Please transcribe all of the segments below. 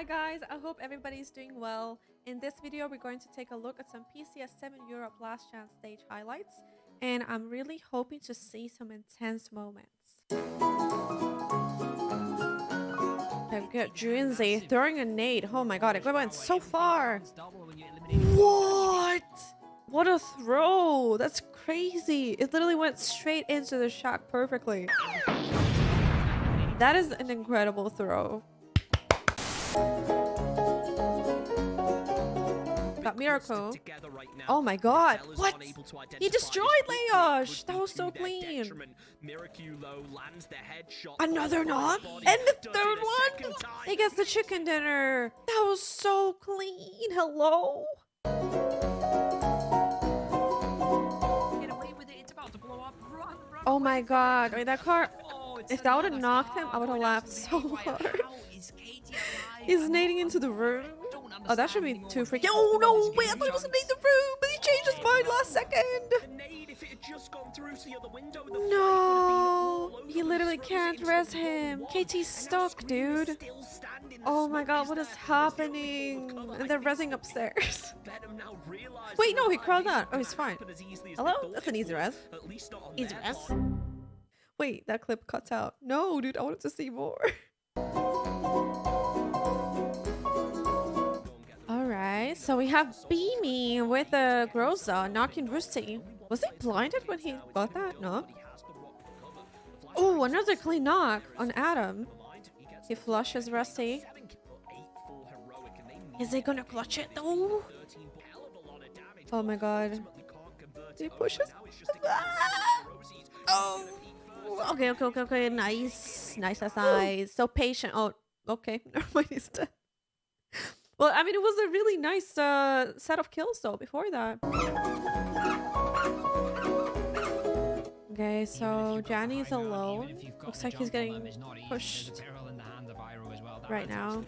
guys, I hope everybody's doing well. In this video, we're going to take a look at some PCS7 Europe Last Chance stage highlights, and I'm really hoping to see some intense moments. I've got Junzi throwing a nade. Oh my god, it went so far. What? What a throw. That's crazy. It literally went straight into the shack perfectly. That is an incredible throw. Got Miracle. Oh my god. What? He destroyed Leosh. That was so clean. Another knock? And the third one? He gets the chicken dinner. That was so clean. Hello? Oh my god. Wait, that car... If that would have knocked him, I would have laughed so hard. He's nading into the room. Oh, that should be too freaky. Oh no, wait, I thought he was gonna nade the room, but he changed his mind last second. No, he literally can't res him. KT's stuck, dude. Oh my god, what is happening? And they're resing upstairs. Wait, no, he crawled out. Oh, he's fine. Hello? That's an easy res. Easy res. Wait, that clip cuts out. No, dude, I wanted to see more. Alright, so we have Beamy with a Groza knocking Rusty. Was he blinded when he got that? No. Oh, another clean knock on Adam. He flushes Rusty. Is he gonna clutch it though? Oh my god. He pushes. Oh. Okay. Nice. So patient. Oh, okay. Never mind, he's dead. Well, I mean, it was a really nice set of kills, though, before that. Okay, so Johnny's alone. Looks like he's getting pushed right now.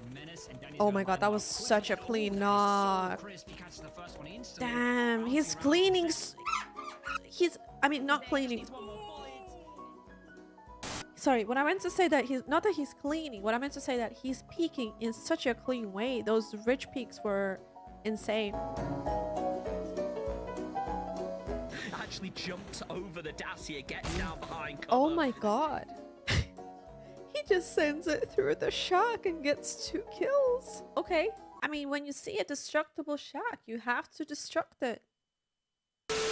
Oh my god, that was such a clean knock. Damn, he's cleaning. I mean, not cleaning. Sorry, when I meant to say that not that he's cleaning, what I meant to say that he's peeking in such a clean way. Those rich peaks were insane. Actually jumped over the Dacia, gets down behind cover. Oh my god. He just sends it through the shack and gets 2 kills. Okay. I mean, when you see a destructible shack, you have to destruct it.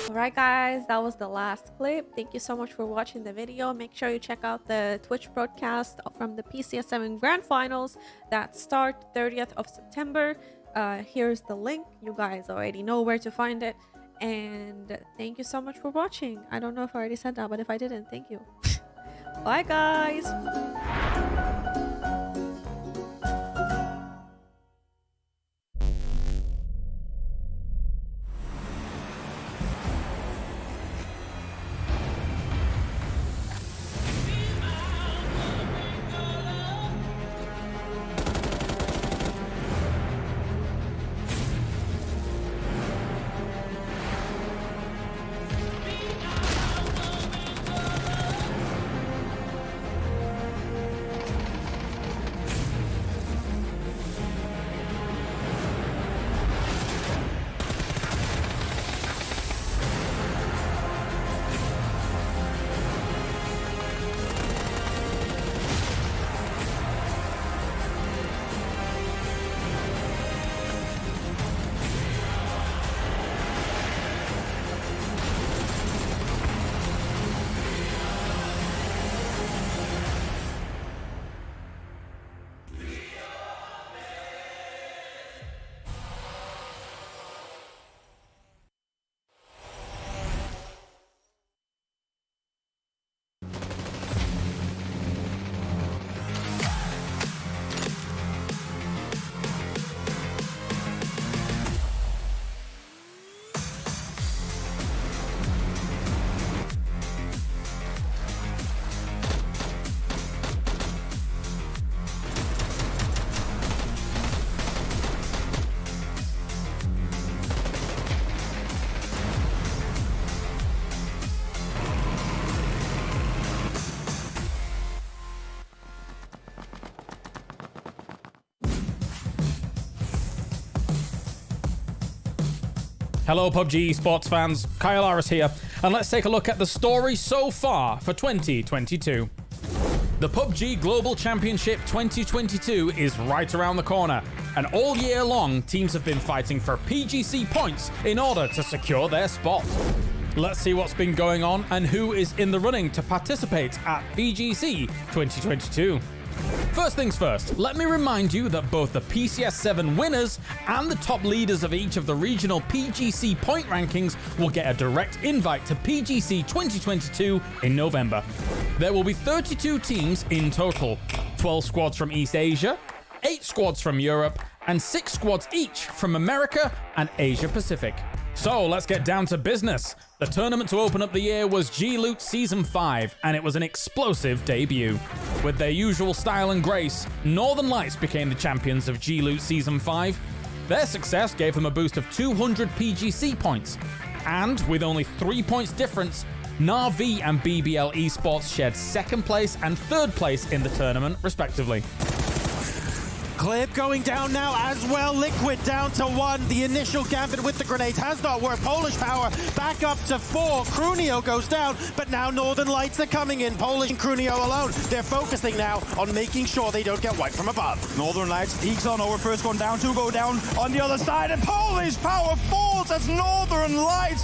Alright guys, that was the last clip. Thank you so much for watching the video. Make sure you check out the Twitch broadcast from the PCS7 Grand Finals that start 30th of September. Here's the link. You guys already know where to find it. And thank you so much for watching. I don't know if I already said that, but if I didn't, thank you. Bye guys! Hello PUBG Esports fans, Kyle Aris here, and let's take a look at the story so far for 2022. The PUBG Global Championship 2022 is right around the corner, and all year long, teams have been fighting for PGC points in order to secure their spot. Let's see what's been going on and who is in the running to participate at PGC 2022. First things first, let me remind you that both the PCS7 winners and the top leaders of each of the regional PGC point rankings will get a direct invite to PGC 2022 in November. There will be 32 teams in total, 12 squads from East Asia, 8 squads from Europe, and 6 squads each from America and Asia Pacific. So let's get down to business. The tournament to open up the year was G-Loot Season 5, and it was an explosive debut. With their usual style and grace, Northern Lights became the champions of G-Loot Season 5. Their success gave them a boost of 200 PGC points. And with only 3 points difference, Na'Vi and BBL Esports shared second place and third place in the tournament, respectively. Clip going down now as well. Liquid down to 1. The initial gambit with the grenades has not worked. Polish power back up to 4. Crunio goes down, but now Northern Lights are coming in. Polish and Crunio alone. They're focusing now on making sure they don't get wiped from above. Northern Lights peeks on over first, going down, 2 go down on the other side, and Polish power falls as Northern Lights.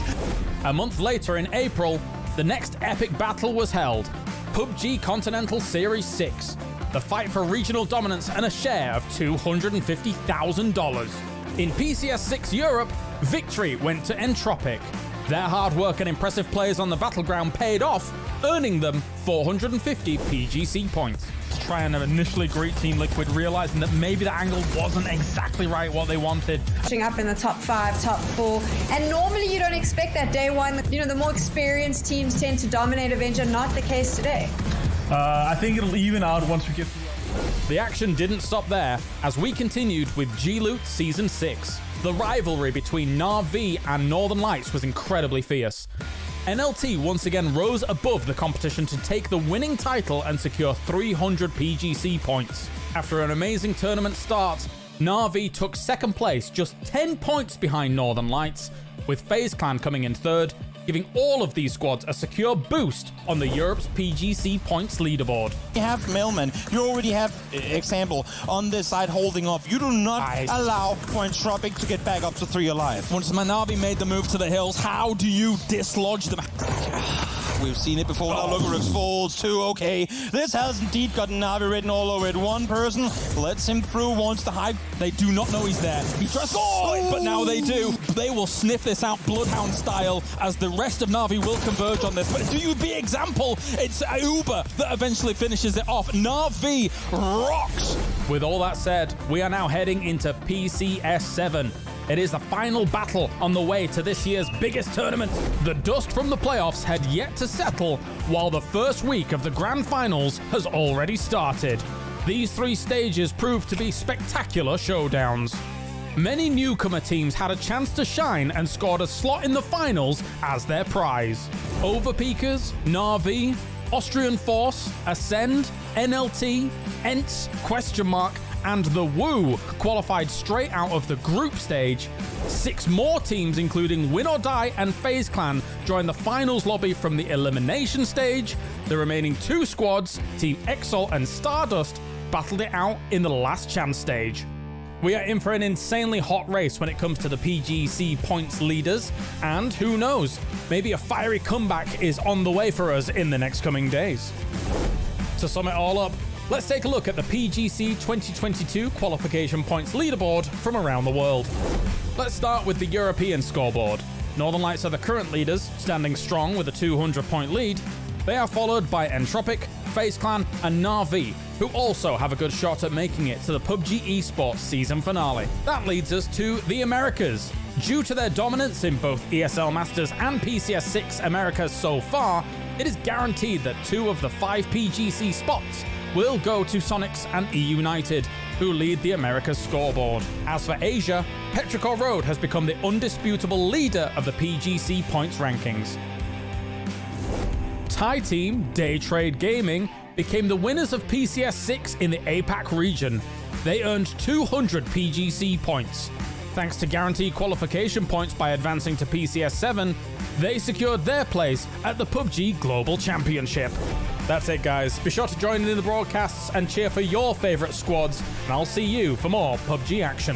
A month later in April, the next epic battle was held. PUBG Continental Series 6. The fight for regional dominance and a share of $250,000. In PCS7 Europe, victory went to Entropic. Their hard work and impressive plays on the battleground paid off, earning them 450 PGC points. Try and initially greet Team Liquid, realizing that maybe the angle wasn't exactly right what they wanted. Up in the top 5, top 4, and normally you don't expect that day one. You know, the more experienced teams tend to dominate Avenger, not the case today. I think it'll even out once we get through. The action didn't stop there, as we continued with G-Loot Season 6. The rivalry between Na'Vi and Northern Lights was incredibly fierce. NLT once again rose above the competition to take the winning title and secure 300 PGC points. After an amazing tournament start, Na'Vi took second place, just 10 points behind Northern Lights, with FaZe Clan coming in third, giving all of these squads a secure boost on the Europe's PGC points leaderboard. You have Millman, you already have, example, on this side holding off. You do not allow Entropic to get back up to 3 alive. Once Manabi made the move to the hills, how do you dislodge them? We've seen it before. Now Logarux falls too. Okay, this has indeed got Navi written all over it. One person lets him through, wants to hide. They do not know he's there. He tries, but now they do. They will sniff this out Bloodhound style as the rest of Na'Vi will converge on this. But do you be example? It's Uber that eventually finishes it off. Na'Vi rocks. With all that said, we are now heading into PCS7. It is the final battle on the way to this year's biggest tournament. The dust from the playoffs had yet to settle, while the first week of the Grand Finals has already started. These 3 stages proved to be spectacular showdowns. Many newcomer teams had a chance to shine and scored a slot in the finals as their prize. Overpeakers, Na'Vi, Austrian Force, Ascend, NLT, ENTS, and the Woo qualified straight out of the group stage. 6 more teams, including Win or Die and FaZe Clan, joined the finals lobby from the elimination stage. The remaining 2 squads, Team Exol and Stardust, battled it out in the last chance stage. We are in for an insanely hot race when it comes to the PGC points leaders, and who knows, maybe a fiery comeback is on the way for us in the next coming days. To sum it all up, let's take a look at the PGC 2022 qualification points leaderboard from around the world. Let's start with the European scoreboard. Northern Lights are the current leaders, standing strong with a 200-point lead. They are followed by Entropic, FaZe Clan, and Na'Vi, who also have a good shot at making it to the PUBG Esports season finale. That leads us to the Americas. Due to their dominance in both ESL Masters and PCS6 Americas so far, it is guaranteed that 2 of the 5 PGC spots will go to Sonics and E-United, who lead the Americas scoreboard. As for Asia, Petrichor Road has become the undisputable leader of the PGC points rankings. Thai team Day Trade Gaming became the winners of PCS6 in the APAC region. They earned 200 PGC points. Thanks to guaranteed qualification points by advancing to PCS7, they secured their place at the PUBG Global Championship. That's it, guys. Be sure to join in the broadcasts and cheer for your favorite squads, and I'll see you for more PUBG action.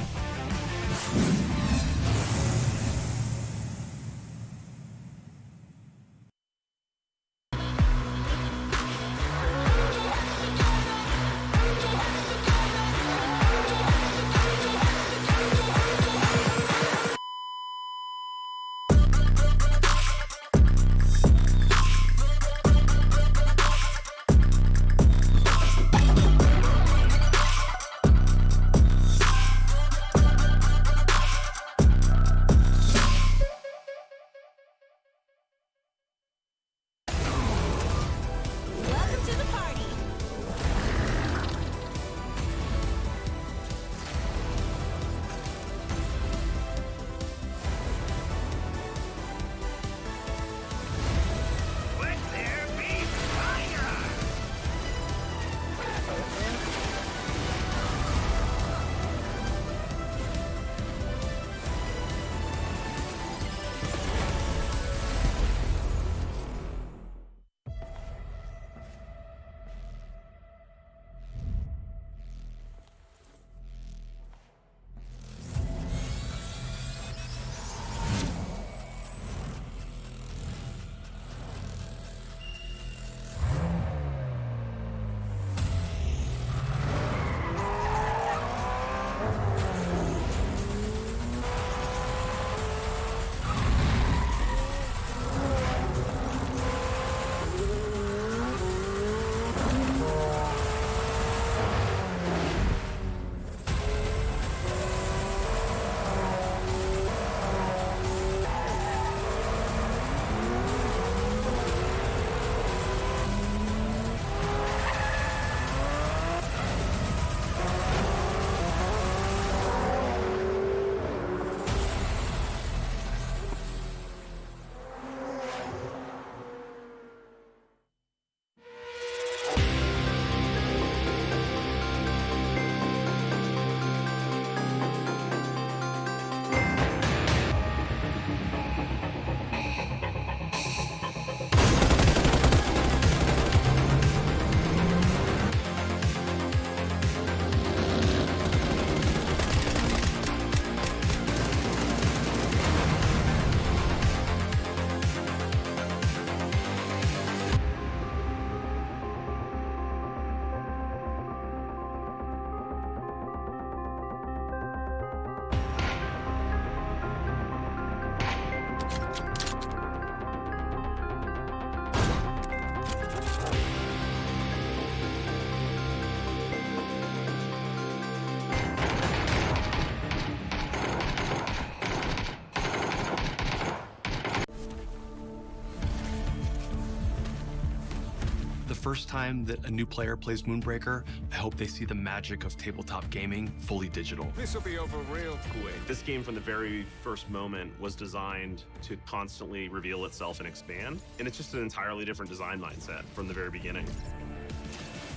first time that a new player plays Moonbreaker, I hope they see the magic of tabletop gaming fully digital. This will be over real quick. This game from the very first moment was designed to constantly reveal itself and expand, and it's just an entirely different design mindset from the very beginning.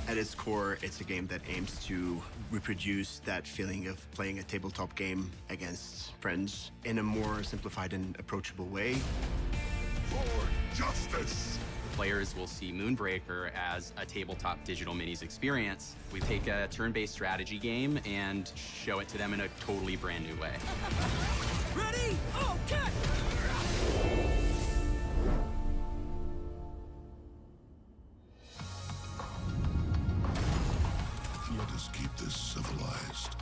At its core, it's a game that aims to reproduce that feeling of playing a tabletop game against friends in a more simplified and approachable way. For justice! Players will see Moonbreaker as a tabletop digital minis experience. We take a turn-based strategy game and show it to them in a totally brand new way. Ready? Oh, cut! Let us keep this civilized.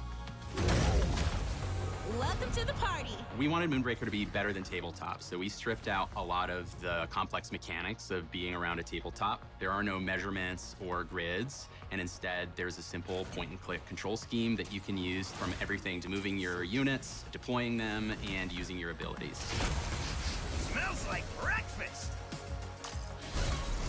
Welcome to the party. We wanted Moonbreaker to be better than tabletop, so we stripped out a lot of the complex mechanics of being around a tabletop. There are no measurements or grids, and instead there's a simple point-and-click control scheme that you can use, from everything to moving your units, deploying them, and using your abilities. Smells like breakfast!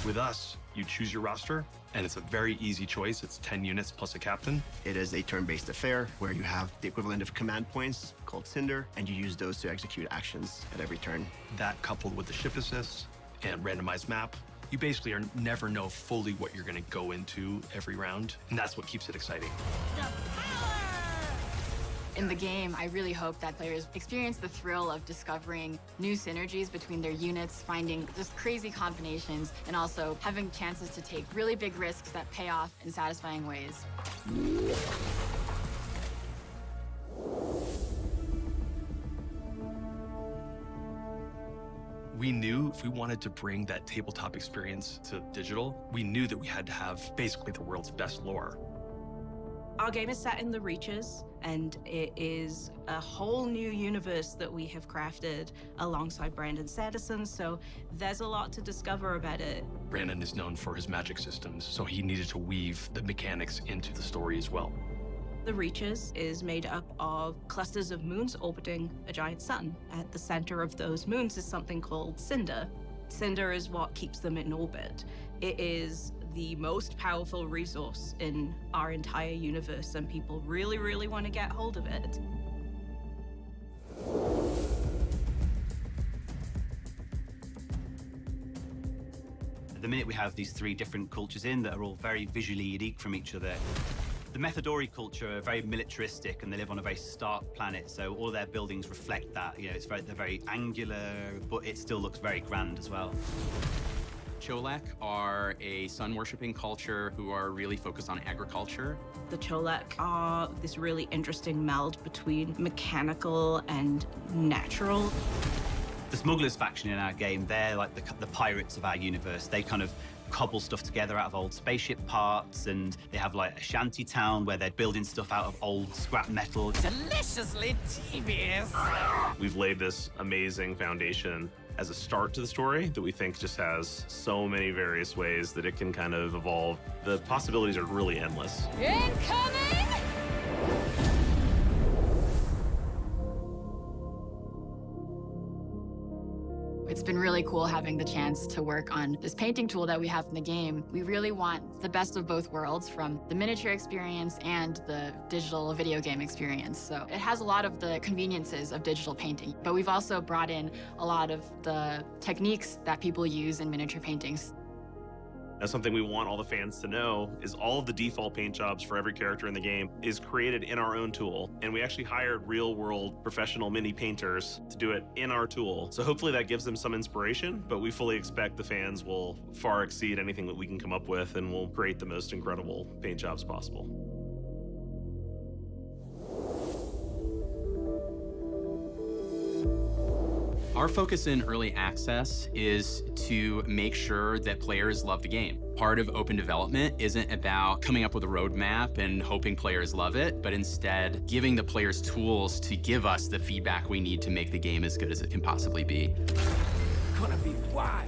With us, you choose your roster, and it's a very easy choice. It's 10 units plus a captain. It is a turn-based affair where you have the equivalent of command points called Cinder, and you use those to execute actions at every turn. That coupled with the ship assists and randomized map, you basically never know fully what you're going to go into every round, and that's what keeps it exciting. In the game, I really hope that players experience the thrill of discovering new synergies between their units, finding just crazy combinations, and also having chances to take really big risks that pay off in satisfying ways. We knew if we wanted to bring that tabletop experience to digital, we knew that we had to have basically the world's best lore. Our game is set in the Reaches, and it is a whole new universe that we have crafted alongside Brandon Sanderson, so there's a lot to discover about it. Brandon is known for his magic systems, so he needed to weave the mechanics into the story as well. The Reaches is made up of clusters of moons orbiting a giant sun. At the center of those moons is something called Cinder. Cinder is what keeps them in orbit. It is the most powerful resource in our entire universe, and people really, really want to get hold of it. At the minute, we have these 3 different cultures in that are all very visually unique from each other. The Methodori culture are very militaristic, and they live on a very stark planet, so all of their buildings reflect that. You know, they're very angular, but it still looks very grand as well. Cholak are a sun-worshipping culture who are really focused on agriculture. The Cholak are this really interesting meld between mechanical and natural. The smugglers faction in our game, they're like the pirates of our universe. They kind of cobble stuff together out of old spaceship parts, and they have like a shanty town where they're building stuff out of old scrap metal. Deliciously devious. We've laid this amazing foundation as a start to the story that we think just has so many various ways that it can kind of evolve. The possibilities are really endless. Incoming! It's been really cool having the chance to work on this painting tool that we have in the game. We really want the best of both worlds, from the miniature experience and the digital video game experience. So it has a lot of the conveniences of digital painting, but we've also brought in a lot of the techniques that people use in miniature paintings. That's something we want all the fans to know, is all of the default paint jobs for every character in the game is created in our own tool. And we actually hired real-world professional mini painters to do it in our tool. So hopefully that gives them some inspiration, but we fully expect the fans will far exceed anything that we can come up with, and we'll create the most incredible paint jobs possible. Our focus in early access is to make sure that players love the game. Part of open development isn't about coming up with a roadmap and hoping players love it, but instead giving the players tools to give us the feedback we need to make the game as good as it can possibly be. Gonna be wild.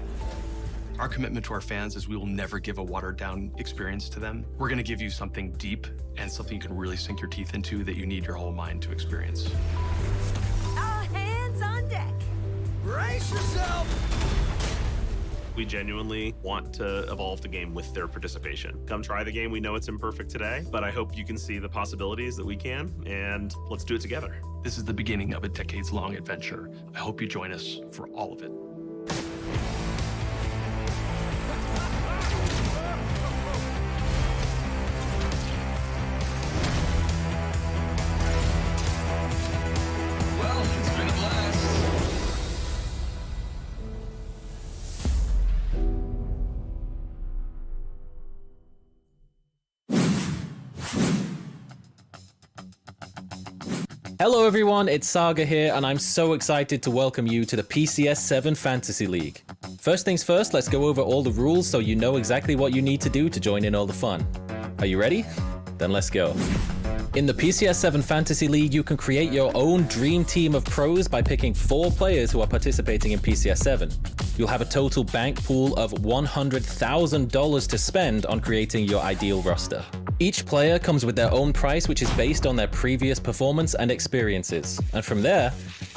Our commitment to our fans is we will never give a watered-down experience to them. We're gonna give you something deep and something you can really sink your teeth into that you need your whole mind to experience. All hands on deck. Brace yourself! We genuinely want to evolve the game with their participation. Come try the game. We know it's imperfect today, but I hope you can see the possibilities that we can, and let's do it together. This is the beginning of a decades-long adventure. I hope you join us for all of it. Well, it's been a blast. Hello everyone, it's Saga here, and I'm so excited to welcome you to the PCS7 Fantasy League. First things first, let's go over all the rules so you know exactly what you need to do to join in all the fun. Are you ready? Then let's go. In the PCS7 Fantasy League, you can create your own dream team of pros by picking 4 players who are participating in PCS7. You'll have a total bank pool of $100,000 to spend on creating your ideal roster. Each player comes with their own price, which is based on their previous performance and experiences. And from there,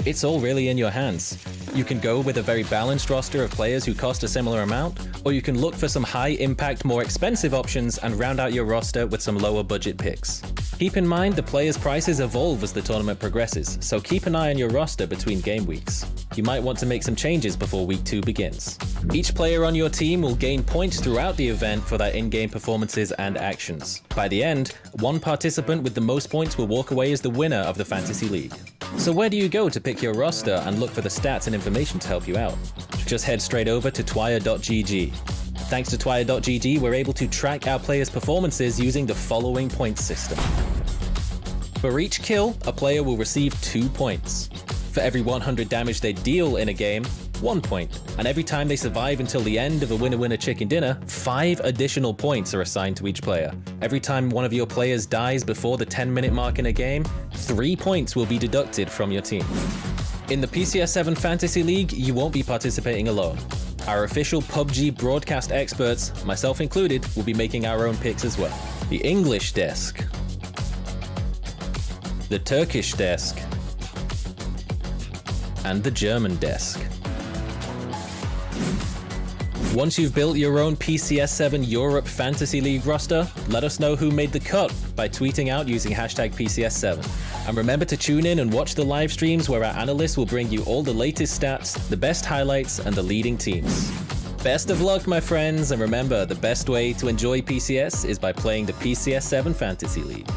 it's all really in your hands. You can go with a very balanced roster of players who cost a similar amount, or you can look for some high-impact, more expensive options and round out your roster with some lower-budget picks. Keep in mind the players' prices evolve as the tournament progresses, so keep an eye on your roster between game weeks. you might want to make some changes before week 2 begins. Each player on your team will gain points throughout the event for their in-game performances and actions. By the end, one participant with the most points will walk away as the winner of the Fantasy League. So where do you go to pick your roster and look for the stats and information to help you out? Just head straight over to twire.gg. Thanks to twire.gg, we're able to track our players' performances using the following points system. For each kill, a player will receive 2 points. For every 100 damage they deal in a game, 1 point. And every time they survive until the end of a winner-winner chicken dinner, 5 additional points are assigned to each player. Every time one of your players dies before the 10-minute mark in a game, 3 points will be deducted from your team. In the PCS7 Fantasy League, you won't be participating alone. Our official PUBG broadcast experts, myself included, will be making our own picks as well. The English desk, the Turkish desk, and the German desk. Once you've built your own PCS7 Europe Fantasy League roster, let us know who made the cut by tweeting out using hashtag PCS7. And remember to tune in and watch the live streams where our analysts will bring you all the latest stats, the best highlights, and the leading teams. Best of luck, my friends, and remember, the best way to enjoy PCS is by playing the PCS7 Fantasy League.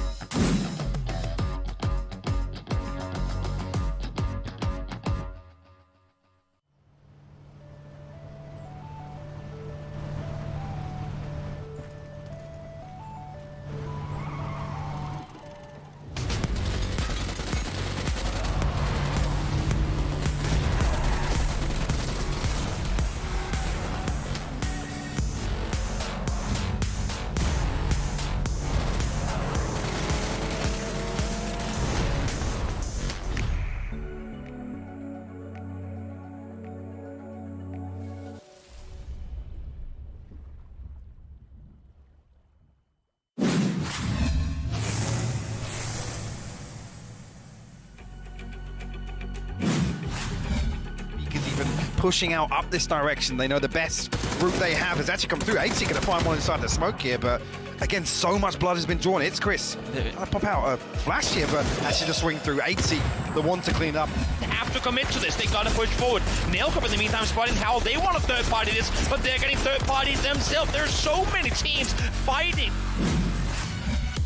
Pushing out up this direction. They know the best route they have has actually come through. 80 going to find one inside the smoke here, but again, so much blood has been drawn. It's Chris. I'll pop out a flash here, but actually just swing through. 80, the one to clean up. They have to commit to this. They got to push forward. Nailcup in the meantime spotting how they want to third party this, but they're getting third parties themselves. There's so many teams fighting.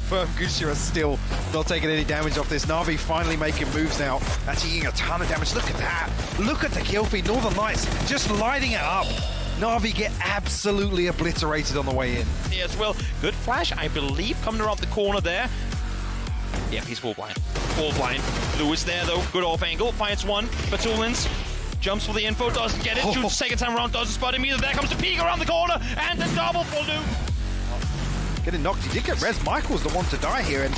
Gusha are still not taking any damage off this. Na'Vi finally making moves now. Actually eating a ton of damage. Look at that. Look at the kill feed. Northern Lights just lighting it up. Na'Vi get absolutely obliterated on the way in. Yeah, as well. Good flash, I believe, coming around the corner there. Yeah, he's full blind. Full blind. Lewis there, though. Good off angle. Finds one. Batulins jumps for the info. Doesn't get it. Shoots second time around. Doesn't spot him either. There comes the peek around the corner. And the double for Luke. Getting knocked. He did get Rez. Michael's the one to die here, and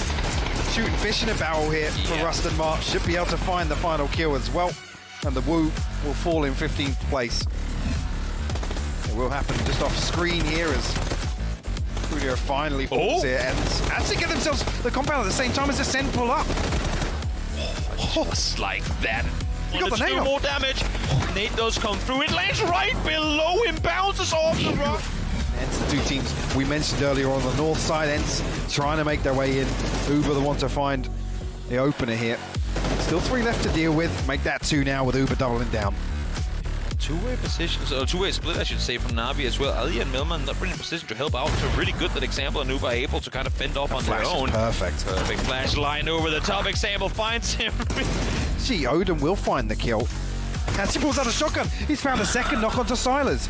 shooting fish in a barrel here for Rustin March. Should be able to find the final kill as well. And the Wu will fall in 15th place. It will happen just off screen here as Julio finally falls here and actually get themselves the compound at the same time as the Send pull up. Just like that. You got the nail. More damage. Nate does come through. It lands right below him. Bounces off the rock. Ents, the two teams we mentioned earlier on the north side. Ents trying to make their way in. Uber the one to find the opener here. Still 3 left to deal with. Make that 2 now with Uber doubling down. Two-way positions, or two-way split, I should say, from Na'Vi as well. Ali and Millman not really in a position to help out. So really good that Example and Uber are able to kind of fend off on their own. Perfect. Perfect flash line over the top. Example finds him. See, Odin will find the kill. And he pulls out a shotgun. He's found a second knock onto Silas.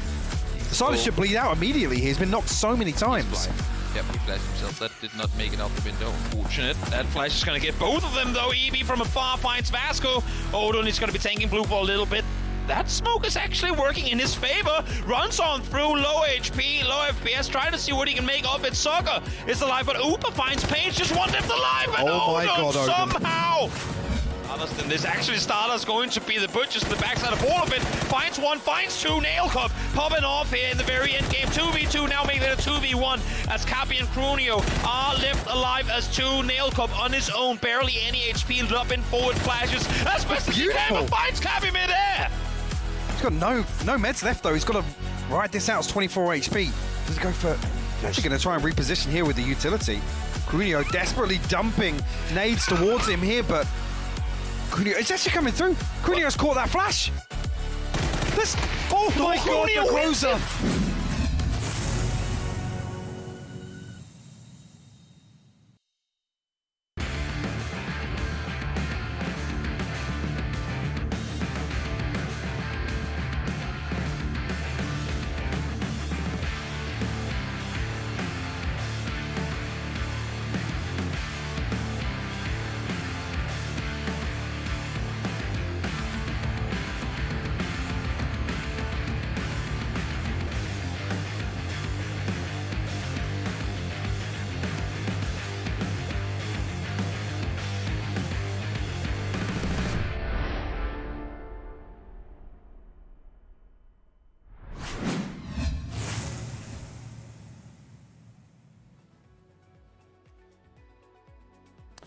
Silas should bleed out immediately. He's been knocked so many times. Yep, he flashed himself. That did not make it out the window. Unfortunate. That flash is going to get both of them, though. EB from afar finds Vasco. Odin is going to be tanking blue for a little bit. That smoke is actually working in his favor. Runs on through, low HP, low FPS, trying to see what he can make of it. Soccer is alive, but Uber finds Paige, just one left alive, and Odin somehow. Others than this, actually Starter's going to be the butchers to the backside of all of it. Finds one, finds two, Nail Cup popping off here in the very end game. 2v2 now making it a 2v1 as Cappy and Crunio are left alive as two. Nail Cup on his own, barely any HP, dropping forward flashes as best as he can, but finds Cappy mid-air. He's got no meds left though. He's got to ride this out. It's 24 HP. Does he go for... He's actually going to try and reposition here with the utility. Crunio desperately dumping nades towards him here, but Cuneo, it's actually coming through. Cuneo's caught that flash. This, oh my God, the closer.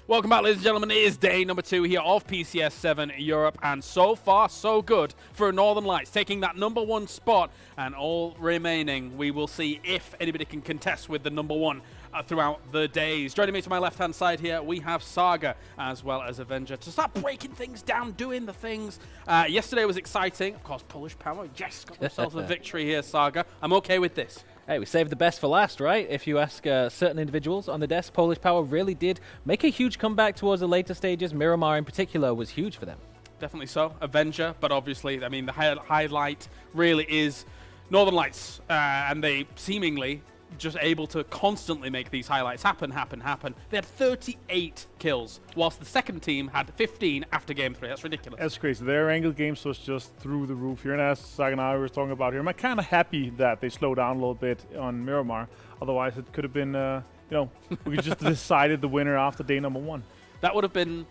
Welcome back, ladies and gentlemen. It is day number 2 here of PCS7 Europe, and so far, so good for Northern Lights, taking that #1 spot, and all remaining, we will see if anybody can contest with the #1 throughout the days. Joining me to my left-hand side here, we have Saga as well as Avenger to start breaking things down, doing the things. Yesterday was exciting. Of course, Polish Power, yes, got themselves a victory here, Saga. I'm okay with this. Hey, we saved the best for last, right? If you ask certain individuals on the desk, Polish Power really did make a huge comeback towards the later stages. Miramar in particular was huge for them. Definitely so. Avenger, but obviously, I mean, the highlight really is Northern Lights, and they seemingly just able to constantly make these highlights happen. They had 38 kills, whilst the second team had 15 after game 3. That's ridiculous. That's crazy. Their angle games was just through the roof. Here, and as Saga and I were talking about here, I'm kind of happy that they slowed down a little bit on Miramar. Otherwise, it could have been, you know, we just decided the winner after day #1. That would have been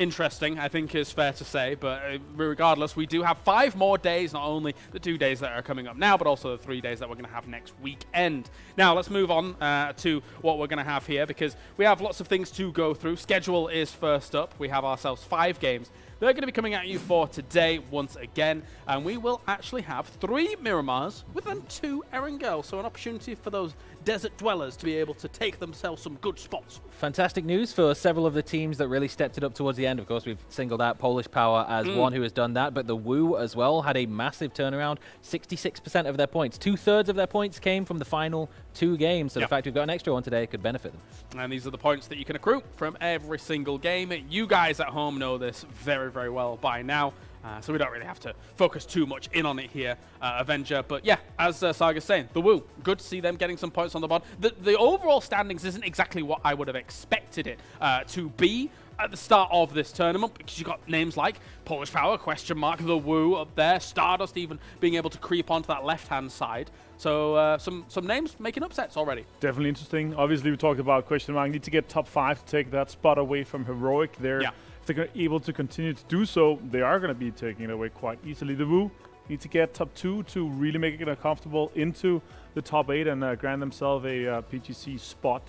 interesting, I think is fair to say, but regardless, we do have 5 more days, not only the 2 days that are coming up now, but also the 3 days that we're going to have next weekend. Now, let's move on to what we're going to have here, because we have lots of things to go through. Schedule is first up. We have ourselves 5 games. They're going to be coming at you for today once again, and we will actually have 3 Miramars with then 2 Erangel, so an opportunity for those desert dwellers to be able to take themselves some good spots. Fantastic news for several of the teams that really stepped it up towards the end. Of course, we've singled out Polish Power as one who has done that, but the Woo as well had a massive turnaround. 66% of their points, 2/3 of their points came from the final 2 games, so the fact we've got an extra one today could benefit them. And these are the points that you can accrue from every single game. You guys at home know this very, very well by now. So we don't really have to focus too much in on it here, Avenger. But yeah, as Saga's saying, the Woo, good to see them getting some points on the board. The overall standings isn't exactly what I would have expected it to be at the start of this tournament, because you've got names like Polish Power, question mark, the Woo up there, Stardust even being able to creep onto that left-hand side. So some names making upsets already. Definitely interesting. Obviously, we talked about question mark. Need to get top 5 to take that spot away from Heroic there. Yeah. If they're able to continue to do so, they are going to be taking it away quite easily. The Woo need to get top 2 to really make it comfortable into the top 8 and grant themselves a PGC spot.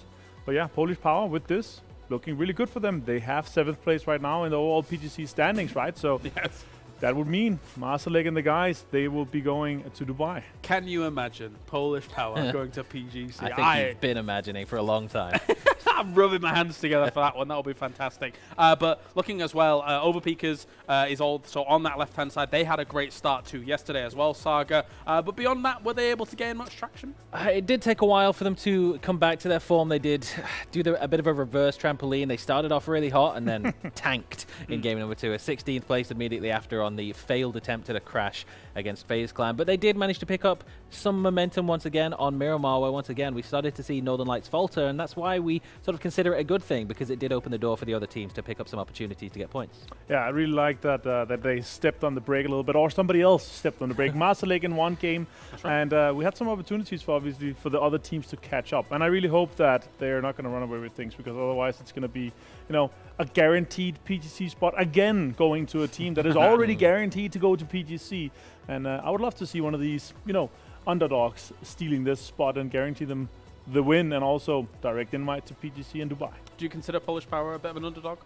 But yeah, Polish Power with this looking really good for them. They have 7th place right now in the overall PGC standings, right? So yes. That would mean Masterleg and the guys, they will be going to Dubai. Can you imagine Polish Power going to PGC? I think you've been imagining for a long time. I'm rubbing my hands together for that one. That'll be fantastic. But looking as well, Overpeakers is also on that left-hand side. They had a great start to yesterday as well, Saga. But beyond that, were they able to gain much traction? It did take a while for them to come back to their form. They did do a bit of a reverse trampoline. They started off really hot and then tanked in game number 2. A 16th place immediately after on the failed attempt at a crash against FaZe Clan. But they did manage to pick up some momentum once again on Miramar, where once again we started to see Northern Lights falter, and that's why we sort of consider it a good thing, because it did open the door for the other teams to pick up some opportunities to get points. Yeah, I really like that that they stepped on the brake a little bit, or somebody else stepped on the brake. Masterleg in one game, right. And we had some opportunities for obviously for the other teams to catch up. And I really hope that they're not going to run away with things, because otherwise it's going to be, you know, a guaranteed PGC spot again going to a team that is already guaranteed to go to PGC. And I would love to see one of these, you know, underdogs stealing this spot and guarantee them the win, and also direct invite to PGC in Dubai. Do you consider Polish Power a bit of an underdog?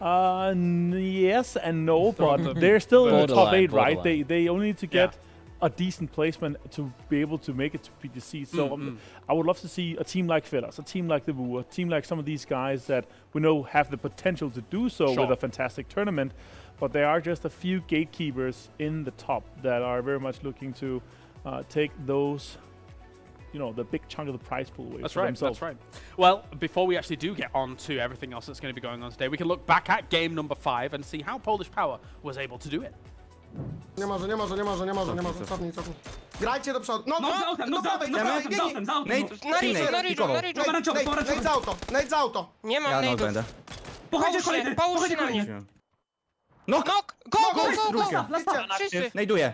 Yes and no, but they're still in the top 8, right? They only need to get a decent placement to be able to make it to PTC. So I would love to see a team like Fellas, a team like the Wu, a team like some of these guys that we know have the potential to do so with a fantastic tournament. But there are just a few gatekeepers in the top that are very much looking to take those, the big chunk of the prize pool away for themselves. That's right. Well, before we actually do get on to everything else that's going to be going on today, we can look back at game number 5 and see how Polish Power was able to do it. Nie może. Cofnij. Grajcie do przodu. No dawaj, Nate za auto. Nie mam nade'ów. Połóżcie na mnie. Knock! Go! Wszyscy! Najduję.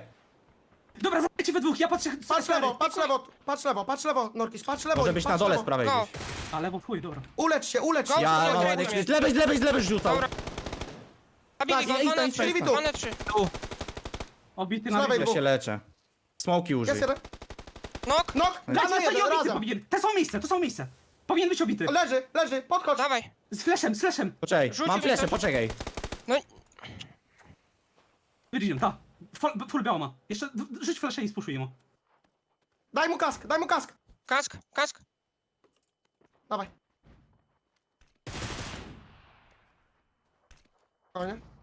Dobra, zabijcie we dwóch, ja patrzę. Patrz lewo, Norkis, patrz lewo. Może być na dole z prawej gdzieś. A lewo w chuj, dobra. Ulecz się. Ja mam ładnie z lewej rzucał. Zabili go, 2 na 3. Obity na lewej. Ja się leczę. Smoki użyj. Knock! Te są miejsce. Powinien być obity. Leży, podchodź. Dawaj. Z flashem. Poczekaj, mam fleszę, poczekaj. No. Widziałem, ta. Full biała ma. Jeszcze rzuć fleszę i spuszuj mu. Daj mu kask. Kask. Dawaj.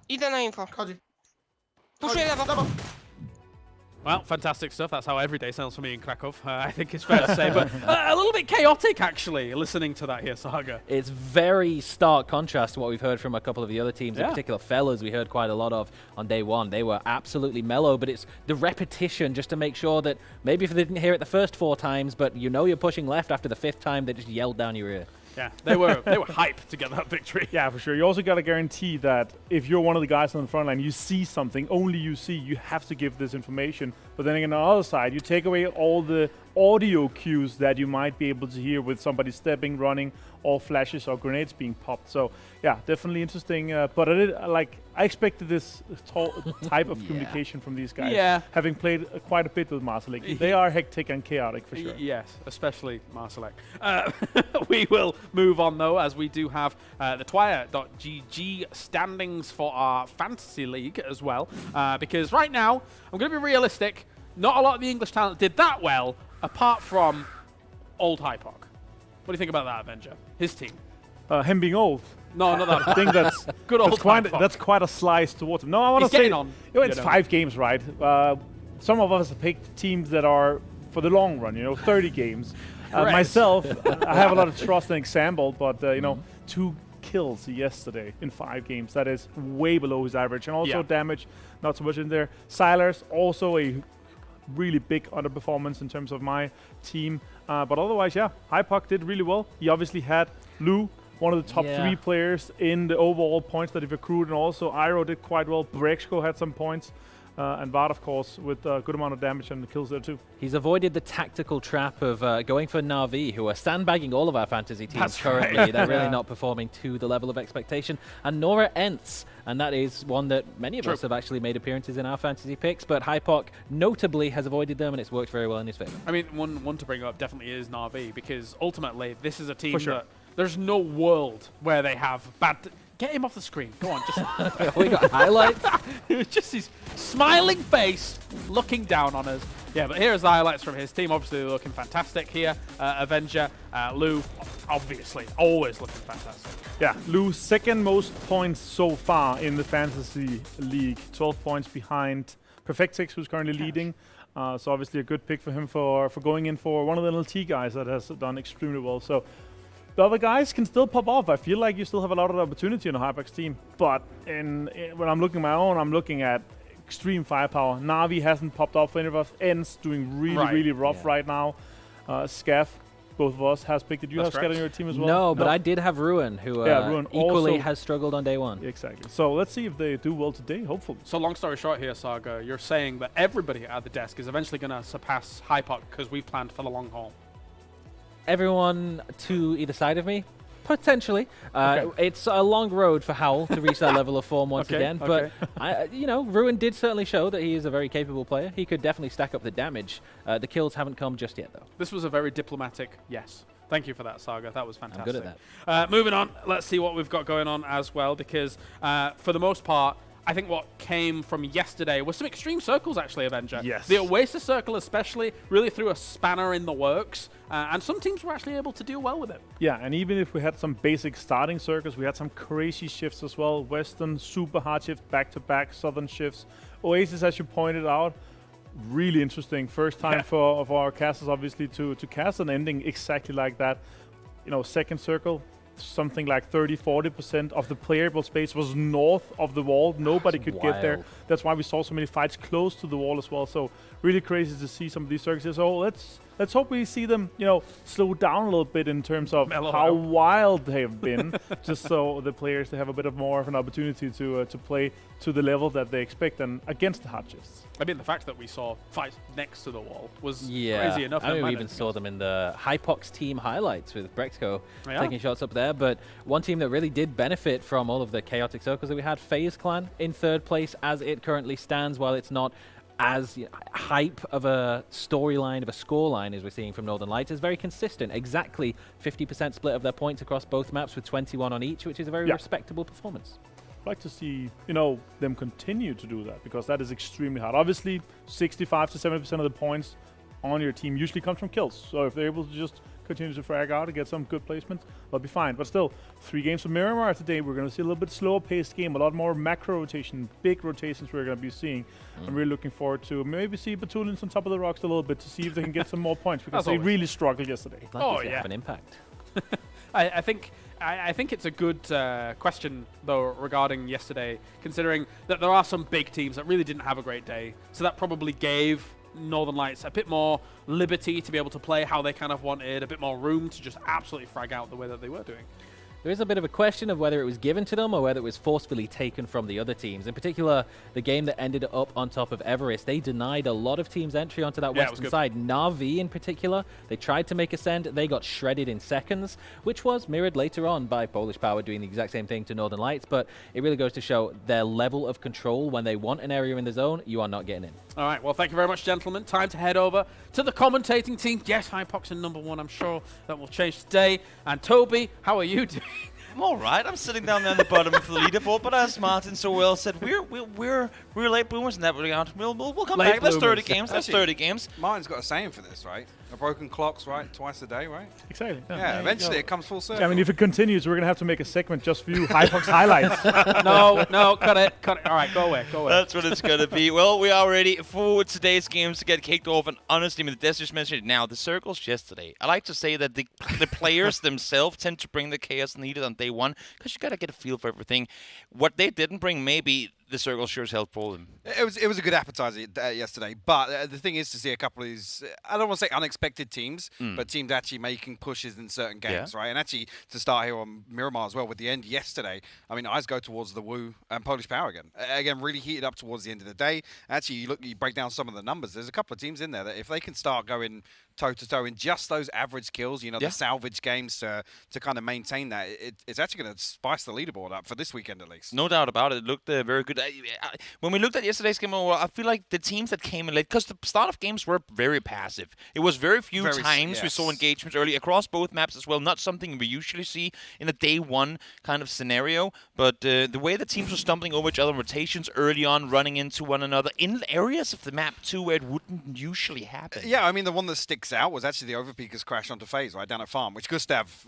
Idę na info. Chodzi. Puszuję lewo. Well, fantastic stuff. That's how every day sounds for me in Krakow, I think it's fair to say. But a little bit chaotic, actually, listening to that here, Saga. It's very stark contrast to what we've heard from a couple of the other teams, in particular Fellas we heard quite a lot of on day 1. They were absolutely mellow, but it's the repetition just to make sure that maybe if they didn't hear it the first 4 times, but you're pushing left after the 5th time, they just yelled down your ear. Yeah, they were hyped to get that victory. Yeah, for sure. You also got to guarantee that if you're one of the guys on the front line, you see something, only you have to give this information. But then again, on the other side, you take away all the audio cues that you might be able to hear with somebody stepping, running, or flashes or grenades being popped. So yeah, definitely interesting. But I expected this type of communication from these guys. Yeah. Having played quite a bit with Marsalek. They are hectic and chaotic for sure. Yes, especially Marsalek. We will move on though, as we do have the Twire.gg standings for our fantasy league as well. Because right now, I'm going to be realistic, not a lot of the English talent did that well, apart from old Hypoc. What do you think about that, Avenger? His team. Him being old. No, not that. I think that's good old. That's quite a slice towards him. No, I want to say it's 5 games, right? Some of us have picked teams that are for the long run. 30 games. Myself, I have a lot of trust in Example, but 2 kills yesterday in 5 games. That is way below his average, and also damage, not so much in there. Silers also a really big underperformance in terms of my team. But otherwise, Hypoc did really well. He obviously had Lou, one of the top 3 players in the overall points that he accrued, and also Iroh did quite well. Brexco had some points, and Vard, of course, with a good amount of damage and the kills there too. He's avoided the tactical trap of going for Na'Vi, who are sandbagging all of our fantasy teams currently. Right. They're really not performing to the level of expectation. And Nora Entz, and that is one that many of us have actually made appearances in our fantasy picks, but Hypoc notably has avoided them, and it's worked very well in his favor. I mean, one to bring up definitely is Na'Vi, because ultimately this is a team that there's no world where they have bad... Get him off the screen. Go on, just... We got highlights. It was just his smiling face looking down on us. Yeah, but here's the highlights from his team. Obviously looking fantastic here. Avenger, Lou, obviously, always looking fantastic. Yeah, Lou's 2nd most points so far in the Fantasy League. 12 points behind Perfectix, who's currently leading. So obviously a good pick for him for going in for one of the LT guys that has done extremely well. So the other guys can still pop off. I feel like you still have a lot of opportunity on the Hypox team. But when I'm looking at my own, I'm looking at extreme firepower. Na'Vi hasn't popped off for any of us. En's doing really rough right now. Scaff, both of us, has picked it. You have Scaff on your team as well? No, but I did have Ruin, who Ruin equally also has struggled on day 1. Exactly. So let's see if they do well today, hopefully. So long story short here, Saga, you're saying that everybody at the desk is eventually going to surpass Hypoc because we've planned for the long haul. Everyone to either side of me? Potentially. It's a long road for Howl to reach that level of form once again. But, Ruin did certainly show that he is a very capable player. He could definitely stack up the damage. The kills haven't come just yet, though. This was a very diplomatic yes. Thank you for that, Saga. That was fantastic. I'm good at that. Moving on, let's see what we've got going on as well, because for the most part, I think what came from yesterday was some extreme circles, actually, Avenger. Yes. The Oasis circle especially really threw a spanner in the works, and some teams were actually able to do well with it. Yeah, and even if we had some basic starting circles, we had some crazy shifts as well. Western, super hard shift, back-to-back, Southern shifts. Oasis, as you pointed out, really interesting. First time for our casters, obviously, to cast an ending exactly like that. You know, second circle, something like 30-40% of the playable space was north of the wall. Nobody could get there. That's why we saw so many fights close to the wall as well. So really crazy to see some of these circles. So let's hope we see them, you know, slow down a little bit in terms of how wild they have been, just so the players they have a bit of more of an opportunity to play to the level that they expect and against the hard shifts. I mean, the fact that we saw fights next to the wall was Yeah, crazy enough. I mean, we even saw them in the Hypox team highlights with Brexco taking shots up there. But one team that really did benefit from all of the chaotic circles that we had, FaZe Clan in third place as it currently stands, while it's not as hype of a storyline, of a scoreline as we're seeing from Northern Lights, is very consistent. Exactly 50% split of their points across both maps with 21 on each, which is a very respectable performance. I'd like to see, you know, them continue to do that, because that is extremely hard. Obviously, 65 to 70% of the points on your team usually comes from kills. So if they're able to just continue to frag out and get some good placement, they'll be fine. But still, 3 games from Miramar today. We're going to see a little bit slower paced game, a lot more macro rotation, big rotations we're going to be seeing. I'm really looking forward to maybe see Batulians on top of the rocks a little bit to see if they can get some more points, because they really struggled yesterday. Have an impact. I think it's a good question, though, regarding yesterday, considering that there are some big teams that really didn't have a great day. So that probably gave Northern Lights a bit more liberty to be able to play how they kind of wanted, a bit more room to just absolutely frag out the way that they were doing. There is a bit of a question of whether it was given to them or whether it was forcefully taken from the other teams. In particular, the game that ended up on top of Everest, they denied a lot of teams entry onto that western side. Na'Vi in particular, they tried to make Ascend, they got shredded in seconds, which was mirrored later on by Polish Power doing the exact same thing to Northern Lights. But it really goes to show their level of control. When they want an area in the zone, you are not getting in. All right, well, thank you very much, gentlemen. Time to head over to the commentating team. Yes, Hypox in number 1. I'm sure that will change today. And Toby, how are you doing? I'm all right. I'm sitting down there on the bottom of the leaderboard, but as Martin so well said, we're late bloomers in that regard. We'll come back. That's 30 games. That's 30 games. Martin's got a saying for this, right? A broken clock's right twice a day, right? Exactly. Yeah, eventually it comes full circle. I mean, if it continues, we're going to have to make a segment just for you, Hypox highlights. No, cut it. All right, go away. That's what it's going to be. Well, we are ready for today's games to get kicked off, and honestly, I mean, the just mentioned it now, the circles yesterday. I like to say that the players themselves tend to bring the chaos needed on day one, because you got to get a feel for everything. What they didn't bring, maybe the circle sure as hell for them. It was a good appetizer yesterday, but the thing is to see a couple of these, I don't want to say unexpected teams, but teams actually making pushes in certain games, right? And actually, to start here on Miramar as well, with the end yesterday, I mean, eyes go towards the Wu and Polish Power again. Again, really heated up towards the end of the day. Actually, you break down some of the numbers, there's a couple of teams in there that if they can start going toe-to-toe in just those average kills, you know, the salvage games to kind of maintain that, it's actually going to spice the leaderboard up for this weekend at least. No doubt about it. It looked very good. When we looked at yesterday's game, I feel like the teams that came in late, because the start of games were very passive. It was very few times we saw engagements early across both maps as well. Not something we usually see in a day one kind of scenario, but the way the teams were stumbling over each other, rotations early on, running into one another in areas of the map too where it wouldn't usually happen. Yeah, I mean, the one that sticks out was actually the Overpeakers crash onto FaZe right down at Farm, which Gustav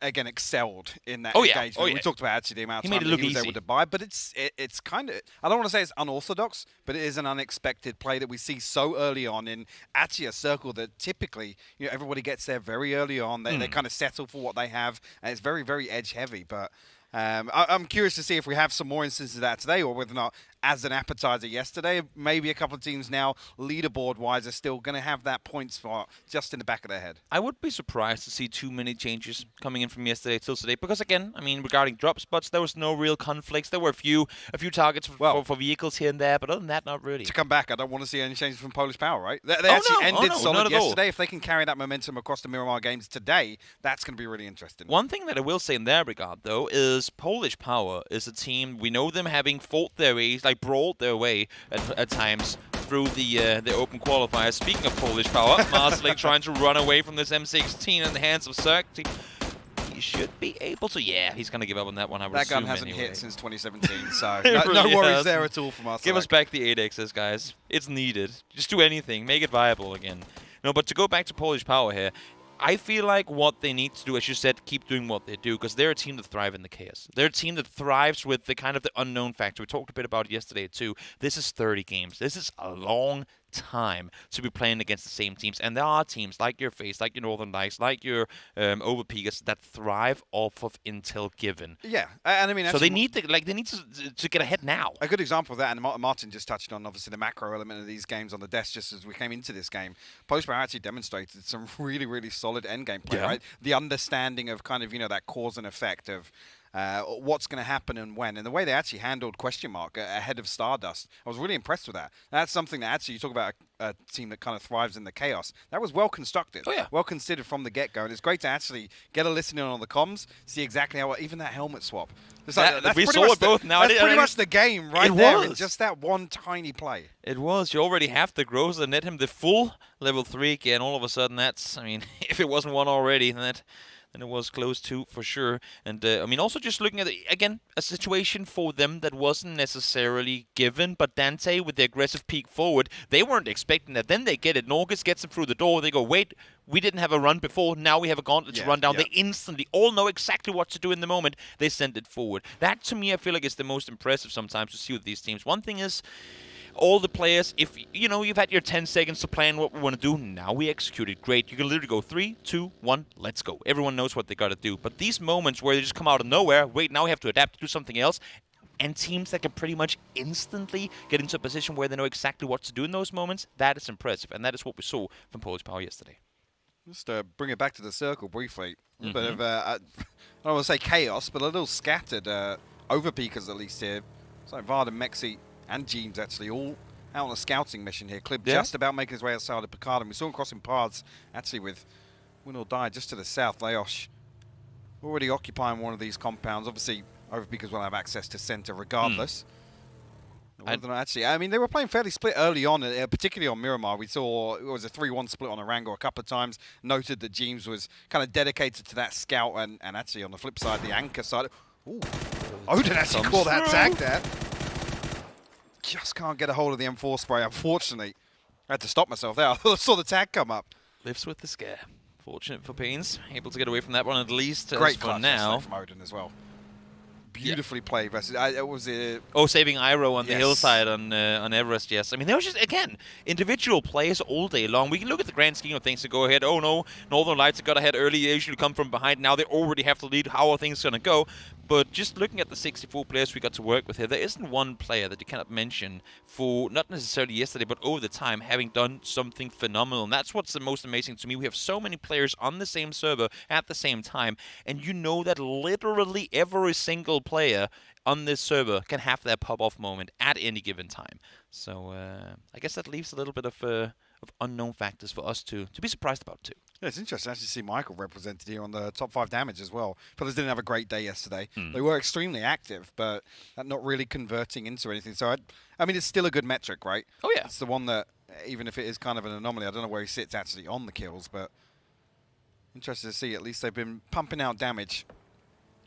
again excelled in that engagement. We talked about actually the amount of time that he was able to buy, but it's kind of, I don't want to say it's unorthodox, but it is an unexpected play that we see so early on in actually a circle that typically, you know, everybody gets there very early on. They kind of settle for what they have, and it's very, very edge heavy. But I'm curious to see if we have some more instances of that today, or whether or not, as an appetizer yesterday, maybe a couple of teams now, leaderboard-wise, are still going to have that point spot just in the back of their head. I would be surprised to see too many changes coming in from yesterday till today, because again, I mean, regarding drop spots, there was no real conflicts. There were a few targets for vehicles here and there, but other than that, not really. To come back, I don't want to see any changes from Polish Power, right? They actually ended solid yesterday. If they can carry that momentum across the Miramar games today, that's going to be really interesting. One thing that I will say in that regard, though, is Polish Power is a team, we know them having fought their ways, like brawled their way at times through the open qualifiers. Speaking of Polish Power, Marseille trying to run away from this M16 in the hands of Cirque. he should be able to. Yeah, he's going to give up on that one, I would That gun assume hasn't anyway. hit since 2017, so It no really worries hasn't. there at all from us. Give us back the 8Xs, guys. It's needed. Just do anything. Make it viable again. No, but to go back to Polish Power here, I feel like what they need to do, as you said, keep doing what they do, because they're a team that thrive in the chaos. They're a team that thrives with the kind of the unknown factor. We talked a bit about it yesterday, too. This is 30 games. This is a long time to be playing against the same teams. And there are teams like your FaZe, like your Northern Lights, like your Overpeakers that thrive off of intel given. Yeah, and I mean, so they need to get ahead now. A good example of that, and Martin just touched on obviously the macro element of these games on the desk just as we came into this game. Polish Power actually demonstrated some really, really solid endgame play, right? The understanding of kind of, you know, that cause and effect of what's going to happen and when, and the way they actually handled question mark ahead of Stardust. I was really impressed with that. That's something that actually, you talk about a team that kind of thrives in the chaos. That was well constructed, well considered from the get-go, and it's great to actually get a listen in on the comms, see exactly how, even that helmet swap. That's we saw it both now. That's pretty much the game right there in just that one tiny play. It was. You already have the growth and net him the full level 3 again. All of a sudden, that's, I mean, if it wasn't one already, then it was close to, for sure. And, I mean, also just looking at, again, a situation for them that wasn't necessarily given, but Dante, with the aggressive peek forward, they weren't expecting that. Then they get it. Norgus gets them through the door. They go, wait, we didn't have a run before. Now we have a gauntlet to run down. They instantly all know exactly what to do in the moment. They send it forward. That, to me, I feel like is the most impressive sometimes to see with these teams. One thing is, all the players, if you know you've had your 10 seconds to plan what we want to do, now we execute it. Great. You can literally go 3, 2, 1, let's go. Everyone knows what they got to do. But these moments where they just come out of nowhere, wait, now we have to adapt to do something else, and teams that can pretty much instantly get into a position where they know exactly what to do in those moments, that is impressive. And that is what we saw from Polish Power yesterday. Just bring it back to the circle briefly. A bit of, I don't want to say chaos, but a little scattered overpeakers at least here. It's like Vard and Mexi and Jeems actually all out on a scouting mission here. Clip just about making his way outside of Picard, and we saw him crossing paths actually with Win or Die just to the south. Leosh already occupying one of these compounds. Obviously, Overpeakers will have access to center regardless. Actually, I mean, they were playing fairly split early on, particularly on Miramar. We saw it was a 3-1 split on Arango a couple of times. Noted that Jeems was kind of dedicated to that scout, and actually on the flip side, the anchor side. Ooh, Odin actually caught that tag there. Just can't get a hold of the M4 spray, unfortunately. I had to stop myself there. I saw the tag come up. Lives with the scare. Fortunate for Pains. Able to get away from that one at least. Great for now. from Odin as well. Beautifully played versus. Saving Iroh on the hillside on Everest. Yes, I mean there was just again individual plays all day long. We can look at the grand scheme of things to go ahead. Oh no, Northern Lights got ahead early. They usually come from behind. Now they already have to lead. How are things going to go? But just looking at the 64 players we got to work with here, there isn't one player that you cannot mention for, not necessarily yesterday, but over the time, having done something phenomenal. And that's what's the most amazing to me. We have so many players on the same server at the same time, and you know that literally every single player on this server can have their pop-off moment at any given time. So I guess that leaves a little bit of unknown factors for us to be surprised about too. Yeah, it's interesting to actually see Michael represented here on the top 5 damage as well. Fellas didn't have a great day yesterday. They were extremely active, but not really converting into anything. So, I mean, it's still a good metric, right? Oh, yeah. It's the one that, even if it is kind of an anomaly, I don't know where he sits actually on the kills, but interesting to see. At least they've been pumping out damage.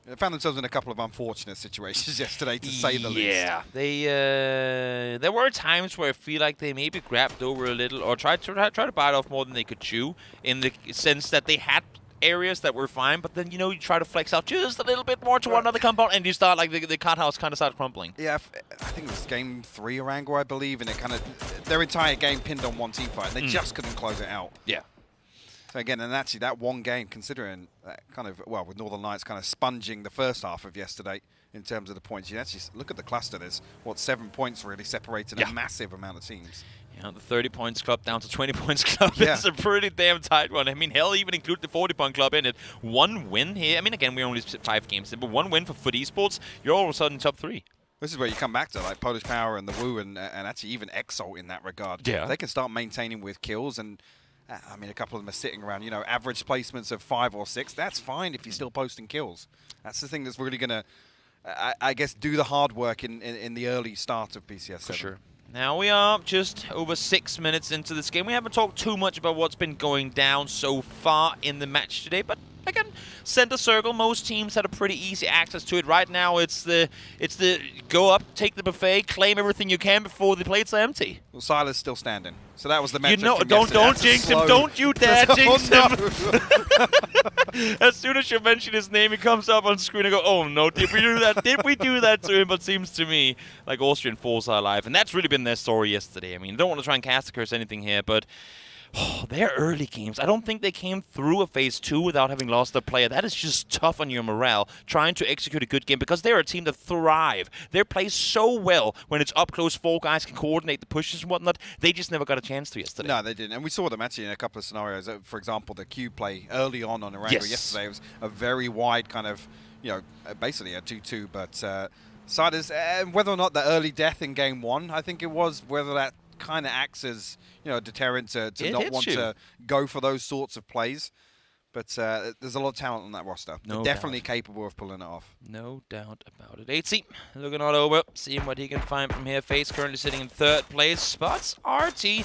They found themselves in a couple of unfortunate situations yesterday, to say the least. Yeah, there were times where I feel like they maybe grabbed over a little or tried to bite off more than they could chew, in the sense that they had areas that were fine, but then, you know, you try to flex out just a little bit more to one other compound, and you start, like, the cut house kind of started crumpling. Yeah, I think it was game 3 Arango, I believe, and it kind of, their entire game pinned on one team fight, and they just couldn't close it out. Yeah. So again, and actually that one game, considering that kind of, well, with Northern Lights kind of sponging the first half of yesterday in terms of the points, you actually look at the cluster. There's, 7 points really separated a massive amount of teams. Yeah, the 30 points club down to 20 points club. It's a pretty damn tight one. I mean, hell, even include the 40-point club in it. One win here. I mean, again, we only 5 games in, but one win for Esports, you're all of a sudden top 3. This is where you come back to, like, Polish Power and the Wu and actually even Exalt in that regard. Yeah. They can start maintaining with kills, and I mean, a couple of them are sitting around, you know, average placements of 5 or 6. That's fine if you're still posting kills. That's the thing that's really going to, I guess, do the hard work in the early start of PCS7. For sure. Now we are just over 6 minutes into this game. We haven't talked too much about what's been going down so far in the match today, but Again, center circle, most teams had a pretty easy access to it. Right now, it's the go up, take the buffet, claim everything you can before the plates are empty. Well, Silas still standing. So that was the metric. You know, don't jinx him. Don't you dare jinx him. As soon as you mention his name, he comes up on screen and go, oh no, did we do that? Did we do that to him? But seems to me like Austrian Force are alive. And that's really been their story yesterday. I mean, I don't want to try and cast a curse anything here, but their early games, I don't think they came through a phase 2 without having lost their player. That is just tough on your morale, trying to execute a good game, because they're a team that thrive. They play so well when it's up close, 4 guys can coordinate the pushes and whatnot. They just never got a chance to yesterday. No, they didn't. And we saw them actually in a couple of scenarios. For example, the Q play early on Erangel yesterday. It was a very wide kind of, you know, basically a 2-2. But Siders, whether or not the early death in game 1, I think it was, whether that kind of acts as, you know, a deterrent to not want to go for those sorts of plays. But there's a lot of talent on that roster. They're definitely capable of pulling it off. No doubt about it. 8C looking all over, seeing what he can find from here. FaZe currently sitting in 3rd place. Spots RT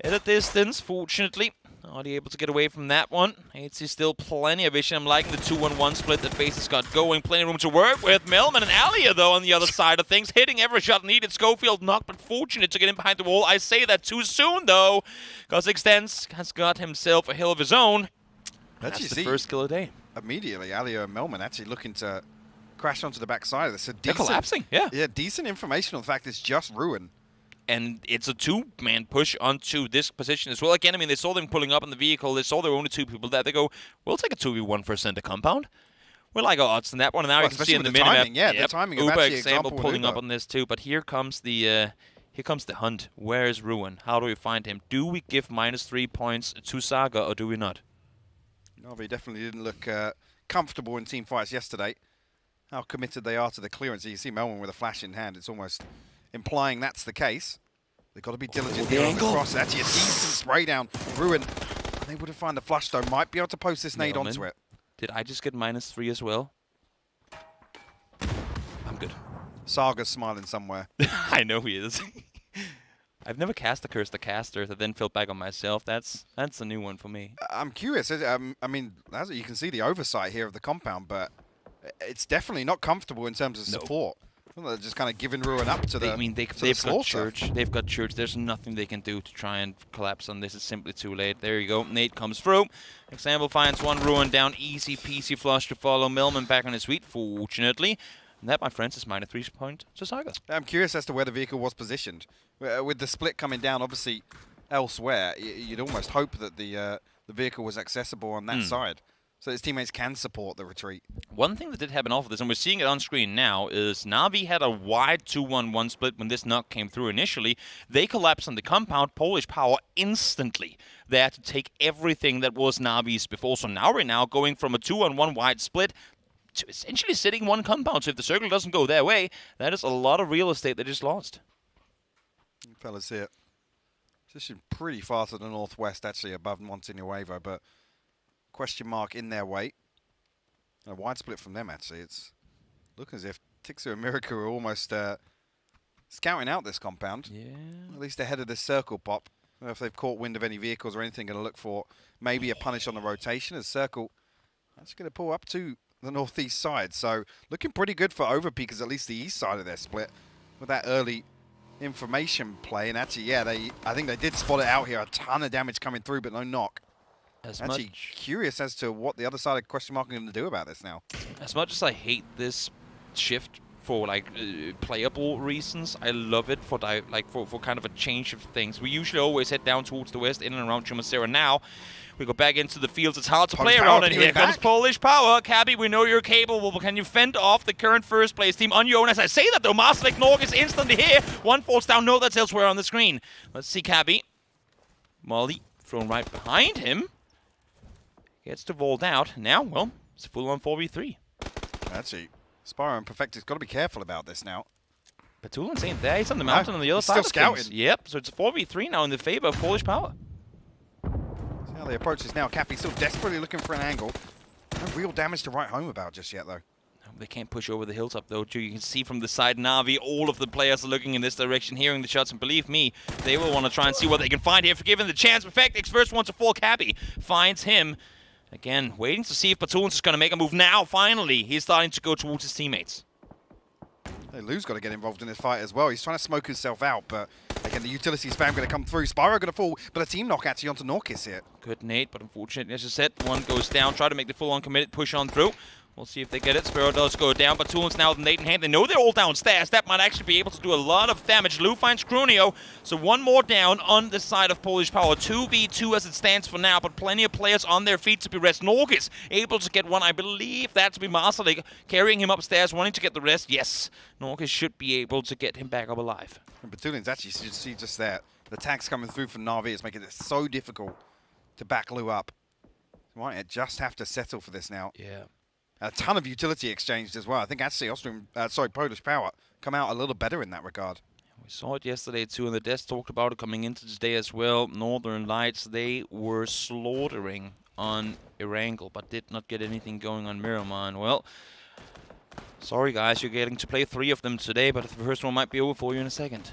at a distance, fortunately. Not able to get away from that one. 8C still plenty of vision. I'm liking the 2-1-1 split that FaZe has got going. Plenty of room to work with. Melman and Alia, though, on the other side of things. Hitting every shot needed. Schofield knocked, but fortunate to get in behind the wall. I say that too soon, though, because Extens has got himself a hill of his own. That's the first kill of the day. Immediately, Alia and Melman actually looking to crash onto the backside of this. They're collapsing, yeah. Yeah, decent information on the fact it's just Ruin. And it's a 2-man push onto this position as well. Again, I mean, they saw them pulling up in the vehicle. They saw there were only 2 people there. They go, we'll take a 2v1 for a center compound. We like our odds in that one. And now you can see in the minimap. Yeah, the timing of Uber actually example pulling up on this too. But here comes the hunt. Where is Ruin? How do we find him? Do we give -3 points to Saga or do we not? No, they definitely didn't look comfortable in team fights yesterday. How committed they are to the clearance. You see Melman with a flash in hand. It's almost implying that's the case. They've got to be diligent here on the cross. Actually, a decent spray down. Ruin. They would have found the flush, though. Might be able to post this nade onto it. Did I just get -3 as well? I'm good. Saga's smiling somewhere. I know he is. I've never cast a curse to caster that then fell back on myself. That's a new one for me. I'm curious. I mean, as you can see the oversight here of the compound, but it's definitely not comfortable in terms of support. They're just kind of giving Ruin up to the I mean, they've got Church. They've got Church. There's nothing they can do to try and collapse on this. It's simply too late. There you go. Nate comes through. Example finds one. Ruin down. Easy peasy flush to follow. Millman back on his feet, fortunately. And that, my friends, is -3 point to Saga. I'm curious as to where the vehicle was positioned. With the split coming down, obviously, elsewhere, you'd almost hope that the vehicle was accessible on that side, so his teammates can support the retreat. One thing that did happen off of this, and we're seeing it on screen now, is Na'Vi had a wide 2-1-1 split when this knock came through initially. They collapsed on the compound, Polish Power instantly. They had to take everything that was Na'Vi's before. So now we're going from a 2-on-1 wide split to essentially sitting one compound. So if the circle doesn't go their way, that is a lot of real estate they just lost. You fellas see it. Position pretty far to the northwest, actually, above Montenuevo, but question mark in their way. A wide split from them, actually. It's looking as if Tixu and Mirika are almost scouting out this compound. Yeah. At least ahead of this circle pop. I don't know if they've caught wind of any vehicles or anything, going to look for maybe a punish on the rotation as Circle actually going to pull up to the northeast side. So looking pretty good for Overpeakers, at least the east side of their split, with that early information play. And actually, yeah, I think they did spot it out here. A ton of damage coming through, but no knock. Actually curious as to what the other side of question mark are going to do about this now. As much as I hate this shift for like playable reasons, I love it for for kind of a change of things. We usually always head down towards the west, in and around Chumacera. Now we go back into the fields. It's hard to play around, and here comes Polish Power. Cabby, we know you're capable, but can you fend off the current first place team on your own? As I say that though, Masterlek Norg is instantly here. One falls down, no, that's elsewhere on the screen. Let's see Cabby. Molly thrown right behind him. Gets to vault out. Now, well, it's a full-on 4v3. Actually, Spyro and Perfectic's got to be careful about this now. Batulin's ain't there. He's on the mountain on the other side. Still scouting. Yep, so it's a 4v3 now in the favor of Polish Power. See how the approach is now. Cappy still desperately looking for an angle. No real damage to write home about just yet, though. They can't push over the hilltop, though. You can see from the side, Na'Vi, all of the players are looking in this direction, hearing the shots, and believe me, they will want to try and see what they can find here. For given the chance, Perfectix first one to fall. Cabby finds him. Again, waiting to see if Batulins is going to make a move now. Finally, he's starting to go towards his teammates. Hey, Lou's got to get involved in this fight as well. He's trying to smoke himself out, but again, the utility spam going to come through. Spyro going to fall, but a team knock actually onto Norkis here. Good nade, but unfortunately, as I said, one goes down. Try to make the full-on committed push on through. We'll see if they get it. Spyro does go down, but Batulins now with the nade in hand. They know they're all downstairs. That might actually be able to do a lot of damage. Lou finds Crunio, so one more down on the side of Polish Power. 2v2 as it stands for now, but plenty of players on their feet to be rest. Norkis able to get one. I believe that to be Marsalik carrying him upstairs, wanting to get the rest. Yes, Norkis should be able to get him back up alive. And Batulins actually, you see just that. The tags coming through from Na'Vi is making it so difficult to back Lou up. Might just have to settle for this now. Yeah. A ton of utility exchanged as well. I think actually Polish Power come out a little better in that regard. We saw it yesterday too, and the desk talked about it coming into today as well. Northern Lights, they were slaughtering on Erangel, but did not get anything going on Miramar. Well, sorry guys, you're getting to play 3 of them today, but the first one might be over for you in a second.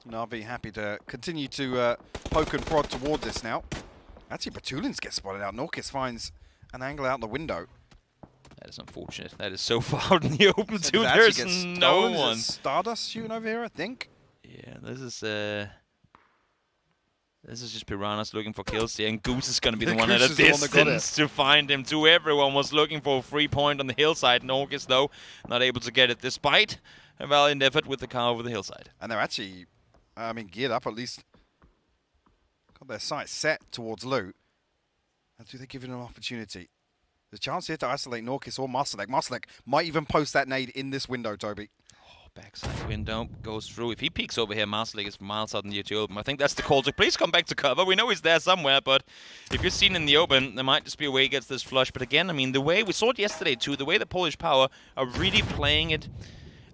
Na'Vi happy to continue to poke and prod toward this now. Actually, Batulins gets spotted out. Norkis finds an angle out the window. That is unfortunate. That is so far out in the open too. There's no one. Stardust shooting over here, I think. Yeah, this is just Piranhas looking for kills here, and Goose is going to be the one at a distance to find him too. Everyone was looking for a free point on the hillside. Norkis, though, not able to get it despite a valiant effort with the car over the hillside. And they're actually, geared up at least. Got their sights set towards Lou. And do they give it an opportunity? There's a chance here to isolate Norkis or Marsalek. Marsalek might even post that nade in this window, Toby. Oh, backside window goes through. If he peeks over here, Marsalek is miles out in the open. I think that's the call to please come back to cover. We know he's there somewhere, but if you're seen in the open, there might just be a way he gets this flush. But again, I mean, the way we saw it yesterday too, the way the Polish Power are really playing it,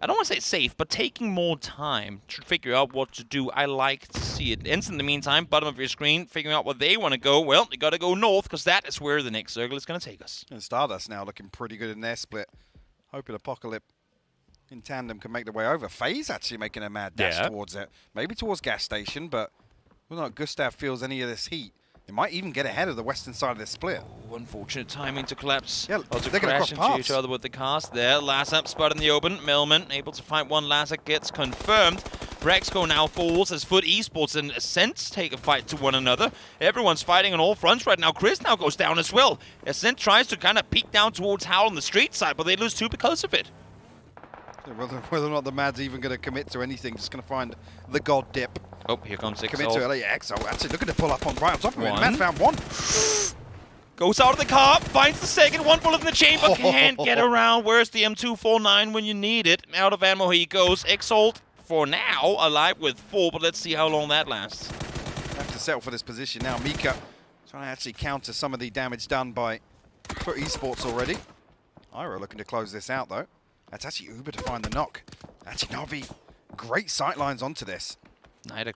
I don't want to say safe, but taking more time to figure out what to do. I like to see it. Ends in the meantime, bottom of your screen, figuring out where they want to go. Well, you got to go north, because that is where the next circle is going to take us. And Stardust now looking pretty good in their split. Hoping Apocalypse in tandem can make their way over. FaZe actually making a mad dash towards it. Maybe towards gas station, but whether or not Gustav feels any of this heat. They might even get ahead of the western side of this split. Oh, unfortunate timing to collapse. Yeah, or to they're going to cross into paths. each other with the cast there. Lasap spot in the open. Melman able to find one. Lasap gets confirmed. Brexco now falls as Foot Esports and Ascent take a fight to one another. Everyone's fighting on all fronts right now. Chris now goes down as well. Ascent tries to kind of peek down towards Howl on the street side, but they lose 2 because of it. Whether or not the Mad's even going to commit to anything, just going to find the God dip. Oh, here comes Exo. Commit to it. Yeah, Exo actually looking to pull up on right on top of it. Mad found one. Goes out of the car, finds the second, 1 bullet in the chamber, can't get around. Where's the M249 when you need it? Out of ammo he goes. Exalt, for now, alive with 4, but let's see how long that lasts. Have to settle for this position now. Mika trying to actually counter some of the damage done by Foot Esports already. Ira looking to close this out, though. That's actually Uber to find the knock. Actually, Na'Vi, great sightlines onto this. Nice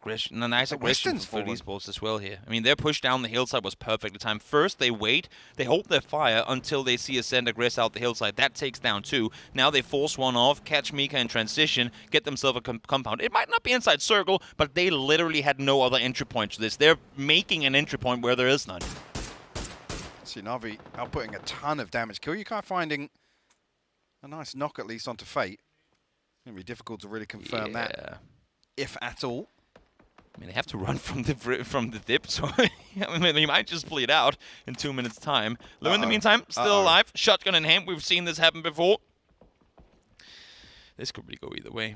aggression for Esports as well here. I mean, their push down the hillside was perfectly timed. First, they wait. They hold their fire until they see Ascend aggress out the hillside. That takes down 2. Now they force one off, catch Mika in transition, get themselves a compound. It might not be inside circle, but they literally had no other entry point to this. They're making an entry point where there is none. See, Na'Vi outputting a ton of damage. Kyuukai finding a nice knock at least onto Fate. It's going to be difficult to really confirm that, if at all. I mean, they have to run from the dip, so I mean, they might just bleed out in 2 minutes' time. Lou, in the meantime, still alive. Shotgun in hand. We've seen this happen before. This could really go either way.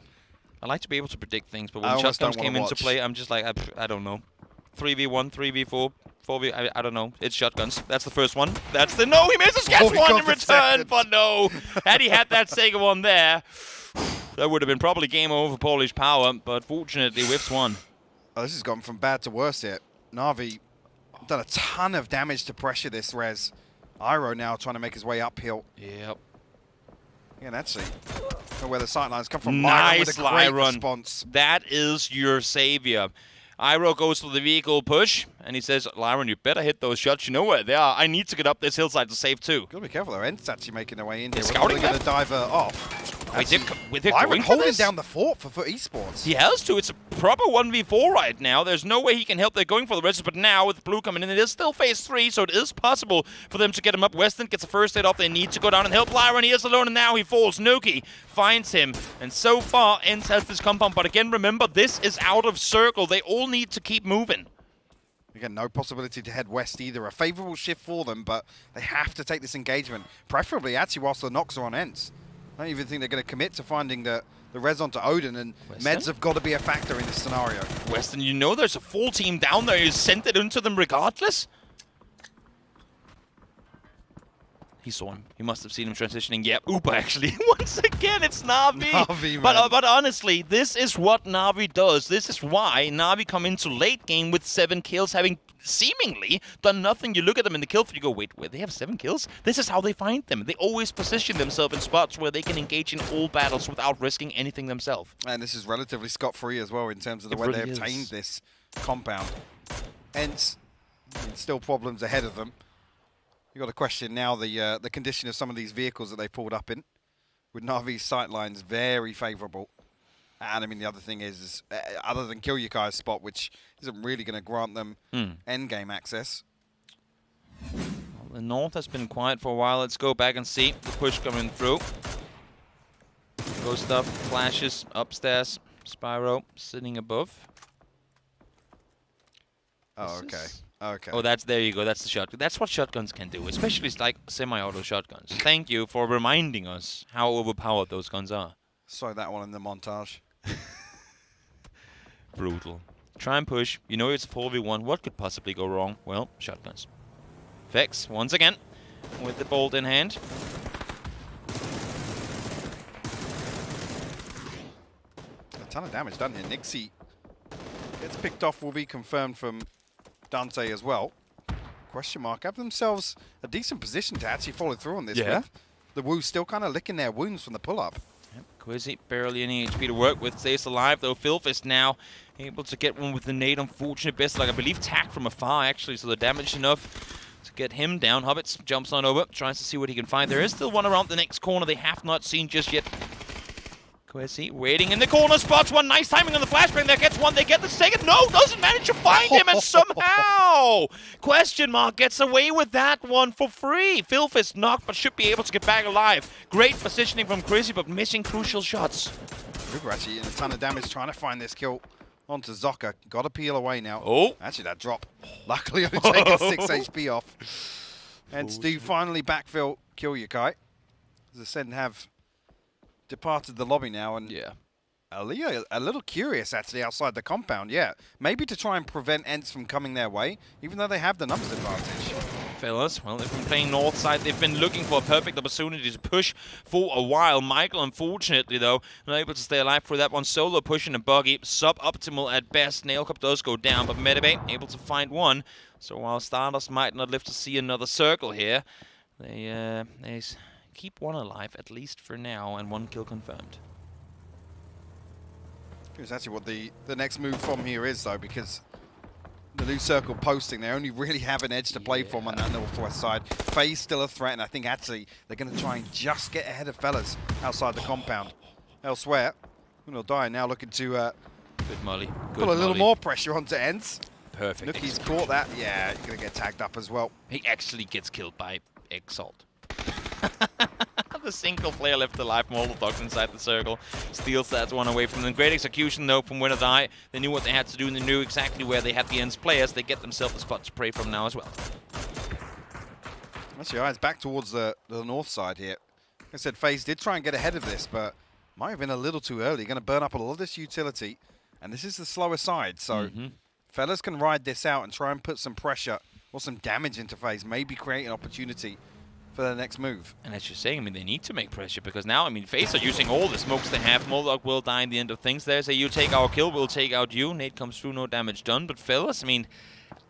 I like to be able to predict things, but when shotguns came into play, I'm just like, I don't know. 3v1, 3v4, 4v... I don't know. It's shotguns. That's the first one. That's the... No, he misses! Gets one in return, but no. Had he had that second one there, that would have been probably game over for Polish Power, but fortunately, whiffs one. Oh, this has gone from bad to worse here. Na'Vi done a ton of damage to pressure this res. Iro now trying to make his way uphill. Yep. Yeah, that's it. Where the sightlines come from. Nice Lyron with a great run. response. That is your savior. Iro goes for the vehicle push, and he says, Lyron, you better hit those shots. You know where they are. I need to get up this hillside to save too. Gotta be careful though. Ent's actually making their way in here. They're scouting going to dive off. With it going holding down the fort for Esports. He has to. It's a proper 1v4 right now. There's no way he can help. They're going for the rest, but now with blue coming in, it is still phase 3, so it is possible for them to get him up. Weston gets a first aid off. They need to go down and help Lyron. He is alone, and now he falls. Nuki finds him, and so far, Ents has this compound. But again, remember, this is out of circle. They all need to keep moving. Again, no possibility to head west either. A favorable shift for them, but they have to take this engagement, preferably actually whilst the knocks are on Ents. I don't even think they're going to commit to finding the res onto Odin, and Weston? meds have got to be a factor in this scenario. Weston, you know there's a full team down there. You sent it into them regardless. He saw him. He must have seen him transitioning. Yeah, Uber actually. Once again, it's Na'Vi. Na'Vi, but honestly, this is what Na'Vi does. This is why Na'Vi come into late game with 7 kills, having seemingly done nothing. You look at them in the kill feed, you go, wait, they have 7 kills? This is how they find them. They always position themselves in spots where they can engage in all battles without risking anything themselves. And this is relatively scot-free as well in terms of the way they obtained this compound. Hence, still problems ahead of them. You've got to question now the condition of some of these vehicles that they pulled up in. With Na'Vi's sightlines very favourable. And I mean, the other thing is other than Kiryukai's spot, which isn't really going to grant them endgame access. Well, the north has been quiet for a while. Let's go back and see the push coming through. Ghost up, flashes, upstairs. Spyro sitting above. Oh, okay. Okay. Oh, there you go. That's the shotgun. That's what shotguns can do, especially like semi-auto shotguns. Thank you for reminding us how overpowered those guns are. Saw that one in the montage. Brutal. Try and push. You know it's 4v1. What could possibly go wrong? Well, shotguns. Vex, once again, with the bolt in hand. A ton of damage done here. Nixie gets picked off, will be confirmed from Dante as well. Question mark. Have themselves a decent position to actually follow through on this. Yeah. With the Wu still kind of licking their wounds from the pull-up. Yep. Quizzy, barely any HP to work with. Stays alive, though. Filfist now able to get one with the nade. Unfortunate best, like I believe, tack from afar, actually. So the damage enough to get him down. Hobbits jumps on over, tries to see what he can find. There is still one around the next corner they have not seen just yet. Quizzy waiting in the corner, spots one. Nice timing on the flashbang. There gets one. They get the second. No, doesn't manage to find him. And somehow, question mark gets away with that one for free. Filfist knocked, but should be able to get back alive. Great positioning from Quizzy, but missing crucial shots. Ruger actually in a ton of damage trying to find this kill onto Zoka. Got to peel away now. Oh. Actually, that drop. Luckily, only taking 6 HP off. And Stu finally backfill Kiryukai. As I said, have departed the lobby now, and yeah, Aliyah a little curious actually outside the compound. Yeah, maybe to try and prevent Ents from coming their way, even though they have the numbers advantage. Fellas, well, they've been playing north side. They've been looking for a perfect opportunity to push for a while. Michael, unfortunately, though, not able to stay alive for that one. Solo pushing a buggy, suboptimal at best. Nailcup does go down, but Medibay able to find one. So while Stardust might not live to see another circle here, they keep one alive, at least for now, and 1 kill confirmed. Here's actually what the next move from here is, though, because the new circle posting, they only really have an edge to play from on that northwest side. FaZe still a threat, and I think actually they're going to try and just get ahead of fellas outside the compound. Elsewhere, Uno Die now looking to good molly. Good put a little molly. more pressure onto Ents. Perfect. Nuki's caught that. Yeah, he's going to get tagged up as well. He actually gets killed by Exalt. The single player left alive. Molotov inside the circle. Steals that one away from them. Great execution, though, from Winner Die. They knew what they had to do, and they knew exactly where they had the Ents players. They get themselves a spot to prey from now as well. That's your eyes back towards the north side here. Like I said, FaZe did try and get ahead of this, but might have been a little too early. Going to burn up a lot of this utility, and this is the slower side. So fellas can ride this out and try and put some pressure or some damage into FaZe. Maybe create an opportunity for their next move. And as you're saying, I mean, they need to make pressure, because now, I mean, FaZe are using all the smokes they have. Moldog will die in the end of things there. Say, you take our kill, we'll take out you. Nate comes through, no damage done. But fellas, I mean,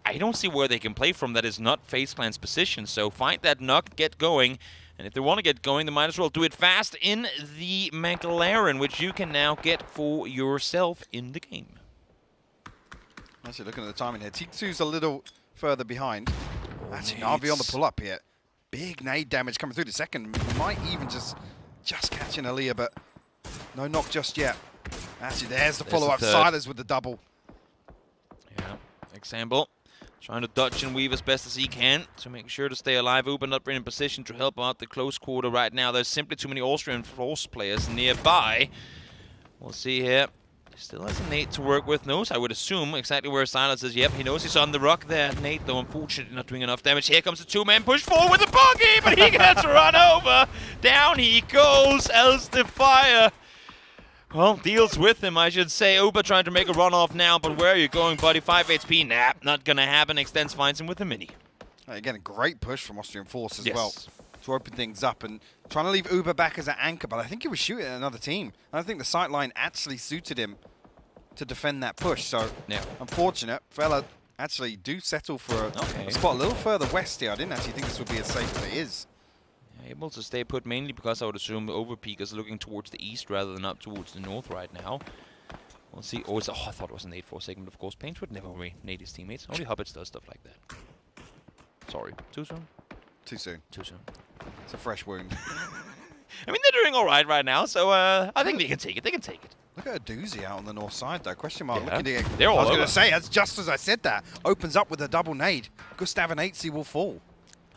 I don't see where they can play from that is not FaZe Clan's position. So find that knock, get going. And if they want to get going, they might as well do it fast in the McLaren, which you can now get for yourself in the game. Actually, looking at the timing here, Tixu's a little further behind. Actually, Navi on the pull-up here. Big nade damage coming through the second. Might even just catching Aaliyah, but no knock just yet. Actually, there's the follow-up. Silas with the double. Yeah, example. Trying to dodge and weave as best as he can to make sure to stay alive. Uber not in position to help out the close quarter right now. There's simply too many Austrian Force players nearby. We'll see here. Still has a nade to work with. Knows, I would assume, exactly where Silas is. Yep, he knows he's on the rock there. Nade, though, unfortunately not doing enough damage. Here comes the two-man push forward with a buggy, but he gets run over. Down he goes, else the fire. Well, deals with him, I should say. Uber trying to make a run off now, but where are you going, buddy? 5 HP, nah, not gonna happen. Extends finds him with a mini. Again, a great push from Austrian Force as well to open things up and trying to leave Uber back as an anchor, but I think he was shooting at another team. I think the sight line actually suited him to defend that push, so unfortunate. Fella actually do settle for a spot a little further west here. I didn't actually think this would be as safe as it is. Able to stay put mainly because I would assume the overpeak is looking towards the east rather than up towards the north right now. We'll see. Oh, I thought it was a nade for a second, but of course Paints would never nade his teammates. Only Hobbits does stuff like that. Sorry. Too soon? Too soon. Too soon. It's a fresh wound. I mean, they're doing all right now, so I think they can take it. They can take it. Look at a doozy out on the north side, though. Question mark. Yeah. Looking at They're all I was over. going to say, as just as I said that, opens up with a double nade. Gustav and Eitzi will fall.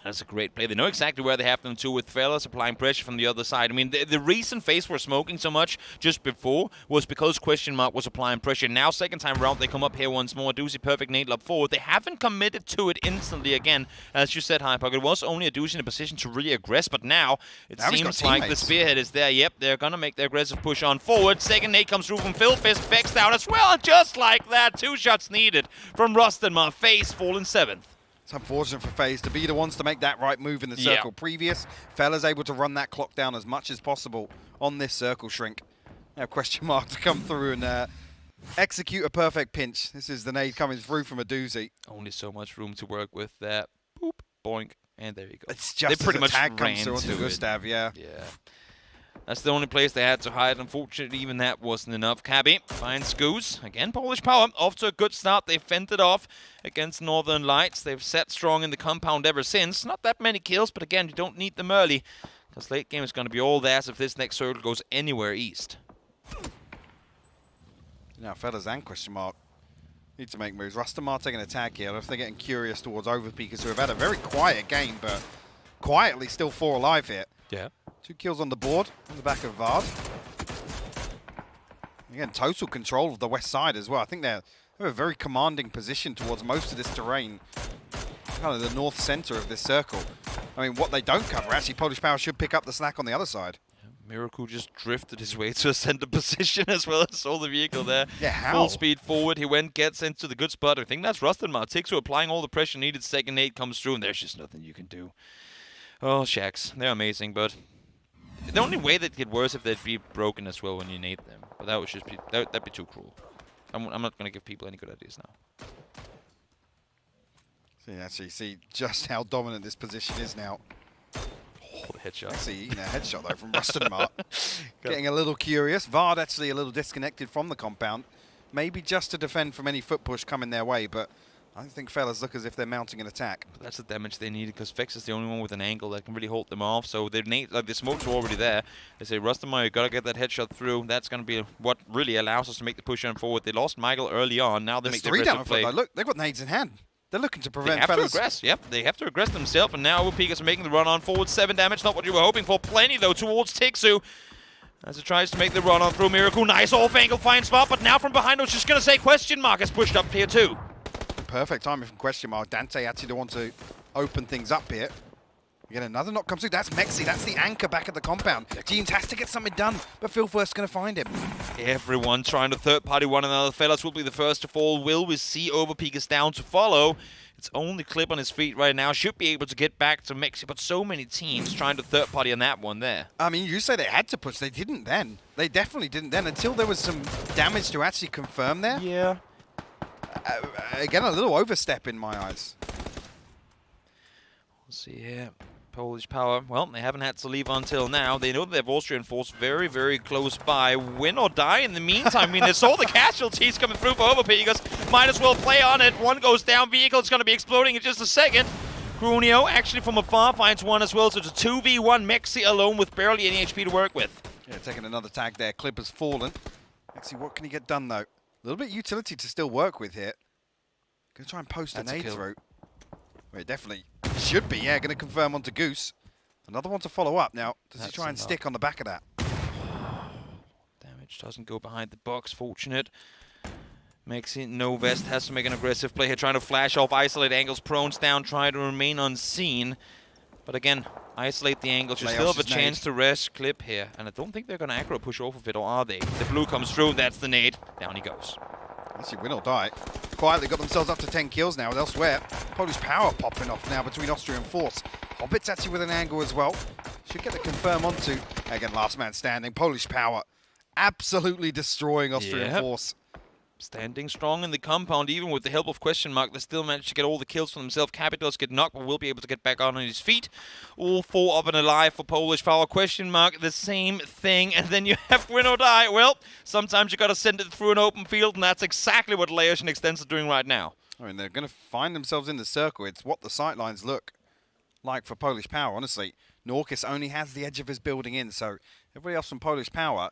That's a great play. They know exactly where they have them to, with fellas applying pressure from the other side. I mean, the reason FaZe were smoking so much just before was because Question Mark was applying pressure. Now, second time around, they come up here once more. Doozy perfect nade lob forward. They haven't committed to it instantly again. As you said, Hypog, it was only a Doozy in a position to really aggress, but now it seems like the spearhead is there. Yep, they're going to make their aggressive push on forward. Second nade comes through from Phil. Fist Vex down as well. And just like that, 2 shots needed from Rustenmar. FaZe falling 7th. It's unfortunate for FaZe to be the ones to make that right move in the circle. Previous, Fella's able to run that clock down as much as possible on this circle shrink. Now Question Mark to come through and execute a perfect pinch. This is the nade coming through from a doozy. Only so much room to work with there. Boop, boink, and there you go. It's just they pretty much tag comes ran through onto to Gustav, yeah. That's the only place they had to hide. Unfortunately, even that wasn't enough. Cabby finds Goose. Again, Polish Power off to a good start. They fended off against Northern Lights. They've sat strong in the compound ever since. Not that many kills, but again, you don't need them early, because late game is going to be all theirs if this next circle goes anywhere east. Now, Fellas and Question Mark need to make moves. Rustamar taking a tag here. I don't know if they're getting curious towards Overpeakers, who have had a very quiet game, but quietly still 4 alive here. Yeah. 2 kills on the board on the back of Vard. Again, total control of the west side as well. I think they have a very commanding position towards most of this terrain. Kind of the north center of this circle. I mean, what they don't cover, actually, Polish Power should pick up the slack on the other side. Miracle just drifted his way to a center position as well as saw the vehicle there. Yeah, how? Full speed forward. He gets into the good spot. I think that's Rustenmar. Tixu applying all the pressure needed. Second nade comes through, and there's just nothing you can do. Oh, Shacks. They're amazing, but the only way they'd get worse if they'd be broken as well when you nade them. But that would just be that'd be too cruel. I'm not going to give people any good ideas now. So you actually see just how dominant this position is now. Oh, the headshot. Actually, a headshot though from Rustenmar. Getting a little curious. Vard actually a little disconnected from the compound. Maybe just to defend from any foot push coming their way, but I think fellas look as if they're mounting an attack. But that's the damage they needed, because Vex is the only one with an angle that can really hold them off. So the smokes are already there. They say, Rustamar, you got to get that headshot through. That's going to be what really allows us to make the push on forward. They lost Michael early on. Now they make the aggressive play. Look, they've got nades in hand. They're looking to prevent They have fellas. to aggress, yep. They have to aggress themselves, and now Overpeakers are making the run on forward. 7 damage, not what you were hoping for. Plenty, though, towards Tixu. As it tries to make the run on through Miracle. Nice off-angle fine spot, but now from behind, I was just going to say Question Mark has pushed up here too. Perfect timing from Question Mark. Dante actually the one to open things up here. Again, another knock comes through. That's Mexi. That's the anchor back at the compound. Jeans has to get something done, but Phil first going to find him. Everyone trying to third-party one another. Fellas will be the first to fall. Will we see Overpeakers down to follow? It's only Clip on his feet right now. Should be able to get back to Mexi, but so many teams trying to third-party on that one there. I mean, you say they had to push. They didn't then. They definitely didn't then until there was some damage to actually confirm there. Yeah. Again, a little overstep in my eyes. We'll see here. Polish Power, well, they haven't had to leave until now. They know they have Austrian Force very, very close by. Win or die in the meantime. I mean, they saw the casualties coming through for Overpeakers. Might as well play on it. One goes down. Vehicle's going to be exploding in just a second. Grunio actually from afar finds one as well. So it's a 2v1. Mexi alone with barely any HP to work with. Yeah, taking another tag there. Clip has fallen. Mexi, what can he get done, though? A little bit of utility to still work with here. Going to try and post an nade through. Well, it definitely should be, yeah. Going to confirm onto Goose. Another one to follow up now. Does he try and stick on the back of that? Damage doesn't go behind the box. Fortunate. Mexi, no vest, has to make an aggressive play here, trying to flash off, isolate angles, prones down, try to remain unseen. But again, isolate the angles. You still have a chance to rest Clip here. And I don't think they're going to aggro push off of it, or are they? The blue comes through, that's the nade. Down he goes. Actually, win or die. Quietly got themselves up to 10 kills now. Elsewhere, Polish Power popping off now between Austria and Force. Hobbit's actually with an angle as well. Should get the confirm onto, again, last man standing. Polish Power absolutely destroying Austria and Force. Standing strong in the compound, even with the help of Question Mark, they still managed to get all the kills for themselves. Cappy does get knocked, but will be able to get back on his feet. All 4 up and alive for Polish Power. Question Mark, the same thing, and then you have win or die. Well, sometimes you got to send it through an open field, and that's exactly what Leosh and Extens are doing right now. I mean, they're going to find themselves in the circle. It's what the sightlines look like for Polish Power, honestly. Norkis only has the edge of his building in, so everybody else from Polish Power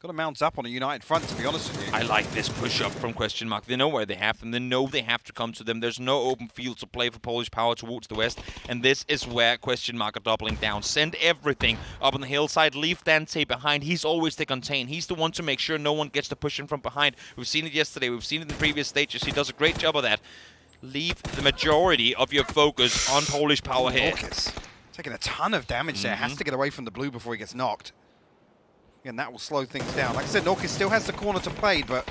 got to mount up on a united front, to be honest with you. I like this push-up from Question Mark. They know where they have them. They know they have to come to them. There's no open field to play for Polish Power towards the west. And this is where Question Mark are doubling down. Send everything up on the hillside. Leave Dante behind. He's always the contain. He's the one to make sure no one gets to push him from behind. We've seen it yesterday. We've seen it in the previous stages. He does a great job of that. Leave the majority of your focus on Polish Power here. Norkis taking a ton of damage there. Has to get away from the blue before he gets knocked. And that will slow things down. Like I said, Norkis still has the corner to play, but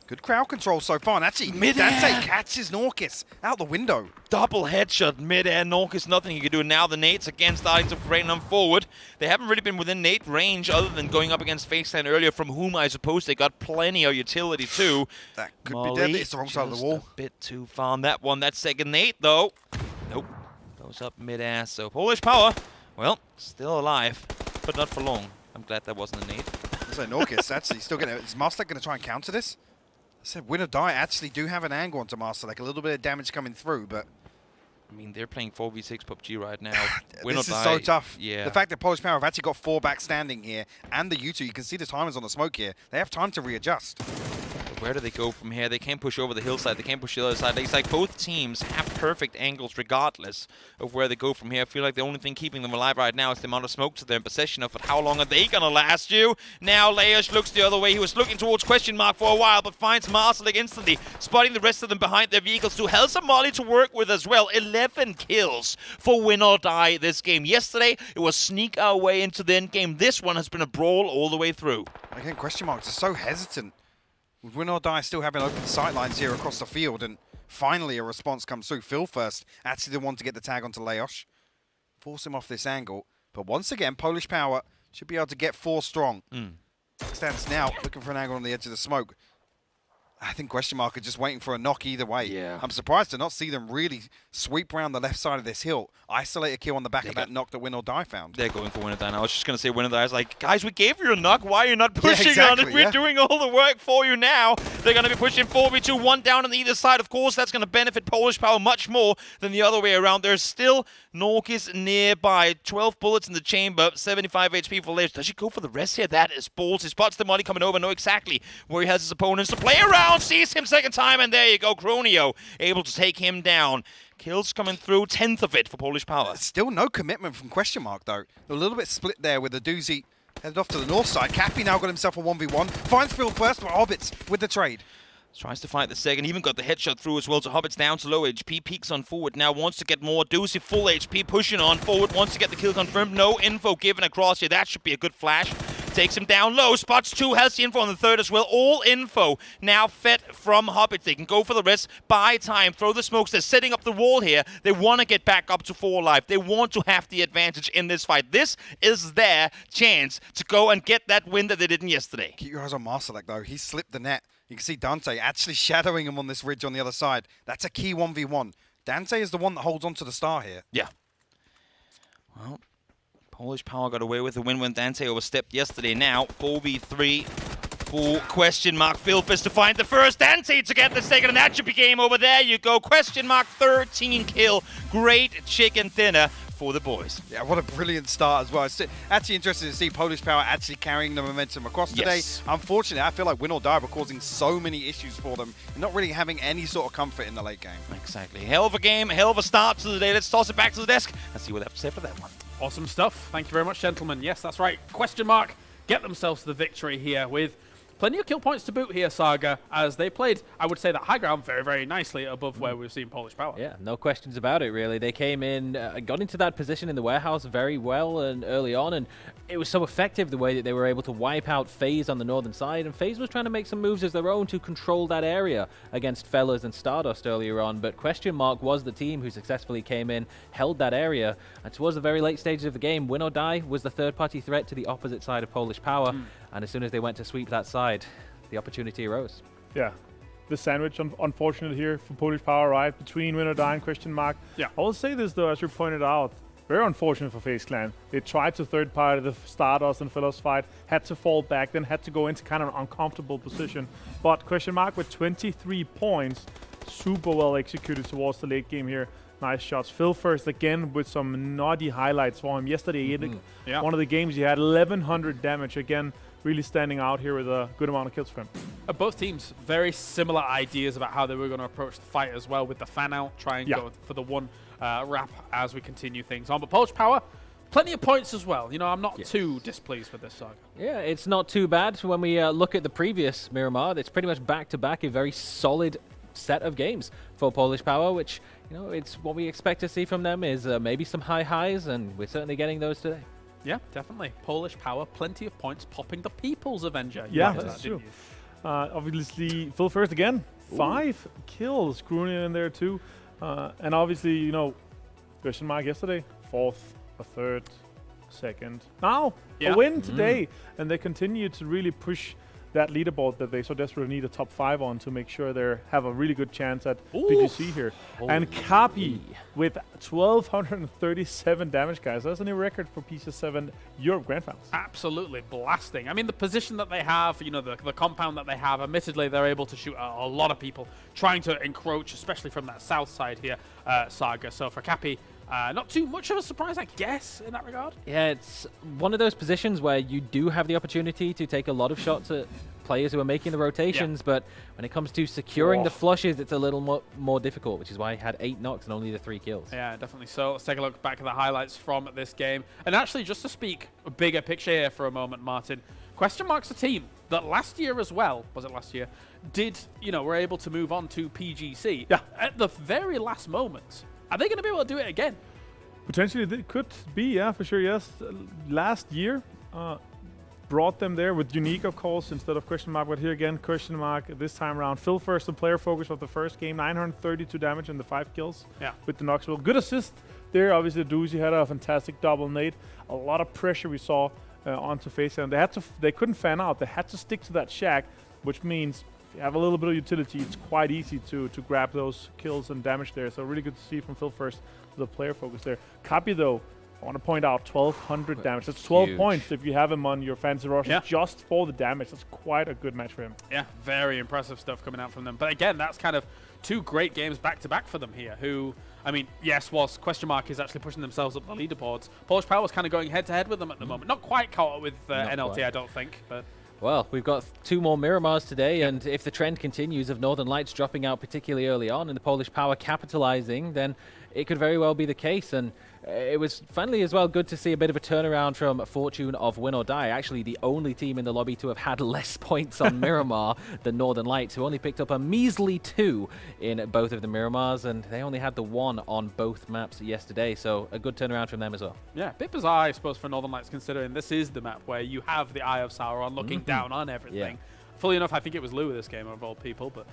good crowd control so far. And actually, Dante catches Norkis out the window. Double headshot mid-air. Norkis, nothing he can do. Now the nades again starting to rain on forward. They haven't really been within nade range other than going up against FaceTime earlier, from whom I suppose they got plenty of utility too. That could be deadly. It's the wrong side of the wall. A bit too far on that one. That second nade, though. Nope. Goes up mid-air. So Polish Power, well, still alive, but not for long. I'm glad that wasn't a nade. So Norkis actually still going to... Is Masterlek going to try and counter this? I said win or die actually do have an angle onto Masterlek. A little bit of damage coming through, but... I mean, they're playing 4v6 PUBG right now. Win this or die. Is so tough. Yeah. The fact that Polish Power have actually got 4 back standing here, and the U2, you can see the timers on the smoke here. They have time to readjust. Where do they go from here? They can't push over the hillside. They can't push the other side. It's like both teams have perfect angles regardless of where they go from here. I feel like the only thing keeping them alive right now is the amount of smoke to their possession of. But how long are they going to last you? Now Leosh looks the other way. He was looking towards Question Mark for a while, but finds Masterlek instantly, spotting the rest of them behind their vehicles too. Has a molly to work with as well. 11 kills for win or die this game. Yesterday, it was sneak our way into the end game. This one has been a brawl all the way through. Again, Question Marks are so hesitant. With win or die still having open sightlines here across the field, and finally a response comes through. Phil first, actually the one to get the tag onto Leosh. Force him off this angle. But once again, Polish Power should be able to get 4 strong. Stands now, looking for an angle on the edge of the smoke. I think Question Mark are just waiting for a knock either way. Yeah. I'm surprised to not see them really sweep around the left side of this hill. Isolate a kill on the back of that knock that win or die found. They're going for win or die now. I was just going to say win or die. I was like, guys, we gave you a knock. Why are you not pushing on it? We're doing all the work for you now. They're going to be pushing 4v2, 1 down on either side. Of course, that's going to benefit Polish Power much more than the other way around. There's still Norkis nearby. 12 bullets in the chamber, 75 HP for Leosh. Does he go for the rest here? That is balls. He spots the money coming over, know exactly where he has his opponents to play around. Sees him second time, and there you go. Grunio able to take him down. Kills coming through, 10th of it for Polish Power. Still no commitment from Question Mark, though. A little bit split there with the doozy headed off to the north side. Cappy now got himself a 1v1. Finds Phil first, but Hobbits with the trade. Tries to fight the second, even got the headshot through as well. So Hobbit's down to low HP, peeks on forward now, wants to get more. Doozy full HP, pushing on forward, wants to get the kill confirmed. No info given across here. That should be a good flash. Takes him down low, spots 2, has the info on the third as well. All info now fed from Hobbit. They can go for the rest, buy time, throw the smokes. They're setting up the wall here. They want to get back up to 4 life. They want to have the advantage in this fight. This is their chance to go and get that win that they didn't yesterday. Keep your eyes on Masterlek, though. He slipped the net. You can see Dante actually shadowing him on this ridge on the other side. That's a key 1v1. Dante is the one that holds on to the star here. Yeah. Well, Polish Power got away with the win when Dante overstepped yesterday. Now, 4v3, for question mark Philfist to find the first ante to get the second, and that should be game over. There you go. Question mark 13 kill. Great chicken dinner for the boys. Yeah, what a brilliant start as well. It's actually interesting to see Polish Power actually carrying the momentum across today. Yes. Unfortunately, I feel like win or die were causing so many issues for them and not really having any sort of comfort in the late game. Exactly. Hell of a game, hell of a start to the day. Let's toss it back to the desk and see what they have to say for that one. Awesome stuff. Thank you very much, gentlemen. Yes, that's right. Question mark get themselves the victory here with plenty of kill points to boot here, Saga, as they played, I would say, that high ground very, very nicely above where we've seen Polish Power. Yeah, no questions about it, really. They came in, got into that position in the warehouse very well and early on, and it was so effective the way that they were able to wipe out FaZe on the northern side, and FaZe was trying to make some moves as their own to control that area against Fellas and Stardust earlier on, but Question Mark was the team who successfully came in, held that area, and towards the very late stages of the game, Win or Die was the third-party threat to the opposite side of Polish Power, and as soon as they went to sweep that side, the opportunity arose. Yeah. The sandwich, unfortunate here for Polish Power, right? Between Win or Die and Question Mark. Yeah. I will say this, though, as you pointed out, very unfortunate for FaZe Clan. They tried to third party the Stardust and Fellows fight, had to fall back, then had to go into kind of an uncomfortable position. But Question Mark with 23 points, super well executed towards the late game here. Nice shots. Philfist again with some naughty highlights for him. Yesterday, one of the games he had 1100 damage. Again, really standing out here with a good amount of kills for him. Both teams, very similar ideas about how they were going to approach the fight as well, with the fan out, try and go for the one wrap as we continue things on. But Polish Power, plenty of points as well. You know, I'm not too displeased with this Saga. Yeah, it's not too bad. When we look at the previous Miramar, it's pretty much back-to-back a very solid set of games for Polish Power, which, you know, it's what we expect to see from them is maybe some high highs, and we're certainly getting those today. Yeah, definitely. Polish Power, plenty of points, popping the People's Avenger. Yeah, that's true. Obviously, Philfist again, 5 kills, Grunin in there too. And obviously, you know, Question Mark yesterday, 4th, a 3rd, 2nd. Now, a win today. And they continue to really push that leaderboard that they so desperately need a top 5 on to make sure they have a really good chance at BGC here. And Kapi with 1,237 damage, guys. That's a new record for PCS7 Europe Grand Finals. Absolutely blasting. I mean, the position that they have, you know, the compound that they have, admittedly, they're able to shoot a lot of people trying to encroach, especially from that south side here, Saga. So for Kapi, not too much of a surprise, I guess, in that regard. Yeah, it's one of those positions where you do have the opportunity to take a lot of shots at players who are making the rotations, but when it comes to securing the flushes, it's a little more difficult, which is why he had 8 knocks and only the 3 kills. Yeah, definitely so. Let's take a look back at the highlights from this game. And actually, just to speak a bigger picture here for a moment, Martin, Question Mark's a team that last year as well, was it last year, were able to move on to PGC. Yeah. At the very last moment. Are they going to be able to do it again? Potentially, they could be, yeah, for sure, yes. Last year brought them there with Unique, of course, instead of Question Mark. But here again, Question Mark this time around. Philfist, the player focus of the first game, 932 damage and the 5 kills with the Knoxville. Good assist there. Obviously, Doozy had a fantastic double nade. A lot of pressure we saw onto FaZe, and they couldn't fan out. They had to stick to that shack, which means if you have a little bit of utility, it's quite easy to grab those kills and damage there. So really good to see from Philfist, the player focus there. Kapi, though, I want to point out 1,200 damage. That's 12 points if you have him on your fantasy roster just for the damage. That's quite a good match for him. Yeah, very impressive stuff coming out from them. But again, that's kind of 2 great games back-to-back for them here, who, I mean, yes, whilst Question Mark is actually pushing themselves up the leaderboards, Polish Power is kind of going head-to-head with them at the moment. Not quite caught up with NLT, I don't think, but... Well, we've got 2 more Miramars today, and if the trend continues of Northern Lights dropping out particularly early on and the Polish Power capitalizing, then it could very well be the case. And it was finally as well good to see a bit of a turnaround from Fortune of Win or Die. Actually, the only team in the lobby to have had less points on Miramar than Northern Lights, who only picked up a measly 2 in both of the Miramars, and they only had the 1 on both maps yesterday. So a good turnaround from them as well. Yeah, a bit bizarre, I suppose, for Northern Lights, considering this is the map where you have the Eye of Sauron looking down on everything. Yeah. Fully enough, I think it was Lou this game of all people, but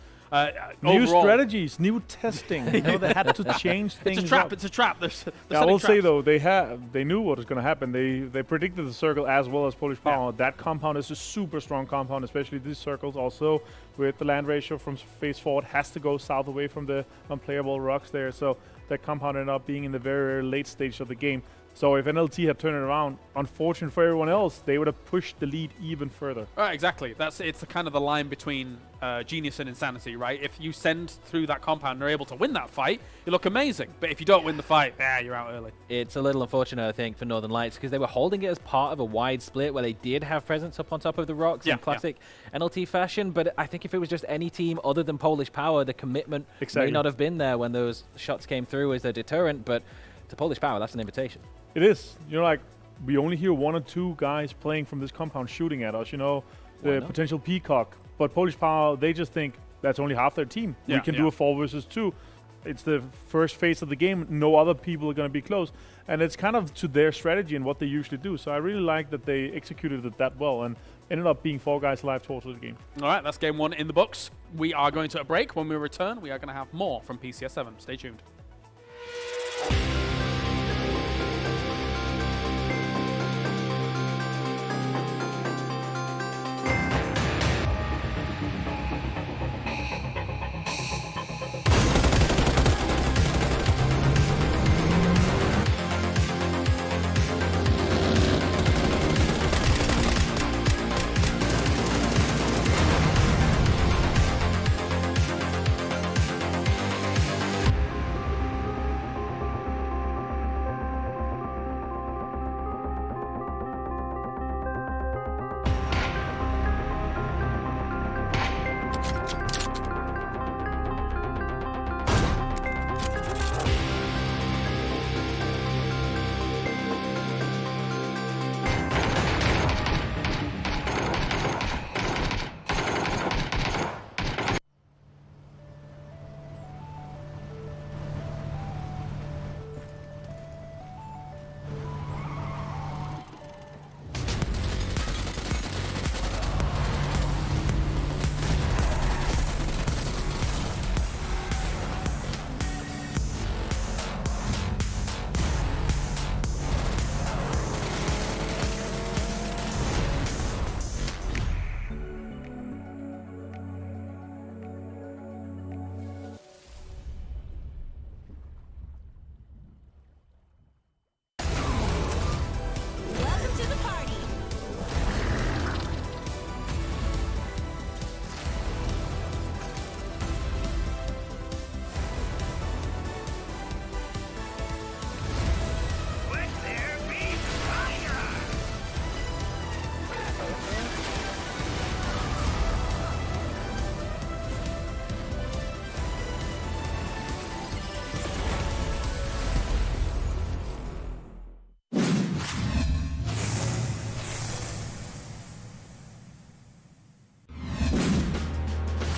new strategies, new testing. You know, they had to change things. It's a trap. Up. It's a trap. I will say though, they knew what was going to happen. They predicted the circle as well as Polish Power. That compound is a super strong compound, especially these circles. Also, with the land ratio from phase 4. It has to go south away from the unplayable rocks there. So that compound ended up being in the very late stage of the game. So if NLT had turned it around, unfortunate for everyone else, they would have pushed the lead even further. Right, exactly. It's the kind of the line between genius and insanity, right? If you send through that compound and are able to win that fight, you look amazing. But if you don't win the fight, you're out early. It's a little unfortunate, I think, for Northern Lights because they were holding it as part of a wide split where they did have presence up on top of the rocks in classic NLT fashion. But I think if it was just any team other than Polish Power, the commitment may not have been there when those shots came through as a deterrent. But to Polish Power, that's an invitation. It is. You know, like, we only hear 1 or 2 guys playing from this compound shooting at us, you know, the potential peacock. But Polish Power, they just think that's only half their team. We can do a 4 versus 2. It's the first phase of the game. No other people are going to be close. And it's kind of to their strategy and what they usually do. So I really like that they executed it that well and ended up being 4 guys alive towards the game. All right, that's game 1 in the books. We are going to a break. When we return, we are going to have more from PCS7. Stay tuned.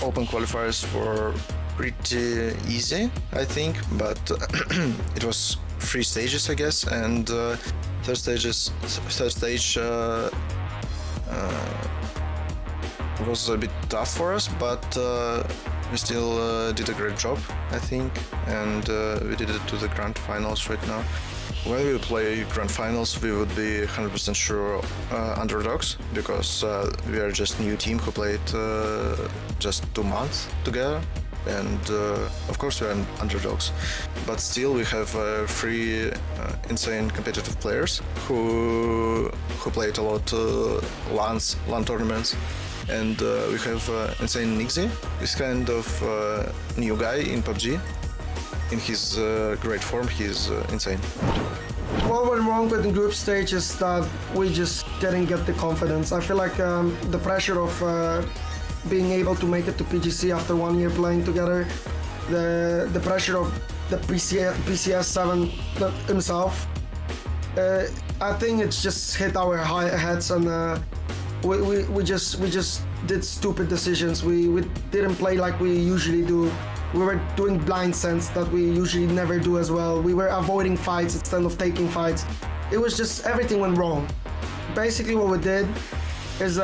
Open qualifiers were pretty easy, I think, but it was 3 stages, I guess, and third stage was a bit tough for us, but we still did a great job, I think, and we did it to the Grand Finals right now. When we play Grand Finals, we would be 100% sure underdogs, because we are just new team who played just 2 months together, and of course we are underdogs. But still we have 3 insane competitive players who played a lot LAN tournaments, and we have insane Nixie. He's kind of new guy in PUBG. In his great form, he's insane. What went wrong with the group stage is that we just didn't get the confidence. I feel like the pressure of being able to make it to PGC after 1 year playing together, the pressure of the PCS7 himself, I think it's just hit our heads, and we just did stupid decisions. We didn't play like we usually do. We were doing blind sense that we usually never do as well. We were avoiding fights instead of taking fights. It was just, everything went wrong. Basically what we did is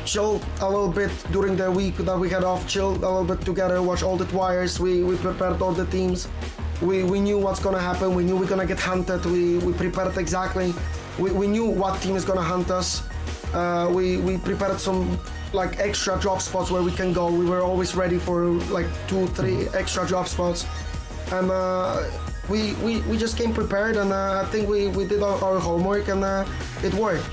chill a little bit during the week that we had off, chill a little bit together, watch all the wires. We prepared all the teams. We knew what's gonna happen. We knew we're gonna get hunted. We prepared exactly. We knew what team is gonna hunt us. We prepared some like extra drop spots where we can go. We were always ready for like 2-3 extra drop spots, and we just came prepared, and I think we did our homework, and it worked.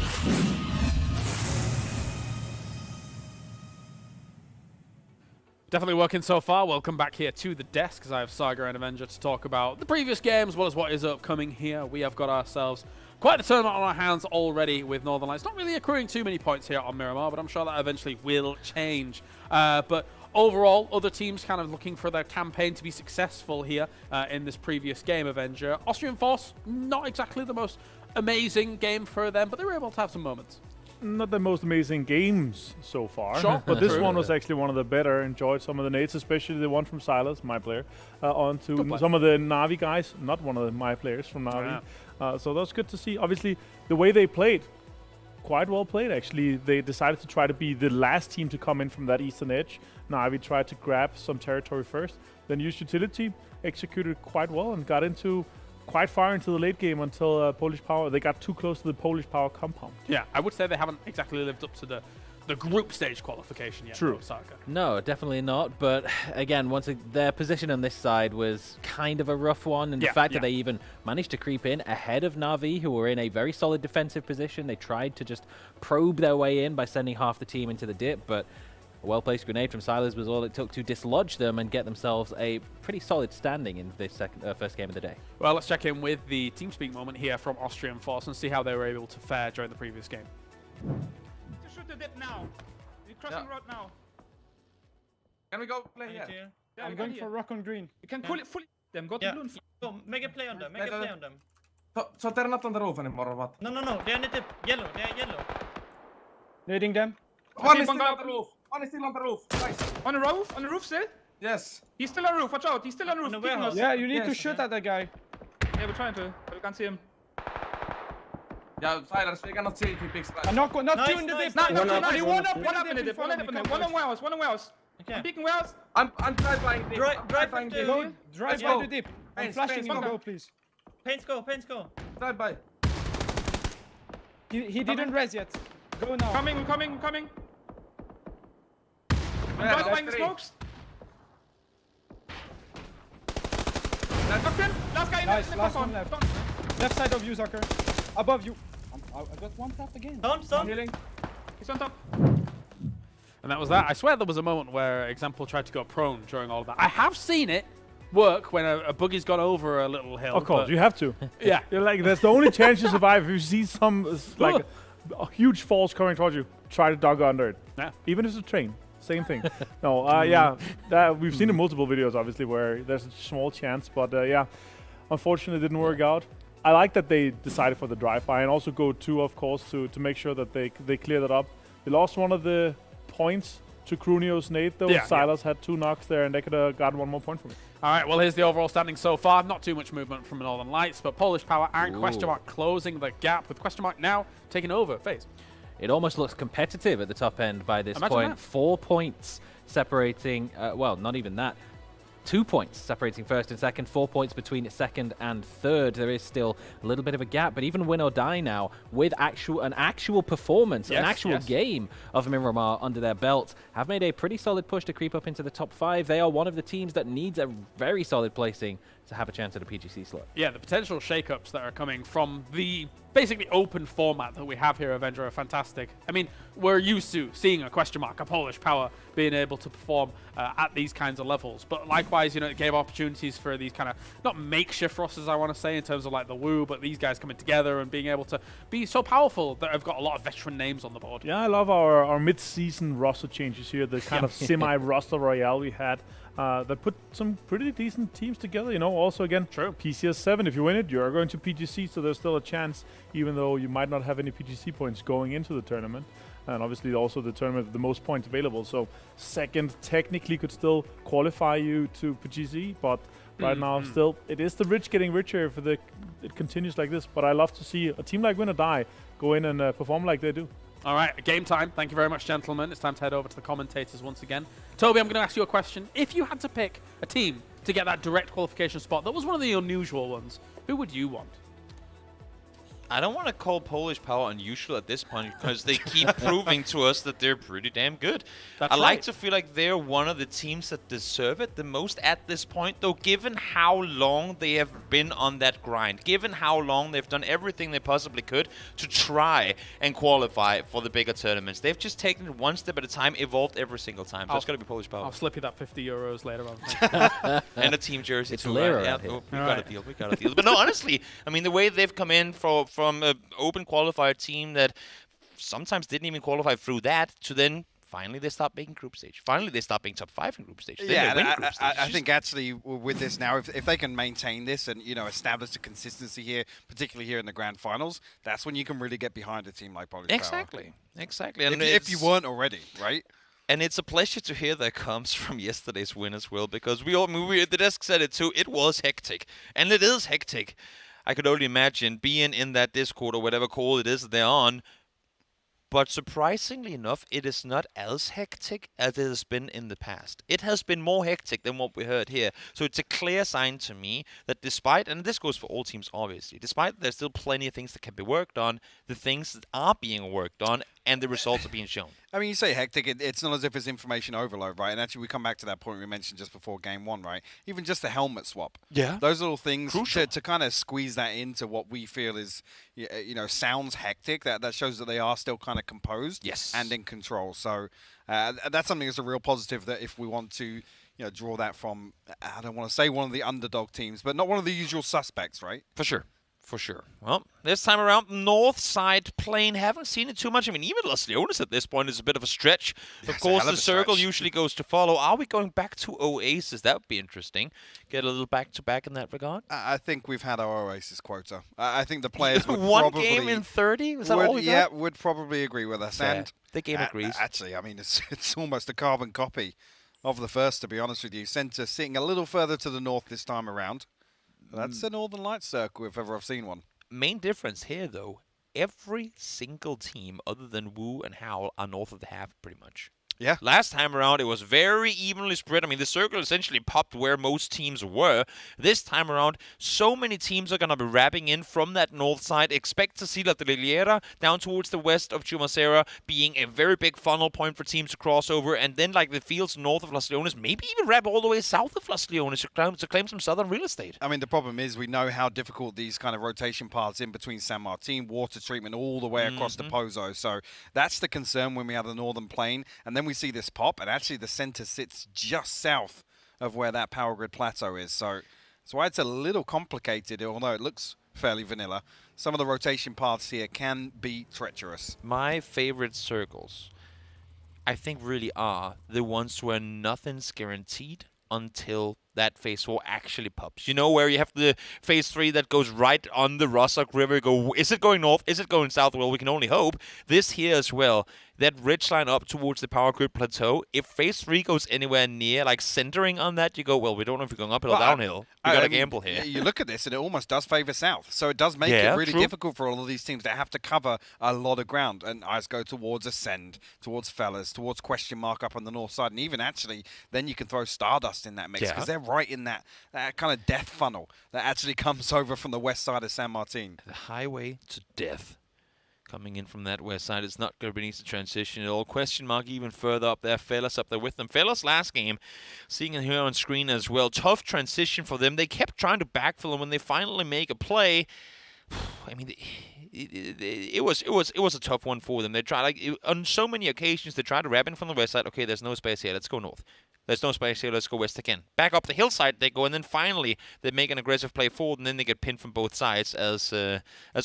Definitely working so far. Welcome back here to the desk, as I have Saga and Avenger to talk about the previous games as well as what is upcoming here. We have got ourselves quite a tournament on our hands already with Northern Lights. Not really accruing too many points here on Miramar, but I'm sure that eventually will change. But overall, other teams kind of looking for their campaign to be successful here in this previous game, Avenger. Austrian Force, not exactly the most amazing game for them, but they were able to have some moments. Not the most amazing games so far, sure, but this one was actually one of the better. Enjoyed some of the nades, especially the one from Silas, my player, on to some of the Na'Vi guys, not one of my players from Na'Vi. So that was good to see. Obviously, the way they played, quite well played actually. They decided to try to be the last team to come in from that eastern edge. Na'Vi tried to grab some territory first, then used utility, executed quite well, and got into quite far into the late game until Polish Power. They got too close to the Polish Power compound. Yeah, I would say they haven't exactly lived up to the group stage qualification yet. True. Saga. No, definitely not. But again, their position on this side was kind of a rough one, and the fact that they even managed to creep in ahead of Na'Vi, who were in a very solid defensive position. They tried to just probe their way in by sending half the team into the dip, but a well-placed grenade from Silas was all it took to dislodge them and get themselves a pretty solid standing in this first game of the day. Well, let's check in with the TeamSpeak moment here from Austrian Force and see how they were able to fare during the previous game. To shoot the dip now. We're crossing road now. Can we go play here? Yeah, I'm going for rock on green. You can pull it fully. Them go to blue. Go, make a play on them. Make a play on them. So they're not on the roof anymore or what? No. They're on the dip. Yellow. They're yellow. Nading them. One is still on the roof. One is still on the roof. Nice. On the roof? On the roof still? Yes. He's still on the roof. Watch out. He's still on the roof. the warehouse. Yeah, you need to shoot at that guy. Yeah, we're trying to. But we can't see him. Yeah, Silence, we cannot see if he picks. Not two in the dip. Not One up in the dip. One on warehouse. One on warehouse. Okay. I'm peeking warehouse. I'm drive-buying dip. Drive by the Drive by the dip. I'm flashing him. Go, please. Paints go. Drive by. He didn't res yet. Go now. Coming. I'm drive buying the smokes. Knocked in. Last guy in the last compound. one left. Left side of you, Zucker. Above you. I got one tap again. Stone. He's on top. And that was that. I swear there was a moment where Example tried to go prone during all of that. I have seen it work when a buggy's gone over a little hill. Of course, you have to. Yeah. You're like, that's the only chance you survive. If you see some like a huge falls coming towards you, try to dog under it. Yeah. Even if it's a train. Same thing. No, we've seen in multiple videos, obviously, where there's a small chance, but unfortunately, it didn't work out. I like that they decided for the drive-by and also go 2, of course, to make sure that they clear that up. They lost one of the points to Crunio's nade, though. Silas had 2 knocks there, and they could have gotten 1 more point from it. All right, well, here's the overall standing so far. Not too much movement from Northern Lights, but Polish Power and Question Mark closing the gap, with Question Mark now taking over. FaZe. It almost looks competitive at the top end by this point. That. 4 points separating, well, not even that. 2 points separating first and second, 4 points between second and third. There is still a little bit of a gap, but even win or die now with an actual performance, an actual game of Miramar under their belt, have made a pretty solid push to creep up into the top 5. They are one of the teams that needs a very solid placing to have a chance at a PGC slot. Yeah, the potential shakeups that are coming from the basically open format that we have here, Avenger, are fantastic. I mean, we're used to seeing a Question Mark, a Polish Power, being able to perform at these kinds of levels. But likewise, you know, it gave opportunities for these kind of, not makeshift rosters, I want to say, in terms of like the Woo, but these guys coming together and being able to be so powerful that have got a lot of veteran names on the board. Yeah, I love our mid-season roster changes here, the kind of semi-roster royale we had. That put some pretty decent teams together, you know. Also, again, PCS7, if you win it, you're going to PGC, so there's still a chance, even though you might not have any PGC points going into the tournament. And obviously, also the tournament with the most points available. So, second technically could still qualify you to PGC, but right now, still, it is the rich getting richer if it continues like this. But I love to see a team like Win or Die go in and perform like they do. All right, game time. Thank you very much, gentlemen. It's time to head over to the commentators once again. Toby, I'm going to ask you a question. If you had to pick a team to get that direct qualification spot that was one of the unusual ones, who would you want? I don't want to call Polish Power unusual at this point because they keep proving to us that they're pretty damn good. That's I like right. to feel like they're one of the teams that deserve it the most at this point, though, given how long they have been on that grind, given how long they've done everything they possibly could to try and qualify for the bigger tournaments. They've just taken it one step at a time, evolved every single time. So it's got to be Polish Power. I'll slip you that 50 euros later on. And a team jersey. It's too, Lira right? Yeah, out here. we got a deal. We got a deal. But no, honestly, I mean, the way they've come in from an open qualifier team that sometimes didn't even qualify through that to then finally they stopped making group stage. Finally they stopped being top 5 in group stage. Then Yeah, they win and group stage. I think actually with this now, if they can maintain this and establish the consistency here, particularly here in the grand finals, that's when you can really get behind a team like Polish Power. Exactly. And If you weren't already, right? And it's a pleasure to hear that comes from yesterday's win as well, because the desk said it too. It was hectic, and it is hectic. I could only imagine being in that Discord or whatever call it is they're on. But surprisingly enough, it is not as hectic as it has been in the past. It has been more hectic than what we heard here. So it's a clear sign to me that despite, and this goes for all teams obviously, despite there's still plenty of things that can be worked on, the things that are being worked on and the results are being shown. I mean, you say hectic, it's not as if it's information overload, right? And actually, we come back to that point we mentioned just before game 1, right? Even just the helmet swap. Yeah. Those little things to kind of squeeze that into what we feel is, sounds hectic. That shows that they are still kind of composed and in control. So that's something that's a real positive that if we want to, draw that from, I don't want to say one of the underdog teams, but not one of the usual suspects, right? For sure. For sure. Well, this time around, north side plane, haven't seen it too much. I mean, even Las Leones at this point is a bit of a stretch. Of course, the circle usually goes to follow. Are we going back to Oasis? That would be interesting. Get a little back-to-back in that regard. I think we've had our Oasis quota. I think the players would One probably... game in 30? Is that all we got? Yeah, would probably agree with us. Fair. And the game agrees. Actually, I mean, it's almost a carbon copy of the first, to be honest with you. Center sitting a little further to the north this time around. That's a Northern Lights circle, if ever I've seen one. Main difference here, though, every single team other than Wu and Howl are north of the half, pretty much. Yeah. Last time around, it was very evenly spread. I mean, the circle essentially popped where most teams were. This time around, so many teams are going to be wrapping in from that north side. Expect to see La Trilliera down towards the west of Chumacera being a very big funnel point for teams to cross over. And then, like the fields north of Las Leones, maybe even wrap all the way south of Las Leones to claim some southern real estate. I mean, the problem is we know how difficult these kind of rotation paths in between San Martin, water treatment all the way across to Pozo. So that's the concern when we have the northern plane. And then we see this pop, and actually the center sits just south of where that power grid plateau is. So that's why it's a little complicated, although it looks fairly vanilla. Some of the rotation paths here can be treacherous. My favorite circles, I think, really are the ones where nothing's guaranteed until that phase 4 actually pops. You know, where you have the phase 3 that goes right on the Rostock River. Is it going north? Is it going south? Well, we can only hope. This here as well, that ridge line up towards the power grid plateau, if phase 3 goes anywhere near, like centering on that, you go, well, we don't know if we're going uphill or downhill. We got to gamble here. You look at this, and it almost does favor south. So it does make it really difficult for all of these teams that have to cover a lot of ground. And eyes go towards Ascend, towards Fellas, towards Question Mark up on the north side. And even actually, then you can throw Stardust in that mix because they're right in that kind of death funnel that actually comes over from the west side of San Martin. The highway to death. Coming in from that west side, it's not going to be an easy transition at all. Question Mark even further up there. Fellas up there with them. Fellas last game, seeing it here on screen as well. Tough transition for them. They kept trying to backfill, and when they finally make a play, I mean, it was a tough one for them. They tried on so many occasions. They tried to wrap in from the west side. Okay, there's no space here. Let's go north. There's no space here. Let's go west again. Back up the hillside they go, and then finally they make an aggressive play forward, and then they get pinned from both sides as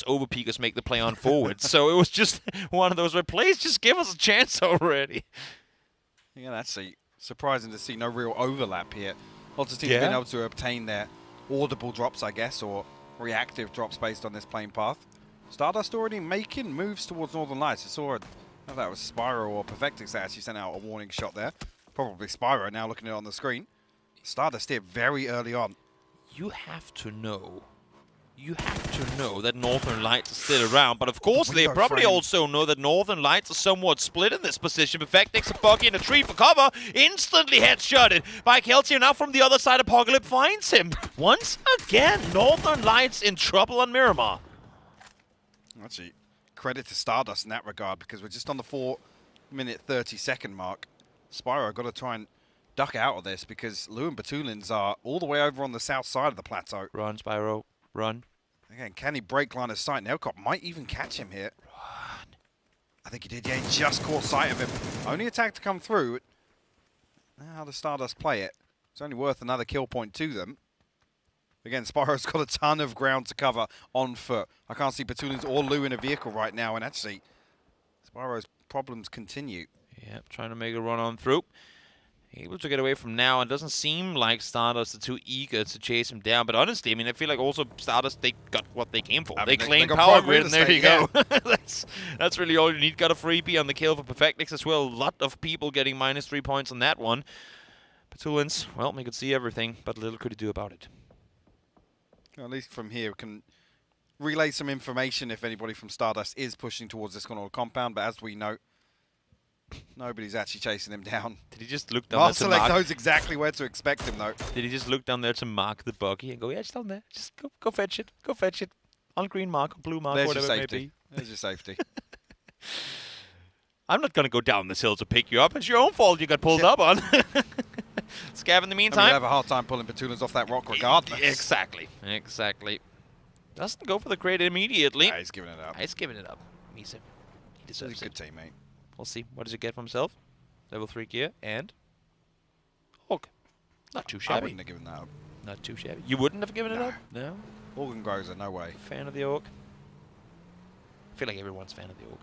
overpeakers make the play on forward. So it was just one of those where, please just give us a chance already. Yeah, that's surprising to see no real overlap here. Lots of teams being able to obtain their audible drops, I guess, or reactive drops based on this plane path. Stardust already making moves towards Northern Lights. I saw if that was Spyro or Perfectix that actually sent out a warning shot there. Probably Spyro now looking at it on the screen. Stardust here very early on. You have to know that Northern Lights are still around, but of course they probably also know that Northern Lights are somewhat split in this position. Perfectix a buggy in a tree for cover, instantly headshotted by Keltier. Now from the other side, Apocalypse finds him. Once again, Northern Lights in trouble on Miramar. Actually, credit to Stardust in that regard, because we're just on the 4-minute 30-second mark. Spyro got to try and duck out of this, because Lou and Batulins are all the way over on the south side of the plateau. Run, Spyro, run. Again, can he break line of sight? Nelcop might even catch him here. Run. I think he did, yeah, he just caught sight of him. Only attack to come through. Now how does Stardust play it? It's only worth another kill point to them. Again, Spyro's got a ton of ground to cover on foot. I can't see Batulins or Lou in a vehicle right now, and actually, Spyro's problems continue. Yep, trying to make a run on through. Able to get away from now, and doesn't seem like Stardust are too eager to chase him down. But honestly, I mean, I feel like also Stardust, they got what they came for. They claimed power grid, and there you go. That's really all you need. Got a freebie on the kill for Perfectix as well. A lot of people getting -3 points on that one. Batulins, well, they could see everything, but little could he do about it. Well, at least from here, we can relay some information if anybody from Stardust is pushing towards this corner compound. But as we know, nobody's actually chasing him down. Did he just look down there to mark? knows exactly where to expect him, though. Did he just look down there to mark the buggy and go, yeah, it's down there. Just go fetch it. Go fetch it. On green mark, blue mark, There's whatever your it may safety. be. There's your safety. I'm not going to go down this hill to pick you up. It's your own fault you got pulled up on. Scav, in the meantime. I have a hard time pulling Batulins off that rock regardless. Exactly. Doesn't go for the crate immediately. Nah, he's giving it up. He's giving it up. Misa. He deserves He's a good teammate. We'll see. What does he get for himself? Level 3 gear and Orc. Not too shabby. I wouldn't have given that up. Not too shabby. You wouldn't have given it up? No. Organ Grozer, no way. Fan of the Orc? I feel like everyone's fan of the Orc.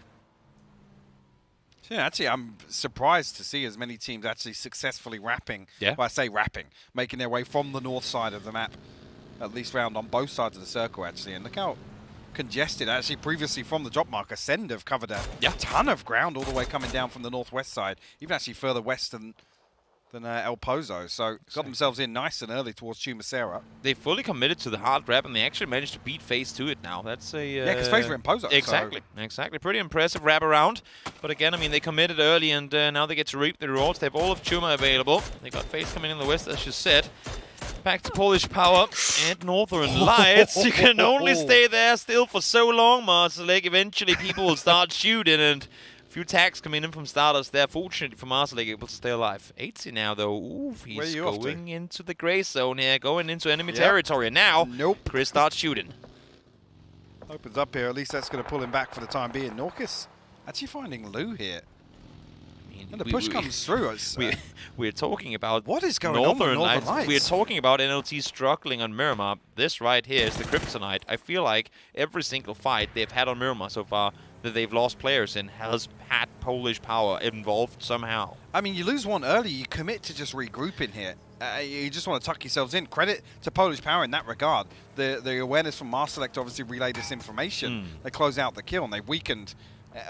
Yeah, actually, I'm surprised to see as many teams actually successfully wrapping. Yeah. Well, I say wrapping, making their way from the north side of the map, at least round on both sides of the circle, actually. And look how congested, actually, previously from the drop marker, Send have covered a ton of ground all the way coming down from the northwest side, even actually further west than El Pozo. So got themselves in nice and early towards Chumacera. They fully committed to the hard grab, and they actually managed to beat FaZe to it now. That's a... yeah, because FaZe were in Pozo. Exactly, exactly. Pretty impressive wrap around. But again, I mean, they committed early, and now they get to reap the rewards. They have all of Chuma available. They got FaZe coming in the west, as you said. Back to Polish Power and Northern Lights. You can only stay there still for so long, Marsalek. Eventually, people will start shooting, and a few tags coming in from Stardust there. Fortunately for Marsalek, able to stay alive. 80 now, though. Ooh, he's going into the gray zone here, going into enemy territory. And now, Chris starts shooting. Opens up here. At least that's going to pull him back for the time being. Norcus actually finding Lou here. And the push comes through. We're talking about what is going on with Northern Lights. We're talking about NLT struggling on Miramar. This right here is the Kryptonite. I feel like every single fight they've had on Miramar so far that they've lost players in has had Polish Power involved somehow. I mean, you lose one early, you commit to just regrouping here. You just want to tuck yourselves in. Credit to Polish Power in that regard. The awareness from Marselect obviously relayed this information. They close out the kill and they weakened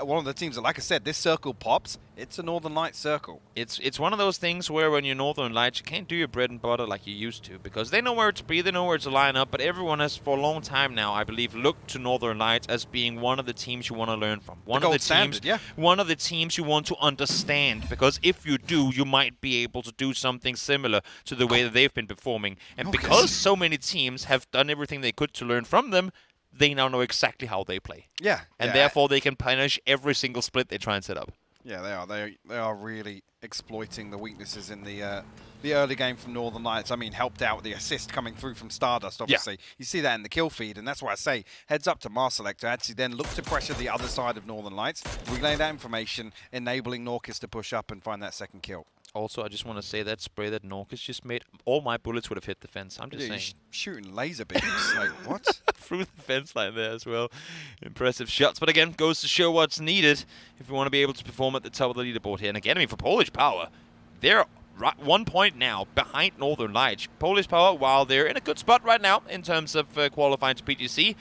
one of the teams that, like I said, this circle pops. It's a Northern Lights circle. It's one of those things where when you're Northern Lights, you can't do your bread and butter like you used to, because they know where to be, they know where to line up, but everyone has, for a long time now, I believe, looked to Northern Lights as being one of the teams you want to learn from. One of the teams you want to understand, because if you do, you might be able to do something similar to the way that they've been performing. And because so many teams have done everything they could to learn from them, they now know exactly how they play. Yeah. And therefore they can punish every single split they try and set up. Yeah, they are. They are really exploiting the weaknesses in the early game from Northern Lights. I mean, helped out with the assist coming through from Stardust, obviously. Yeah. You see that in the kill feed, and that's why I say heads up to Marselect to actually then look to pressure the other side of Northern Lights, relay that information, enabling Norcus to push up and find that second kill. Also, I just want to say that spray that Norcus just made, all my bullets would have hit the fence. I'm just saying. Shooting laser beams. Like, what? Through the fence line there as well. Impressive shots. But again, goes to show what's needed if we want to be able to perform at the top of the leaderboard here. And again, I mean, for Polish Power, they're 1 point now behind Northern Lights. Polish Power, while they're in a good spot right now in terms of qualifying to PGC,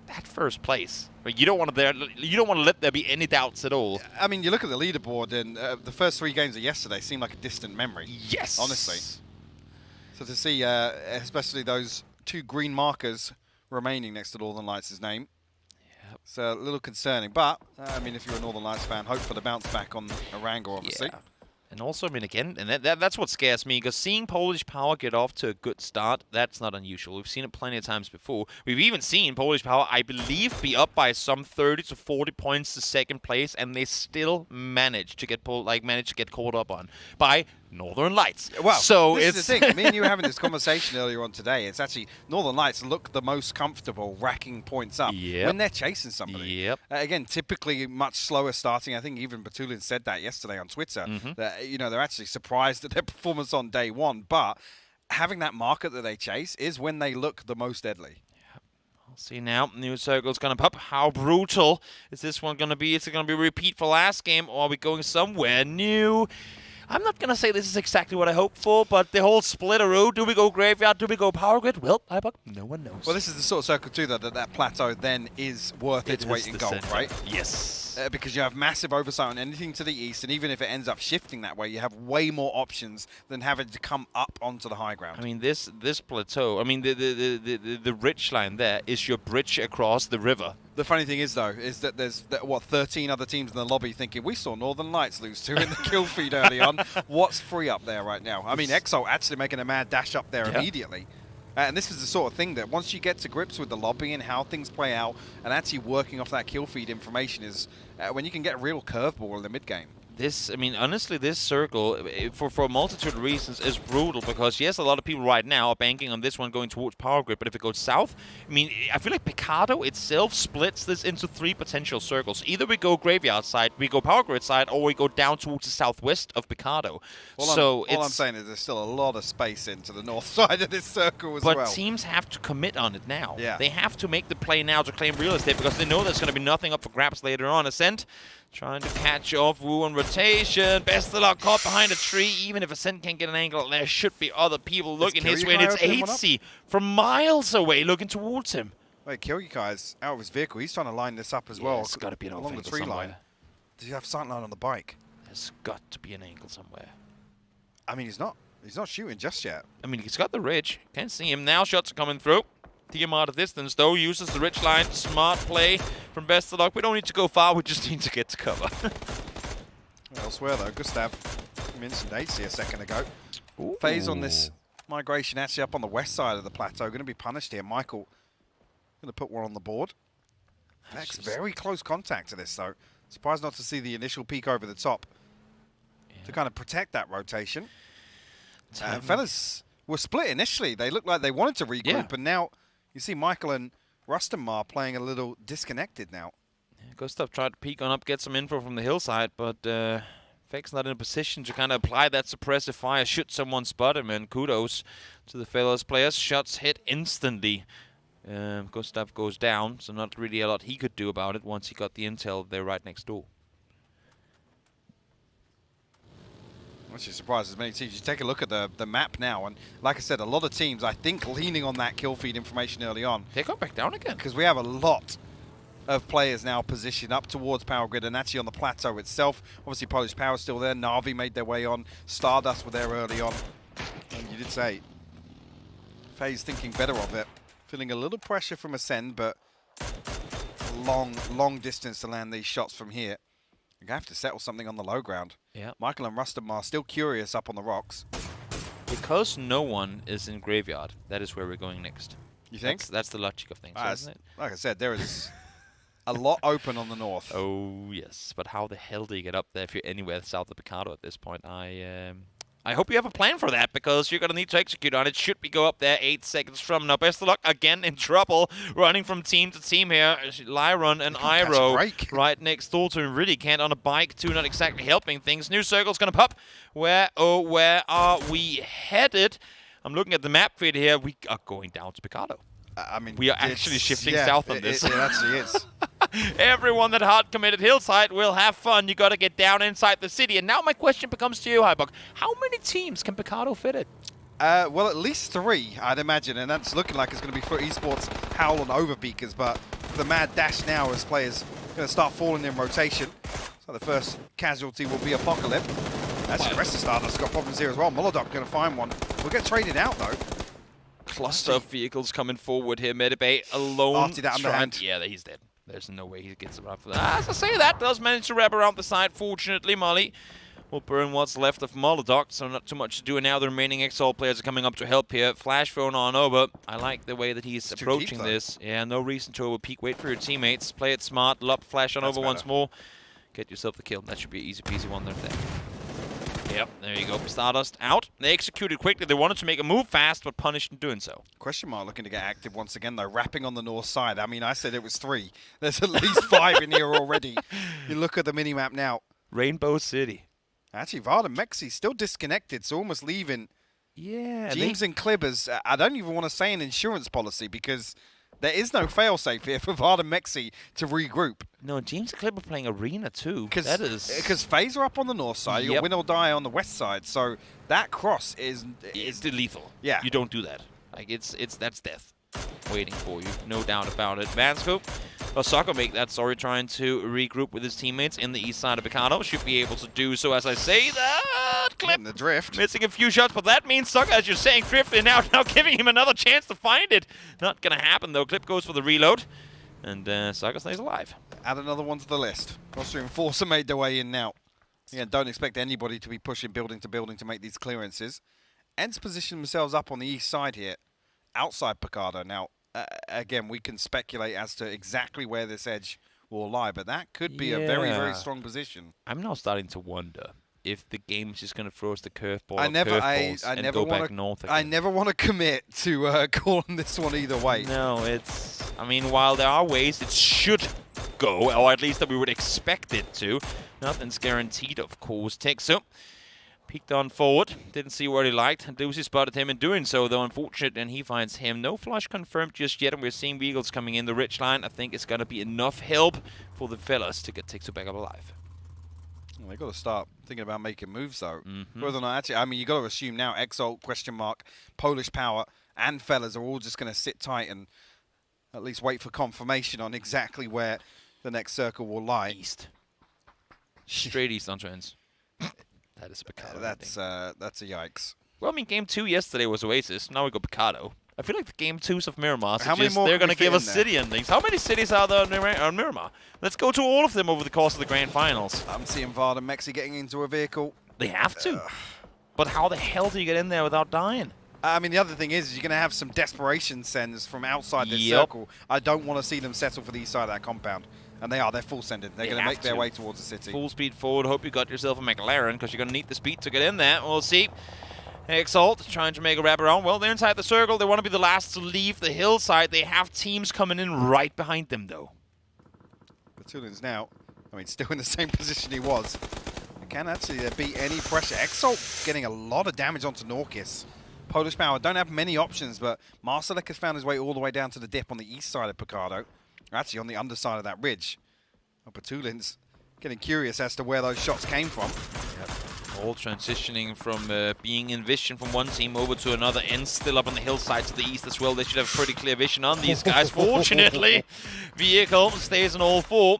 that first place. You don't want to let there be any doubts at all. I mean, you look at the leaderboard, and the first 3 games of yesterday seem like a distant memory. Yes, honestly. So to see, especially those 2 green markers remaining next to Northern Lights' name, it's a little concerning. But I mean, if you're a Northern Lights fan, hope for the bounce back on Aranga, obviously. Yeah. And also, I mean, again, and that's what scares me, because seeing Polish Power get off to a good start, that's not unusual. We've seen it plenty of times before. We've even seen Polish Power, I believe, be up by some 30 to 40 points to second place, and they still manage to get caught up on by Northern Lights. Well, so this is the thing. Me and you were having this conversation earlier on today. It's actually Northern Lights look the most comfortable racking points up when they're chasing somebody. Yep. Again, typically much slower starting. I think even Batulin said that yesterday on Twitter. That they're actually surprised at their performance on day one, but having that market that they chase is when they look the most deadly. See now, new circle's gonna pop. How brutal is this one gonna be? Is it gonna be a repeat for last game, or are we going somewhere new? I'm not going to say this is exactly what I hoped for, but the whole splitteroo, do we go graveyard, do we go power grid? Well, no one knows. Well, this is the sort of circle, too, that plateau then is worth its weight in gold, center. right? Yes. Because you have massive oversight on anything to the east, and even if it ends up shifting that way, you have way more options than having to come up onto the high ground. I mean, this plateau, I mean, the ridge line there is your bridge across the river. The funny thing is, though, is that there's, 13 other teams in the lobby thinking, we saw Northern Lights lose 2 in the kill feed early on. What's free up there right now? I mean, Exo actually making a mad dash up there immediately. And this is the sort of thing that once you get to grips with the lobby and how things play out and actually working off that kill feed information is when you can get a real curveball in the mid game. This, I mean, honestly, this circle, for a multitude of reasons, is brutal because, yes, a lot of people right now are banking on this one going towards power grid, but if it goes south, I mean, I feel like Picado itself splits this into 3 potential circles. Either we go graveyard side, we go power grid side, or we go down towards the southwest of Picado. All I'm saying is there's still a lot of space into the north side of this circle as well. But teams have to commit on it now. Yeah. They have to make the play now to claim real estate because they know there's going to be nothing up for grabs later on. Ascent trying to catch off Wu on rotation. Best of luck caught behind a tree. Even if Ascent can't get an angle, there should be other people looking his way. And it's HC from miles away looking towards him. Wait, Kiryukai's out of his vehicle. He's trying to line this up as well. It's got to be an along the angle tree somewhere. line. Does he have sight line on the bike? There's got to be an angle somewhere. I mean, he's not shooting just yet. I mean, he's got the ridge. Can't see him now. Shots are coming through. TM out of distance, though, uses the ridge line. Smart play from Best of Luck. We don't need to go far. We just need to get to cover. Elsewhere, though, Gustav mentioned AC a second ago. FaZe on this migration actually up on the west side of the plateau. Going to be punished here. Michael going to put one on the board. Vex very close contact to this, though. Surprised not to see the initial peek over the top to kind of protect that rotation. Fellas were split initially. They looked like they wanted to regroup, and now you see Michael and Rustamar playing a little disconnected now. Yeah, Gustav tried to peek on up, get some info from the hillside, but Vex not in a position to kind of apply that suppressive fire should someone spot him, and kudos to the fellas players. Shots hit instantly. Gustav goes down, so not really a lot he could do about it once he got the intel there right next door. Which is surprised as many teams. You take a look at the map now, and like I said, a lot of teams, I think, leaning on that kill feed information early on. They got back down again. Because we have a lot of players now positioned up towards Power Grid and actually on the plateau itself. Obviously, Polish Power's still there. Na'Vi made their way on. Stardust were there early on. And you did say, FaZe thinking better of it. Feeling a little pressure from Ascend, but long distance to land these shots from here. You're going to have to settle something on the low ground. Yeah. Michael and Rustamar still curious up on the rocks. Because no one is in graveyard, that is where we're going next. You think? That's the logic of things, isn't it? Like I said, there is a lot open on the north. Oh, yes. But how the hell do you get up there if you're anywhere south of Picado at this point? I hope you have a plan for that, because you're going to need to execute on it. Should we go up there 8 seconds from now? Best of luck again in trouble. Running from team to team here. Lyron and Iroh right next door to him. Really can't on a bike too. Not exactly helping things. New circle's going to pop. Where are we headed? I'm looking at the map feed here. We are going down to Picado. I mean, we are actually shifting south on this. It actually is. Everyone that hard committed hillside will have fun. You got to get down inside the city. And now my question becomes to you, Hybok. How many teams can Picado fit it? Well, at least 3, I'd imagine, and that's looking like it's going to be for Esports, Howl, and Overbeakers. But the mad dash now as players going to start falling in rotation. So the first casualty will be Apocalypse. Actually, the rest of Stardust got problems here as well. Molodok going to find one. We'll get traded out, though. Cluster of vehicles coming forward here. Medibay alone. After that underhand. Yeah, he's dead. There's no way he gets around for that. As I say, that does manage to wrap around the side, fortunately. Molly will burn what's left of Molotov, so not too much to do. And now the remaining Exalt players are coming up to help here. Flash thrown on over. I like the way that he's approaching this. Yeah, no reason to overpeak. Wait for your teammates. Play it smart. Lob flash on over once more. Get yourself the kill. That should be an easy peasy one there. Yep, there you go. Stardust out. They executed quickly. They wanted to make a move fast, but punished in doing so. Question mark looking to get active once again, though. Wrapping on the north side. I mean, I said it was 3. There's at least 5 in here already. You look at the minimap now. Rainbow City. Actually, Vard and Mexi still disconnected, so almost leaving James and Klibbers. I don't even want to say an insurance policy because there is no failsafe here for Vard and Mexi to regroup. No, James and Klibber playing Arena too. Because FaZe are up on the north side, you got Win or Die on the west side, so that cross is lethal. Yeah, you don't do that. Like that's death waiting for you, no doubt about it. Vanscope, Osaka make that. Sorry, trying to regroup with his teammates in the east side of Picado. Should be able to do so. As I say that, Clip in the drift, missing a few shots, but that means Saka, as you're saying, drifting now giving him another chance to find it. Not gonna happen though. Clip goes for the reload, and Saka stays alive. Add another one to the list. Roster Enforcer made their way in now. Again, don't expect anybody to be pushing building to building to make these clearances. Ents position themselves up on the east side here, outside Picado. Now, again, we can speculate as to exactly where this edge will lie, but that could be a very, very strong position. I'm now starting to wonder if the game's just going to throw us the curveball I never north again. I never want to commit to calling this one either way. No, I mean, while there are ways it should go, or at least that we would expect it to, nothing's guaranteed, of course. Texo peeked on forward, didn't see what he liked. Lucy spotted him in doing so, though unfortunate, and he finds him. No flush confirmed just yet, and we're seeing vehicles coming in the ridge line. I think it's going to be enough help for the fellas to get Texo back up alive. Well, they got to start thinking about making moves, though. Whether or not actually, I mean, you got to assume now Exalt, question mark, Polish Power, and fellas are all just going to sit tight and at least wait for confirmation on exactly where the next circle will lie. East. Straight east on trends. That is Picado. That's a yikes. Well, I mean, game 2 yesterday was Oasis. Now we got Picado. I feel like the game 2s of Miramar they're going to give us city endings. How many cities are there on Miramar? Let's go to all of them over the course of the Grand Finals. I'm seeing Vard and Mexi getting into a vehicle. They have to. But how the hell do you get in there without dying? I mean, the other thing is you're going to have some desperation sends from outside this circle. I don't want to see them settle for the east side of that compound. And they're full sending. They're going to make their way towards the city. Full speed forward. Hope you got yourself a McLaren because you're going to need the speed to get in there. We'll see. Exalt trying to make a wrap around. Well, they're inside the circle. They want to be the last to leave the hillside. They have teams coming in right behind them, though. Batulin's now, I mean, still in the same position he was. They can't actually beat any pressure. Exalt getting a lot of damage onto Norkis. Polish Power don't have many options, but Marsalek has found his way all the way down to the dip on the east side of Picado. Actually, on the underside of that ridge. Batulin's getting curious as to where those shots came from. Yep. All transitioning from being in vision from one team over to another, and still up on the hillside to the east as well. They should have pretty clear vision on these guys. Fortunately, vehicle stays on all 4.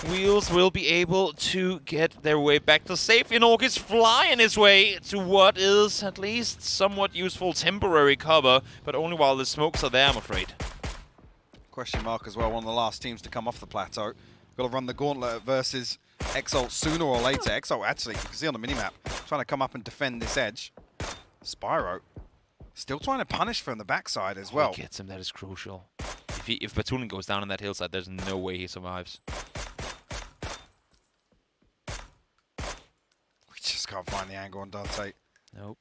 Wheels will be able to get their way back to safety, and Orc is flying his way to what is at least somewhat useful temporary cover, but only while the smokes are there, I'm afraid. Question mark as well, one of the last teams to come off the plateau. Got to run the gauntlet versus Exalt sooner or later. Exalt actually, you can see on the minimap, trying to come up and defend this edge. Spyro still trying to punish from the backside as well. He gets him, that is crucial. If Batulin goes down on that hillside, there's no way he survives. We just can't find the angle on Dante. Nope.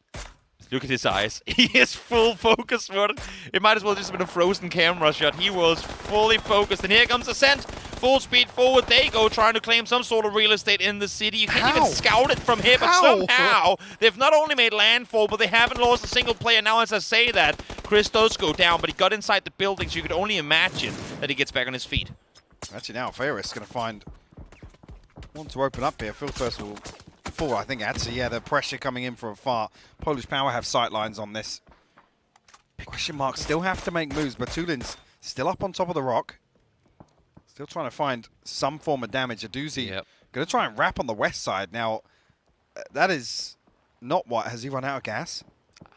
Look at his eyes. He is full focus mode. It might as well just have been a frozen camera shot. He was fully focused. And here comes Ascent. Full speed forward they go, trying to claim some sort of real estate in the city. You can't even scout it from here, but somehow they've not only made landfall, but they haven't lost a single player. Now, as I say that, Chris does go down, but he got inside the building, so you could only imagine that he gets back on his feet. Actually, now Ferris going to find one to open up here. Phil first will fall, I think, actually. Yeah, the pressure coming in from afar. Polish Power have sight lines on this. Question mark still have to make moves. Batulin's still up on top of the rock. Still trying to find some form of damage. Aduzi going to try and wrap on the west side. Now, that is not what. Has he run out of gas?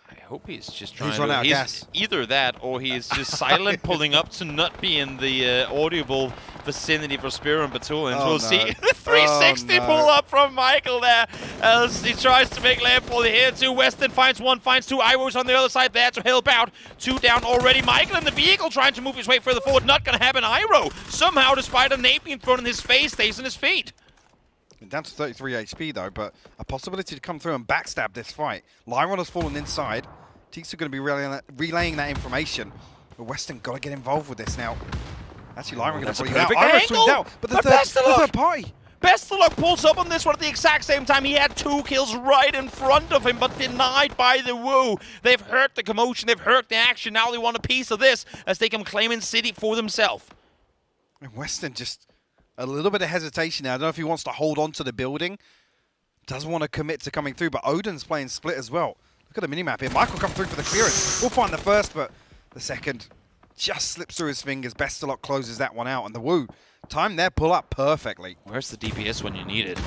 I hope he's just trying He's run out of gas. Either that, or he is just silent, pulling up to not be in the audible vicinity for Spear and Batulins. Oh, We'll no. see. The 360 pull up from Michael there as he tries to make landfall here. Two Weston finds one, finds two. Iro's on the other side there to help out. Two down already. Michael in the vehicle trying to move his way further forward. Not going to happen. Iro somehow, despite a nade being thrown in his face, stays on his feet. Down to 33 HP though, but a possibility to come through and backstab this fight. Lyron has fallen inside. Teeks are going to be relaying that information. But Weston got to get involved with this now. Actually, Lyron going to bring it out. Iro swings out, but the third party. Best of Luck pulls up on this one at the exact same time. He had 2 kills right in front of him, but denied by the Woo. They've heard the commotion, they've heard the action. Now they want a piece of this as they can claim in City for themselves. And Weston just a little bit of hesitation now. I don't know if he wants to hold on to the building. Doesn't want to commit to coming through, but Odin's playing split as well. Look at the minimap here. Michael come through for the clearance. We'll find the first, but the second just slips through his fingers. Best of Luck closes that one out, and the Woo timed their pull up perfectly. Where's the DPS when you need it?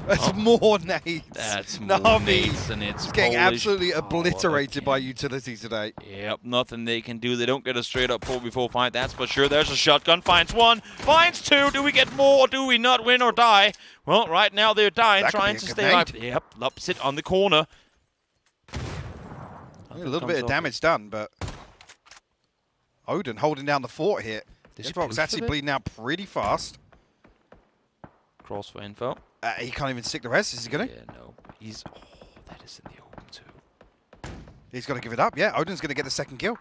That's more nades. That's more nades, and it's getting Polish absolutely obliterated by utility today. Yep, nothing they can do. They don't get a straight up pull before fight, that's for sure. There's a shotgun, finds one, finds two. Do we get more, or do we not win or die? Well, right now they're dying, trying to stay alive. Yep, opposite on the corner. A little bit of damage done, but Odin holding down the fort here. This rock's actually bleeding out pretty fast. Cross for info. He can't even stick the res, is he going to? Yeah, no. He's... Oh, that is in the open too. He's got to give it up. Yeah, Odin's going to get the second kill.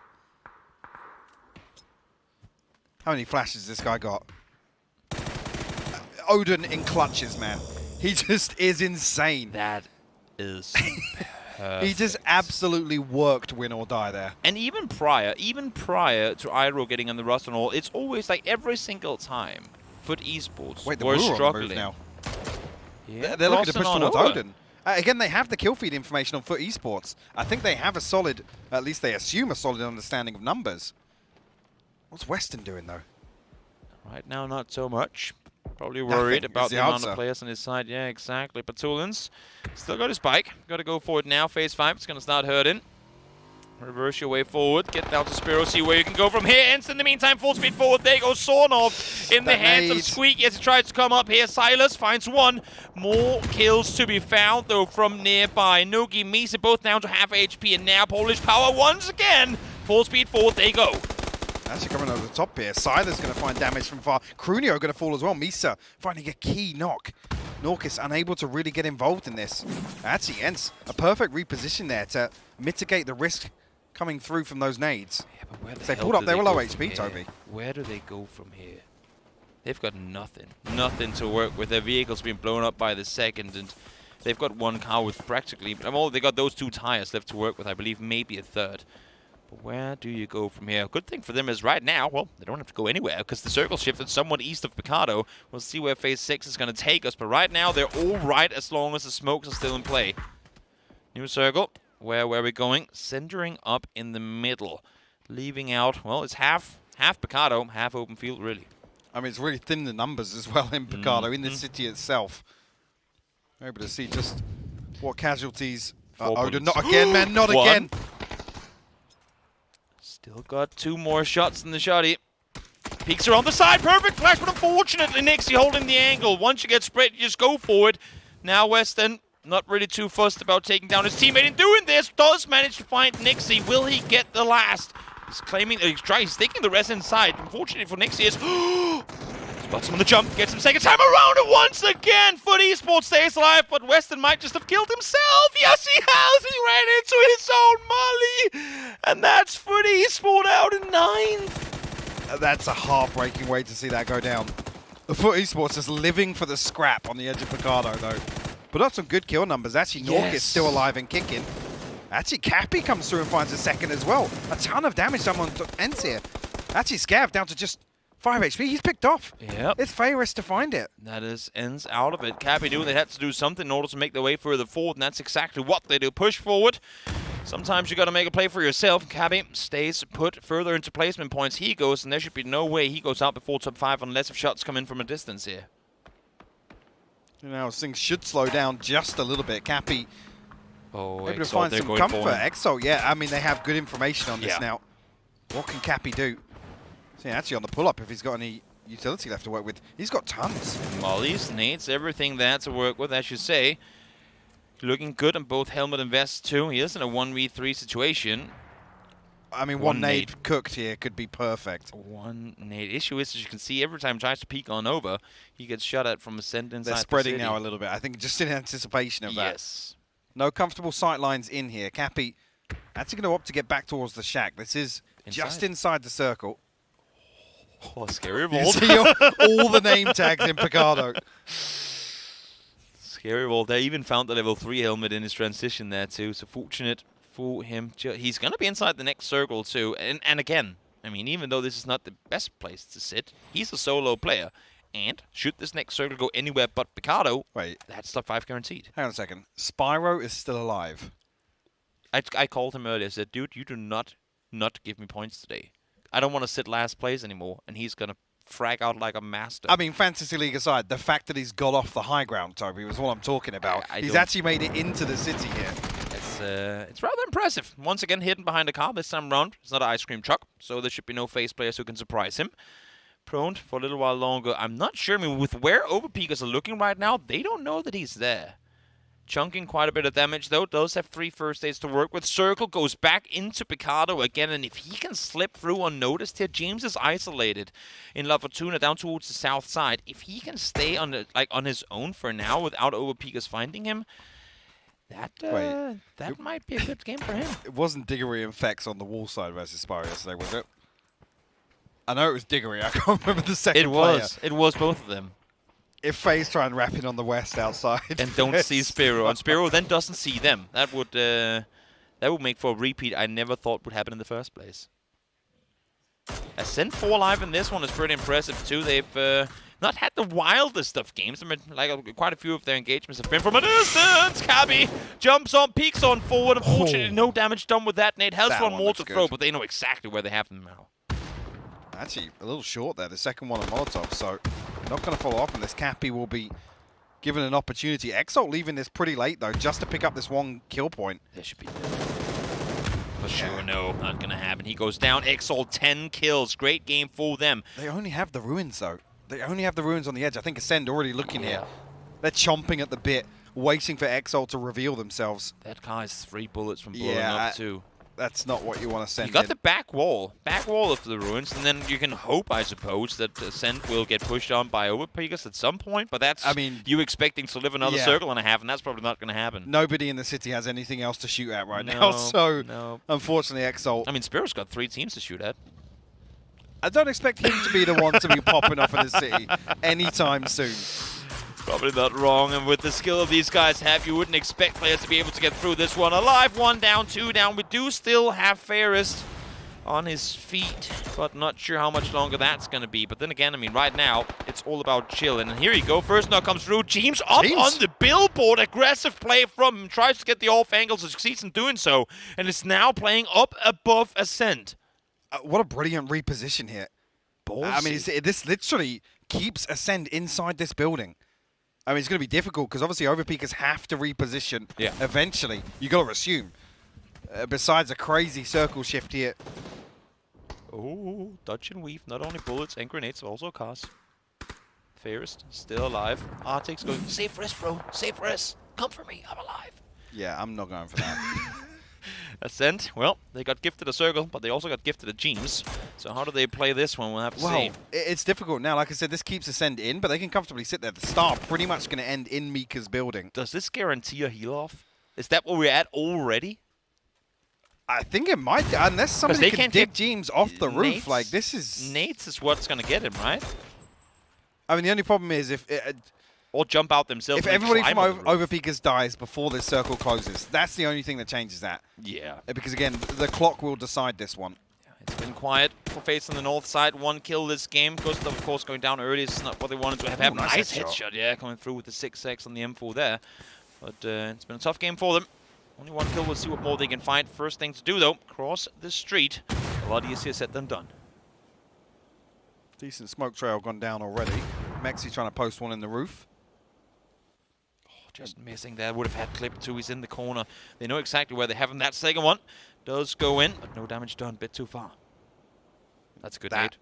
How many flashes has this guy got? Odin in clutches, man. He just is insane. That is... He just absolutely worked win or die there. And even prior to Iro getting on the roster and all, it's always like every single time Foot Esports were struggling. Now. Yeah, they're looking to push towards Odin. Again, they have the kill feed information on Foot Esports. I think they have a solid, at least they assume a solid understanding of numbers. What's Weston doing though? Right now, not so much. Probably worried about the amount of players on his side. Yeah, exactly. Patulins still got his bike. Got to go forward now. Phase 5. It's going to start hurting. Reverse your way forward. Get down to Spiro. See where you can go from here. Ents in the meantime. Full speed forward. There goes Sornov in the hands of Squeak as he tries to come up here. Silas finds one. More kills to be found, though, from nearby. Nogi, Misa both down to half HP. And now Polish Power once again. Full speed forward. They go. Actually coming over the top here. Silas going to find damage from far. Krunio going to fall as well. Misa finding a key knock. Norkis unable to really get involved in this. Actually ends a perfect reposition there to mitigate the risk coming through from those nades. Yeah, but where the they pulled up, they were low HP, Toby. Where do they go from here? They've got nothing. Nothing to work with. Their vehicle's been blown up by the second, and they've got one car with practically... they got those 2 tires left to work with, I believe, maybe a third. But where do you go from here? Good thing for them is right now, well, they don't have to go anywhere because the circle shifted somewhat east of Picado. We'll see where Phase 6 is going to take us, but right now they're all right as long as the smokes are still in play. New circle. Where are we going? Centering up in the middle. Leaving out, well, it's half Picado, half open field, really. I mean, it's really thin the numbers as well in Picado, in the city itself. We're able to see just what casualties... Odin, not again, man, not again! Still got 2 more shots in the shotty. Peeks are on the side, perfect flash, but unfortunately Nixie holding the angle. Once you get spread, you just go for it. Now Weston, not really too fussed about taking down his teammate. In doing this, does manage to find Nixie. Will he get the last? He's claiming, he's taking the rest inside. Unfortunately for Nixie, is spots him on the jump, gets him second time around, and once again, Foot Esports stays alive, but Weston might just have killed himself. Yes, he has. He ran into his own molly, and that's Foot Esports out in 9th. That's a heartbreaking way to see that go down. The Foot Esports is living for the scrap on the edge of Picado, though. Put up some good kill numbers. Actually, Nork is still alive and kicking. Actually, Cappy comes through and finds a second as well. A ton of damage done on Ents here. Actually, Scav down to just 5 HP. He's picked off. Yep. It's Fayrus to find it. That is Ends out of it. Cappy knew they had to do something in order to make their way further forward, and that's exactly what they do. Push forward. Sometimes you got to make a play for yourself. Cappy stays put further into placement points. He goes, and there should be no way he goes out before top 5 unless if shots come in from a distance here. You know, things should slow down just a little bit. Cappy Oh, able to find some comfort. Exalt, yeah. I mean, they have good information on this now. What can Cappy do? See, actually on the pull-up, if he's got any utility left to work with, he's got tons. Mollies, nades, everything there to work with, as you say. Looking good on both helmet and vest too. He is in a 1v3 situation. I mean, one nade cooked here could be perfect. One nade. Issue is, as you can see, every time he tries to peek on over, he gets shot at from Ascent inside They're spreading now a little bit. I think just in anticipation of that. Yes. No comfortable sight lines in here. Cappy actually going to opt to get back towards the shack. This is just inside the circle. Oh, scary You vault. see all the name tags in Picardo. Scary vault. They even found the level 3 helmet in his transition there too. So fortunate for him. He's going to be inside the next circle too. And again, I mean, even though this is not the best place to sit, he's a solo player. And should this next circle go anywhere but Picardo, that's top 5 guaranteed. Hang on a second. Spyro is still alive. I called him earlier. I said, dude, you do not give me points today. I don't want to sit last place anymore. And he's going to frag out like a master. I mean, Fantasy League aside, the fact that he's got off the high ground, Toby, was what I'm talking about. He's actually made it into the city here. It's rather impressive. Once again, hidden behind a car this time around. It's not an ice cream truck, so there should be no face players who can surprise him. Prone for a little while longer. I'm not sure. I mean, with where overpeakers are looking right now, they don't know that he's there. Chunking quite a bit of damage, though. Does have 3 first aids to work with. Circle goes back into Picardo again, and if he can slip through unnoticed here, James is isolated in La Fortuna down towards the south side. If he can stay on his own for now without overpeakers finding him, that might be a good game for him. It wasn't Diggory and Fex on the wall side versus Spyro yesterday, was it? I know it was Diggory. I can't remember the second player. It was both of them. If Faye's trying to wrap in on the west outside. And don't see Spiro. And Spiro then doesn't see them. That would make for a repeat I never thought would happen in the first place. Ascent 4 live in this one is pretty impressive too. They've not had the wildest of games. I mean, quite a few of their engagements have been from a distance. Cabby jumps on, peeks on forward. Unfortunately, no damage done with that. Nate has one more to throw, but they know exactly where they have them now. Actually, a little short there. The second one on Molotov, so not going to follow up on this. Cappy will be given an opportunity. Exalt leaving this pretty late, though, just to pick up this 1 kill point. There should be for sure. No, not going to happen. He goes down. Exalt 10 kills. Great game for them. They only have the ruins, though. They only have the ruins on the edge. I think Ascend already looking here. They're chomping at the bit, waiting for Exalt to reveal themselves. That guy is 3 bullets from blowing up, too. That's not what you want to send. You got the back wall of the ruins, and then you can hope, I suppose, that Ascent will get pushed on by overpeakers at some point. But that's, you expecting to live another circle and a half, and that's probably not going to happen. Nobody in the city has anything else to shoot at right now, so unfortunately, Exalt. I mean, Spiro's got 3 teams to shoot at. I don't expect him to be the one to be popping off in the city anytime soon. Probably not wrong, and with the skill of these guys have, you wouldn't expect players to be able to get through this one alive. 1 down, 2 down. We do still have Fairest on his feet, but not sure how much longer that's going to be. But then again, I mean, right now, it's all about chilling. And here you go. First knock comes through. James up on the billboard. Aggressive play from him. Tries to get the off angles and succeeds in doing so. And is now playing up above Ascent. What a brilliant reposition here. Ballsy. I mean, this literally keeps Ascend inside this building. I mean, it's going to be difficult because obviously overpeakers have to reposition eventually. You got to assume. Besides a crazy circle shift here. Oh, dodge and weave. Not only bullets and grenades, but also cars. Fairest still alive. Arctic's going, save for us, bro. Save for us. Come for me. I'm alive. Yeah, I'm not going for that. Ascent, well, they got gifted a circle, but they also got gifted a James. So how do they play this one? We'll have to see. It's difficult now. Like I said, this keeps Ascend in, but they can comfortably sit there. The star pretty much going to end in Mika's building. Does this guarantee a heal off? Is that where we're at already? I think it might, unless somebody can dip James off the roof. Nates, like, this is... Nates is what's going to get him, right? I mean, the only problem is if... or jump out themselves. If everybody from overpeakers dies before this circle closes, that's the only thing that changes that. Yeah. Because again, the clock will decide this one. It's been quiet for FaZe on the north side. 1 kill this game. Ghost, of course, going down early. It's not what they wanted to have happen. Nice headshot, yeah, coming through with the 6x on the M4 there. But it's been a tough game for them. Only 1 kill. We'll see what more they can find. First thing to do, though, cross the street. A lot easier said than done. Decent smoke trail gone down already. Mexi trying to post one in the roof. Just missing there. Would have had clip too. He's in the corner. They know exactly where they have him. That second one does go in, but no damage done. Bit too far. That's a good nade.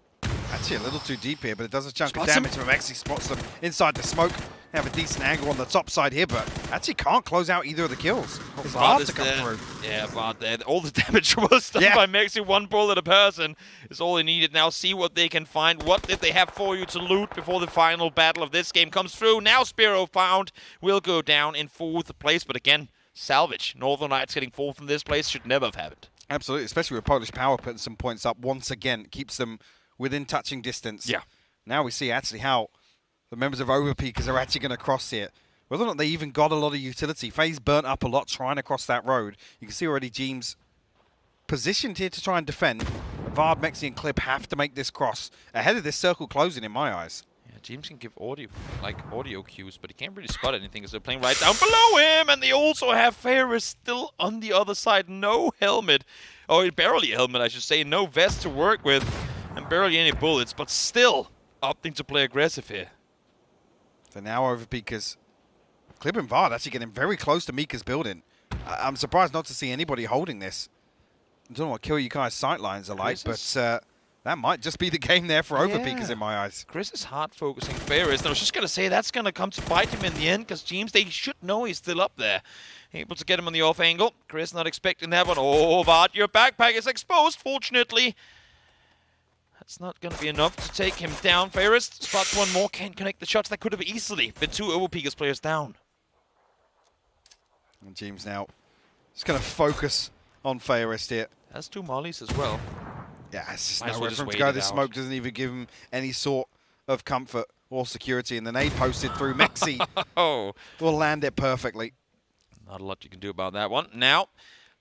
Actually a little too deep here, but it does a chunk of damage from Mexi. Spots them inside the smoke. Have a decent angle on the top side here, but actually can't close out either of the kills. It's hard to come through. Yeah, Bard there. All the damage was done by Mexi. One bullet a person is all he needed. Now see what they can find. What did they have for you to loot before the final battle of this game comes through? Now Spiro found will go down in 4th place, but again, salvage. Northern Lights getting 4th in this place should never have happened. Absolutely, especially with Polish Power putting some points up once again. Keeps them within touching distance. Yeah. Now we see actually how the members of Overpeakers are actually going to cross here. Whether or not they even got a lot of utility. FaZe burnt up a lot trying to cross that road. You can see already Jeems positioned here to try and defend. Vard, Mexi, and Clip have to make this cross ahead of this circle closing in my eyes. Yeah, Jeems can give audio cues, but he can't really spot anything because they're playing right down below him. And they also have Ferris still on the other side. No helmet. Oh, barely a helmet, I should say. No vest to work with. And barely any bullets, but still opting to play aggressive here. So now Overpeakers, Clip and Vard actually getting very close to Mika's building. I'm surprised not to see anybody holding this. I don't know what Kill You Kai's sightlines are like, but that might just be the game there for Overpeakers in my eyes. Chris is hard focusing Ferris. And I was just going to say that's going to come to bite him in the end because Jeems, they should know he's still up there. Able to get him on the off angle. Chris not expecting that one. Oh, Vard, your backpack is exposed, fortunately. That's not going to be enough to take him down. Ferris spots one more, can't connect the shots. That could have easily been 2 Overpeakers players down. And James now just going to focus on Ferris here. Has 2 mollies as well. Yeah, it's just nowhere for him to go. This smoke doesn't even give him any sort of comfort or security. And the nade posted through Mexi will land it perfectly. Not a lot you can do about that one. Now,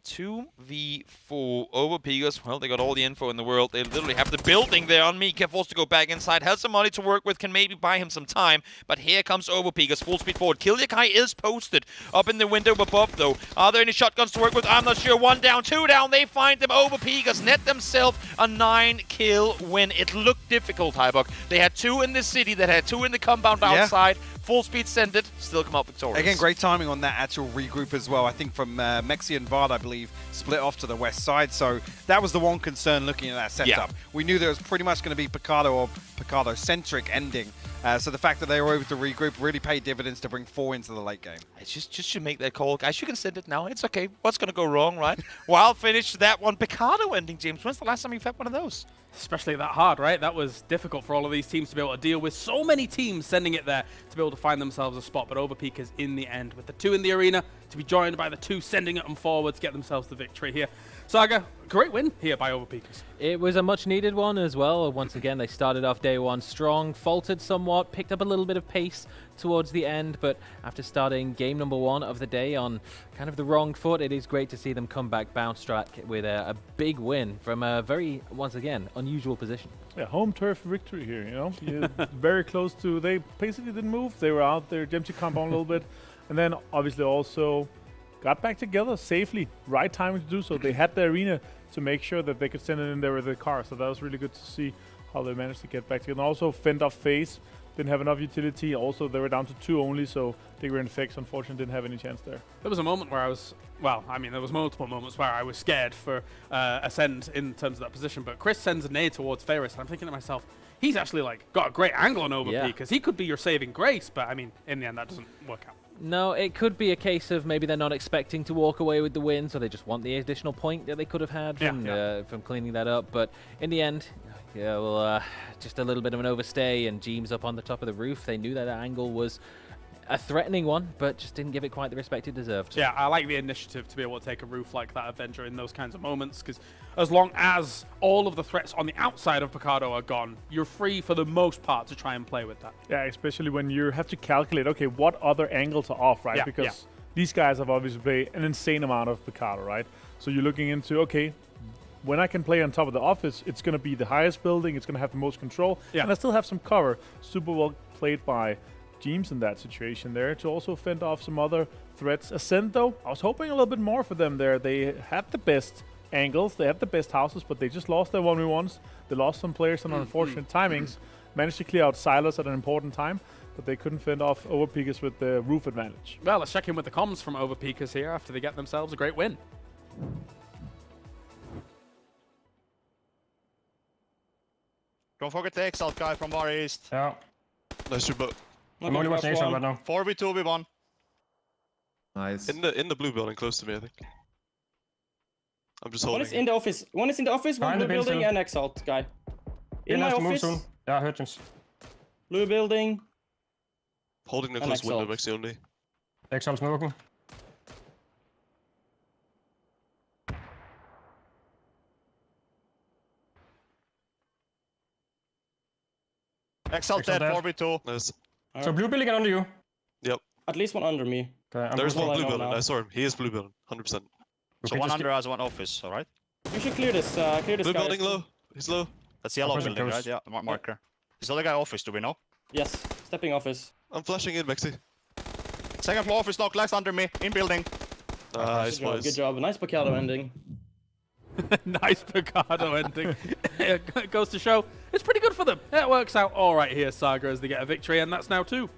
2v4 Overpeakers. Well, they got all the info in the world. They literally have the building there on Mika. Forced to go back inside. Has some money to work with. Can maybe buy him some time. But here comes Overpeakers. Full speed forward. Kilyakai is posted up in the window above, though. Are there any shotguns to work with? I'm not sure. 1 down, 2 down. They find them. Overpeakers net themselves a 9-kill win. It looked difficult, Hybok. They had 2 in the city. That had 2 in the compound outside. Full speed send it. Still come out victorious. Again, great timing on that actual regroup as well. I think from Mexi and Vard, I believe, split off to the west side. So that was the one concern looking at that setup. We knew there was pretty much going to be Picado or Picado-centric ending. So the fact that they were able to regroup really paid dividends to bring 4 into the late game. It's just should make that call. Guys, you can send it now. It's okay. What's going to go wrong, right? Wild finish to that one. Picado ending, James. When's the last time you've had one of those? Especially that hard, right? That was difficult for all of these teams to be able to deal with. So many teams sending it there to be able to find themselves a spot. But Overpeakers in the end, with the 2 in the arena, to be joined by the 2 sending it them forward to get themselves the victory here. Saga, great win here by Overpeakers. It was a much-needed one as well. Once again, they started off day 1 strong, faltered somewhat, picked up a little bit of pace towards the end, but after starting game number 1 of the day on kind of the wrong foot, it is great to see them come back bounce track with a big win from a very, once again, unusual position. Yeah, home turf victory here, you know. Very close to, they basically didn't move. They were out there, empty compound a little bit, and then obviously also got back together safely. Right timing to do so. They had the arena to make sure that they could send it in there with the car, so that was really good to see how they managed to get back together. And also fend off FaZe. Didn't have enough utility. Also, they were down to 2 only, so they were in fix. Unfortunately, didn't have any chance there. There was a moment where I was, well, I mean, there was multiple moments where I was scared for Ascend in terms of that position, but Chris sends a nade towards Ferris, and I'm thinking to myself, he's actually like got a great angle on Overpeak, because he could be your saving grace, but I mean, in the end, that doesn't work out. No, it could be a case of maybe they're not expecting to walk away with the win, so they just want the additional point that they could have had from cleaning that up. But in the end, just a little bit of an overstay, and Jeems up on the top of the roof. They knew that angle was a threatening one, but just didn't give it quite the respect it deserved. Yeah, I like the initiative to be able to take a roof like that Avenger in those kinds of moments, because as long as all of the threats on the outside of Picado are gone, you're free for the most part to try and play with that. Yeah, especially when you have to calculate, okay, what other angles are off, right? Because these guys have obviously played an insane amount of Picado, right? So you're looking into, okay, when I can play on top of the office, it's going to be the highest building, it's going to have the most control, and I still have some cover. Super well played by Jeems in that situation there to also fend off some other threats. Ascent, though, I was hoping a little bit more for them there. They had the best angles, they had the best houses, but they just lost their 1v1s. They lost some players on unfortunate timings. Managed to clear out Silas at an important time. but they couldn't fend off Overpeakers with the roof advantage. Well, let's check in with the comms from Overpeakers here after they get themselves a great win. Don't forget the Exalt guy from Bar East. Yeah. Nice to I'm only watching Exalt right now. 4v2, we won. Nice. In the blue building, close to me, I think. I'm just One holding. is in the office. One is in the office, one blue building, and Exalt guy. In my office. Soon. Yeah, I heard him. Blue building. Holding the close window, Maxi only. Exalt smoking. Exalt dead, 4v2. Nice. So blue building and under you? Yep. At least one under me. Okay, There's one blue building. I saw him. He is blue building, 100%. So one under us, one office, alright? You should clear this. Clear this Blue guy. building low. He's low. That's yellow building, right? Yeah, marker. Is the other guy office, do we know? Yes, stepping office. I'm flashing in, Maxi. Second floor office, knock, last under me, in building. Nice, good job. Nice Picado ending. Nice Picado ending. It goes to show it's pretty good for them. It works out all right here, Saga, as they get a victory, and that's now 2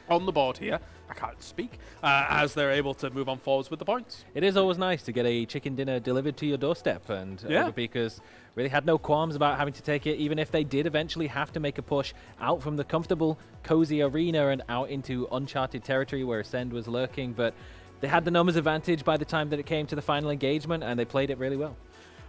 on the board here. I can't speak, as they're able to move on forwards with the points. It is always nice to get a chicken dinner delivered to your doorstep, and Overpeakers really had no qualms about having to take it, even if they did eventually have to make a push out from the comfortable, cozy arena and out into uncharted territory where Ascend was lurking, but they had the numbers advantage by the time that it came to the final engagement, and they played it really well.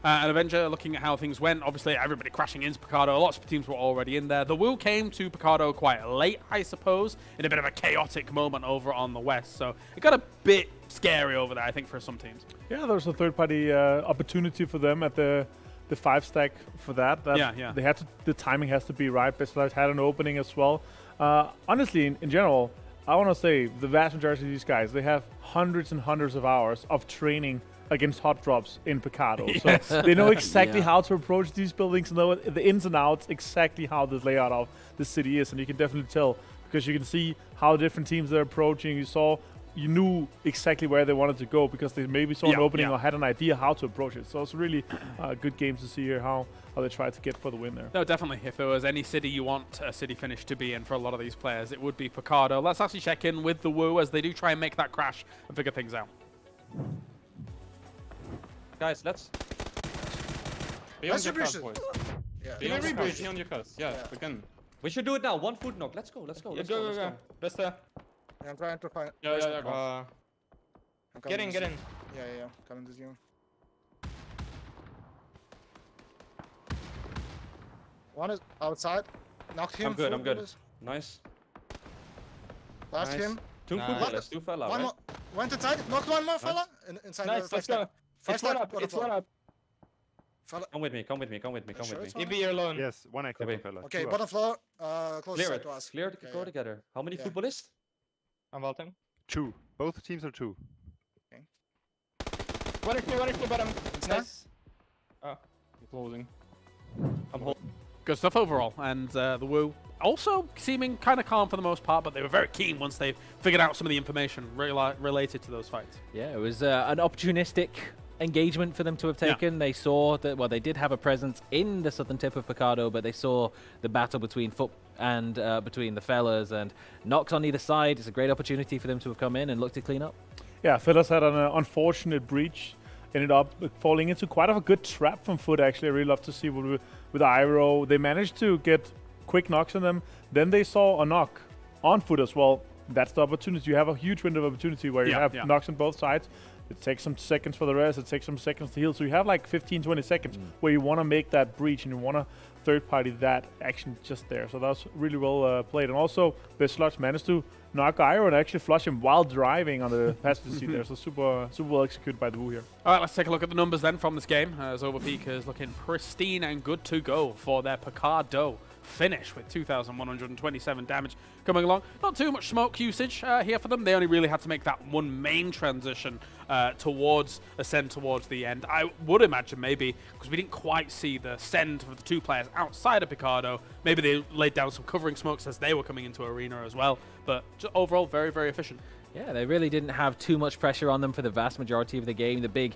And Avenger, looking at how things went, obviously everybody crashing into Picado. Lots of teams were already in there. The Woo came to Picado quite late, I suppose, in a bit of a chaotic moment over on the west. So it got a bit scary over there, I think, for some teams. Yeah, there was a third-party opportunity for them at the 5-stack for that. They had to, the timing has to be right. Best Lives had an opening as well. Honestly, in general, I want to say the vast majority of these guys, they have hundreds and hundreds of hours of training against hot drops in Picado. Yes. So they know exactly how to approach these buildings, know the ins and outs, exactly how the layout of the city is, and you can definitely tell because you can see how different teams are approaching. You knew exactly where they wanted to go because they maybe saw an opening or had an idea how to approach it. So it's really good games to see here how they tried to get for the win there. No, definitely. If there was any city you want a city finish to be in for a lot of these players, it would be Picado. Let's actually check in with the Woo as they do try and make that crash and figure things out. Guys, let's... Beyond your cars, boys. Yeah. Beyond your cars. Yeah, we can. We should do it now. 1 foot knock. Let's go. Let's go. Let's go. Best there. Yeah, I'm trying to find. Yeah. Get in. Yeah. Coming to you. One is outside. Knocked him. I'm good. Nice. Last him. 2 foot. 2 fella, one right? more. Went inside. Knocked one more fella. Inside nice, the let's go. It's one up. Fella. Come with me. Maybe you're alone. Yes, one extra fella. Okay, bottom floor. Close Clear side it. to us. Clear it. Go together. How many footballists? I'm vaulting. 2. Both teams are 2. Okay. One extra bottom. Nice. Ah, closing. I'm holding. Good stuff overall, and the Woo also seeming kind of calm for the most part, but they were very keen once they figured out some of the information related to those fights. Yeah, it was an opportunistic engagement for them to have taken. They saw that, well, they did have a presence in the southern tip of Picado, but they saw the battle between Foot and between the fellas, and knocks on either side. It's a great opportunity for them to have come in and look to clean up. Yeah, fellas had an unfortunate breach. Ended up falling into quite a good trap from Foot, actually. I really love to see with Iroh. They managed to get quick knocks on them. Then they saw a knock on Foot as well. That's the opportunity. You have a huge window of opportunity where you have knocks on both sides. It takes some seconds for the rest. It takes some seconds to heal. So you have like 15, 20 seconds where you want to make that breach and you want to third party that action just there. So that was really well played. And also, Beslots managed to knock Iroh and actually flush him while driving on the passenger seat there. So super well executed by the Woo here. All right, let's take a look at the numbers then from this game. As Overpeakers looking pristine and good to go for their Picado finish with 2,127 damage coming along. Not too much smoke usage here for them. They only really had to make that one main transition towards Ascend towards the end. I would imagine maybe, because we didn't quite see the send for the 2 players outside of Picado, maybe they laid down some covering smokes as they were coming into arena as well. But just overall, very, very efficient. Yeah, they really didn't have too much pressure on them for the vast majority of the game. The big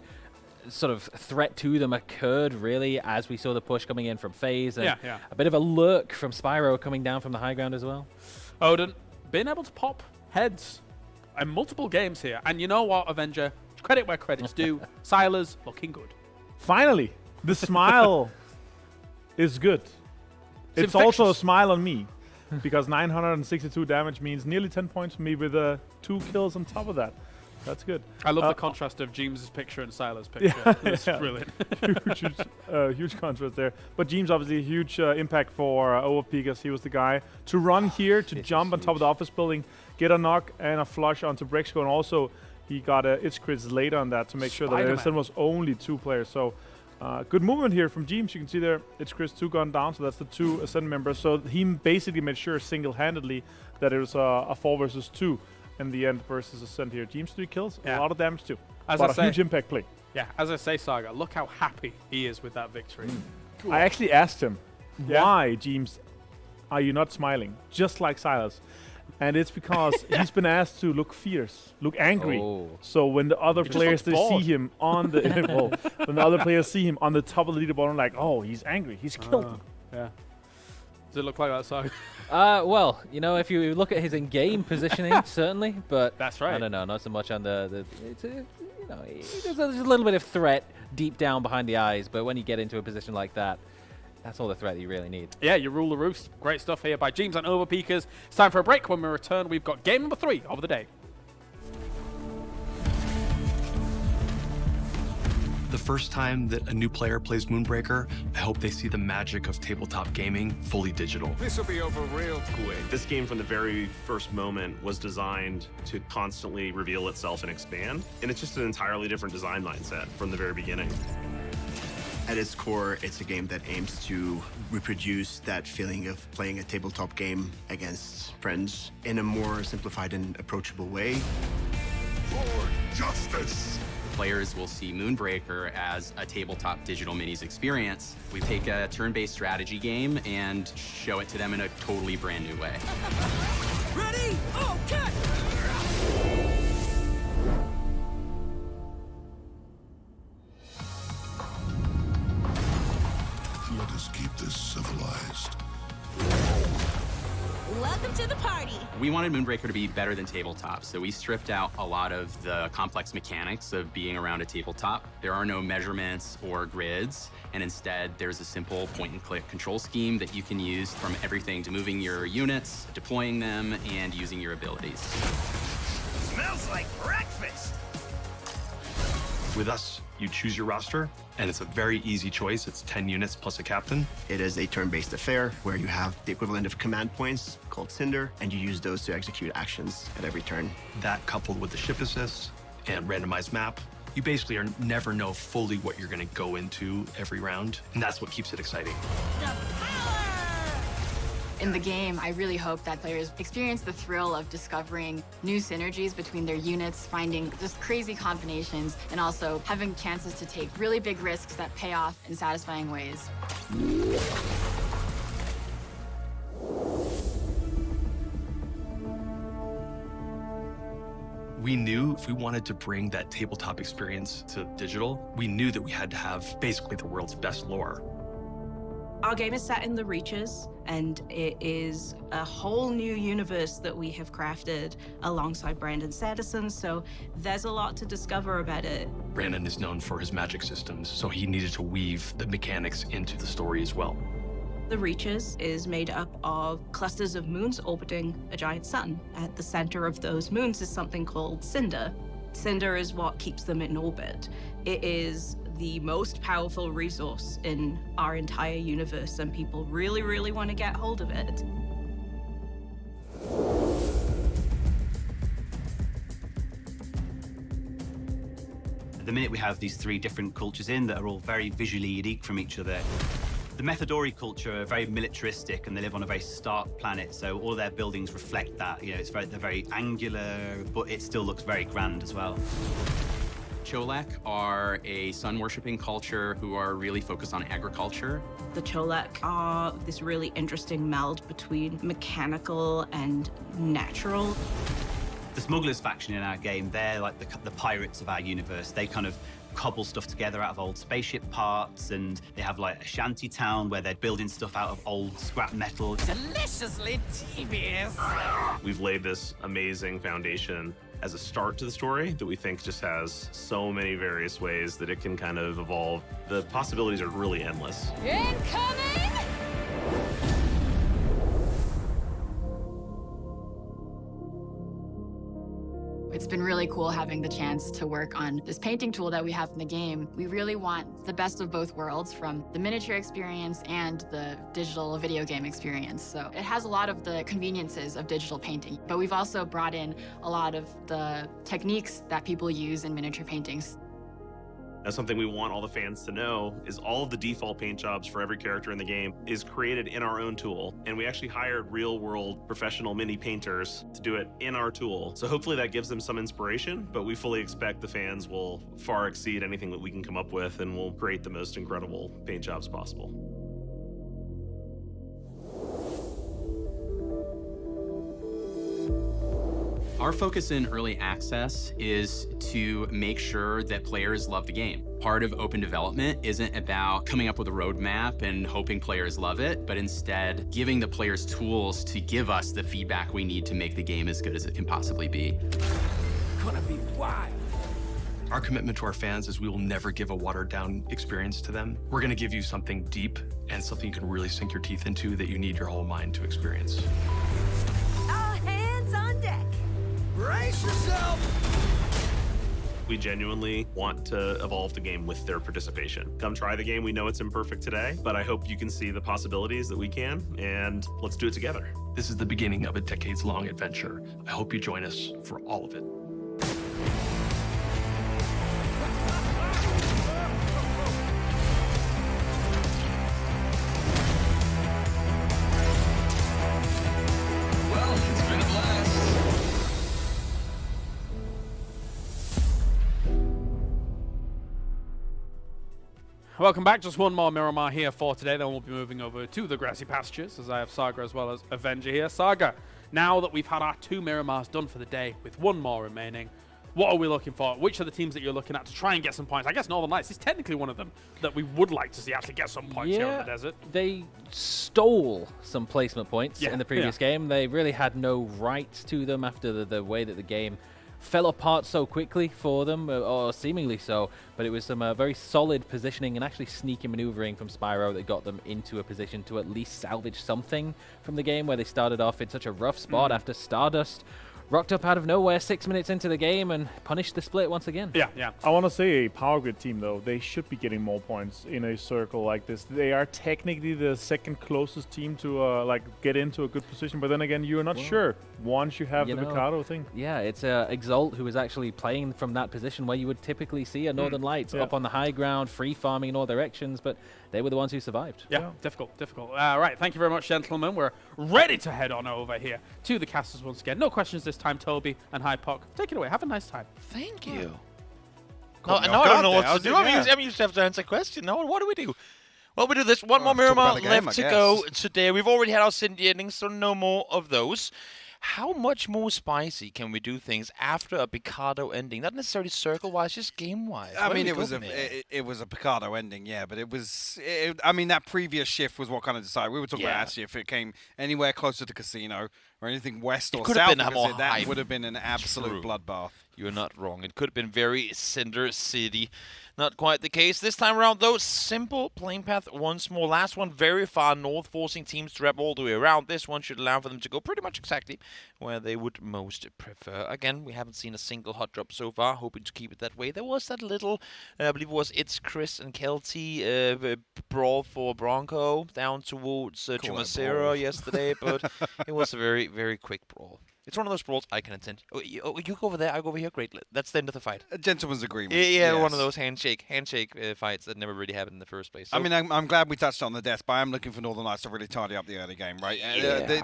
sort of threat to them occurred really as we saw the push coming in from FaZe and a bit of a lurk from Spyro coming down from the high ground as well. Odin, been able to pop heads in multiple games here. And you know what, Avenger? Credit where credit's due. Silas looking good. Finally, the smile is good. It's also a smile on me, because 962 damage means nearly 10 points for me with 2 kills on top of that. That's good. I love the contrast of James' picture and Silas' picture. It's brilliant. huge contrast there. But James obviously a huge impact for OFP, because he was the guy to run here, to jump on top of the office building, get a knock and a flush onto Brexco, and also he got a It's Chris later on that to make sure that there was only 2 players. So good movement here from James. You can see there, It's Chris 2 gone down, so that's the 2 Ascent members. So he basically made sure single-handedly that it was a 4 versus 2 in the end versus Ascent here. James 3 kills, a lot of damage too. But a huge impact play. Yeah, as I say, Saga, look how happy he is with that victory. I actually asked him, why, James, are you not smiling? Just like Silas. And it's because he's been asked to look fierce, look angry. So when the other players see him on the when the other players see him on the top of the leaderboard, I'm like, oh, he's angry. He's killed him. Yeah. Does it look like that, Saga? Well, you know, if you look at his in-game positioning, certainly, but that's right. I don't know, not so much on the you know, there's a little bit of threat deep down behind the eyes, but when you get into a position like that, that's all the threat you really need. Yeah, you rule the roost. Great stuff here by James and Overpeakers. It's time for a break. When we return, we've got game number 3 of the day. The first time that a new player plays Moonbreaker, I hope they see the magic of tabletop gaming fully digital. This will be over real quick. This game from the very first moment was designed to constantly reveal itself and expand, and it's just an entirely different design mindset from the very beginning. At its core, it's a game that aims to reproduce that feeling of playing a tabletop game against friends in a more simplified and approachable way. For justice! Players will see Moonbreaker as a tabletop digital minis experience. We take a turn-based strategy game and show it to them in a totally brand new way. Ready? Okay! Let us keep this civilized. Welcome to the party. We wanted Moonbreaker to be better than tabletop, so we stripped out a lot of the complex mechanics of being around a tabletop. There are no measurements or grids, and instead there's a simple point-and-click control scheme that you can use, from everything to moving your units, deploying them, and using your abilities. Smells like breakfast! With us, you choose your roster, and it's a very easy choice. It's 10 units plus a captain. It is a turn-based affair where you have the equivalent of command points called Cinder, and you use those to execute actions at every turn. That, coupled with the ship assist and randomized map, you basically never know fully what you're going to go into every round, and that's what keeps it exciting. In the game, I really hope that players experience the thrill of discovering new synergies between their units, finding just crazy combinations, and also having chances to take really big risks that pay off in satisfying ways. We knew if we wanted to bring that tabletop experience to digital, we knew that we had to have basically the world's best lore. Our game is set in the Reaches, and it is a whole new universe that we have crafted alongside Brandon Sanderson, so there's a lot to discover about it. Brandon is known for his magic systems, so he needed to weave the mechanics into the story as well. The Reaches is made up of clusters of moons orbiting a giant sun. At the center of those moons is something called Cinder. Cinder is what keeps them in orbit. It is the most powerful resource in our entire universe, and people really, really want to get hold of it. At the minute, we have these 3 different cultures in that are all very visually unique from each other. The Methodori culture are very militaristic, and they live on a very stark planet, so all of their buildings reflect that. You know, they're very angular, but it still looks very grand as well. Cholak are a sun-worshipping culture who are really focused on agriculture. The Cholak are this really interesting meld between mechanical and natural. The Smugglers faction in our game, they're like the pirates of our universe. They kind of cobble stuff together out of old spaceship parts, and they have like a shanty town where they're building stuff out of old scrap metal. Deliciously devious. We've laid this amazing foundation as a start to the story that we think just has so many various ways that it can kind of evolve. The possibilities are really endless. Incoming! It's been really cool having the chance to work on this painting tool that we have in the game. We really want the best of both worlds, from the miniature experience and the digital video game experience. So it has a lot of the conveniences of digital painting, but we've also brought in a lot of the techniques that people use in miniature paintings. Now, something we want all the fans to know is all of the default paint jobs for every character in the game is created in our own tool. And we actually hired real-world professional mini painters to do it in our tool. So hopefully that gives them some inspiration, but we fully expect the fans will far exceed anything that we can come up with, and we'll create the most incredible paint jobs possible. Our focus in early access is to make sure that players love the game. Part of open development isn't about coming up with a roadmap and hoping players love it, but instead giving the players tools to give us the feedback we need to make the game as good as it can possibly be. Gonna be wild. Our commitment to our fans is we will never give a watered-down experience to them. We're going to give you something deep and something you can really sink your teeth into that you need your whole mind to experience. All hands on deck. Brace yourself! We genuinely want to evolve the game with their participation. Come try the game. We know it's imperfect today, but I hope you can see the possibilities that we can, and let's do it together. This is the beginning of a decades-long adventure. I hope you join us for all of it. Welcome back. Just one more Miramar here for today. Then we'll be moving over to the grassy pastures, as I have Saga as well as Avenger here. Saga, now that we've had our 2 Miramars done for the day, with 1 more remaining, what are we looking for? Which are the teams that you're looking at to try and get some points? I guess Northern Lights is technically one of them that we would like to see actually get some points here in the desert. They stole some placement points in the previous game. They really had no rights to them after the way that the game fell apart so quickly for them, or seemingly so, but it was some very solid positioning and actually sneaky maneuvering from Spyro that got them into a position to at least salvage something from the game, where they started off in such a rough spot after Stardust rocked up out of nowhere 6 minutes into the game and punished the split once again. Yeah. I want to say a Power Grid team, though, they should be getting more points in a circle like this. They are technically the second closest team to get into a good position, but then again, you're not sure once you have the Mikado thing. Yeah, it's Exalt who is actually playing from that position where you would typically see a Northern Lights up on the high ground, free farming in all directions, but they were the ones who survived. Yeah, difficult. Right, thank you very much, gentlemen. We're ready to head on over here to the casters once again. No questions this time, Toby and Hypoc. Take it away. Have a nice time. Thank you. No, I don't know what to do. I'm used to have to answer a question. Now, what do we do? Well, we do this. One more Miramar left to go today. We've already had our Cindy endings, so no more of those. How much more spicy can we do things after a Picardo ending? Not necessarily circle-wise, just game-wise. I mean, it was a Picardo ending, yeah, but I mean, that previous shift was what kind of decided. We were talking about actually if it came anywhere closer to Casino or anything west or south, that would have been an absolute bloodbath. You're not wrong. It could have been very Cinder City. Not quite the case. This time around, though, simple playing path once more. Last one very far north, forcing teams to wrap all the way around. This one should allow for them to go pretty much exactly where they would most prefer. Again, we haven't seen a single hot drop so far, hoping to keep it that way. There was that little, I believe it was It's Chris and Kelty brawl for Bronco down towards Chumacero yesterday, but it was a very, very quick brawl. It's one of those brawls I can attend. Oh, you go over there, I go over here. Great. That's the end of the fight. A gentleman's agreement. Yeah, one of those handshake fights that never really happened in the first place. So. I mean, I'm glad we touched on the death, but I'm looking for Northern Lights to really tidy up the early game, right?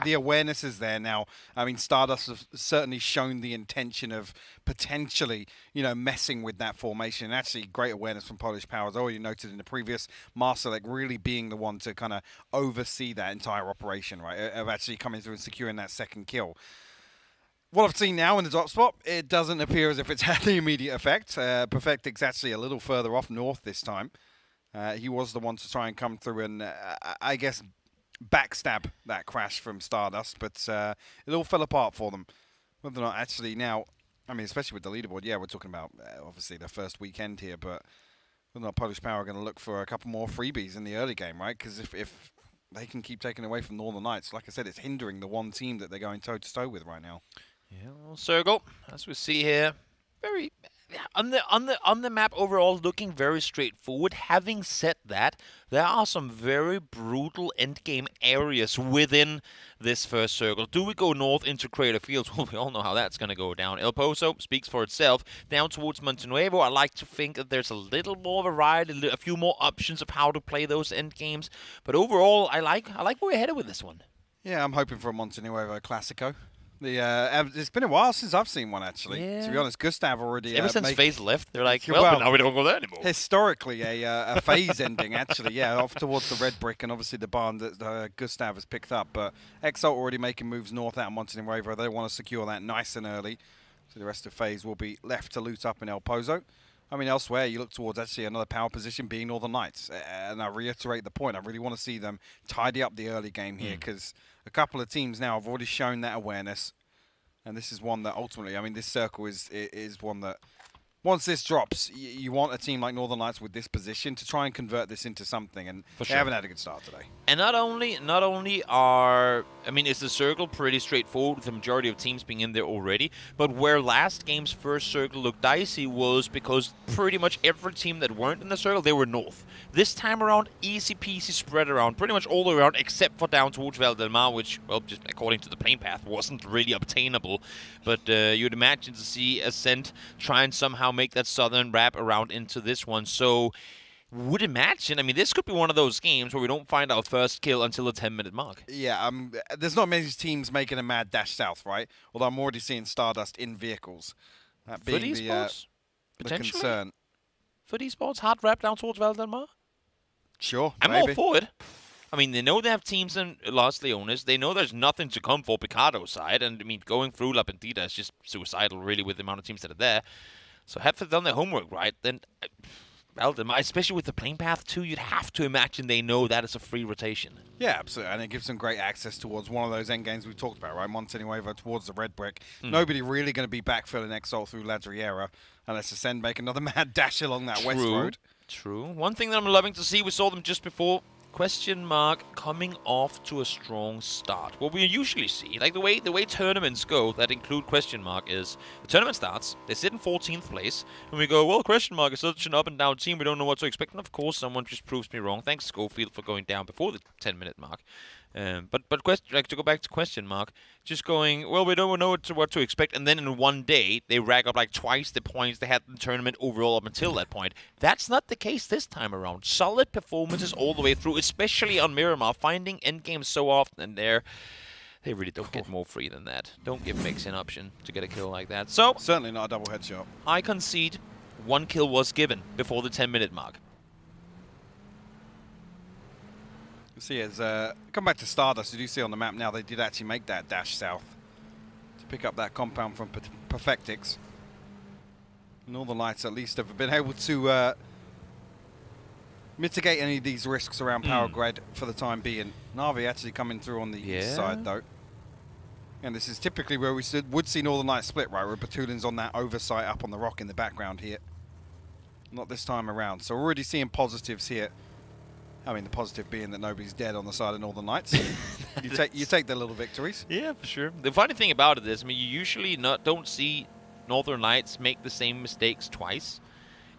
The awareness is there now. I mean, Stardust have certainly shown the intention of potentially, messing with that formation. And actually, great awareness from Polish Power, as already noted in the previous Marsalek, really being the one to kind of oversee that entire operation, right? Of actually coming through and securing that second kill. what I've seen now in the drop spot, it doesn't appear as if it's had the immediate effect. Perfectic's actually a little further off north this time. He was the one to try and come through and, I guess, backstab that crash from Stardust, but it all fell apart for them. Whether or not actually now, I mean, especially with the leaderboard, yeah, we're talking about obviously the first weekend here, but whether or not Polish Power are going to look for a couple more freebies in the early game, right? Because if they can keep taking away from Northern Lights, like I said, it's hindering the one team that they're going toe-to-toe with right now. Yeah, well, Circle, as we see here, very on the map overall looking very straightforward. Having said that, there are some very brutal endgame areas within this first circle. Do we go north into Crater Fields? Well, we all know how that's going to go down. El Pozo speaks for itself. Down towards Montenuevo, I like to think that there's a little more variety, a few more options of how to play those endgames. But overall, I like where we're headed with this one. Yeah, I'm hoping for a Montenuevo Classico. It's been a while since I've seen one, actually. Yeah. To be honest, Gustav already... Ever since FaZe left, they're like, well, now we don't go there anymore. Historically, a FaZe ending, actually, yeah, off towards the red brick and obviously the barn that Gustav has picked up. But Exalt already making moves north out of Montenuevo. They want to secure that nice and early. So the rest of FaZe will be left to loot up in El Pozo. I mean, elsewhere, you look towards actually another power position being Northern Lights. And I reiterate the point. I really want to see them tidy up the early game here because a couple of teams now have already shown that awareness. And this is one that ultimately, I mean, this circle is one that once this drops, you want a team like Northern Lights with this position to try and convert this into something. And they haven't had a good start today. And not only are, I mean, is the circle pretty straightforward with the majority of teams being in there already, but where last game's first circle looked dicey was because pretty much every team that weren't in the circle, they were north. This time around, easy peasy spread around, pretty much all the way around, except for down towards Val del Mar, which, well, just according to the plane path, wasn't really obtainable. But you'd imagine to see Ascent try and somehow make that southern wrap around into this one. So would imagine, I mean, this could be one of those games where we don't find our first kill until the 10-minute mark. Yeah, there's not many teams making a mad dash south, right? Although I'm already seeing Stardust in vehicles. That being the concern. For Esports, hard wrap down towards Val del Mar? Sure, I'm all for it. I mean, they know they have teams in Los Leones. They know there's nothing to come for Picado's side. And, I mean, going through La Pentita is just suicidal, really, with the amount of teams that are there. So have they done their homework right, then Val del Mar, especially with the plane path too, you'd have to imagine they know that is a free rotation. Yeah, absolutely. And it gives them great access towards one of those end games we talked about, right? Montenuevo towards the red brick. Nobody really going to be backfilling Exalt through Ladriera unless Ascend make another mad dash along that west road. True. One thing that I'm loving to see, we saw them just before, question mark coming off to a strong start. What we usually see, like the way tournaments go that include question mark, is the tournament starts, they sit in 14th place, and we go, well, question mark is such an up and down team, we don't know what to expect. And of course, someone just proves me wrong. Thanks, Schofield, for going down before the 10-minute mark. But to go back to question mark, just going, well, we don't know what to expect, and then in one day they rack up like twice the points they had in the tournament overall up until that point. That's not the case this time around. Solid performances all the way through, especially on Miramar, finding endgames so often there. They really don't get more free than that. Don't give Mix an option to get a kill like that. So certainly not a double headshot. I concede one kill was given before the 10-minute mark. See, as come back to Stardust, you do see on the map now they did actually make that dash south to pick up that compound from Perfectix. Northern Lights at least have been able to mitigate any of these risks around Power Grid for the time being. Na'Vi actually coming through on the east side though. And this is typically where we would see Northern Lights split, right? Where Batulin's on that oversight up on the rock in the background here. Not this time around. So we're already seeing positives here. I mean, the positive being that nobody's dead on the side of Northern Lights. you take the little victories. Yeah, for sure. The funny thing about it is, I mean, you usually don't see Northern Lights make the same mistakes twice.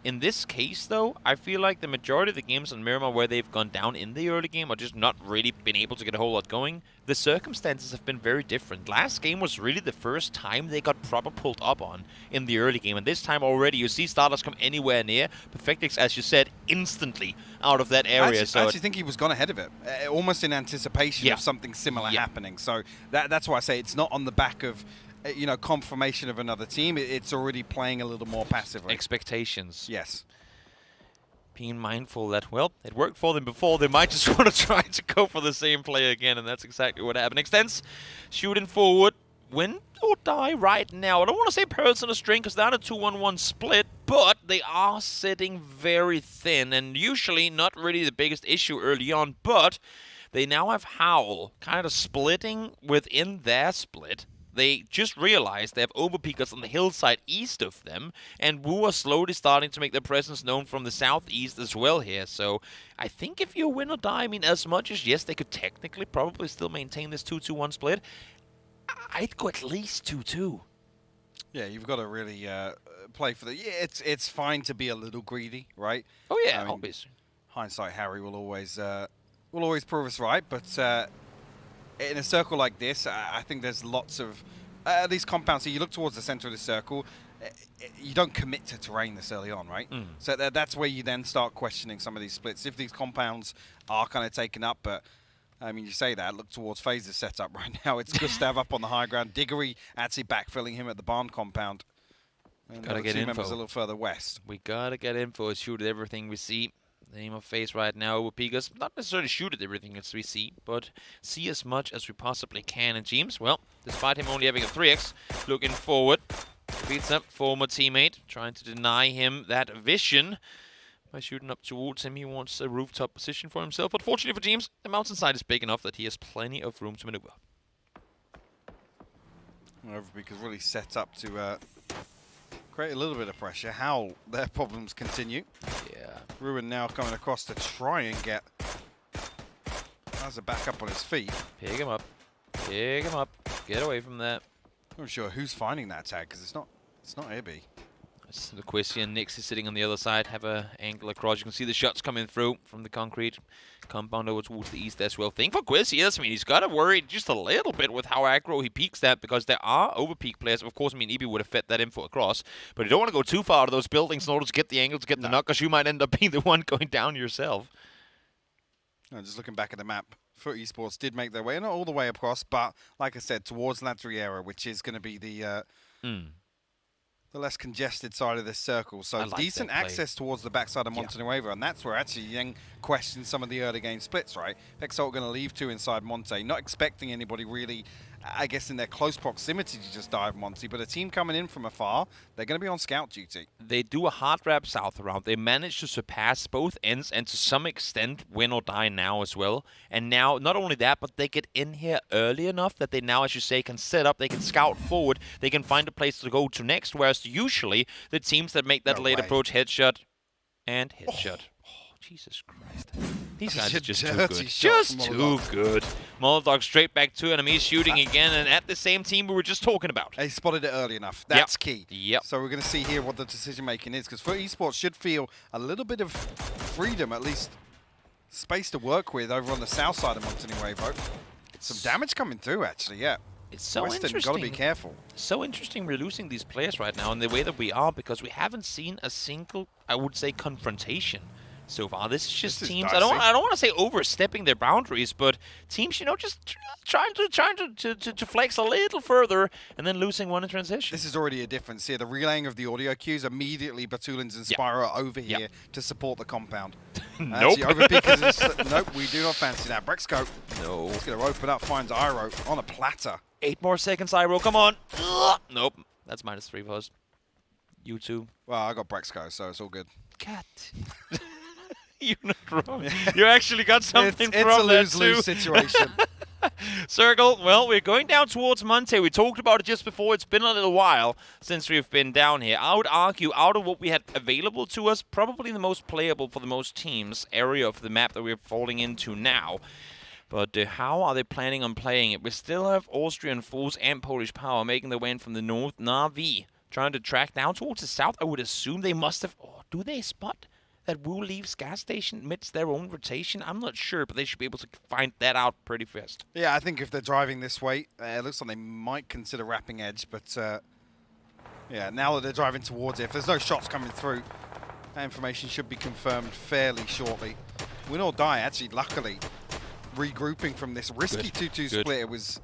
In this case, though, I feel like the majority of the games on Miramar where they've gone down in the early game or just not really been able to get a whole lot going, the circumstances have been very different. Last game was really the first time they got proper pulled up on in the early game, and this time already you see Stardust come anywhere near. Perfectix, as you said, instantly out of that area. I actually think he was gone ahead of it, almost in anticipation of something similar happening. So that's why I say it's not on the back of confirmation of another team. It's already playing a little more passively. Expectations. Yes. Being mindful that, well, it worked for them before. They might just want to try to go for the same play again, and that's exactly what happened. Extends, shooting forward. win or die right now. I don't want to say personal string because they're on a 2-1-1 split, but they are sitting very thin and usually not really the biggest issue early on, but they now have Howl kind of splitting within their split. They just realized they have overpeakers on the hillside east of them, and Wu are slowly starting to make their presence known from the southeast as well here. So I think if you win or die, I mean, as much as, yes, they could technically probably still maintain this 2-2-1 split, I'd go at least 2-2. Yeah, you've got to really play for the... Yeah, it's fine to be a little greedy, right? Oh, yeah, I mean, obviously. Hindsight Harry will always prove us right, but... in a circle like this, I think there's lots of these compounds. So you look towards the center of the circle, you don't commit to terrain this early on, right? So that's where you then start questioning some of these splits. If these compounds are kind of taken up, but I mean, you say that, look towards FaZe's setup right now. It's Gustav up on the high ground, Diggory actually backfilling him at the barn compound. And Gotta get two members info. a little further west. We gotta get info, shoot at everything we see. The name of FaZe right now, Overpeakers, not necessarily shoot at everything as we see, but see as much as we possibly can. And James, well, despite him only having a 3x, looking forward, beats up former teammate, trying to deny him that vision by shooting up towards him. He wants a rooftop position for himself, but fortunately for James, the mountainside is big enough that he has plenty of room to maneuver. Overpeakers really set up to create a little bit of pressure. How their problems continue. Yeah. Ruin now coming across to try and get Azza back up on his feet. Pick him up. Pick him up. Get away from that. I'm not sure who's finding that tag because it's not Ibby. It's the question. Nix is sitting on the other side. Have a angle across. You can see the shots coming through from the concrete compound over towards the east as well. Thing for Quiz, yes. I mean, he's got to worry just a little bit with how aggro he peaks that because there are overpeak players. Of course, I mean, Ibby would have fed that info across, but you don't want to go too far out of those buildings in order to get the angle to get the knock because you might end up being the one going down yourself. No, just looking back at the map, for Esports did make their way, not all the way across, but like I said, towards Ladriera, which is going to be the less congested side of this circle. So like decent access towards the backside of Montenuevo, and that's where actually you then question some of the early game splits, right? Exalt going to leave two inside Monte, not expecting anybody really, I guess, in their close proximity to just dive Monte, but a team coming in from afar, they're going to be on scout duty. They do a hard wrap south around. They managed to surpass both ends and to some extent win or die now as well. And now, not only that, but they get in here early enough that they now, as you say, can set up, they can scout forward, they can find a place to go to next, whereas usually the teams that make that late approach headshot and headshot. Oh, Jesus Christ. These guys are just too good. Just too good. Molotov straight back to enemies, shooting again, and at the same team we were just talking about. They spotted it early enough. That's key. Yep. So we're going to see here what the decision-making is, because for Esports should feel a little bit of freedom, at least space to work with over on the south side of Montenuevo. Some damage coming through, actually, yeah. It's so Western, interesting. Got to be careful. So interesting we're losing these players right now in the way that we are because we haven't seen a single, I would say, confrontation so far. This is just teams. I don't want to say overstepping their boundaries, but teams, you know, just trying to flex a little further and then losing one in transition. This is already a difference here. The relaying of the audio cues immediately. Batulins and Spyro are over here to support the compound. Nope. Nope. We do not fancy that. Brexco. No. He's going to open up. Finds Iro on a platter. 8 more seconds, Iro. Come on. Nope. That's -3 post. You too. Well, I got Brexco, so it's all good. Cat. You're not wrong. You actually got something it's from that It's a lose-lose situation. Circle, well, we're going down towards Monte. We talked about it just before. It's been a little while since we've been down here. I would argue, out of what we had available to us, probably the most playable for the most teams area of the map that we're falling into now. But how are they planning on playing it? We still have Austrian Force and Polish Power making their way in from the north. Na'Vi trying to track down towards the south. I would assume they must have... Oh, do they spot that Wu leaves gas station amidst their own rotation? I'm not sure, but they should be able to find that out pretty fast. Yeah, I think if they're driving this way, it looks like they might consider wrapping edge, but yeah, now that they're driving towards it, if there's no shots coming through, that information should be confirmed fairly shortly. Win or die, actually, luckily, regrouping from this risky 2-2 split, it was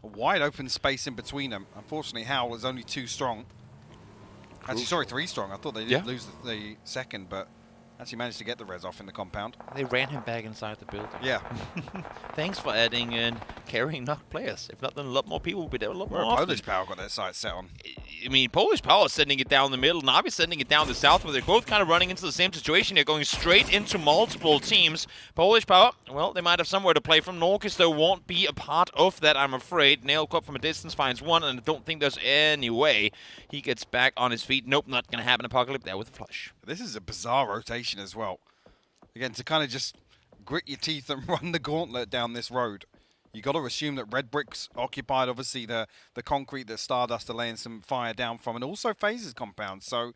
a wide open space in between them. Unfortunately, Howl is only 2 strong. Actually, sorry, 3 strong. I thought they did lose the second, but actually managed to get the res off in the compound. They ran him back inside the building. Yeah. Thanks for adding in carrying knocked players. If not, then a lot more people will be there a lot more Where often. Polish Power got their sights set on. I mean, Polish Power is sending it down the middle. Navi's sending it down the south, where they're both kind of running into the same situation. They're going straight into multiple teams. Polish Power, well, they might have somewhere to play from. Norcus, though, won't be a part of that, I'm afraid. Nail Cup from a distance finds one, and I don't think there's any way he gets back on his feet. Nope, not going to happen. Apocalypse there with a flush. This is a bizarre rotation as well. Again, to kind of just grit your teeth and run the gauntlet down this road. You got to assume that Red Brick's occupied, obviously, the concrete that Stardust are laying some fire down from, and also Phase's compound. So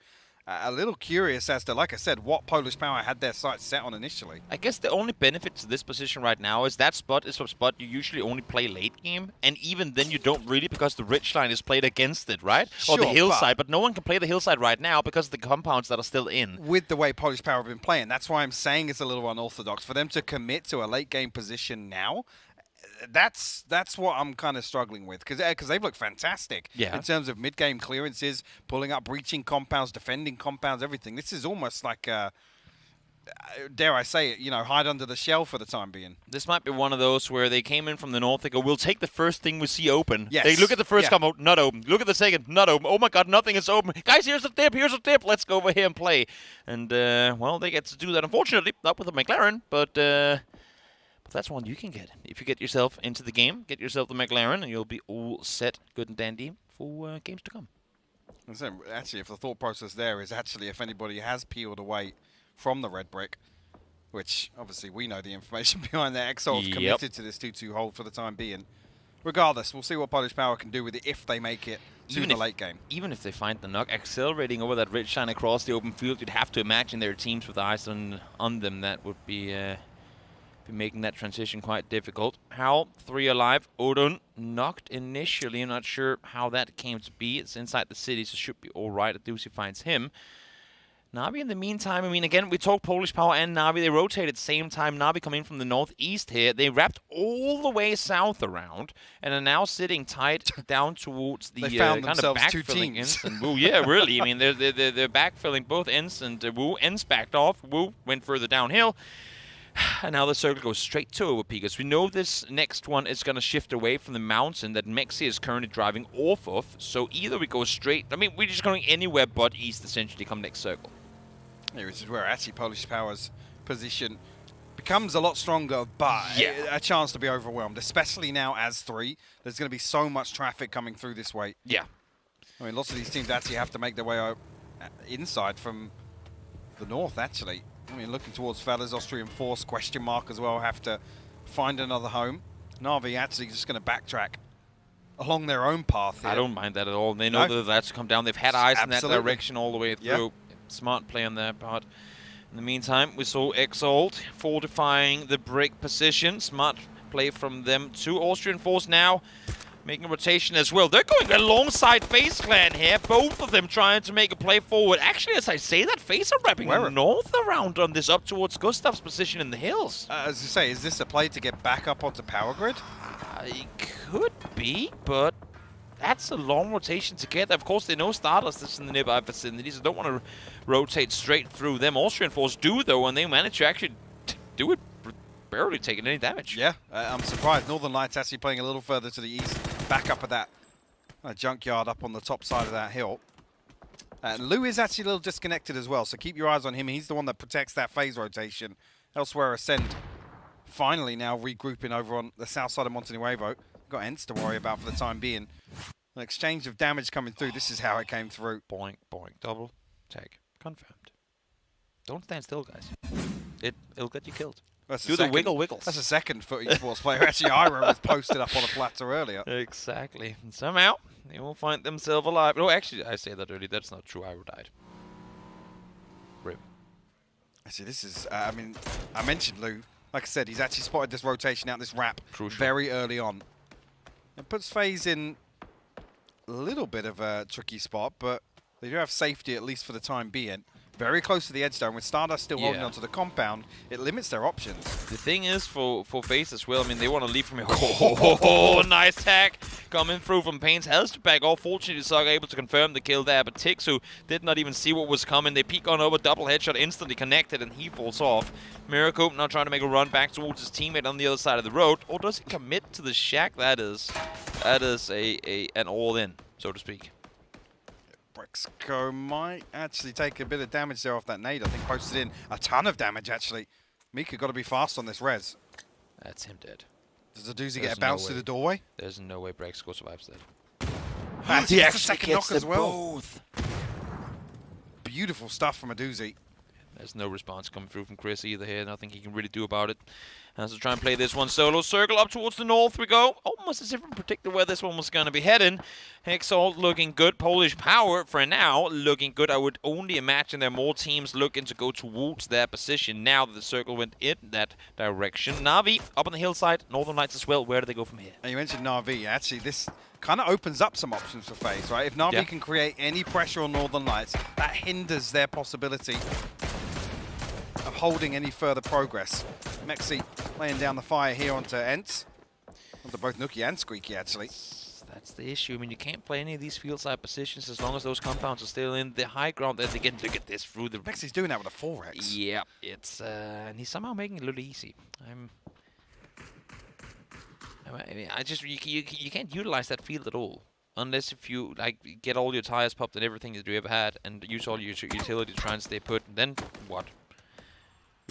a little curious as to, like I said, what Polish Power had their sights set on initially. I guess the only benefit to this position right now is that spot is a spot you usually only play late game, and even then you don't really, because the ridgeline is played against it, right? Sure, or the hillside, but no one can play the hillside right now because of the compounds that are still in. With the way Polish Power have been playing, that's why I'm saying it's a little unorthodox. For them to commit to a late game position now, that's what I'm kind of struggling with, because they've looked fantastic in terms of mid-game clearances, pulling up, breaching compounds, defending compounds, everything. This is almost like, dare I say it, you know, hide under the shell for the time being. This might be one of those where they came in from the north. They go, we'll take the first thing we see open. Yes. They look at the first combo, not open. Look at the second, not open. Oh my god, nothing is open. Guys, here's a tip, Let's go over here and play. And, well, they get to do that, unfortunately, not with the McLaren, but that's one you can get. If you get yourself into the game, get yourself the McLaren, and you'll be all set, good and dandy, for games to come. So, actually, if the thought process there is actually if anybody has peeled away from the Red Brick, which obviously we know the information behind that, Exol's committed to this 2-2 hold for the time being. Regardless, we'll see what Polish Power can do with it if they make it to the late game. Even if they find the knock, accelerating over that ridgeline across the open field, you'd have to imagine there are teams with eyes on them that would be making that transition quite difficult. Hal, 3 alive. Odin knocked initially. I'm not sure how that came to be. It's inside the city, so should be all right. Adusi finds him. Navi in the meantime, I mean, again, we talked Polish Power and Navi. They rotated same time. Navi coming from the northeast here. They wrapped all the way south around and are now sitting tight down towards the kind of backfilling ends. And Wu, yeah, really. I mean, they're backfilling both ends, and Wu ends backed off. Wu went further downhill. And now the circle goes straight to Overpeakers. We know this next one is going to shift away from the mountain that Mexi is currently driving off of. So either we go straight, I mean, we're just going anywhere but east, essentially, come next circle. Here is where actually Polish Power's position becomes a lot stronger, but a chance to be overwhelmed, especially now as 3. There's going to be so much traffic coming through this way. Yeah. I mean, lots of these teams actually have to make their way inside from the north, actually. I mean, looking towards Fellas, Austrian Force, question mark as well, have to find another home. Na'Vi actually just going to backtrack along their own path here. I don't mind that at all. They know that that's to come down. They've had eyes in that direction all the way through. Yep. Smart play on their part. In the meantime, we saw Exalt fortifying the brick position. Smart play from them too. Austrian Force now making a rotation as well. They're going alongside FaZe Clan here. Both of them trying to make a play forward. Actually, as I say that, FaZe are wrapping north around on this up towards Gustav's position in the hills. As you say, is this a play to get back up onto Power Grid? It could be, but that's a long rotation to get. Of course, they know Stardust is in the nearby vicinity, so don't want to rotate straight through them. Austrian Force do, though, and they manage to actually do it barely taking any damage. Yeah, I'm surprised. Northern Lights actually playing a little further to the east, back up at that junkyard up on the top side of that hill. Lou is actually a little disconnected as well, so keep your eyes on him. He's the one that protects that phase rotation. Elsewhere, Ascend finally now regrouping over on the south side of Montenuevo. Got Ents to worry about for the time being. An exchange of damage coming through. This is how it came through. Boink, boink, double tag. Confirmed. Don't stand still, guys. It'll get you killed. Do the wiggles. That's a second for esports player. Actually, Ira was posted up on a platter earlier. Exactly. And somehow, they will find themselves alive. No, actually, I say that earlier. That's not true. Ira died. RIP. Actually, this is, I mean, I mentioned Lou. Like I said, he's actually spotted this rotation out, this wrap, very early on. It puts FaZe in a little bit of a tricky spot, but they do have safety, at least for the time being. very close to the edge zone. With Stardust still holding onto the compound, it limits their options. The thing is, for FaZe as well, I mean, they want to leave from here. Oh, nice tag coming through from Pain's back. All fortunately, Saga able to confirm the kill there, but Tixu did not even see what was coming. They peek on over, double headshot, instantly connected, and he falls off. Miracle now trying to make a run back towards his teammate on the other side of the road. Or does he commit to the shack? That is an all-in, so to speak. Brexco might actually take a bit of damage there off that nade. I think posted in a ton of damage, actually. Mika got to be fast on this res. That's him dead. Does the doozy get a bounce to the doorway? There's no way Brexco survives that. He actually second gets knock as well. Both. Beautiful stuff from a doozy. There's no response coming through from Chris either here. Nothing he can really do about it. Has to try and play this one solo. Circle up towards the north we go. Almost as if we predicted where this one was going to be heading. Hexalt looking good. Polish Power, for now, looking good. I would only imagine there are more teams looking to go towards their position now that the circle went in that direction. Na'Vi up on the hillside. Northern Lights as well. Where do they go from here? And you mentioned Na'Vi. Actually, this kind of opens up some options for FaZe, right? If Na'Vi can create any pressure on Northern Lights, that hinders their possibility of holding any further progress. Mexi laying down the fire here onto Ents. Onto both Nuki and Squeaky, actually. That's the issue. I mean, you can't play any of these field side positions as long as those compounds are still in the high ground. Then they can look at this through the... Mexi's doing that with a 4x. Yeah, it's... and he's somehow making it a little easy. I mean, you can't utilize that field at all. Unless if you, like, get all your tires popped and everything that you ever had and use all your utility to try and stay put. And then what?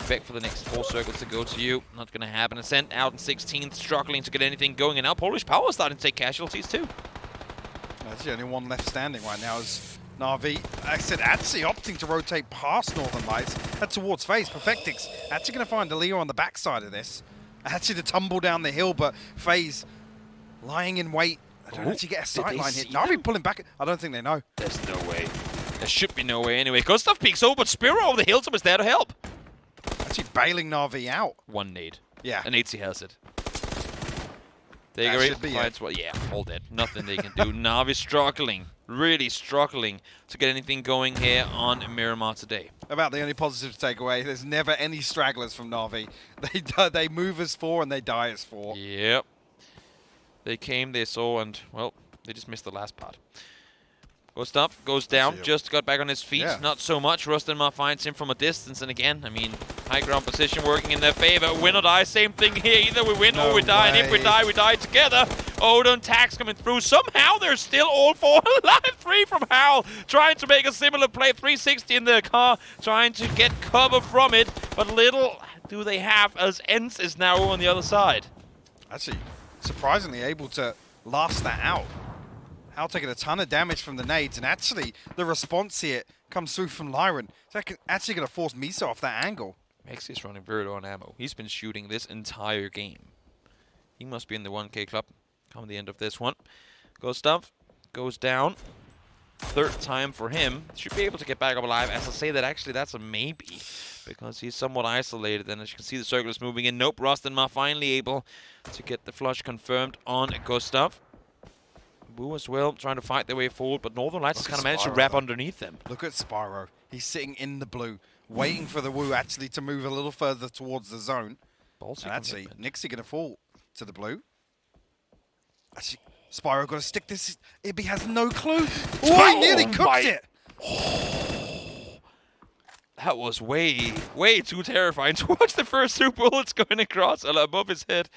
Back for the next 4 circles to go to you. Not going to happen. Ascent out in 16th, struggling to get anything going. And now Polish Power starting to take casualties too. That's the only one left standing right now is Na'Vi. I said actually opting to rotate past Northern Lights. That's towards FaZe. Perfectix actually going to find a Leo on the backside of this. Actually to tumble down the hill, but FaZe lying in wait. I don't actually get a sightline hit. Na'Vi pulling back. I don't think they know. There's no way. There should be no way anyway. Gustav peeks over, but Spiro over the hilltop is there to help. Actually bailing Na'Vi out. One nade. Yeah. And 8C has it. That should be it. Well, yeah, all dead. Nothing they can do. Na'Vi struggling. Really struggling to get anything going here on Miramar today. About the only positive to take away, there's never any stragglers from Na'Vi. They move as 4 and they die as 4. Yep. They came, they saw, and, well, they just missed the last part. Gustav goes down, just got back on his feet. Not so much. Rustenma finds him from a distance, and again, I mean, high ground position working in their favor. Win or die, same thing here. Either we win or we die, and if we die together. Odin tags coming through. Somehow they're still all 4 alive. 3 from Howl, trying to make a similar play. 360 in the car, trying to get cover from it, but little do they have as Ents is now on the other side. Actually, surprisingly able to last that out. Hal taking a ton of damage from the nades, and actually the response here comes through from Lyron. It's actually going to force Misa off that angle. Mexi's running very low on ammo. He's been shooting this entire game. He must be in the 1K club come the end of this one. Gustav goes down. 3rd time for him. Should be able to get back up alive. As I say that, actually that's a maybe, because he's somewhat isolated. And as you can see, the circle is moving in. Nope, Rustenma finally able to get the flush confirmed on Gustav. Wu as well, trying to fight their way forward, but Northern Lights has kind of managed to wrap underneath them. Look at Spyro. He's sitting in the blue, waiting for the Wu actually to move a little further towards the zone. And actually, Nixie going to fall to the blue. Actually, Spyro got to stick this. Ibby has no clue. Oh, he nearly cooked it. That was way, way too terrifying to watch the first 2 bullets going across above his head.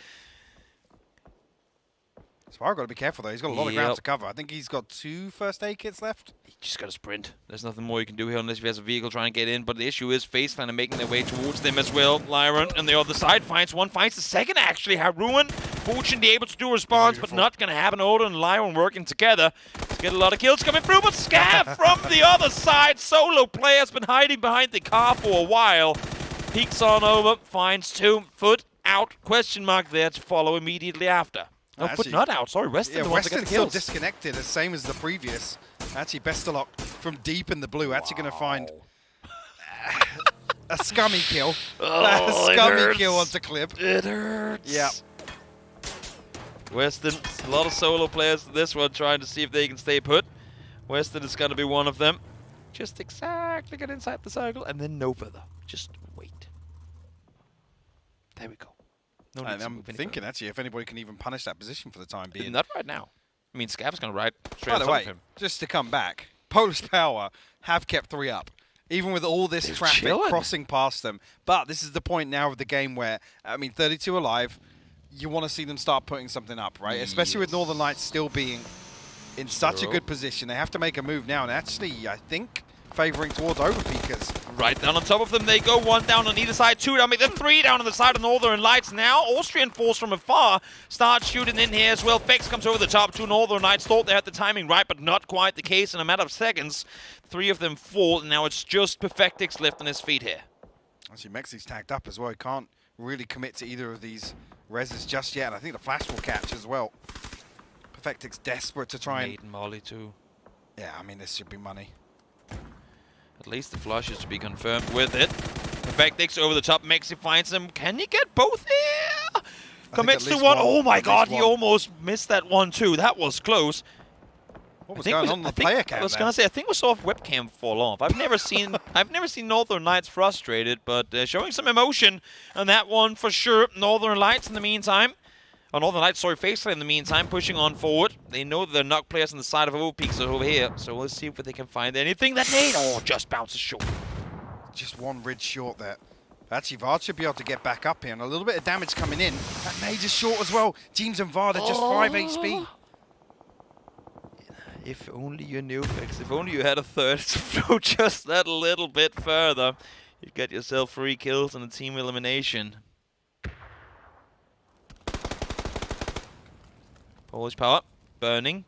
Spyro got to be careful though. He's got a lot of ground to cover. I think he's got 2 first aid kits left. He just got to sprint. There's nothing more you can do here unless he has a vehicle trying to get in. But the issue is FaZe kind of making their way towards them as well. Lyron on the other side finds one, finds the second actually. Haruan fortunately able to do a response, but not going to happen. Odin and Lyron working together to get a lot of kills coming through. But Scav from the other side. Solo player has been hiding behind the car for a while. Peeks on over, finds 2. Foot out, question mark there to follow immediately after. No, actually, Foot not out. Sorry, Weston. Yeah, the one to get the still kills. disconnected, the same as the previous. Actually, Bestelok from deep in the blue. Actually going to find a scummy kill. Oh, a scummy kill onto Clip. It hurts. Yeah. Weston, a lot of solo players in this one trying to see if they can stay put. Weston is going to be one of them. Just exactly get inside the circle and then no further. Just wait. There we go. No need to I'm move any thinking further. actually if anybody can even punish that position for the time being. Not right now. I mean, Scav's going to ride straight By on the top way, of him. just to come back, Polish Power have kept 3 up. Even with all this traffic chilling. crossing past them. But this is the point now of the game where, I mean, 32 alive, you want to see them start putting something up, right? Especially with Northern Lights still being in such a good position. They have to make a move now, and actually, I think, favoring towards Overpeakers. Right down on top of them they go. 1 down on either side. 2 down. Make them 3 down on the side of Northern Lights. Now Austrian Force from afar start shooting in here as well. Fex comes over the top. 2 Northern Lights thought they had the timing right, but not quite the case. In a matter of seconds, 3 of them fall. And now it's just Perfectix left on his feet here. Actually, Mexi's tagged up as well. He can't really commit to either of these reses just yet. And I think the flash will catch as well. Perfectix desperate to try and Molly too. Yeah, I mean, this should be money. At least the flush is to be confirmed with it. Perfectix over the top. Mexi finds him. Can he get both here? Commits to one. Oh my god, he almost missed that one too. That was close. What was going on the player cam? I was gonna say, I think we saw webcam fall off. I've never seen Northern Lights frustrated, but showing some emotion on that one for sure. Northern Lights in the meantime. Northern Lights, sorry, FaceTime in the meantime, pushing on forward. They know the knock players on the side of Overpeaks are over here, so let's see if they can find anything. That nade, just bounces short. Just one ridge short there. Actually, Vard should be able to get back up here, and a little bit of damage coming in. That nade is short as well. James and Vard are just 5 HP. If only you knew, Fex. If only you had a third to throw just that little bit further. You'd get yourself 3 kills and a team elimination. Polish Power, burning.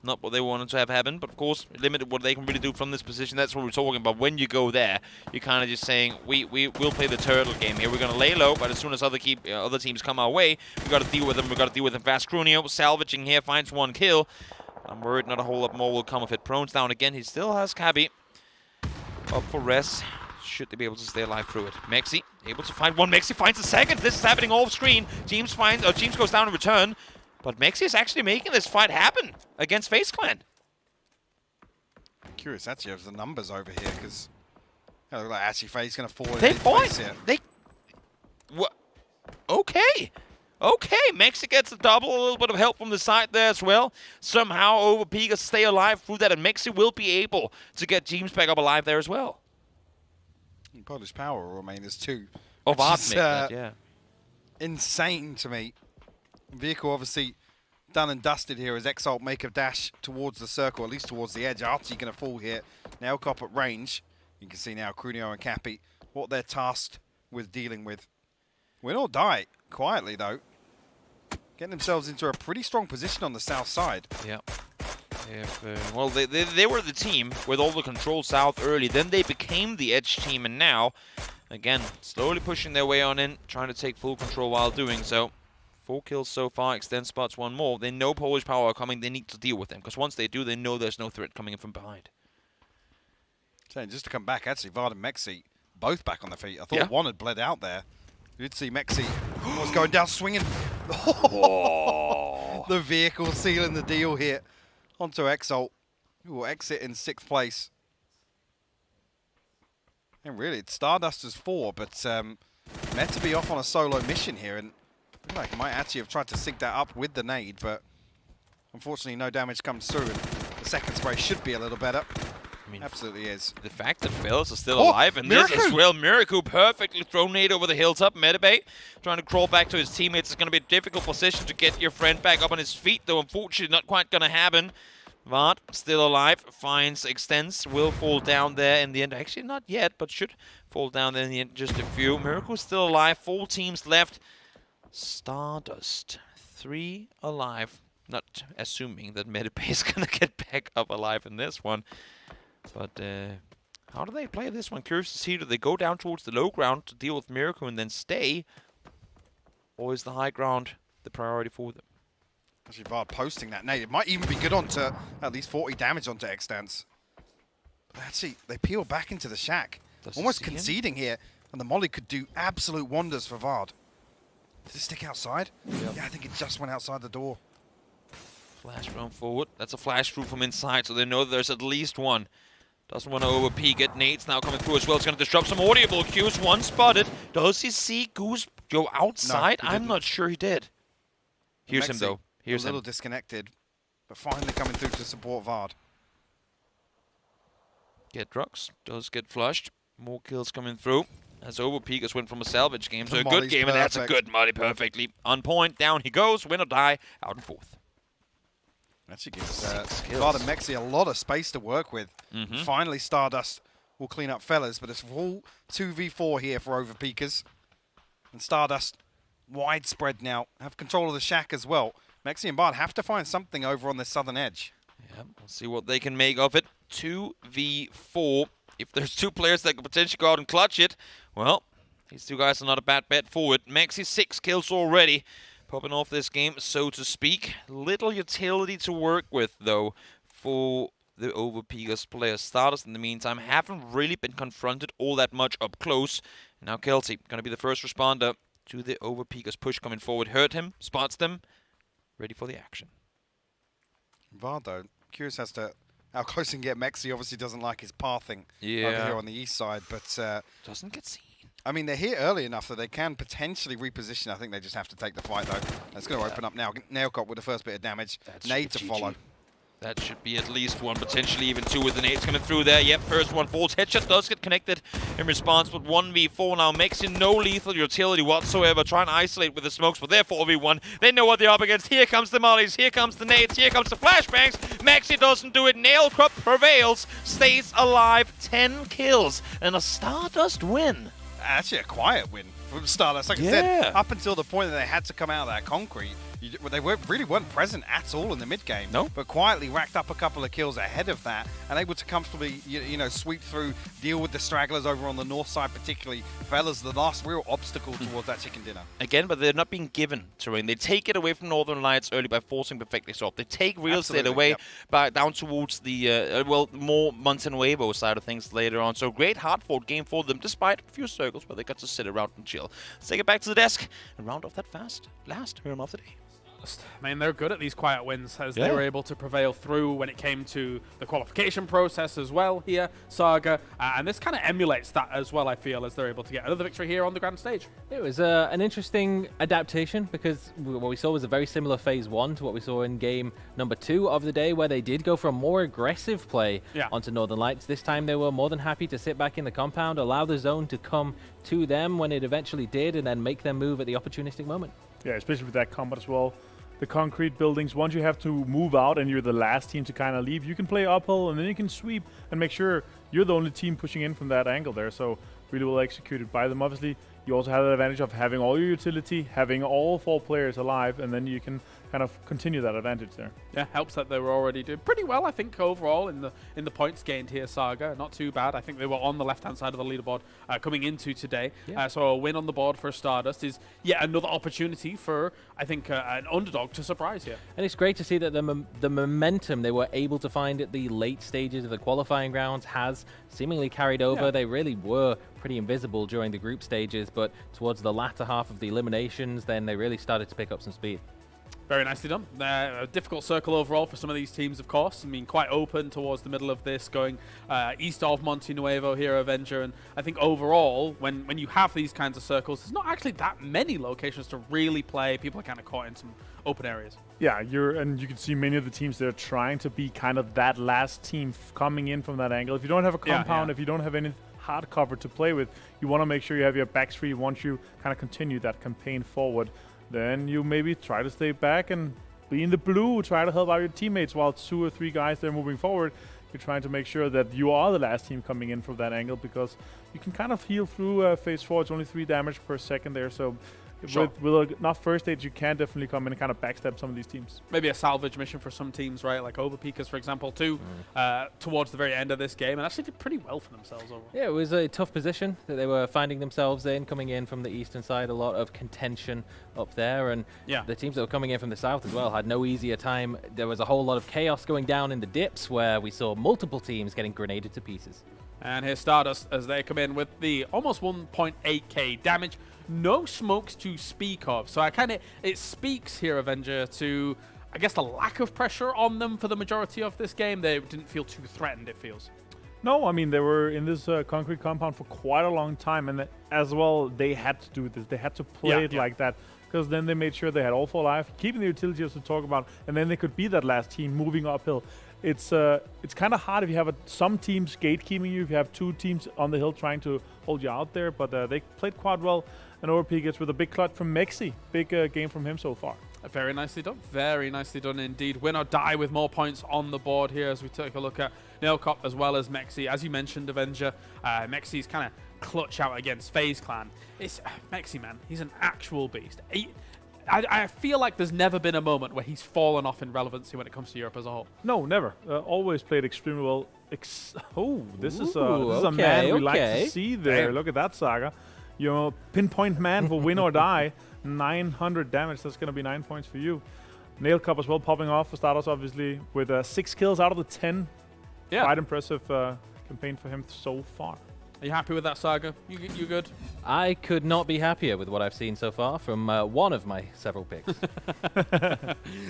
Not what they wanted to have happen, but of course, limited what they can really do from this position. That's what we're talking about. When you go there, you're kind of just saying, we'll play the turtle game here. We're going to lay low, but as soon as other teams come our way, we got to deal with them. We got to deal with them fast. Crunio salvaging here, finds 1 kill. I'm worried not a whole lot more will come of it. Prone's down again. He still has Cabby up for rest. Should they be able to stay alive through it? Mexi able to find 1. Mexi finds a second. This is happening off screen. James goes down in return. But Mexi is actually making this fight happen against FaZe Clan. Curious actually of the numbers over here, because look like actually FaZe going to fall They in place here. What? Okay. Okay, Mexi gets a double, a little bit of help from the side there as well. Somehow Overpeakers stay alive through that, and Mexi will be able to get James back up alive there as well. Polish Power will remain as 2. Of yeah. Insane to me. Vehicle obviously done and dusted here as Exalt make a dash towards the circle, at least towards the edge. Archie going to fall here. Now Cop at range. You can see now Crunio and Cappy what they're tasked with dealing with. Win or die, quietly though. Getting themselves into a pretty strong position on the south side. Yeah. Well, they were the team with all the control south early. Then they became the edge team, and now, again, slowly pushing their way on in, trying to take full control while doing so. 4 kills so far, extend spots 1 more. They know Polish Power are coming. They need to deal with them, because once they do, they know there's no threat coming in from behind. So just to come back, actually, Vard and Mexi both back on their feet. I thought one had bled out there. You did see Mexi was going down swinging. The vehicle sealing the deal here onto Exalt, who will exit in 6th place. And really, it's Stardust's 4, but meant to be off on a solo mission here, and like he might actually have tried to sync that up with the nade, but unfortunately no damage comes through, and the second spray should be a little better. I mean, absolutely is. The fact that Fells is still alive, and this as well. Miraku perfectly thrown nade over the hilltop. Metabay trying to crawl back to his teammates. It's going to be a difficult position to get your friend back up on his feet, though unfortunately not quite going to happen. Vard still alive, finds extends, will fall down there in the end. Actually not yet, but should fall down there in the end, just a few. Miraku's still alive, 4 teams left. Stardust, 3 alive. Not assuming that Metabay is going to get back up alive in this one. But how do they play this one? Curious to see, do they go down towards the low ground to deal with Miracle and then stay? Or is the high ground the priority for them? Actually, Vard posting that nade. It might even be good onto at least 40 damage onto Extance. But actually, they peel back into the shack. Almost conceding here. And the molly could do absolute wonders for Vard. Did it stick outside? Yep. Yeah, I think it just went outside the door. Flash run forward. That's a flash through from inside, so they know there's at least one. Doesn't want to over-peek it. Nate's now coming through as well. It's going to disrupt some audible cues. One spotted. Does he see Goose go outside? No, I'm not sure he did. Here's him, Mexi, though. Here's a little him. disconnected, but finally coming through to support Vard. Get drugs. Does get flushed. More kills coming through. As Overpeakers went from a salvage game to a good game, and that's a good molly perfectly. On point, down he goes, win or die, out in fourth. Actually gives Vard and Mexi a lot of space to work with. Finally, Stardust will clean up fellas, but it's full 2v4 here for Overpeakers. And Stardust, widespread now, have control of the shack as well. Mexi and Vard have to find something over on the southern edge. Yeah, we'll see what they can make of it. 2v4. If there's two players that could potentially go out and clutch it, well, these two guys are not a bad bet forward. Mexi 6 kills already, popping off this game, so to speak. Little utility to work with, though, for the Overpeakers players. Stardust, in the meantime, haven't really been confronted all that much up close. And now Kelty, going to be the first responder to the Overpeakers push coming forward. Heard him, spots them, ready for the action. Vard, though, curious as to how close he can get. Mexi obviously doesn't like his pathing over here on the east side, but doesn't get seen. I mean, they're here early enough that they can potentially reposition. I think they just have to take the fight, though. That's going to open up now. Nailcop with the first bit of damage. Nade to follow. That should be at least one, potentially even two with the nades coming through there. Yep, first one falls. Headshot does get connected in response, but 1v4 now. Mexi no lethal utility whatsoever. Trying to isolate with the smokes, but they're 4v1. They know what they're up against. Here comes the mollies, here comes the nades, here comes the flashbangs. Mexi doesn't do it. Nailcrop prevails, stays alive, 10 kills, and a Stardust win. Actually, a quiet win from Stardust. Like I said, up until the point that they had to come out of that concrete, they really weren't present at all in the mid game. No. But quietly racked up a couple of kills ahead of that and able to comfortably, you know, sweep through, deal with the stragglers over on the north side, particularly Fellas, the last real obstacle towards that chicken dinner. Again, but they're not being given terrain. They take it away from Northern Lights early by forcing Perfectly Soft. They take real estate away by down towards the, more Montenuevo side of things later on. So great hard-fought game for them, despite a few circles where they got to sit around and chill. Let's take it back to the desk and round off that last Hero of the Day. I mean, they're good at these quiet wins, as they were able to prevail through when it came to the qualification process as well here, Saga. And this kind of emulates that as well, I feel, as they're able to get another victory here on the grand stage. It was an interesting adaptation, because what we saw was a very similar phase 1 to what we saw in game number 2 of the day, where they did go for a more aggressive play onto Northern Lights. This time they were more than happy to sit back in the compound, allow the zone to come to them when it eventually did, and then make their move at the opportunistic moment. Yeah, especially with that combat as well. The concrete buildings, once you have to move out and you're the last team to kind of leave, you can play uphill and then you can sweep and make sure you're the only team pushing in from that angle there. So really well executed by them. Obviously, you also have the advantage of having all your utility, having all 4 players alive, and then you can kind of continue that advantage there. Yeah, helps that they were already doing pretty well, I think, overall in the points gained here, Saga. Not too bad. I think they were on the left-hand side of the leaderboard coming into today. So a win on the board for Stardust is yet another opportunity for, I think, an underdog to surprise here. And it's great to see that the momentum they were able to find at the late stages of the qualifying rounds has seemingly carried over. They really were pretty invisible during the group stages, but towards the latter half of the eliminations, then they really started to pick up some speed. Very nicely done. A difficult circle overall for some of these teams, of course. I mean, quite open towards the middle of this, going east of Montenuevo here, Avenger. And I think overall, when you have these kinds of circles, there's not actually that many locations to really play. People are kind of caught in some open areas. Yeah, and you can see many of the teams that are trying to be kind of that last team coming in from that angle. If you don't have a compound, if you don't have any hard cover to play with, you want to make sure you have your backs free once you kind of continue that campaign forward. Then you maybe try to stay back and be in the blue, try to help out your teammates while 2 or 3 guys they're moving forward. You're trying to make sure that you are the last team coming in from that angle, because you can kind of heal through phase 4. It's only 3 damage per second there, so with enough first aid, you can definitely come in and kind of backstab some of these teams. Maybe a salvage mission for some teams, right? Like Overpeakers, for example, too, towards the very end of this game, and actually did pretty well for themselves overall. Yeah, it was a tough position that they were finding themselves in, coming in from the eastern side. A lot of contention up there, and the teams that were coming in from the south as well had no easier time. There was a whole lot of chaos going down in the dips, where we saw multiple teams getting grenaded to pieces. And here's Stardust as they come in with the almost 1.8k damage. No smokes to speak of. So it speaks here, Avenger, to, I guess, the lack of pressure on them for the majority of this game. They didn't feel too threatened, it feels. No, I mean, they were in this concrete compound for quite a long time, and as well, they had to do this. They had to play it like that, because then they made sure they had all for life, keeping the utility as we talk about, and then they could be that last team moving uphill. It's kind of hard if you have some teams gatekeeping you, if you have two teams on the hill trying to hold you out there, but they played quite well, and OP gets with a big clutch from Mexi. Big game from him so far. Very nicely done. Very nicely done indeed. Win or die with more points on the board here as we take a look at Nailcop as well as Mexi. As you mentioned, Avenger, Mexi's kind of clutch out against FaZe Clan. It's Mexi, man. He's an actual beast. I feel like there's never been a moment where he's fallen off in relevancy when it comes to Europe as a whole. No, never. Always played extremely well. This is a man we like to see there. Damn. Look at that, Saga. You know, pinpoint man for win or die. 900 damage. That's going to be 9 points for you. Nail Cup as well popping off for starters, obviously, with 6 kills out of the 10. Yeah. Quite impressive campaign for him so far. Are you happy with that, Saga? You good? I could not be happier with what I've seen so far from one of my several picks.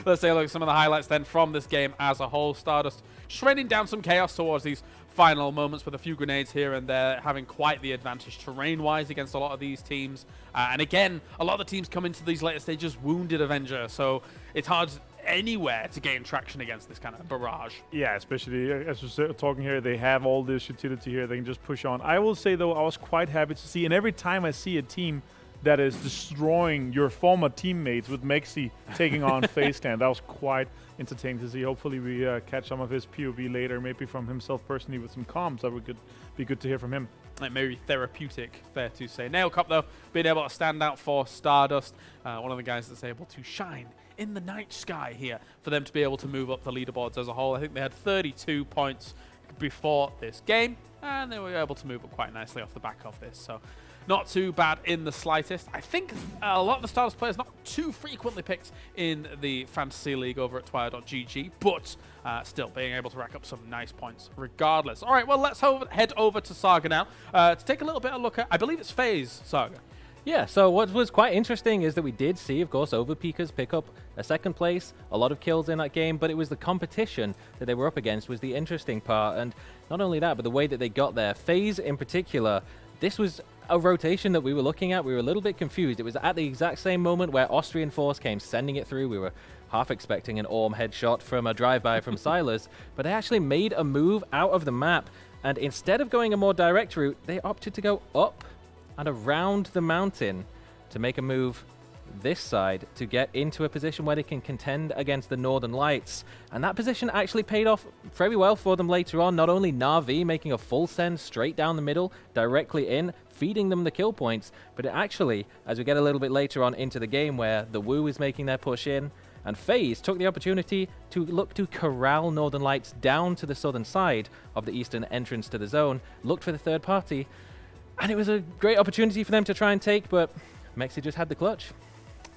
Let's take a look at some of the highlights then from this game as a whole. Stardust shredding down some chaos towards these final moments with a few grenades here and there, having quite the advantage terrain-wise against a lot of these teams. And again, a lot of the teams come into these later stages wounded Avenger, so it's hard anywhere to gain traction against this kind of barrage. Yeah, especially as we're talking here, they have all this utility here. They can just push on. I will say, though, I was quite happy to see, and every time I see a team that is destroying your former teammates with Mexi taking on FaZe Clan, that was quite entertaining to see. Hopefully we catch some of his POV later, maybe from himself personally with some comms. That would be good to hear from him. It may be therapeutic, fair to say. Nail Cup, though, being able to stand out for Stardust, one of the guys that's able to shine in the night sky here for them to be able to move up the leaderboards as a whole. I think they had 32 points before this game, and they were able to move up quite nicely off the back of this. So not too bad in the slightest. I think a lot of the Stardust players not too frequently picked in the Fantasy League over at Twire.gg, but still being able to rack up some nice points regardless. All right, well, let's head over to Saga now to take a little bit of a look at, I believe it's FaZe, Saga. Yeah, so what was quite interesting is that we did see, of course, Overpeakers pick up a second place, a lot of kills in that game, but it was the competition that they were up against was the interesting part. And not only that, but the way that they got there. FaZe in particular, this was a rotation that we were looking at. We were a little bit confused. It was at the exact same moment where Austrian Force came sending it through. We were half expecting an Orm headshot from a drive-by from Silas, but they actually made a move out of the map. And instead of going a more direct route, they opted to go up and around the mountain to make a move this side to get into a position where they can contend against the Northern Lights. And that position actually paid off very well for them later on. Not only Na'Vi making a full send straight down the middle, directly in, feeding them the kill points, but it actually, as we get a little bit later on into the game where the Wu is making their push in, and FaZe took the opportunity to look to corral Northern Lights down to the southern side of the eastern entrance to the zone, looked for the third party, and it was a great opportunity for them to try and take, but Mexi just had the clutch.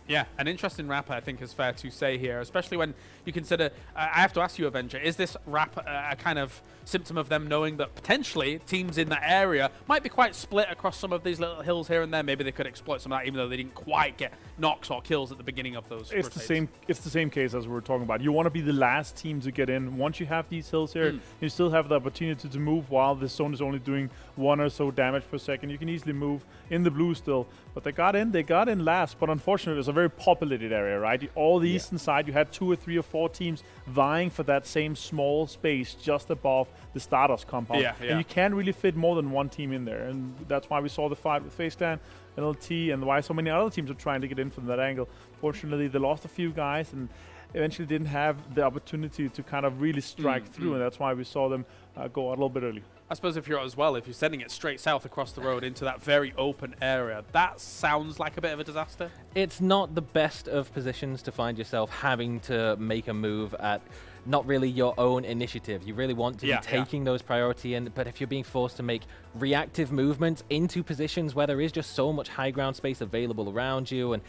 Yeah, an interesting wrap, I think, is fair to say here, especially when you consider, I have to ask you, Avenger, is this wrap a kind of symptom of them knowing that potentially teams in that area might be quite split across some of these little hills here and there? Maybe they could exploit some of that, even though they didn't quite get knocks or kills at the beginning of those It's the same case as we were talking about. You want to be the last team to get in. Once you have these hills here, you still have the opportunity to move while this zone is only doing 1 or so damage per second. You can easily move in the blue still. But they got in last. But unfortunately, it's a very populated area, right? All the eastern side, you had 2 or 3 or 4 teams vying for that same small space just above the Stardust compound. And you can't really fit more than 1 team in there. And that's why we saw the fight with FaZe Clan, NLT, and why so many other teams are trying to get in from that angle. Fortunately, they lost a few guys and eventually didn't have the opportunity to kind of really strike through, and that's why we saw them go out a little bit early. I suppose if you're sending it straight south across the road into that very open area, that sounds like a bit of a disaster. It's not the best of positions to find yourself having to make a move at not really your own initiative. You really want to be taking those priority in, but if you're being forced to make reactive movements into positions where there is just so much high ground space available around you, and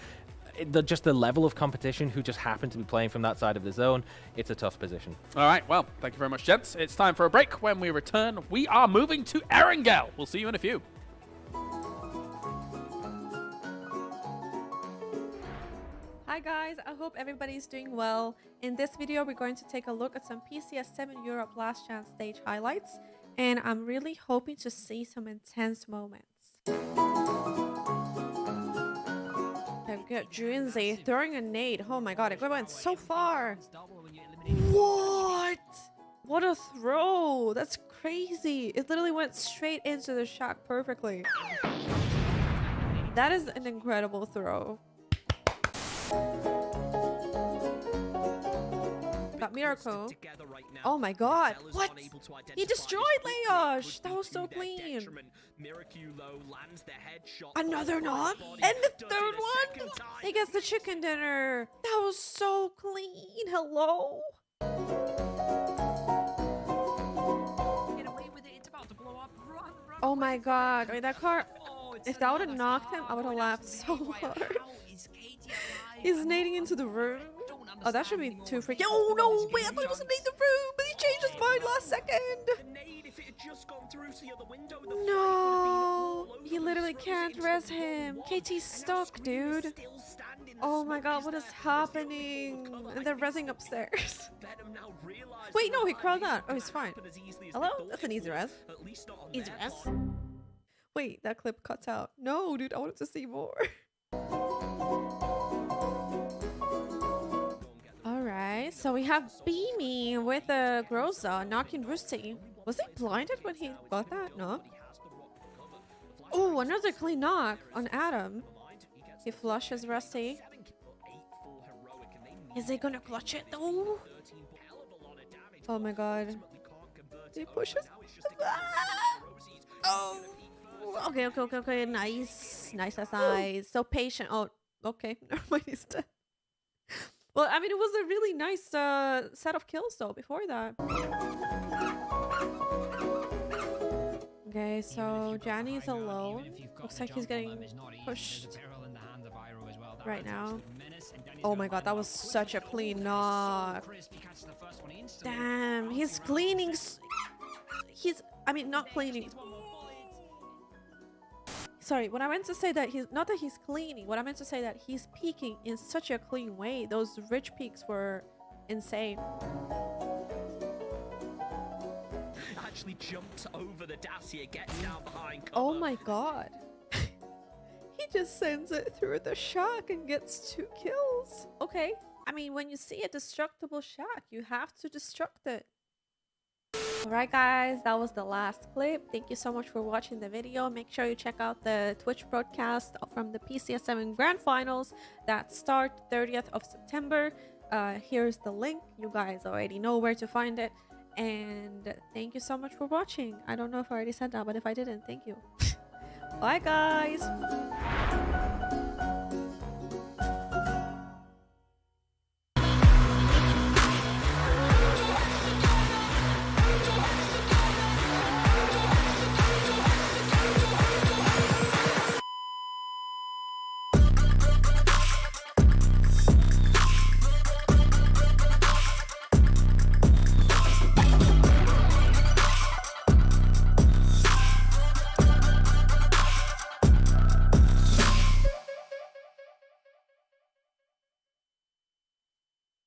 just the level of competition who just happen to be playing from that side of the zone, it's a tough position. All right, well, thank you very much, gents. It's time for a break. When we return, we are moving to Erangel. We'll see you in a few. Hi guys, I hope everybody's doing well. In this video, we're going to take a look at some PCS7 Europe Last Chance stage highlights. And I'm really hoping to see some intense moments. I've got Junzi throwing a nade. Oh my god, it went so far. What? What a throw. That's crazy. It literally went straight into the shack perfectly. That is an incredible throw. Got Miracle. Oh my god. What? He destroyed Leosh. That was so clean. Another knock? And the third one? He gets the chicken dinner. That was so clean. Hello? Oh my god. Wait, that car... If that would have knocked him, I would have laughed so hard. He's nading into the room. Oh, that should be too freaky. Oh no, wait, I thought it was in the room, but he changed his mind last second. No, he literally can't res him. KT's stuck, dude. Oh my god, what is happening? And they're resing upstairs. Wait, no, he crawled out. Oh, he's fine. Hello? That's an easy res. Easy res. Wait, that clip cuts out. No, dude, I wanted to see more. Alright, so we have Beamy with a Groza knocking Rusty. Was he blinded when he got that? No. Oh, another clean knock on Adam. He flushes Rusty. Is he gonna clutch it though? Oh my god. He pushes. Oh. Okay. Nice. So patient. Oh, okay. Never mind, he's dead. Well, I mean, it was a really nice set of kills though before that. Okay, so Johnny's alone. Looks like he's getting pushed right now. Oh my god, that was such a clean knock. Damn, he's cleaning. I mean, not cleaning. Sorry, what I meant to say that he's not that he's cleaning. What I meant to say that he's peeking in such a clean way. Those rich peaks were insane. Actually jumps over the Dacia, gets down behind cover. Oh my god. He just sends it through the shack and gets 2 kills. Okay. I mean, when you see a destructible shack, you have to destruct it. Alright guys, that was the last clip. Thank you so much for watching the video. Make sure you check out the Twitch broadcast from the PCS7 Grand Finals that start 30th of September. Here's the link. You guys already know where to find it. And thank you so much for watching. I don't know if I already said that, but if I didn't, thank you. Bye guys!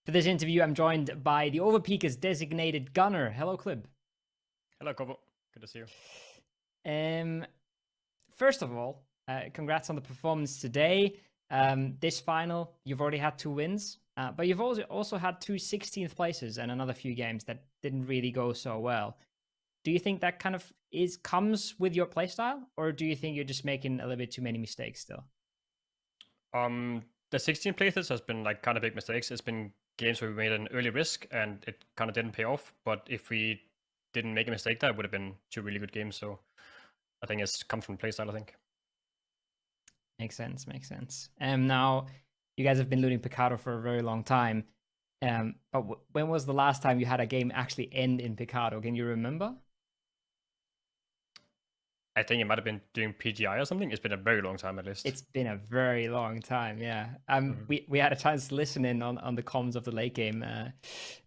For this interview, I'm joined by the Overpeaker's designated gunner. Hello, Clib. Hello, Kobo. Good to see you. First of all, congrats on the performance today. This final, you've already had 2 wins, but you've also had 2 16th places and another few games that didn't really go so well. Do you think that kind of comes with your playstyle, or do you think you're just making a little bit too many mistakes still? The 16 places has been like kind of big mistakes. It's been games where we made an early risk and it kind of didn't pay off. But if we didn't make a mistake, that would have been 2 really good games. So I think it's come from playstyle, I think. Makes sense. Now, you guys have been looting Picado for a very long time. But when was the last time you had a game actually end in Picado? Can you remember? I think it might have been doing PGI or something. It's been a very long time at least. It's been a very long time, yeah. We had a chance to listen in on the comms of the late game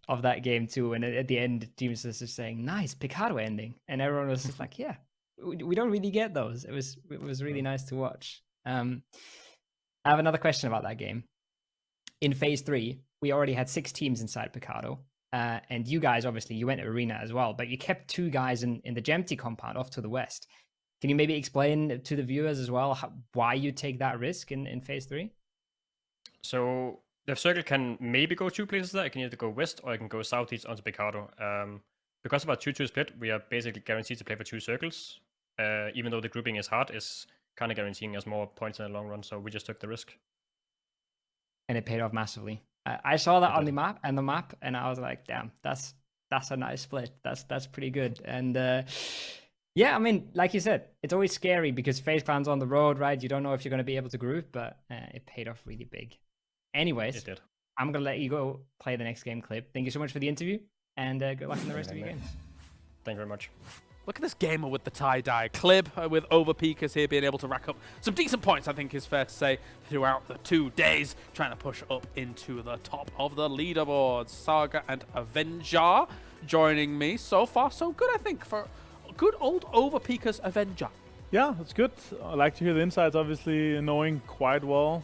of that game too. And at the end, James was just saying, "Nice Picado ending," and everyone was just like, "Yeah, we don't really get those." It was really nice to watch. I have another question about that game. In phase 3, we already had 6 teams inside Picado. And you guys, obviously, you went to Arena as well, but you kept 2 guys in the Gempty compound off to the west. Can you maybe explain to the viewers as well why you take that risk in phase 3? So the circle can maybe go 2 places there. It can either go west or it can go southeast onto Picado. Because of our 2-2 split, we are basically guaranteed to play for 2 circles. Even though the grouping is hard, it's kind of guaranteeing us more points in the long run. So we just took the risk. And it paid off massively. I saw that on the map, and I was like, damn, that's a nice split. That's pretty good. And yeah, I mean, like you said, it's always scary because FaZe Clan's on the road, right? You don't know if you're going to be able to group, but it paid off really big. Anyways, it did. I'm going to let you go play the next game clip. Thank you so much for the interview, and good luck in the rest of your games. Thank you very much. Look at this gamer with the tie-dye. Clib with overpeakers here being able to rack up some decent points, I think is fair to say, throughout the 2 days, trying to push up into the top of the leaderboards. Saga and Avenger joining me. So far, so good, I think, for good old overpeakers Avenger. Yeah, it's good. I like to hear the insights, obviously, knowing quite well.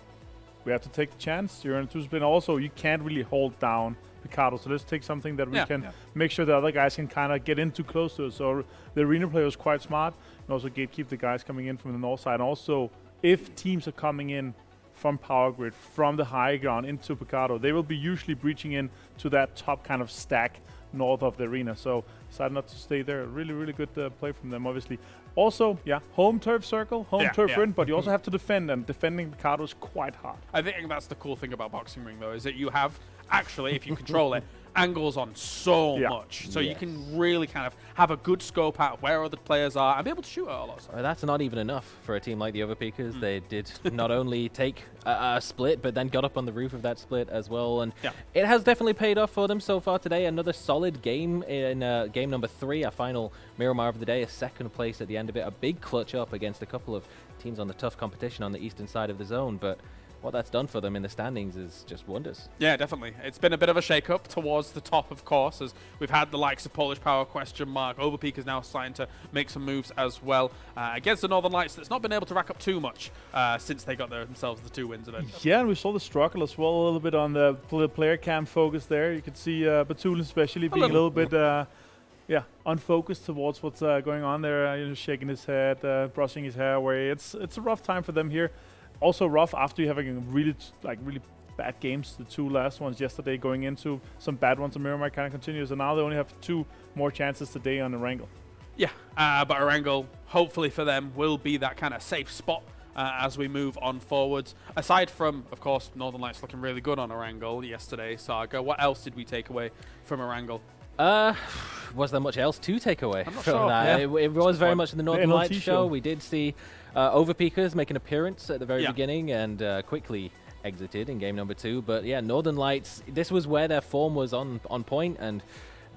We have to take the chance. You're in a 2-split. Also, you can't really hold down Picado, so let's take something that we can make sure the other guys can kind of get in too close to us. So the Arena player is quite smart, and also gatekeep the guys coming in from the north side. And also, if teams are coming in from Power Grid, from the high ground into Picado, they will be usually breaching in to that top kind of stack north of the Arena. So decided not to stay there. Really, really good play from them, obviously. Also, home turf circle, home turf win, but you also have to defend, and defending Picado is quite hard. I think that's the cool thing about Boxing Ring, though, is that you have, actually, if you control it, angles on so much. So you can really kind of have a good scope out of where other players are and be able to shoot at a lot. That's not even enough for a team like the Overpeakers. They did not only take a split, but then got up on the roof of that split as well. And it has definitely paid off for them so far today. Another solid game in game number 3, our final Miramar of the day, a 2nd place at the end of it. A big clutch up against a couple of teams on the tough competition on the eastern side of the zone. But what that's done for them in the standings is just wonders. Yeah, definitely. It's been a bit of a shake-up towards the top, of course, as we've had the likes of Polish Power, question mark. Overpeak is now starting to make some moves as well against the Northern Lights that's not been able to rack up too much since they got themselves the 2 wins event. Yeah, and we saw the struggle as well a little bit on the player cam focus there. You could see Batul especially being a little bit unfocused towards what's going on there, shaking his head, brushing his hair away. It's a rough time for them here. Also rough after you having really bad games, the 2 last ones yesterday, going into some bad ones. And Miramar kind of continues, and now they only have 2 more chances today on Erangel. Yeah, but Erangel, hopefully for them, will be that kind of safe spot as we move on forwards. Aside from, of course, Northern Lights looking really good on Erangel yesterday, Saga, what else did we take away from Erangel? Was there much else to take away I'm not from sure. that? Yeah. It was very much in the Northern Lights show. show. We did see Overpeakers make an appearance at the very beginning and quickly exited in game number 2. But yeah, Northern Lights, this was where their form was on point, and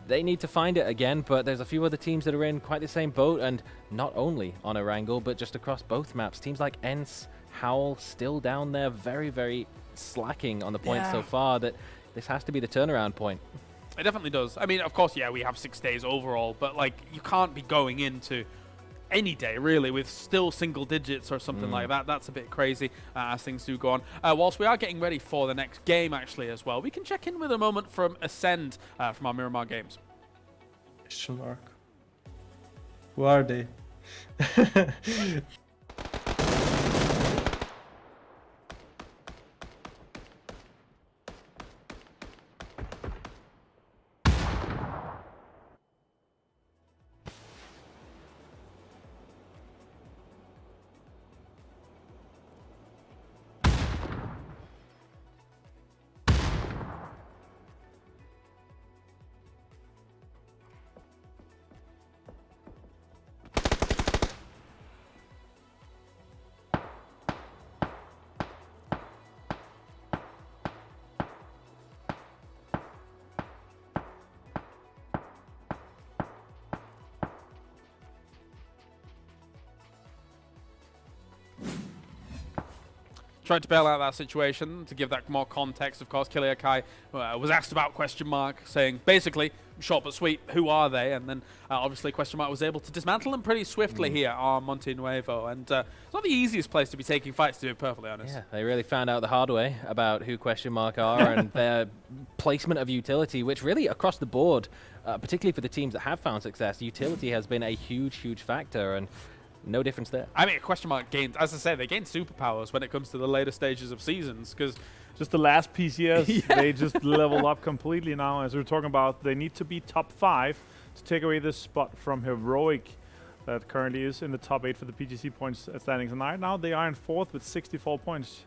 they need to find it again. But there's a few other teams that are in quite the same boat, and not only on Erangel, but just across both maps. Teams like Ents, Howl, still down there, very, very slacking on the points so far, that this has to be the turnaround point. It definitely does. I mean, of course, we have 6 days overall, but like you can't be going into any day really with still single digits or something like that. That's a bit crazy as things do go on. Whilst we are getting ready for the next game actually as well, we can check in with a moment from Ascend from our Miramar games. Question mark. Who are they? tried to bail out that situation. To give that more context, of course, Kiliakai was asked about question mark, saying basically, short but sweet, who are they? And then obviously question mark was able to dismantle them pretty swiftly here on Monte Nuevo. And it's not the easiest place to be taking fights, to be perfectly honest. Yeah, they really found out the hard way about who question mark are and their placement of utility, which really across the board, particularly for the teams that have found success, utility has been a huge, huge factor. And no difference there. I mean, question mark gained, as I say, they gained superpowers when it comes to the later stages of seasons, because just the last PCS, they just level up completely now. As we were talking about, they need to be top 5 to take away this spot from Heroic that currently is in the top 8 for the PGC points standings. And right now they are in 4th with 64 points.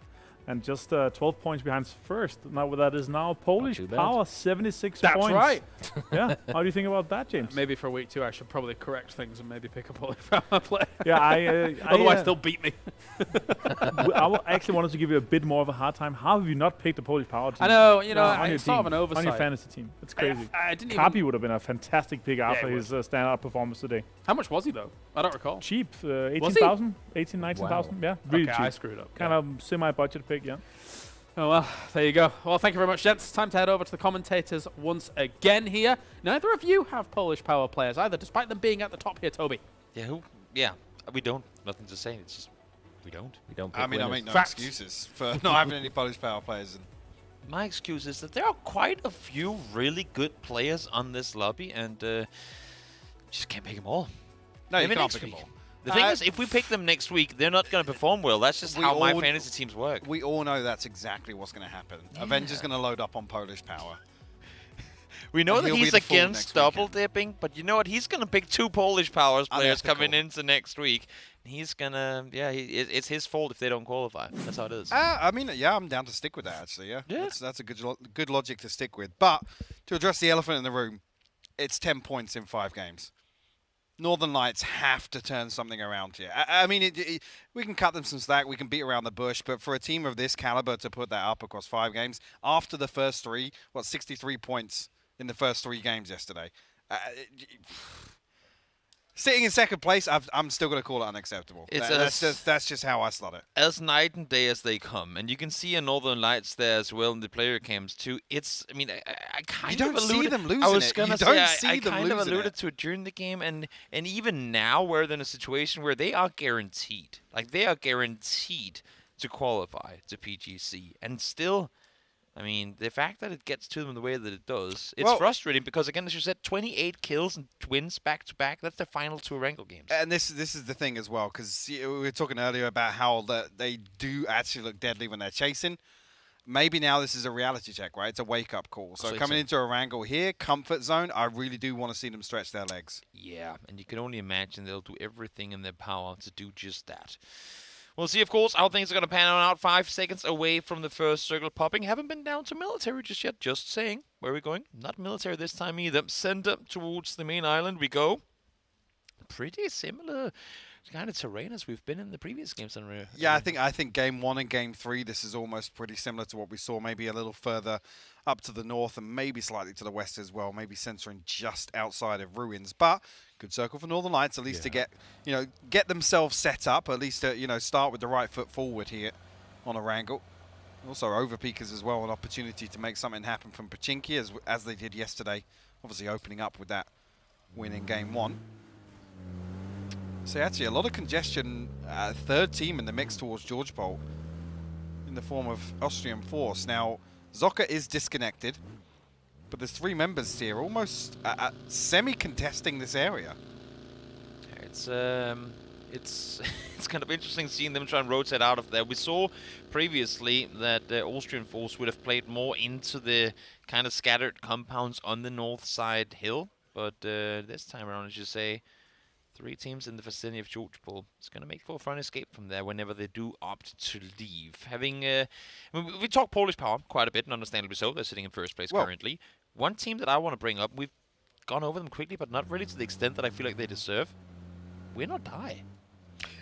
And just 12 points behind first. Now that is now Polish Power, 76 That's points. That's right. Yeah. How do you think about that, James? Maybe for week 2, I should probably correct things and maybe pick a Polish Power player. Yeah, otherwise they'll beat me. I actually wanted to give you a bit more of a hard time. How have you not picked the Polish Power team? I know, you know, on your it's sort of team, an oversight. on your fantasy team. It's crazy. I didn't Kapi would have been a fantastic pick after his standout performance today. How much was he though? I don't recall. Cheap, 18,000, 18, 19,000. Wow. Yeah, really okay, cheap. I screwed up. Kind of semi-budget pick, yeah. Oh, well, there you go. Well, thank you very much, gents. Time to head over to the commentators once again here. Neither of you have Polish Power players either, despite them being at the top here, Toby. Yeah, we don't. Nothing to say. It's just, we don't. We don't. I mean, I make no excuses for not having any Polish Power players. My excuse is that there are quite a few really good players on this lobby, and just can't pick them all. No, you Maybe can't next pick them week. all. The thing is, if we pick them next week, they're not going to perform well. That's just how my fantasy teams work. We all know that's exactly what's going to happen. Avengers going to load up on Polish Power. We know that he's against double dipping, but you know what? He's going to pick 2 Polish Powers players coming into next week. He's going to, it's his fault if they don't qualify. That's how it is. I mean, yeah, I'm down to stick with that, actually, yeah. That's a good logic to stick with. But to address the elephant in the room, it's 10 points in 5 games. Northern Lights have to turn something around here. I mean, we can cut them some slack, we can beat around the bush, but for a team of this caliber to put that up across 5 games, after the first 3, 63 points in the first 3 games yesterday. Sitting in second place, I'm still going to call it unacceptable. That's just how I slot it. As night and day as they come, and you can see in Northern Lights there as well in the player cams too. I mean, I kind of alluded. See them losing I was going to say I kind of alluded it. to it during the game, and even now we're in a situation where they are guaranteed, to qualify to PGC, and still. I mean, the fact that it gets to them the way that it does, it's frustrating because, again, as you said, 28 kills and wins back-to-back. That's the final 2 Wrangle games. And this is the thing as well, because we were talking earlier about how they do actually look deadly when they're chasing. Maybe now this is a reality check, right? It's a wake-up call. So coming into a Wrangle here, comfort zone, I really do want to see them stretch their legs. Yeah, and you can only imagine they'll do everything in their power to do just that. We'll see, of course, how things are going to pan out. 5 seconds away from the first circle popping. Haven't been down to military just yet. Just saying. Where are we going? Not military this time either. Center towards the main island we go. Pretty similar kind of terrain as we've been in the previous games. Yeah, I think game 1 and game 3, this is almost pretty similar to what we saw. Maybe a little further up to the north and maybe slightly to the west as well. Maybe centering just outside of Ruins. But good circle for Northern Lights, at least to get themselves set up. At least to start with the right foot forward here on a Wrangle. Also Overpeakers as well, an opportunity to make something happen from Pachinki as they did yesterday. Obviously opening up with that win in game 1. So actually a lot of congestion, 3rd team in the mix towards George Bolt in the form of Austrian Force. Now, Zoka is disconnected, but there's 3 members here, almost semi-contesting this area. It's kind of interesting seeing them try and rotate out of there. We saw previously that the Austrian Force would have played more into the kind of scattered compounds on the north side hill, but this time around, as you say, 3 teams in the vicinity of George Bull. It's going to make for a fun escape from there whenever they do opt to leave. We talk Polish Power quite a bit, and understandably so. They're sitting in first place currently. One team that I want to bring up, we've gone over them quickly, but not really to the extent that I feel like they deserve. We're not die.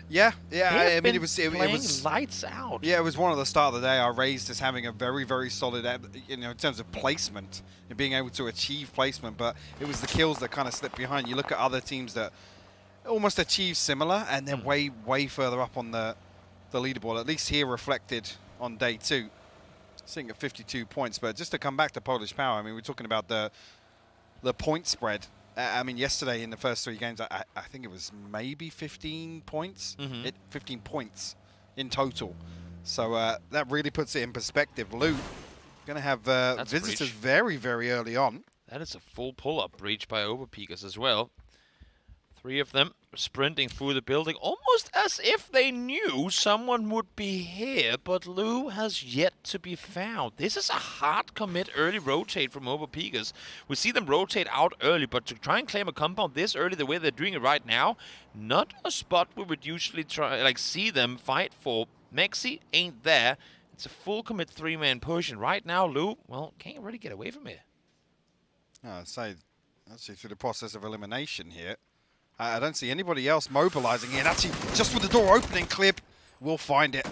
Yeah. I mean, it was lights out. Yeah, it was one of the start of the day I raised as having a very, very solid, in terms of placement and being able to achieve placement. But it was the kills that kind of slipped behind. You look at other teams that almost achieve similar and then way further up on the leaderboard. At least here reflected on day 2, sitting at 52 points. But just to come back to Polish Power, I mean, we're talking about the point spread. I mean, yesterday in the first 3 games, I think it was maybe 15 points. 15 points in total. So that really puts it in perspective. Lou going to have visitors very, very early on. That is a full pull-up breach by Overpeakers as well. 3 of them sprinting through the building, almost as if they knew someone would be here, but Lou has yet to be found. This is a hard commit early rotate from Overpeakers. We see them rotate out early, but to try and claim a compound this early, the way they're doing it right now, not a spot we would usually see them fight for. Mexi ain't there. It's a full commit 3-man push, and right now Lou, well, can't really get away from it. I'd say, actually, through the process of elimination here, I don't see anybody else mobilizing here. And actually, just with the door opening, Clip will find it.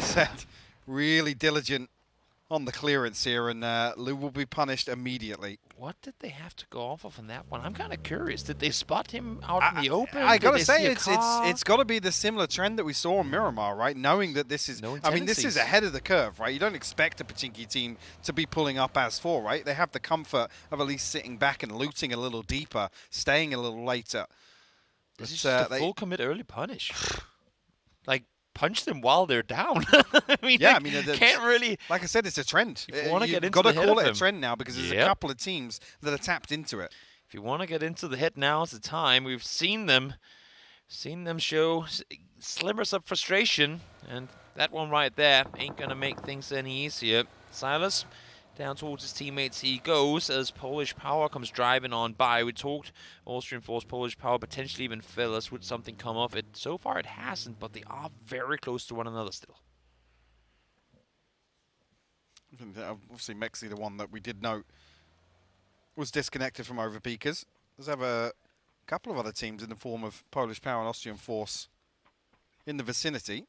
Set really diligent on the clearance here, and Lou will be punished immediately. What did they have to go off of on that one? I'm kind of curious. Did they spot him out in the open? I gotta say, it's got to be the similar trend that we saw in Miramar, right? Knowing that this is, I mean, this is ahead of the curve, right? You don't expect a Pachinki team to be pulling up as 4, right? They have the comfort of at least sitting back and looting a little deeper, staying a little later. This is just a full commit early punish. Like, punch them while they're down. I mean, yeah, like, I mean, can't really. Like I said, it's a trend. If you want to get into got the to head call of it a him. trend now because there's a couple of teams that are tapped into it. If you want to get into the hit, now is the time. We've seen them show slimmers of frustration, and that one right there ain't gonna make things any easier. Silas down towards his teammates he goes as Polish Power comes driving on by. We talked Austrian Force, Polish Power, potentially even Fellas. Would something come of it? So far it hasn't, but they are very close to one another still. Obviously, Mexi, the one that we did note, was disconnected from Overpeakers. Let's have a couple of other teams in the form of Polish Power and Austrian Force in the vicinity.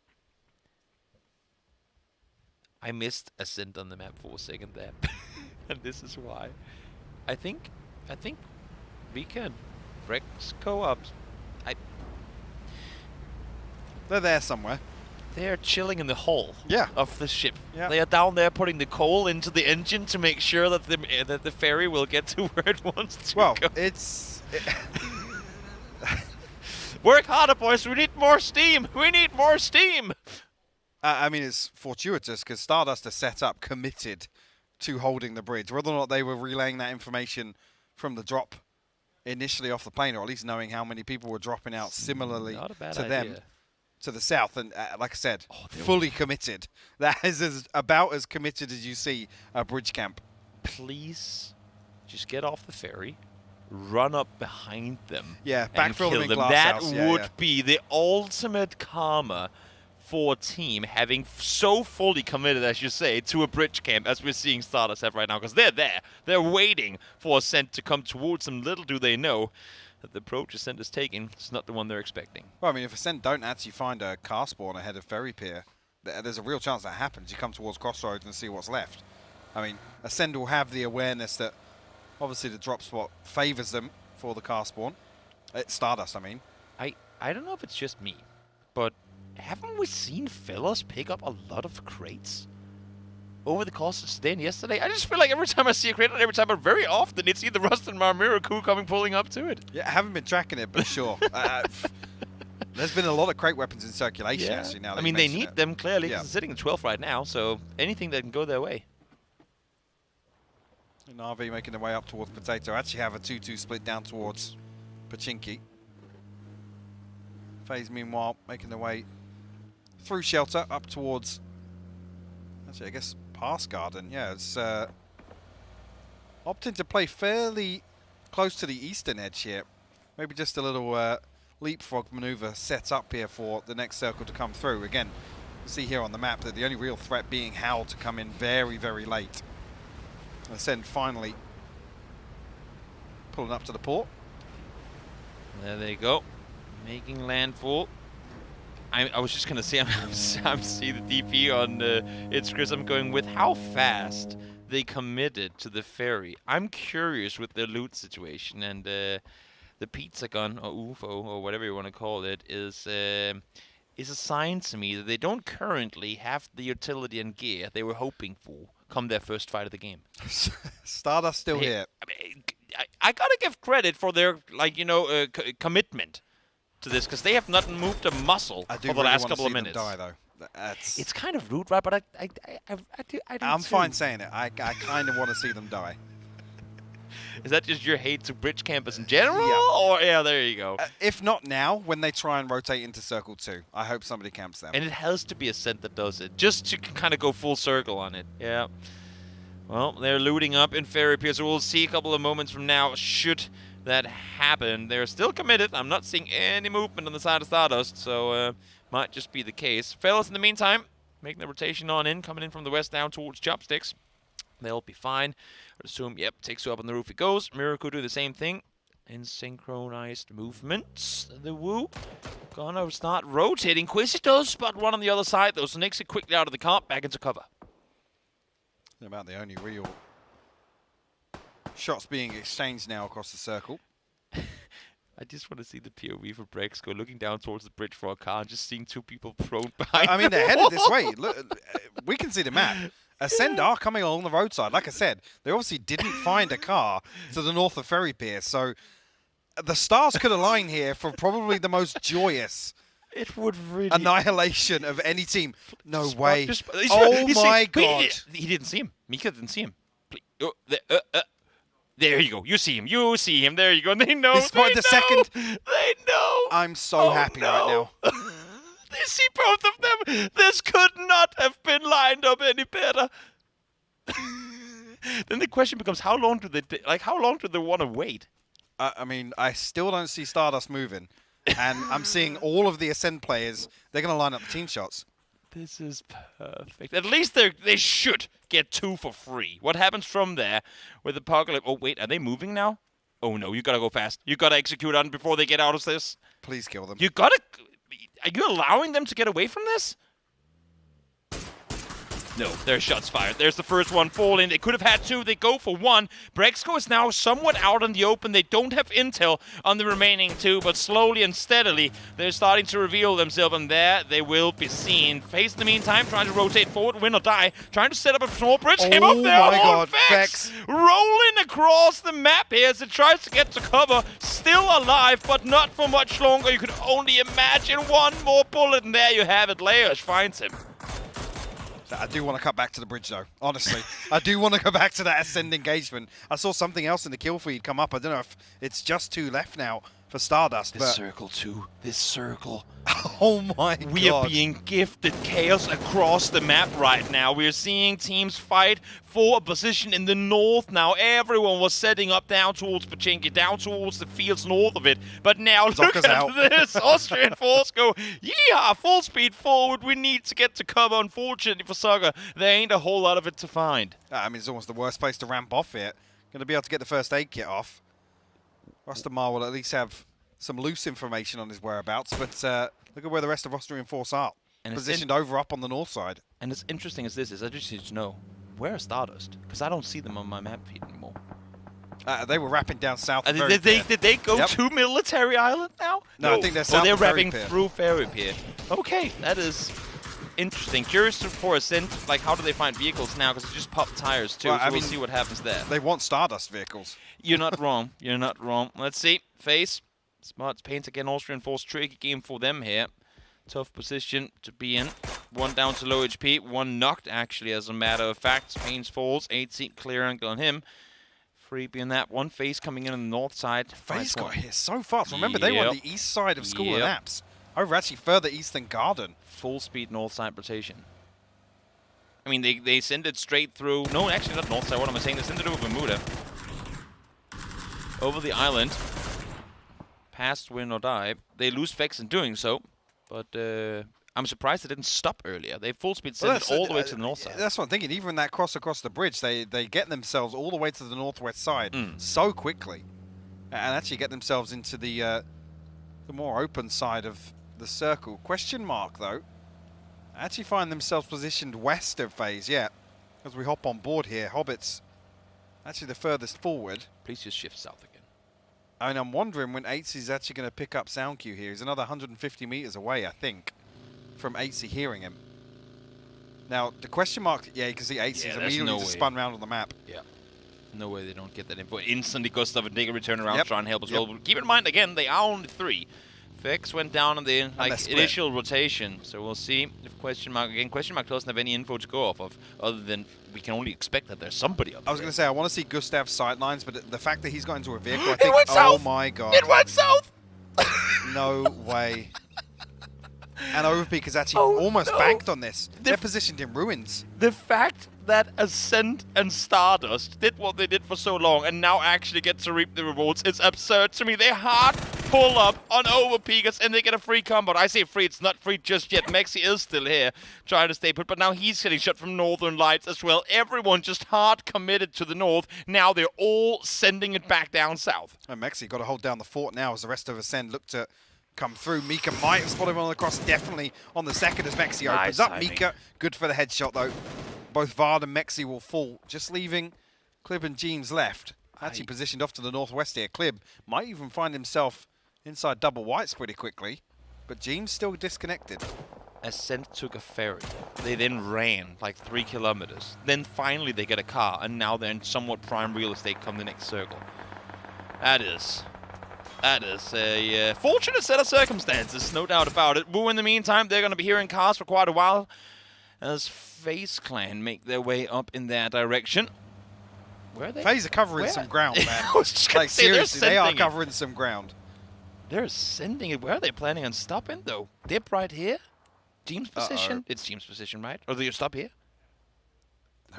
I missed Ascent on the map for a second there. And this is why. I think we can Rex co-ops. They're there somewhere. They're chilling in the hull of the ship. Yeah. They are down there putting the coal into the engine to make sure that the ferry will get to where it wants to go. Well, it's... Work harder, boys. We need more steam. We need more steam. I mean, it's fortuitous because Stardust are set up, committed to holding the bridge. Whether or not they were relaying that information from the drop initially off the plane, or at least knowing how many people were dropping out similarly to them to the south. And like I said, fully committed. That is about as committed as you see a bridge camp. Please just get off the ferry, run up behind them, backfill them in glass That house. would be the ultimate karma for a team having so fully committed, as you say, to a bridge camp as we're seeing Stardust have right now, because they're there. They're waiting for Ascent to come towards them. Little do they know that the approach Ascent is taking is not the one they're expecting. Well, I mean, if Ascent don't actually find a car spawn ahead of Ferry Pier, there's a real chance that happens. You come towards Crossroads and see what's left. I mean, Ascent will have the awareness that obviously the drop spot favors them for the car spawn. It's Stardust, I mean. I don't know if it's just me, but haven't we seen Fellas pick up a lot of crates over the course of today and yesterday? I just feel like every time I see a crate, every time, but very often it's either Rust and Marmiraku pulling up to it. Yeah, I haven't been tracking it, but sure. There's been a lot of crate weapons in circulation, actually, now that I mean, they need them, clearly. Yeah. It's sitting at 12th right now, so anything that can go their way. And RV making their way up towards Potato. Actually have a 2-2 split down towards Pachinki. FaZe, meanwhile, making their way through shelter up towards, actually, I guess, past Garden. Yeah, it's opting to play fairly close to the eastern edge here. Maybe just a little leapfrog maneuver set up here for the next circle to come through. Again, you see here on the map that the only real threat being Howl to come in very, very late. Ascend finally pulling up to the port. There they go, making landfall. I was just going to say, I'm seeing the DP on It's Chris. I'm going with how fast they committed to the ferry. I'm curious with their loot situation, and the pizza gun, or UFO, or whatever you want to call it, is is a sign to me that they don't currently have the utility and gear they were hoping for come their first fight of the game. Stardust still here. I gotta give credit for their, like, commitment to this, because they have not moved a muscle for the last couple of minutes. Die, though. It's kind of rude, right? But I do. I'm fine saying it. I kind of want to see them die. Is that just your hate to bridge campus in general? Yeah. Or yeah, there you go. If not now, when they try and rotate into circle 2, I hope somebody camps them. And it has to be Ascent that does it, just to kind of go full circle on it. Yeah. Well, they're looting up in Fairy Pier, so we'll see a couple of moments from now, should that happen. They're still committed. I'm not seeing any movement on the side of Stardust, so might just be the case. Fellas, in the meantime, making the rotation on in, coming in from the west down towards Chopsticks. They'll be fine. I'd assume, yep, takes you up on the roof it goes. Miracle do the same thing. In synchronized movements. The Woo gonna start rotating. Quizzy does spot one on the other side, though, so Nix it quickly out of the cart, back into cover. About the only real shots being exchanged now across the circle. I just want to see the POV for Brex go looking down towards the bridge for a car and just seeing two people prone behind. I mean, they're headed this way. Look, we can see the map. Ascend are coming along the roadside. Like I said, they obviously didn't find a car to the north of Ferry Pier, so the stars could align here for probably the most joyous annihilation of any team. No way. Oh my God. He didn't see him. Mika didn't see him. There you go. You see him. You see him. There you go. And they know. They spotted the second. They know. I'm so happy right now. They see both of them. This could not have been lined up any better. Then the question becomes, how long do they want to wait? I mean, I still don't see Stardust moving, and I'm seeing all of the Ascend players. They're going to line up the team shots. This is perfect. At least they should get 2 for free. What happens from there with Apocalypse? Oh, wait, are they moving now? Oh, no, you got to go fast. You got to execute on before they get out of this. Please kill them. You got to... Are you allowing them to get away from this? No, there's shots fired. There's the first one falling. They could have had 2. They go for 1. Brexco is now somewhat out in the open. They don't have intel on the remaining 2, but slowly and steadily, they're starting to reveal themselves, and there they will be seen. Face in the meantime, trying to rotate forward, win or die, trying to set up a small bridge. Came up there. Oh my God, Vex rolling across the map here as it tries to get to cover. Still alive, but not for much longer. You could only imagine one more bullet, and there you have it. Leosh finds him. I do want to cut back to the bridge, though. Honestly, I do want to go back to that Ascend engagement. I saw something else in the kill feed come up. I don't know if it's just 2 left now for Stardust. This circle, too. This circle. Oh my God. We are being gifted chaos across the map right now. We are seeing teams fight for a position in the north now. Everyone was setting up down towards Pachinki, down towards the fields north of it. But now look at this. Austrian force go, yeah, full speed forward. We need to get to cover. Unfortunately for Saga, there ain't a whole lot of it to find. I mean, it's almost the worst place to ramp off here. Going to be able to get the first aid kit off. Rustamar will at least have some loose information on his whereabouts, but look at where the rest of Austrian force are. And positioned over up on the north side. And as interesting as this is, I just need to know, where is Stardust? Because I don't see them on my map feed anymore. They were wrapping down south. Did they go to Military Island now? No, I think they're south. They're wrapping through Ferry Pier. Okay, that is interesting. Curious for Ascent, like how do they find vehicles now? Because it just popped tires too, so we'll see what happens there. They want Stardust vehicles. You're not wrong. You're not wrong. Let's see. Face. Smarts paint again. Austrian force. Tricky game for them here. Tough position to be in. 1 down to low HP. 1 knocked, actually, as a matter of fact. Pains falls. 8 clear angle on him. Freebie in that one. Face coming in on the north side. Face got here so fast. Remember, they were on the east side of School of Apps. Over actually further east than Garden. Full speed north side rotation. I mean, they send it straight through. No, actually not north side. What am I saying? They send it over Bermuda. Over the island. Past win or die. They lose Vex in doing so. But I'm surprised they didn't stop earlier. They full speed sent it all the way to the north side. That's what I'm thinking. Even that cross across the bridge, they get themselves all the way to the northwest side so quickly. And actually get themselves into the more open side of the circle. Question mark, though. Actually find themselves positioned west of phase, as we hop on board here. Hobbit's actually the furthest forward. Please just shift south again. I mean, I'm wondering when 8s is actually going to pick up sound cue here. He's another 150 meters away, I think. from 8C hearing him. Now, the question mark, yeah, you can see 8C is immediately just spun around on the map. Yeah. No way they don't get that info. Instantly, Gustav and Digger return around to try and help as well. But keep in mind, again, they are only 3. Vex went down on the initial rotation, so we'll see if question mark doesn't have any info to go off of, other than we can only expect that there's somebody up there. I was going to say, I want to see Gustav's sightlines, but the fact that he's got into a vehicle, I think, went south! My God. It went south! No way. And Overpeak has actually almost banked on this. They're positioned in ruins. The fact that Ascent and Stardust did what they did for so long and now actually get to reap the rewards is absurd to me. They hard pull up on Overpeakers and they get a free combo. I say free, it's not free just yet. Mexi is still here trying to stay put, but now he's getting shot from Northern Lights as well. Everyone just hard committed to the north. Now they're all sending it back down south. And Mexi got to hold down the fort now as the rest of Ascend look to come through. Mika might have spotted him on the cross, definitely on the second as Mexi opens up. timing. Mika, good for the headshot though. Both Vard and Mexi will fall, just leaving Clib and Jeems left. Actually positioned off to the northwest here. Clib might even find himself inside double whites pretty quickly, but Jeems still disconnected. Ascent took a ferry. They then ran like 3 kilometers. Then finally they get a car, and now they're in somewhat prime real estate come the next circle. That is a fortunate set of circumstances, no doubt about it. Woo, in the meantime, they're going to be hearing cars for quite a while as FaZe Clan make their way up in that direction. Where are they? FaZe are covering some ground, man. I was just gonna like, say, seriously, they are sending it. covering some ground. They're sending it. Where are they planning on stopping, though? Dip right here? Team's position? It's team's position, right? Or do you stop here?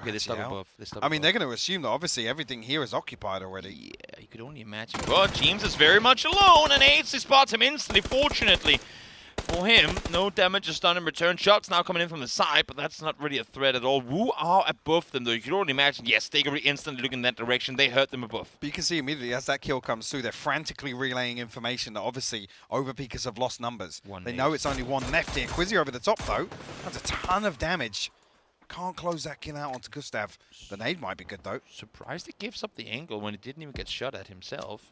Okay, they stop above. I mean, they're going to assume that obviously everything here is occupied already. Yeah, you could only imagine. Well, Jeems is very much alone, and AC spots him instantly. Fortunately for him, no damage is done in return. Shots now coming in from the side, but that's not really a threat at all. Woo are above them, though. You could only imagine. Yes, they could instantly look in that direction. They hurt them above. But you can see immediately as that kill comes through, they're frantically relaying information that obviously Overpeakers have lost numbers. They know it's only one left here. Quizzy over the top, though. That's a ton of damage. Can't close that kill out onto Gustav. The nade might be good, though. Surprised it gives up the angle when he didn't even get shot at himself.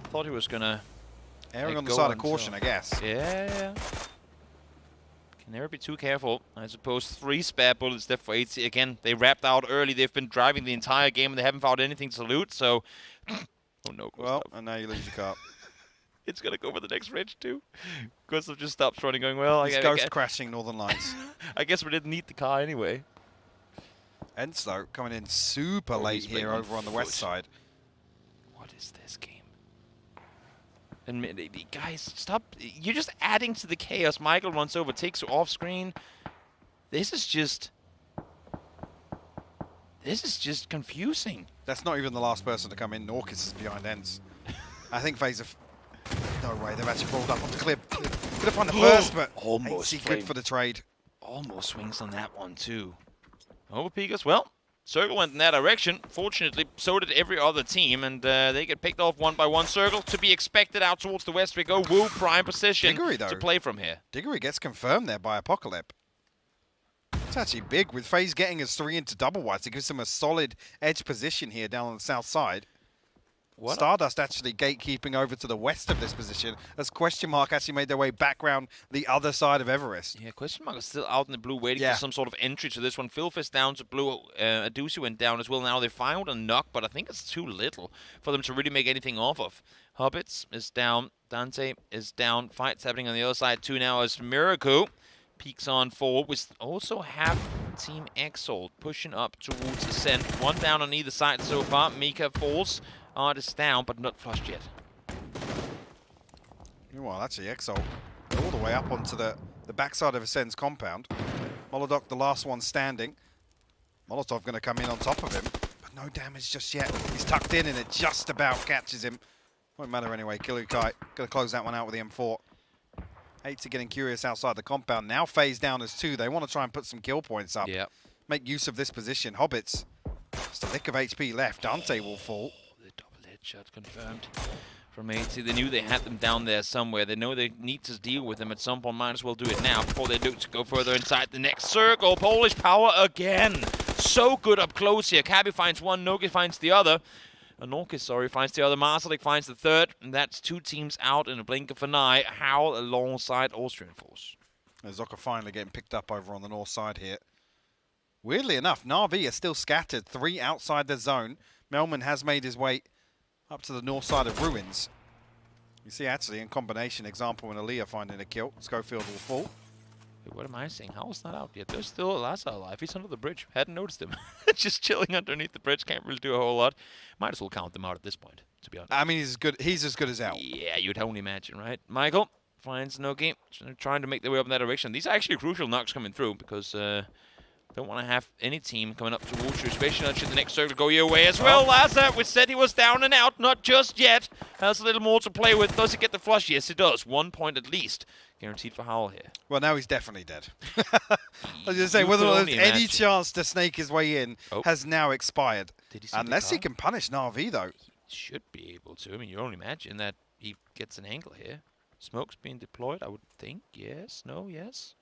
Thought he was going to... Erring on the side of caution, I guess. Yeah. Can never be too careful. I suppose 3 spare bullets left for 8C. Again, they wrapped out early. They've been driving the entire game and they haven't found anything to loot, so... oh no, Gustav. Well, and now you lose your car. It's going to go for the next ridge too. Gustav just stops running, going, well... He's ghost crashing Northern Lights. I guess we didn't need the car anyway. Enzo coming in super late here over on the west side. What is this game? And guys, stop. You're just adding to the chaos. Michael runs over, takes you off screen. This is just confusing. That's not even the last person to come in. Norcus is behind Ents. I think FaZe have... No way, they've actually rolled up onto Clib. Could have found the first, but almost good for the trade. Almost swings on that one too. Overpeakers, well, Circle went in that direction. Fortunately, so did every other team, and they get picked off one by one. Circle to be expected out towards the west we go. Woo, prime position to play from here. Diggory gets confirmed there by Apocalypse. It's actually big with FaZe getting us 3 into double whites. It gives them a solid edge position here down on the south side. Stardust actually gatekeeping over to the west of this position as Question Mark actually made their way back round the other side of Everest. Yeah, Question Mark is still out in the blue waiting for some sort of entry to this one. Philfist down to blue. Adusi went down as well. Now they found a knock, but I think it's too little for them to really make anything off of. Hobbits is down. Dante is down. Fights happening on the other side too now as Miracle peeks on forward. We also have Team Exalt pushing up towards Ascent. One down on either side so far. Mika falls. Artist down, but not flushed yet. Meanwhile, actually, Exalt all the way up onto the backside of Ascend's compound. Molodok, the last one standing. Molotov going to come in on top of him, but no damage just yet. He's tucked in and it just about catches him. Won't matter anyway. Killukai going to close that one out with the M4. 8 getting curious outside the compound. Now FaZe down as 2. They want to try and put some kill points up. Yep. Make use of this position. Hobbits, just a lick of HP left. Dante will fall. Shot confirmed from 80. They knew they had them down there somewhere. They know they need to deal with them at some point. Might as well do it now before they look to go further inside the next circle. Polish power again. So good up close here. Cabby finds one, Noki finds the other. Norkis, finds the other. Marsalik finds the third. And that's 2 teams out in a blink of an eye. Howl alongside Austrian Force. Zoka finally getting picked up over on the north side here. Weirdly enough, Na'Vi are still scattered. 3 outside the zone. Melman has made his way up to the north side of Ruins. You see actually in combination example when Aaliyah finding a kill. Schofield will fall. What am I saying? Howl's not out yet. There's still Laza alive. He's under the bridge. Hadn't noticed him. Just chilling underneath the bridge. Can't really do a whole lot. Might as well count them out at this point, to be honest. I mean, he's as good as out. Yeah, you'd only imagine, right? Michael finds Nogi. Trying to make their way up in that direction. These are actually crucial knocks coming through because don't want to have any team coming up towards you, especially should the next circle go your way as well. Laza, we said he was down and out. Not just yet. Has a little more to play with. Does he get the flush? Yes, he does. 1 point at least. Guaranteed for Howl here. Well, now he's definitely dead. I was just saying, whether there's any chance to snake his way in has now expired. Unless he can punish Na'Vi, though. He should be able to. I mean, you only imagine that he gets an angle here. Smoke's being deployed, I would think. Yes, no, yes.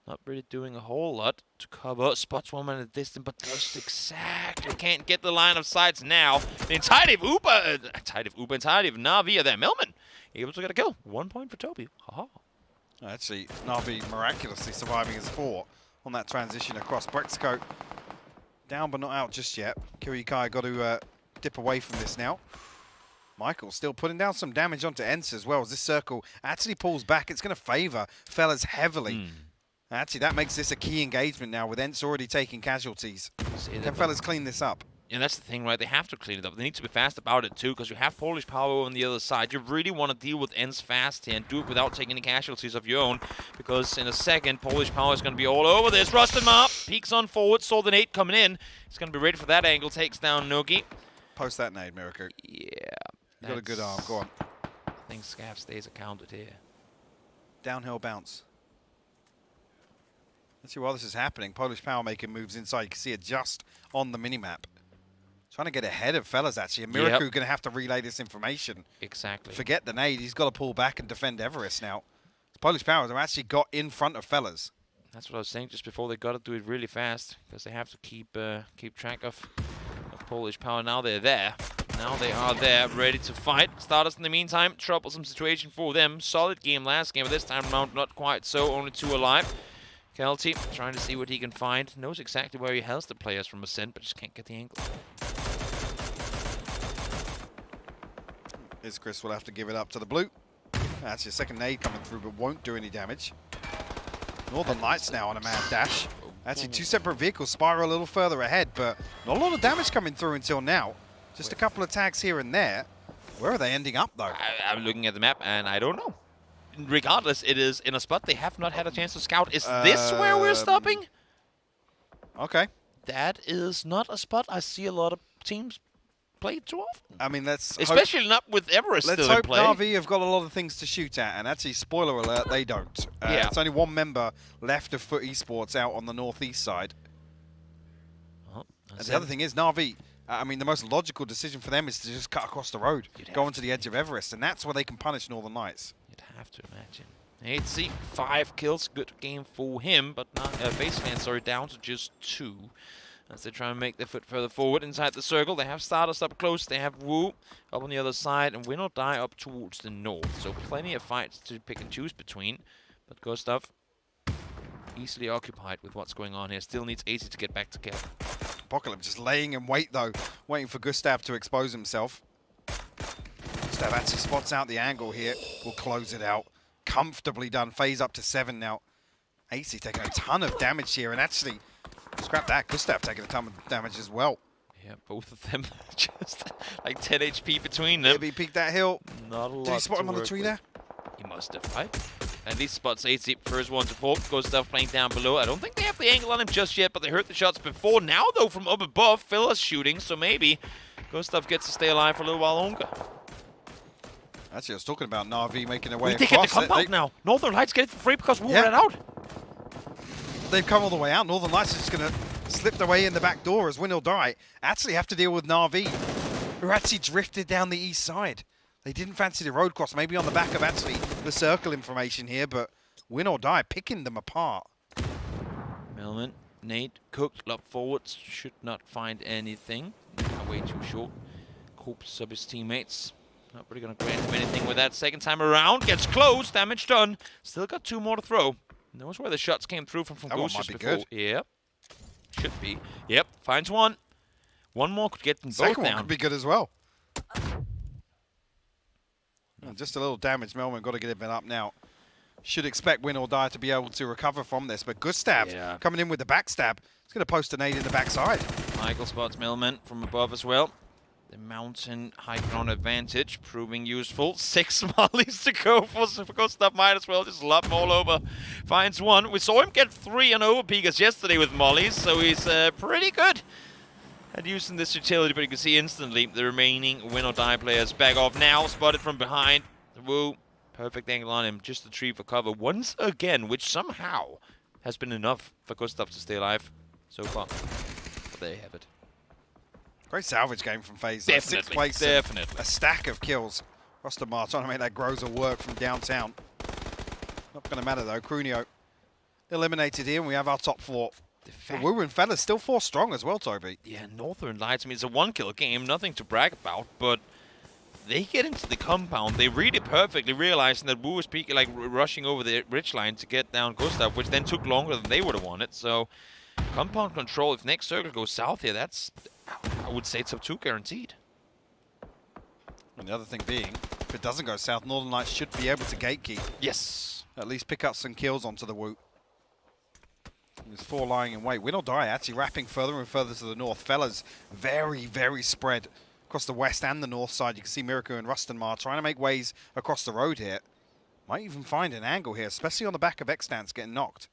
Not really doing a whole lot to cover. Spots 1 man at a distance, but just exactly can't get the line of sights now. The entirety of Na'Vi are there. Melman able to get a kill. 1 point for Toby. Haha. Actually, Na'Vi miraculously surviving as 4 on that transition across. Brexco down but not out just yet. Kiryu-Kai got to dip away from this now. Michael still putting down some damage onto Ents as well as this circle actually pulls back. It's going to favour Fellas heavily. Actually, that makes this a key engagement now with Ents already taking casualties. Can Fellas clean this up? And that's the thing, right? They have to clean it up. They need to be fast about it, too, because you have Polish power on the other side. You really want to deal with Ents fast here and do it without taking any casualties of your own, because in a second, Polish power is going to be all over this. Rustenmar peeks on forward, saw the nade coming in. He's going to be ready for that angle, takes down Nogi. Post that nade, Miraku. Yeah. You got a good arm, go on. I think Scav stays accounted here. Downhill bounce. Let's see while this is happening. Polish power making moves inside. You can see it just on the minimap. Trying to get ahead of Fellas, actually. And Miraku going to have to relay this information. Exactly. Forget the nade. He's got to pull back and defend Everest now. Polish powers have actually got in front of Fellas. That's what I was saying just before. They got to do it really fast because they have to keep track of Polish power. Now they're there. Now they are there, ready to fight. Starters in the meantime, troublesome situation for them. Solid game last game, but this time around not quite so. Only 2 alive. Kelty trying to see what he can find. Knows exactly where he has the players from Ascent, but just can't get the angle. Chris will have to give it up to the blue. That's your second nade coming through, but won't do any damage. Northern Lights now on a mad dash. Actually, 2 separate vehicles spiral a little further ahead, but not a lot of damage coming through until now. Just a couple of tags here and there. Where are they ending up, though? I'm looking at the map, and I don't know. Regardless, it is in a spot they have not had a chance to scout. Is this where we're stopping? Okay. That is not a spot I see a lot of teams play too often. I mean, let's especially not with Everest still in play. Let's hope Na'Vi have got a lot of things to shoot at, and actually, spoiler alert, they don't. Yeah. It's only 1 member left of Foot Esports out on the northeast side. And the other thing is, Na'Vi, I mean, the most logical decision for them is to just cut across the road, go onto the edge of Everest, and that's where they can punish Northern Lights. You'd have to imagine. 8C, 5 kills, good game for him, but not Baseland, sorry, down to just 2. As they try and make their foot further forward inside the circle. They have Stardust up close, they have Wu up on the other side, and Win or Die up towards the north. So plenty of fights to pick and choose between, but Gustav easily occupied with what's going on here. Still needs 80 to get back together. Apocalypse just laying in wait, though, waiting for Gustav to expose himself. Gustav actually spots out the angle here. Will close it out. Comfortably done. Phase up to 7 now. AC taking a ton of damage here, and actually, scrap that. Gustav taking a ton of damage as well. Yeah, both of them just like 10 HP between them. Maybe he peeked that hill. Not a lot. Did he spot him on the tree there? He must have, right? At least spots 8 first one to fall. Gustav playing down below. I don't think they have the angle on him just yet, but they heard the shots before. Now, though, from up above, Phil's shooting, so maybe Gustav gets to stay alive for a little while longer. Actually, I was talking about Na'Vi making their way across. They get the compound now. Northern Lights get it for free because we ran out. They've come all the way out. Northern Lights are just going to slip their way in the back door as Win or Die actually have to deal with Na'Vi, who actually drifted down the east side. They didn't fancy the road cross, maybe on the back of actually the circle information here, but Win or Die picking them apart. Melman, Nate, cooked, lob forwards, should not find anything. Way too short. Coops of his teammates. Not really going to grant him anything with that second time around. Gets close. Damage done. Still got 2 more to throw. Knows where the shots came through from That one Goose might be before. good. Yep. Should be. Yep. Finds one. One more could get them both Second down. one could be good as well. And just a little damage. Melman got to get it up now. Should expect Win or Die to be able to recover from this. But Gustav coming in with the backstab. He's going to post a nade in the backside. Michael spots Millman from above as well. The mountain high ground advantage proving useful. 6 mollies to go for Gustav. Might as well just lob them all over. Finds one. We saw him get 3 on overpeakers yesterday with mollies, so he's pretty good at using this utility. But you can see instantly the remaining Win or Die players back off now. Spotted from behind. Woo. Perfect angle on him. Just a tree for cover once again, which somehow has been enough for Gustav to stay alive so far. But there you have it. Great salvage game from FaZe. Definitely, 6th place, definitely. A stack of kills. Rostamar trying to make that Groza work from downtown. Not going to matter though. Crunio eliminated here, and we have our top 4. Woo and Fellas still 4 strong as well, Toby. Yeah, Northern Lights. I mean, it's a 1-kill game, nothing to brag about, but they get into the compound. They read it perfectly, realizing that Woo was like rushing over the ridge line to get down Gustav, which then took longer than they would have wanted. So, compound control. If next circle goes south here, that's, I would say, top 2 guaranteed. And the other thing being, if it doesn't go south, Northern Lights should be able to gatekeep. Yes. At least pick up some kills onto the Woo. There's 4 lying in wait. Win or Die actually wrapping further and further to the north. Fellas, very, very spread across the west and the north side. You can see Miraku and Rustenmar trying to make ways across the road here. Might even find an angle here, especially on the back of Xstance getting knocked.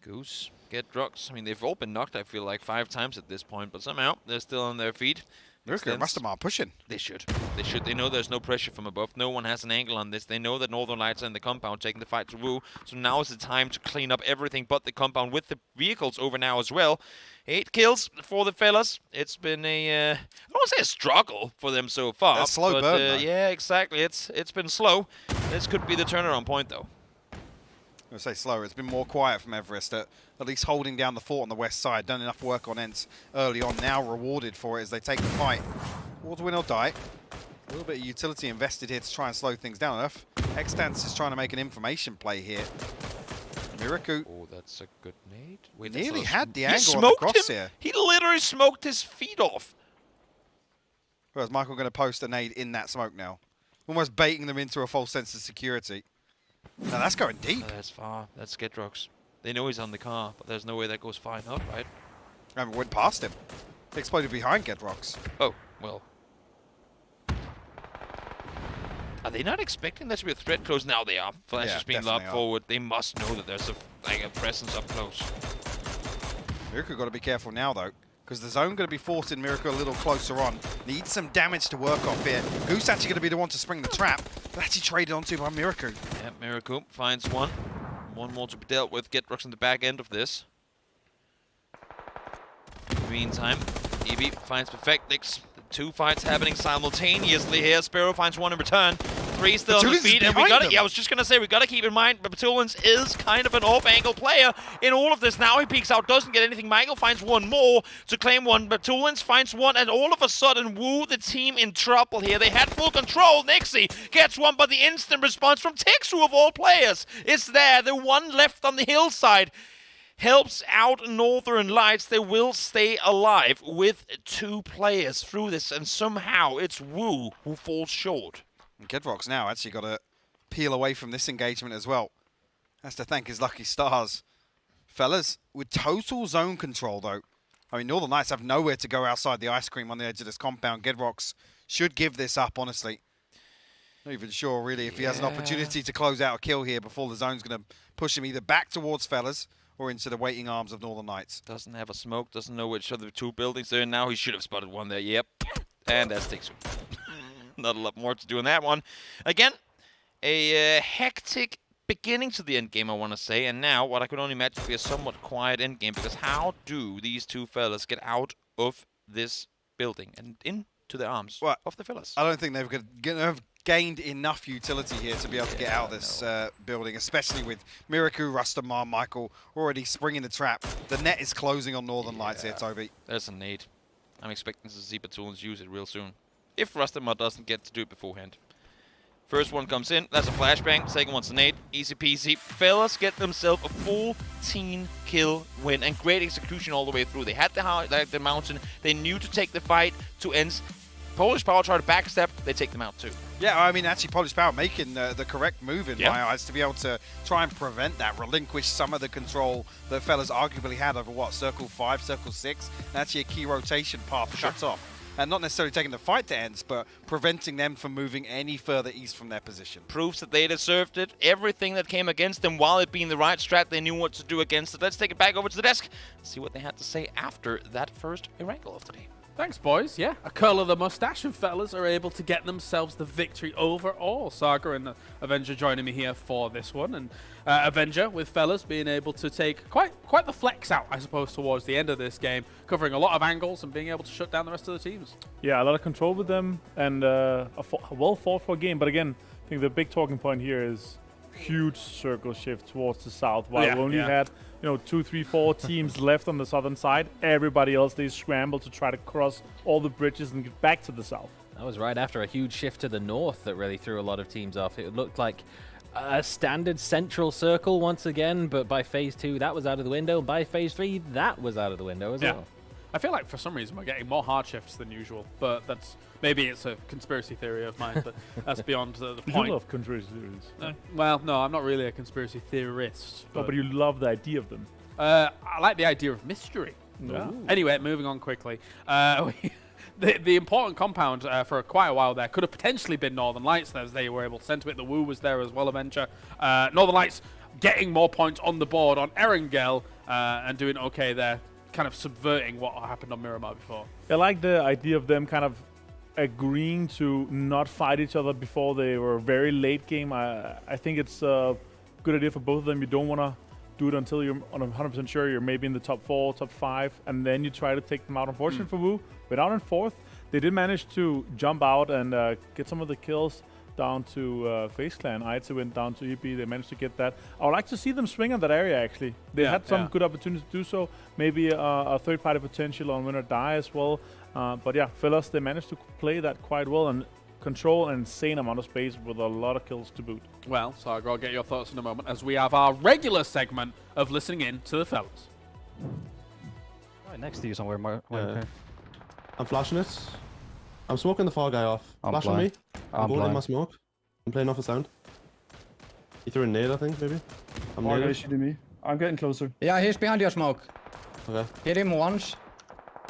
Goose, get Drux. I mean, they've all been knocked, I feel like, 5 times at this point, but somehow they're still on their feet. Miraku and Rustenmar pushing. They should. They should. They know there's no pressure from above. No one has an angle on this. They know that Northern Lights are in the compound taking the fight to Woo. So now is the time to clean up everything but the compound with the vehicles over now as well. 8 kills for the fellas. It's been a, I don't want to say a struggle for them so far. A slow but, burn, though. yeah, exactly. It's been slow. This could be the turnaround point, though. I'm going to say slower. It's been more quiet from Everest, at least holding down the fort on the west side. Done enough work on Ents early on. Now rewarded for it as they take the fight. Towards Win or Die. A little bit of utility invested here to try and slow things down enough. Xstance is trying to make an information play here. Miraku. Oh, that's a good nade. Wait, Nearly had the he angle on the smoked crosshair. him. He literally smoked his feet off. Whereas Michael going to post a nade in that smoke now. Almost baiting them into a false sense of security. Now that's going deep. That's far. That's Gedrox. They know he's on the car, but there's no way that goes far enough, right? I mean, went past him. It exploded behind Gedrox. Oh, well. Are they not expecting there to be a threat close? Now they are. Flash is being lobbed forward. They must know that there's a presence up close. Miraku got to be careful now, though, because the zone going to be forcing Miraku a little closer on. Needs some damage to work off here. Goose actually going to be the one to spring the trap, but actually traded onto by Miraku. Yeah, Miraku finds one. One more to be dealt with. Gedrox on the back end of this. In the meantime, EB finds Perfectix. 2 fights happening simultaneously here. Sparrow finds one in return. 3 still on the feet, and we got it. Yeah, I was just gonna say we gotta keep in mind, but Petulans is kind of an off-angle player in all of this. Now he peeks out, doesn't get anything. Michael finds one more to claim one. Petulans finds one, and all of a sudden, Woo, the team in trouble here. They had full control. Nixie gets one, but the instant response from Texu of all players is there. The one left on the hillside helps out Northern Lights. They will stay alive with 2 players through this, and somehow it's Woo who falls short. And Gedrox now actually got to peel away from this engagement as well. Has to thank his lucky stars. Fellas, with total zone control though. I mean, Northern Lights have nowhere to go outside the ice cream on the edge of this compound. Gedrox should give this up, honestly. Not even sure, really, if he has an opportunity to close out a kill here before the zone's going to push him either back towards Fellas or into the waiting arms of Northern Lights. Doesn't have a smoke, doesn't know which of the 2 buildings they're in now. He should have spotted one there, yep. And that sticks him. Not a lot more to do in that one. Again, a hectic beginning to the end game, I want to say. And now, what I could only imagine to be a somewhat quiet end game. Because how do these 2 fellas get out of this building and into the arms of the fellas? I don't think they've gained enough utility here to be able to get out of this building, especially with Miraku, Rustamar, Michael already springing the trap. The net is closing on Northern Lights here, Toby. There's a nade. I'm expecting to see Petulans use it real soon. if Rustamar doesn't get to do it beforehand. First one comes in, that's a flashbang. Second one's a nade, easy peasy. Fellas get themselves a 14-kill win, and great execution all the way through. They had the mountain, they knew to take the fight to ends. Polish Power try to backstep, they take them out too. Yeah, I mean, actually, Polish Power making the correct move in my eyes to be able to try and prevent that, relinquish some of the control that fellas arguably had over what, Circle 5, Circle 6, and actually a key rotation path shut off. And not necessarily taking the fight to ends, but preventing them from moving any further east from their position. Proves that they deserved it. Everything that came against them, while it being the right strat, they knew what to do against it. Let's take it back over to the desk, see what they had to say after that first Oracle of the day. Thanks, boys. Yeah, a curl of the mustache, and fellas are able to get themselves the victory overall. Saga and Avenger joining me here for this one, and Avenger with fellas being able to take quite the flex out, I suppose, towards the end of this game, covering a lot of angles and being able to shut down the rest of the teams. Yeah, a lot of control with them, and a well fought for game. But again, I think the big talking point here is huge circle shift towards the south. While we only had 2, 3, 4 teams left on the southern side, everybody else, they scrambled to try to cross all the bridges and get back to the south. That was right after a huge shift to the north that really threw a lot of teams off. It looked like a standard central circle once again, but by phase 2 that was out of the window. By phase 3 that was out of the window as well. I feel like for some reason we're getting more hard shifts than usual, but that's maybe it's a conspiracy theory of mine, but that's beyond the point. You love conspiracy theories. Well, no, I'm not really a conspiracy theorist. But you love the idea of them. I like the idea of mystery. Yeah. Anyway, moving on quickly. The important compound for quite a while there could have potentially been Northern Lights, as they were able to send to it. The Wu was there as well, Avenger. Northern Lights getting more points on the board on Erangel and doing okay there, kind of subverting what happened on Miramar before. I like the idea of them kind of agreeing to not fight each other before they were very late game. I think it's a good idea for both of them. You don't want to do it until you're 100% sure you're maybe in the top 4, top 5, and then you try to take them out. Unfortunate for Wu, but out in 4th, they did manage to jump out and get some of the kills down to FaZe Clan. Aitse went down to EP. They managed to get that. I would like to see them swing on that area, actually. They had some good opportunities to do so. Maybe a third-party potential on win or die as well. But yeah, fellas, they managed to play that quite well and control an insane amount of space with a lot of kills to boot. Well, Saga, I'll get your thoughts in a moment as we have our regular segment of listening in to the fellas. Right next to you somewhere, Mark. Yeah. I'm flashing it. I'm smoking the fall guy off. Flash on me. I'm going in my smoke. I'm playing off a sound. He threw a nade, I think, maybe. I'm fall guy shooting me. I'm getting closer. Yeah, he's behind your smoke. Okay. Hit him once.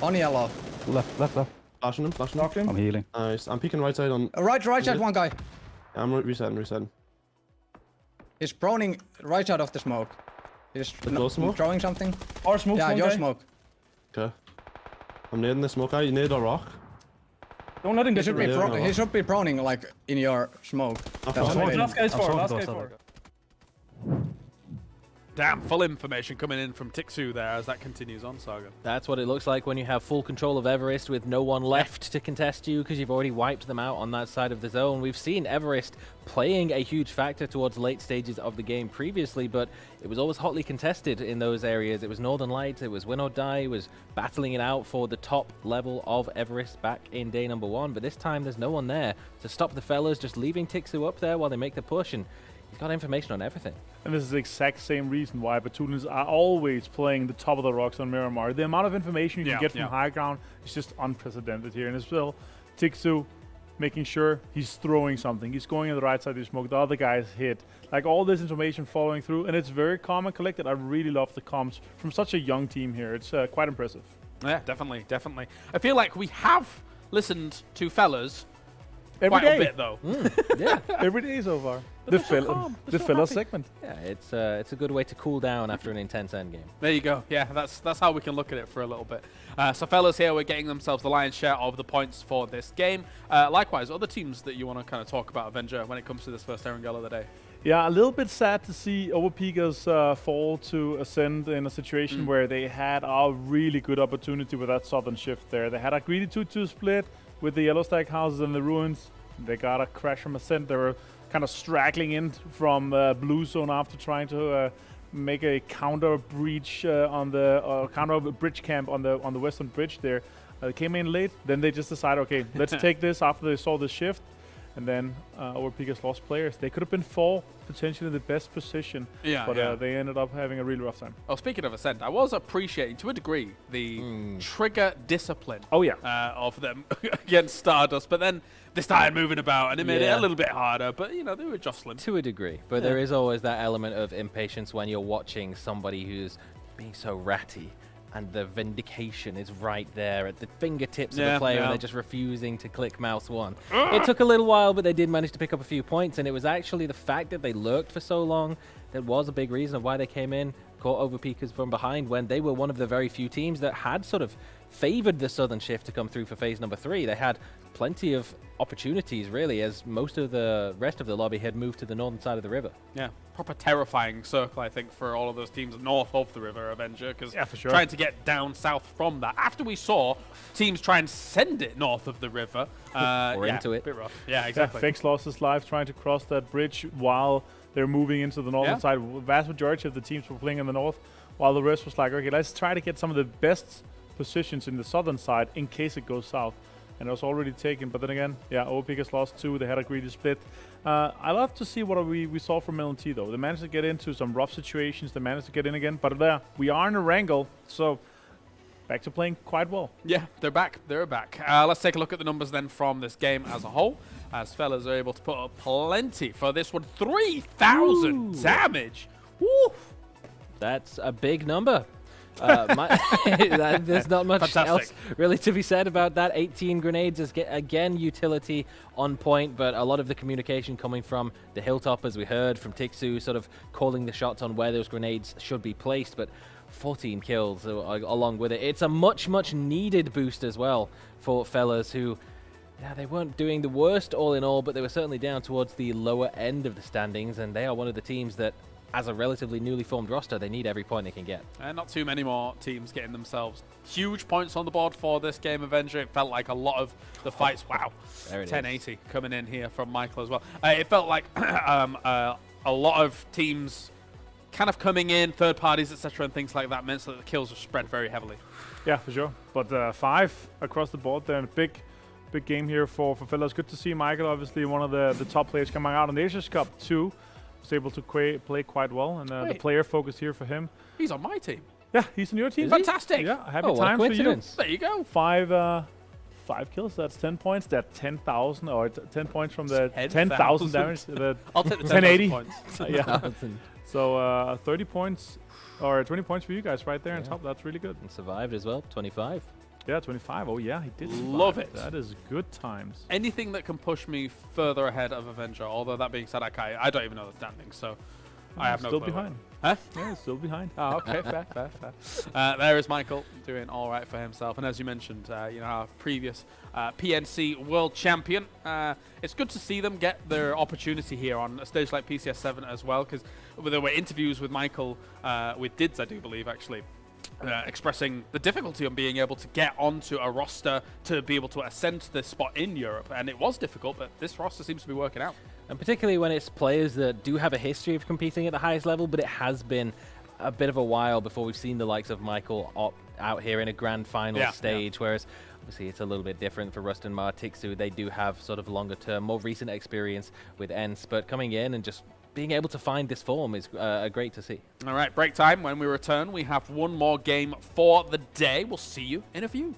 On yellow. Left. Flashing him, Knocked him. I'm healing. Nice. I'm peeking right side on... Right side, one guy. Yeah, I'm resetting. He's proning right side of the smoke. He's smoke? throwing something. Our smoke. Yeah, your guy. smoke. Okay. I'm nading the smoke guy. You nade a rock. Don't let him get He should be proning like in your smoke. Last guy's 4. Last guy's 4. Damn, full information coming in from Tixu there as that continues on, Saga. That's what it looks like when you have full control of Everest with no one left to contest you because you've already wiped them out on that side of the zone. We've seen Everest playing a huge factor towards late stages of the game previously, but it was always hotly contested in those areas. It was Northern Lights, it was win or die, it was battling it out for the top level of Everest back in day number 1, but this time there's no one there to stop the fellas, just leaving Tixu up there while they make the push, and he's got information on everything. And this is the exact same reason why Batooners are always playing the top of the rocks on Miramar. The amount of information you can get from high ground is just unprecedented here. And as well, Tixu making sure he's throwing something. He's going on the right side of the smoke. The other guys hit. Like all this information following through. And it's very calm and collected. I really love the comms from such a young team here. It's quite impressive. Yeah, definitely. I feel like we have listened to fellas every day. A bit, though. Yeah. Every day so far. The filler segment. Yeah, it's a good way to cool down after an intense endgame. There you go. Yeah, that's how we can look at it for a little bit. So fellas here, we're getting themselves the lion's share of the points for this game. Likewise, other teams that you want to kind of talk about, Avenger, when it comes to this first Erangel of the day? Yeah, a little bit sad to see Overpeakers fall to Ascend in a situation where they had a really good opportunity with that southern shift there. They had a greedy 2-2 split with the yellow stack houses and the ruins. They got a crash from Ascent. They were kind of straggling in from blue zone after trying to make a counter breach on the counter bridge camp on the western bridge there. They came in late, then they just decided, okay, let's take this after they saw the shift. And then Overpeakers lost players. They could have been 4, potentially in the best position. Yeah, but they ended up having a really rough time. Oh, speaking of Ascent, I was appreciating, to a degree, the trigger discipline of them against Stardust. But then they started moving about, and it made it a little bit harder. But, you know, they were jostling. To a degree. But there is always that element of impatience when you're watching somebody who's being so ratty. And the vindication is right there at the fingertips of the player, and they're just refusing to click mouse 1. It took a little while, but they did manage to pick up a few points, and it was actually the fact that they lurked for so long that was a big reason of why they came in, caught Overpeakers from behind, when they were one of the very few teams that had sort of favored the Southern Shift to come through for phase number 3. They had plenty of opportunities, really, as most of the rest of the lobby had moved to the northern side of the river. Yeah, proper terrifying circle, I think, for all of those teams north of the river, Avenger, because for sure. trying to get down south from that, after we saw teams try and send it north of the river, or into it. A bit rough. Yeah, exactly. Fix lost his life trying to cross that bridge while they're moving into the northern side. The vast majority of the teams were playing in the north, while the rest was like, okay, let's try to get some of the best positions in the southern side in case it goes south. And it was already taken, but then again, Overpeakers lost 2. They had a greedy split. I love to see what we saw from LNT, though. They managed to get into some rough situations. They managed to get in again, but we are in a wrangle, so back to playing quite well. Yeah, they're back. They're back. Let's take a look at the numbers then from this game as a whole, as fellas are able to put up plenty for this one. 3,000 damage. Woo! That's a big number. There's not much else really to be said about that. 18 grenades is, again, utility on point, but a lot of the communication coming from the hilltop, as we heard, from Tixu, sort of calling the shots on where those grenades should be placed, but 14 kills along with it. It's a much, much needed boost as well for fellas who, they weren't doing the worst all in all, but they were certainly down towards the lower end of the standings, and they are one of the teams that, as a relatively newly formed roster, they need every point they can get. And not too many more teams getting themselves huge points on the board for this game, Avenger. It felt like a lot of the fights, wow, 1080 coming in here from Michael as well. It felt like a lot of teams kind of coming in, third parties, etc., and things like that meant that the kills were spread very heavily. Yeah, for sure. But 5 across the board there, and big game here for fellas. Good to see Michael, obviously one of the top players coming out on the Asian Cup too. Was able to play quite well, and the player focus here for him. He's on my team. Yeah, he's on your team. Fantastic. Yeah, happy times for you. There you go. 5 kills. That's 10 points. That's 10,000 or 10 points from the 10,000 damage. I'll take the 1080 points. Yeah. So 30 points or 20 points for you guys right there on top. That's really good. And survived as well. 25. Yeah, 25. Oh, yeah, he did. Love it. That is good times. Anything that can push me further ahead of Avenger, although that being said, I don't even know the standings, so I have no clue. Still behind. Huh? Yeah, still behind. Oh, okay, fair. There is Michael doing all right for himself. And as you mentioned, our previous PNC world champion. It's good to see them get their opportunity here on a stage like PCS7 as well, because there were interviews with Michael, with Dids, I do believe, actually, expressing the difficulty on being able to get onto a roster to be able to ascend to this spot in Europe. And it was difficult, but this roster seems to be working out. And particularly when it's players that do have a history of competing at the highest level, but it has been a bit of a while before we've seen the likes of Michael out here in a grand final stage, whereas obviously it's a little bit different for Rust and Martixu. They do have sort of longer term, more recent experience with ENCE, but coming in and just being able to find this form is great to see. All right, break time. When we return, we have one more game for the day. We'll see you in a few.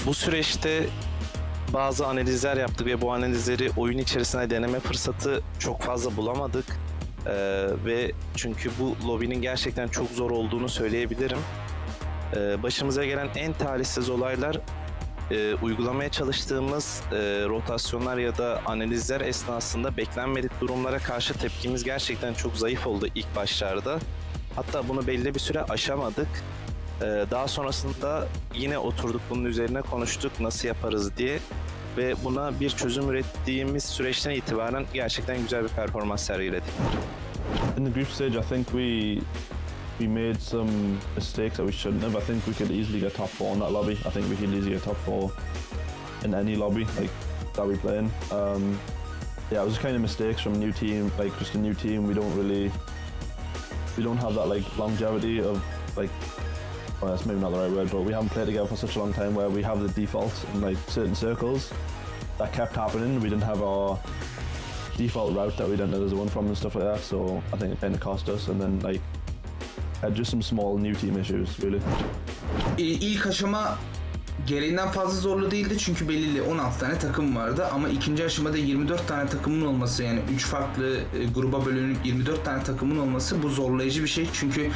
Bu süreçte bazı analizler yaptık ve bu analizleri oyun içerisinde deneme fırsatı çok fazla bulamadık. Ve çünkü bu lobinin gerçekten çok zor olduğunu söyleyebilirim. Başımıza gelen en talihsiz olaylar uygulamaya çalıştığımız rotasyonlar ya da analizler esnasında beklenmedik durumlara karşı tepkimiz gerçekten çok zayıf oldu ilk başlarda. Hatta bunu belli bir süre aşamadık. Daha sonrasında yine oturduk bunun üzerine konuştuk nasıl yaparız diye ve buna bir çözüm ürettiğimiz süreçten itibaren gerçekten güzel bir performans sergiledik. In the group stage, I think we made some mistakes that we shouldn't have. I think we could easily get top 4 in that lobby. I think we could easily get top 4 in any lobby like that we play in. Yeah, it was kind of mistakes from a new team, like just a new team. We don't have that like longevity of like, well, that's maybe not the right word, but we haven't played together for such a long time where we have the defaults in like certain circles that kept happening. We didn't have our default route that we didn't know there's a one from and stuff like that, so I think it kind of cost us. And then like just some small new team issues really. İlk aşama gereğinden fazla zorlu değildi çünkü belirli 16 tane takım vardı ama ikinci aşamada 24 tane takımın olması, yani 3 farklı gruba bölünüp 24 tane takımın olması bu zorlayıcı bir şey çünkü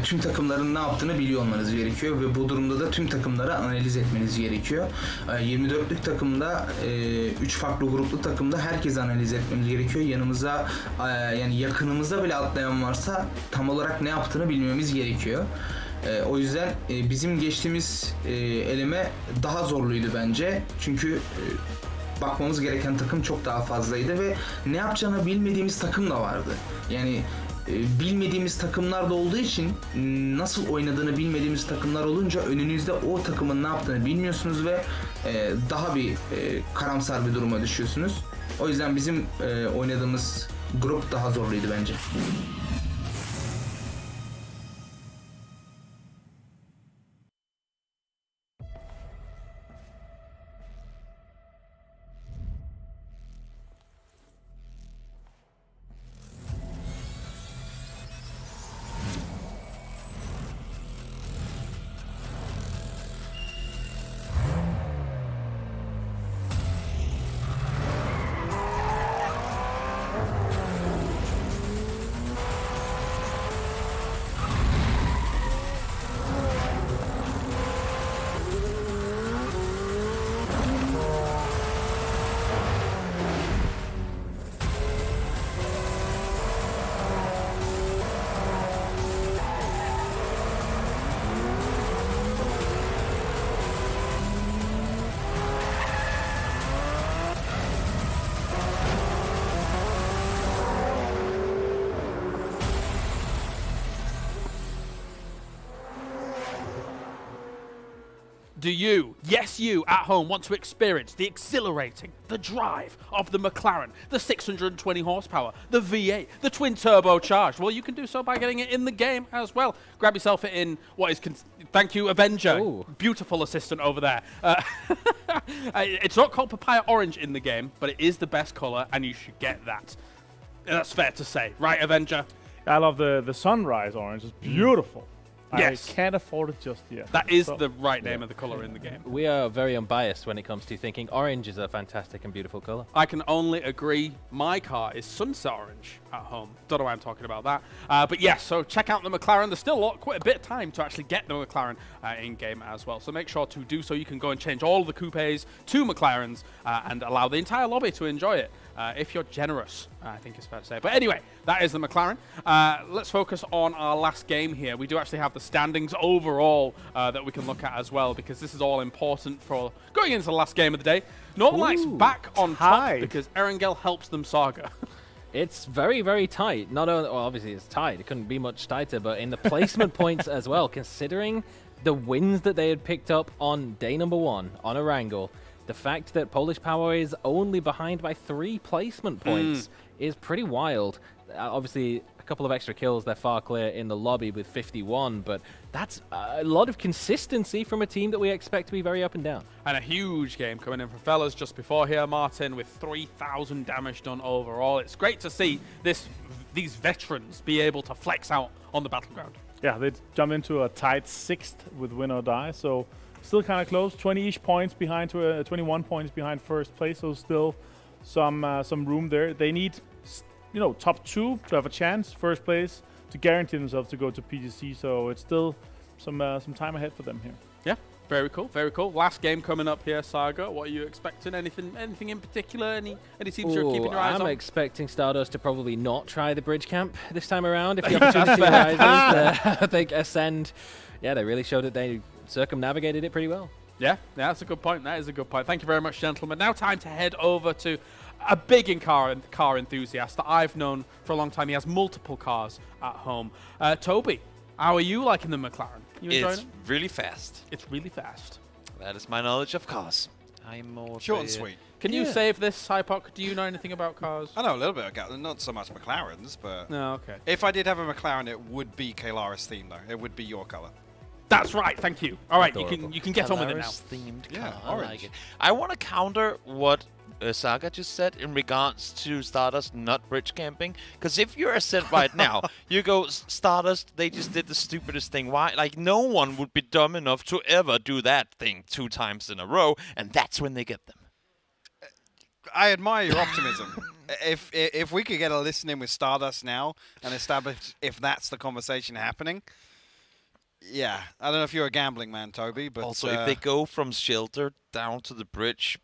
tüm takımların ne yaptığını biliyor olmanız gerekiyor ve bu durumda da tüm takımları analiz etmeniz gerekiyor. 24'lük takımda 3 farklı gruplu takımda herkesi analiz etmemiz gerekiyor. Yanımıza yani yakınımızda bile atlayan varsa tam olarak ne yaptığını bilmemiz gerekiyor. O yüzden bizim geçtiğimiz eleme daha zorluydu bence. Çünkü bakmamız gereken takım çok daha fazlaydı ve ne yapacağını bilmediğimiz takım da vardı. Yani bilmediğimiz takımlar da olduğu için nasıl oynadığını bilmediğimiz takımlar olunca önünüzde o takımın ne yaptığını bilmiyorsunuz ve daha bir karamsar bir duruma düşüyorsunuz. O yüzden bizim oynadığımız grup daha zorluydu bence. Do you, yes you, at home want to experience the exhilarating, the drive of the McLaren, the 620 horsepower, the V8, the twin turbocharged? Well, you can do so by getting it in the game as well. Grab yourself it in what is, thank you, Avenger. Ooh. Beautiful assistant over there. It's not called papaya orange in the game, but it is the best color, and you should get that. That's fair to say, right, Avenger? I love the sunrise orange. It's beautiful. Yes. I can't afford it just yet. That is the right name of the color in the game. We are very unbiased when it comes to thinking orange is a fantastic and beautiful color. I can only agree. My car is sunset orange at home. Don't know why I'm talking about that. But yes, so check out the McLaren. There's still quite a bit of time to actually get the McLaren in-game as well. So make sure to do so. You can go and change all the coupes to McLarens and allow the entire lobby to enjoy it. If you're generous, I think it's fair to say. But anyway, that is the McLaren. Let's focus on our last game here. We do actually have the standings overall that we can look at as well, because this is all important for going into the last game of the day. Northern Lights back on top because Erangel helps them Saga. It's very, very tight. Not only, well, obviously it's tight. It couldn't be much tighter, but in the placement points as well, considering the wins that they had picked up on day number 1 on Erangel. The fact that Polish Power is only behind by 3 placement points is pretty wild. Obviously, a couple of extra kills, they're far clear in the lobby with 51, but that's a lot of consistency from a team that we expect to be very up and down. And a huge game coming in from Fellas just before here, Martin, with 3,000 damage done overall. It's great to see these veterans be able to flex out on the battleground. Yeah, they jump into a tied 6th with win or die, so still kind of close. 20-ish points behind, 21 points behind first place, so still some room there. They need, top 2 to have a chance, first place, to guarantee themselves to go to PGC. So it's still some time ahead for them here. Yeah, very cool, very cool. Last game coming up here, Saga. What are you expecting? Anything in particular? Any teams you're keeping your eyes on? I'm expecting Stardust to probably not try the bridge camp this time around if the opportunity arises. I think Ascend, they really showed that they circumnavigated it pretty well. Yeah, that's a good point. That is a good point. Thank you very much, gentlemen. Now time to head over to a big car enthusiast that I've known for a long time. He has multiple cars at home. Toby, how are you liking the McLaren? You enjoying it? It's really fast. It's really fast. That is my knowledge of cars. I'm more short and sweet. Can you save this, Hypoc? Do you know anything about cars? I know a little bit about, not so much McLarens, but no, okay. If I did have a McLaren, it would be Kalaris themed though. It would be your color. That's right. Thank you. All right, Adorable. you can get on with it now. Themed Yeah, car. I orange. like it. I want to counter what Saga just said in regards to Stardust not bridge camping. Because if you're Ascent right now, you go Stardust. They just did the stupidest thing. Why? Like no one would be dumb enough to ever do that thing 2 times in a row, and that's when they get them. I admire your optimism. If we could get a listen in with Stardust now and establish if that's the conversation happening. Yeah, I don't know if you're a gambling man, Toby, but also if they go from shelter down to the bridge,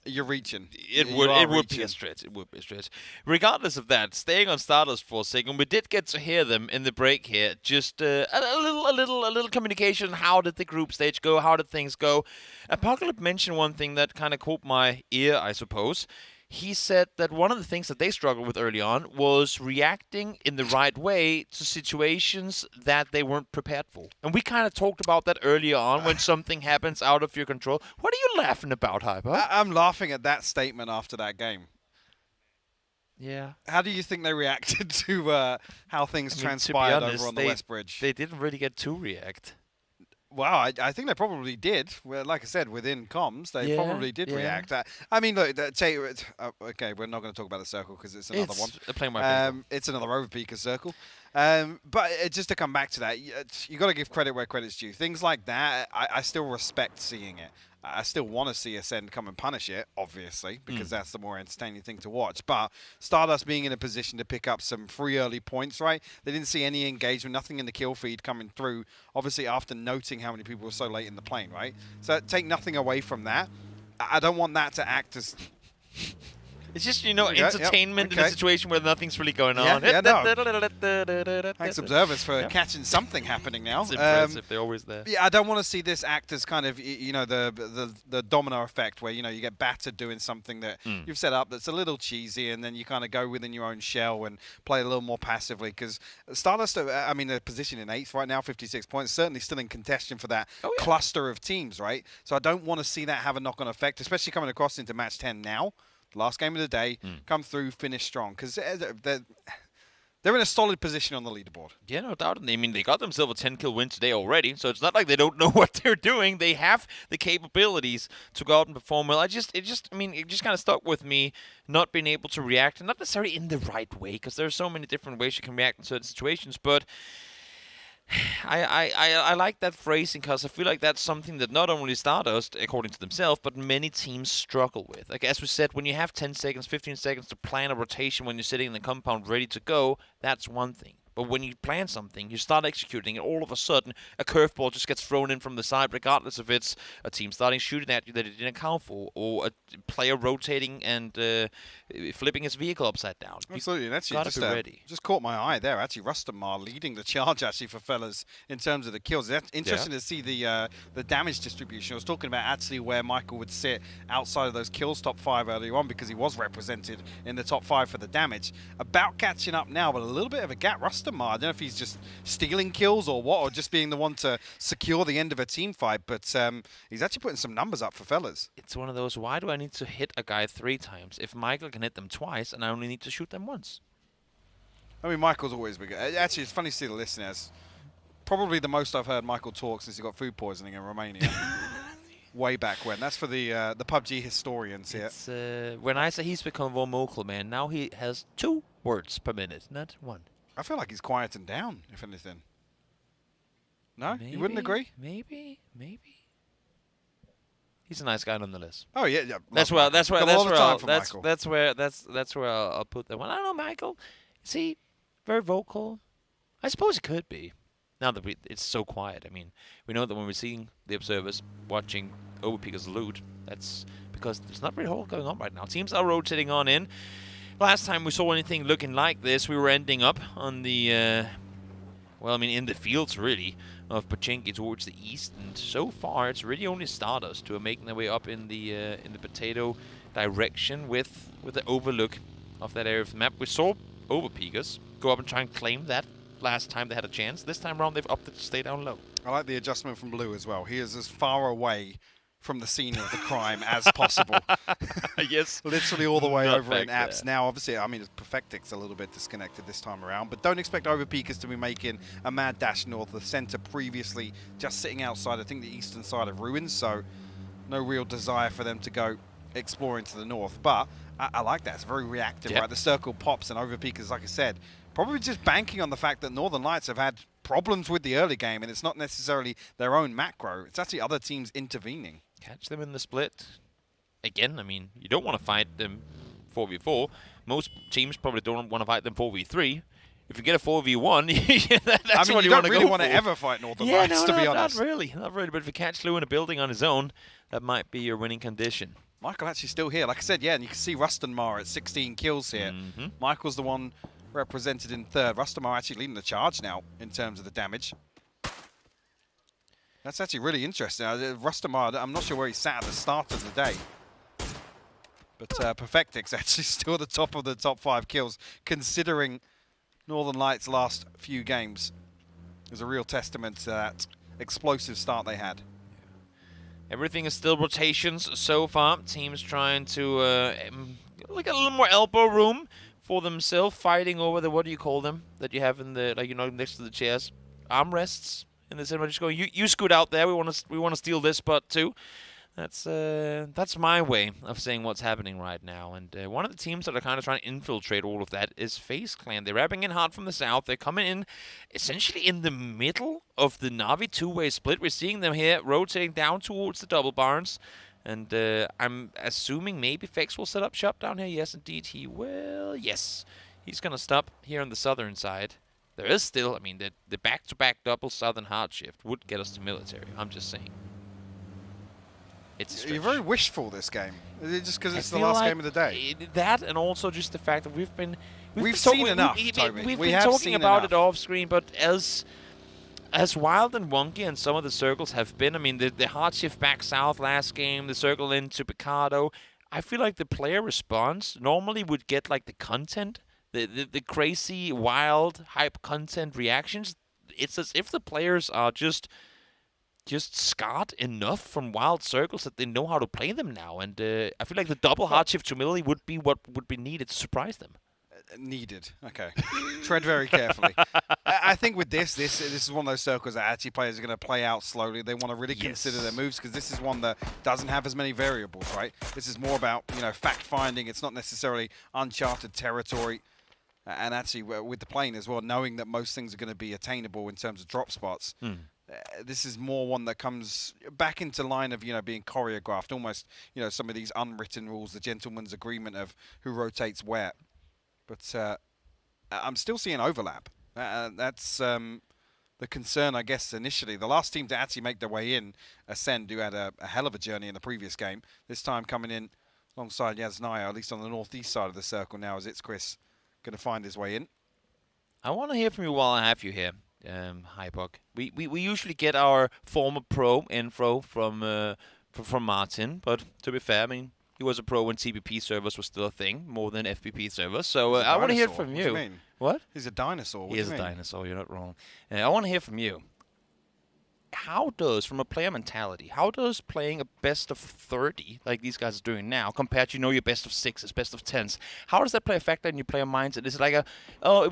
you're reaching. It would be a stretch. It would be a stretch. Regardless of that, staying on Stardust for a second, we did get to hear them in the break here. Just a little communication. How did the group stage go? How did things go? Apocalypse mentioned one thing that kind of caught my ear, I suppose. He said that one of the things that they struggled with early on was reacting in the right way to situations that they weren't prepared for. And we kind of talked about that earlier on when something happens out of your control. What are you laughing about, Hyper? I'm laughing at that statement after that game. Yeah. How do you think they reacted to how things transpired over on the West Bridge? They didn't really get to react. Well, I think they probably did. Well, like I said, within comms, they probably did react. I mean, look, okay, we're not going to talk about the circle because it's another one. It's another overpeaker circle. But just to come back to that, you got to give credit where credit's due. Things like that, I still respect seeing it. I still want to see Ascend come and punish it, obviously, because that's the more entertaining thing to watch. But Stardust being in a position to pick up some free early points, right? They didn't see any engagement, nothing in the kill feed coming through, obviously after noting how many people were so late in the plane, right? So take nothing away from that. I don't want that to act as... It's just, entertainment in a situation where nothing's really going on. Thanks, observers, for catching something happening now. It's impressive. They're always there. Yeah, I don't want to see this act as kind of, the domino effect where, you get battered doing something that you've set up that's a little cheesy, and then you kind of go within your own shell and play a little more passively. Because Stardust, they're positioned in 8th right now, 56 points, certainly still in contention for that cluster of teams, right? So I don't want to see that have a knock-on effect, especially coming across into match 10 now. Last game of the day, come through, finish strong, because they're in a solid position on the leaderboard. Yeah, no doubt. I mean, they got themselves a 10-kill win today already, so it's not like they don't know what they're doing. They have the capabilities to go out and perform well. It just kind of stuck with me not being able to react, and not necessarily in the right way, because there are so many different ways you can react in certain situations, but I like that phrasing because I feel like that's something that not only Stardust, according to themselves, but many teams struggle with. Like as we said, when you have 10 seconds, 15 seconds to plan a rotation when you're sitting in the compound ready to go, that's one thing. But when you plan something, you start executing, and all of a sudden, a curveball just gets thrown in from the side, regardless if it's a team starting shooting at you that it didn't account for, or a player rotating and flipping his vehicle upside down. Absolutely, and actually just caught my eye there. Actually, Rustamar leading the charge actually for fellas in terms of the kills. That's interesting to see the damage distribution. I was talking about actually where Michael would sit outside of those kills top 5 earlier on because he was represented in the top 5 for the damage. About catching up now, but a little bit of a gap. Rustamar, I don't know if he's just stealing kills or what, or just being the one to secure the end of a team fight, but he's actually putting some numbers up for fellas. It's one of those, why do I need to hit a guy 3 times if Michael can hit them twice and I only need to shoot them once? I mean, Michael's always been good. Actually, it's funny to see the listeners. Probably the most I've heard Michael talk since he got food poisoning in Romania. Way back when. That's for the PUBG historians here. When I say he's become more vocal, man, now he has 2 words per minute, not 1. I feel like he's quieting down, if anything. No? You wouldn't agree? Maybe. He's a nice guy nonetheless. Oh yeah. That's where I'll put that one. I don't know, Michael. Is he very vocal? I suppose he could be. Now that it's so quiet. I mean, we know that when we're seeing the observers watching Overpeakers loot, that's because there's not really a whole lot going on right now. Teams are rotating on in. Last time we saw anything looking like this, we were ending up on the, in the fields really, of Pochinki towards the east, and so far it's really only Stardust who are making their way up in the potato direction with the overlook of that area of the map. We saw Overpeakers go up and try and claim that last time they had a chance. This time around they've opted to stay down low. I like the adjustment from Blue as well. He is as far away from the scene of the crime as possible. Yes. Literally all the way Not over in back apps. there. Now, obviously, Perfectic's a little bit disconnected this time around, but don't expect Overpeakers to be making a mad dash north. The center previously just sitting outside, I think, the eastern side of Ruins, so no real desire for them to go exploring to the north. But I like that. It's very reactive, right? The circle pops, and Overpeakers, like I said, probably just banking on the fact that Northern Lights have had problems with the early game, and it's not necessarily their own macro. It's actually other teams intervening. Catch them in the split. Again, I mean, you don't want to fight them 4v4. Most teams probably don't want to fight them 4v3. If you get a 4v1, that's what you want don't to really go want to for. ever fight Northern Lights, to be honest. Not really. But if you catch Lou in a building on his own, that might be your winning condition. Michael actually still here. Like I said, yeah, and you can see Rustenmar at 16 kills here. Michael's the one represented in third. Rustenmar actually leading the charge now in terms of the damage. That's actually really interesting. Rustenmar, I'm not sure where he sat at the start of the day. But Perfectic's actually still at the top of the top 5 kills, considering Northern Lights' last few games. Is a real testament to that explosive start they had. Everything is still rotations so far. Teams trying to like a little more elbow room for themselves, fighting over the, what do you call them, that you have in the, like, next to the chairs? Armrests? In the cinema, just going, you scoot out there. We want to steal this spot too. That's my way of saying what's happening right now. And one of the teams that are kind of trying to infiltrate all of that is FaZe Clan. They're wrapping in hard from the south. They're coming in essentially in the middle of the Na'Vi two-way split. We're seeing them here rotating down towards the double barns. And I'm assuming maybe Fex will set up shop down here. Yes, indeed, he will. Yes, he's going to stop here on the southern side. There is still, I mean, the back-to-back double southern hard shift would get us to military. I'm just saying. It's a stretch. You're very wishful this game. Is it just because it's the last game of the day? That, and also just the fact that we've seen enough, Toby. We've been talking about it off screen, but as wild and wonky and some of the circles have been, I mean, the hard shift back south last game, the circle into Picardo, I feel like the player response normally would get like the content, the crazy, wild, hype content reactions. It's as if the players are just scarred enough from wild circles that they know how to play them now. And I feel like the double hard shift humility would be what would be needed to surprise them. Needed. Okay. Tread very carefully. I think with this is one of those circles that actually players are going to play out slowly. They want to really consider their moves because this is one that doesn't have as many variables, right? This is more about, fact finding. It's not necessarily uncharted territory. And actually with the plane as well, knowing that most things are going to be attainable in terms of drop spots. This is more one that comes back into line of, being choreographed, almost, some of these unwritten rules, the gentleman's agreement of who rotates where. But I'm still seeing overlap. That's the concern, I guess, initially. The last team to actually make their way in, Ascend, who had a hell of a journey in the previous game. This time coming in alongside Yasnaya, at least on the northeast side of the circle now, as it's Chris going to find his way in. I want to hear from you while I have you here, Hypok. We usually get our former pro info from Martin, but to be fair, I mean, he was a pro when TPP servers was still a thing, more than FPP servers. So I want to hear from you. What do you mean? What? He's a dinosaur. He is a dinosaur. You're not wrong. I want to hear from you. How does, from a player mentality, how does playing a best of 30, like these guys are doing now, compared to, your best of 6s, best of 10s, how does that play a factor in your player mindset? Is it like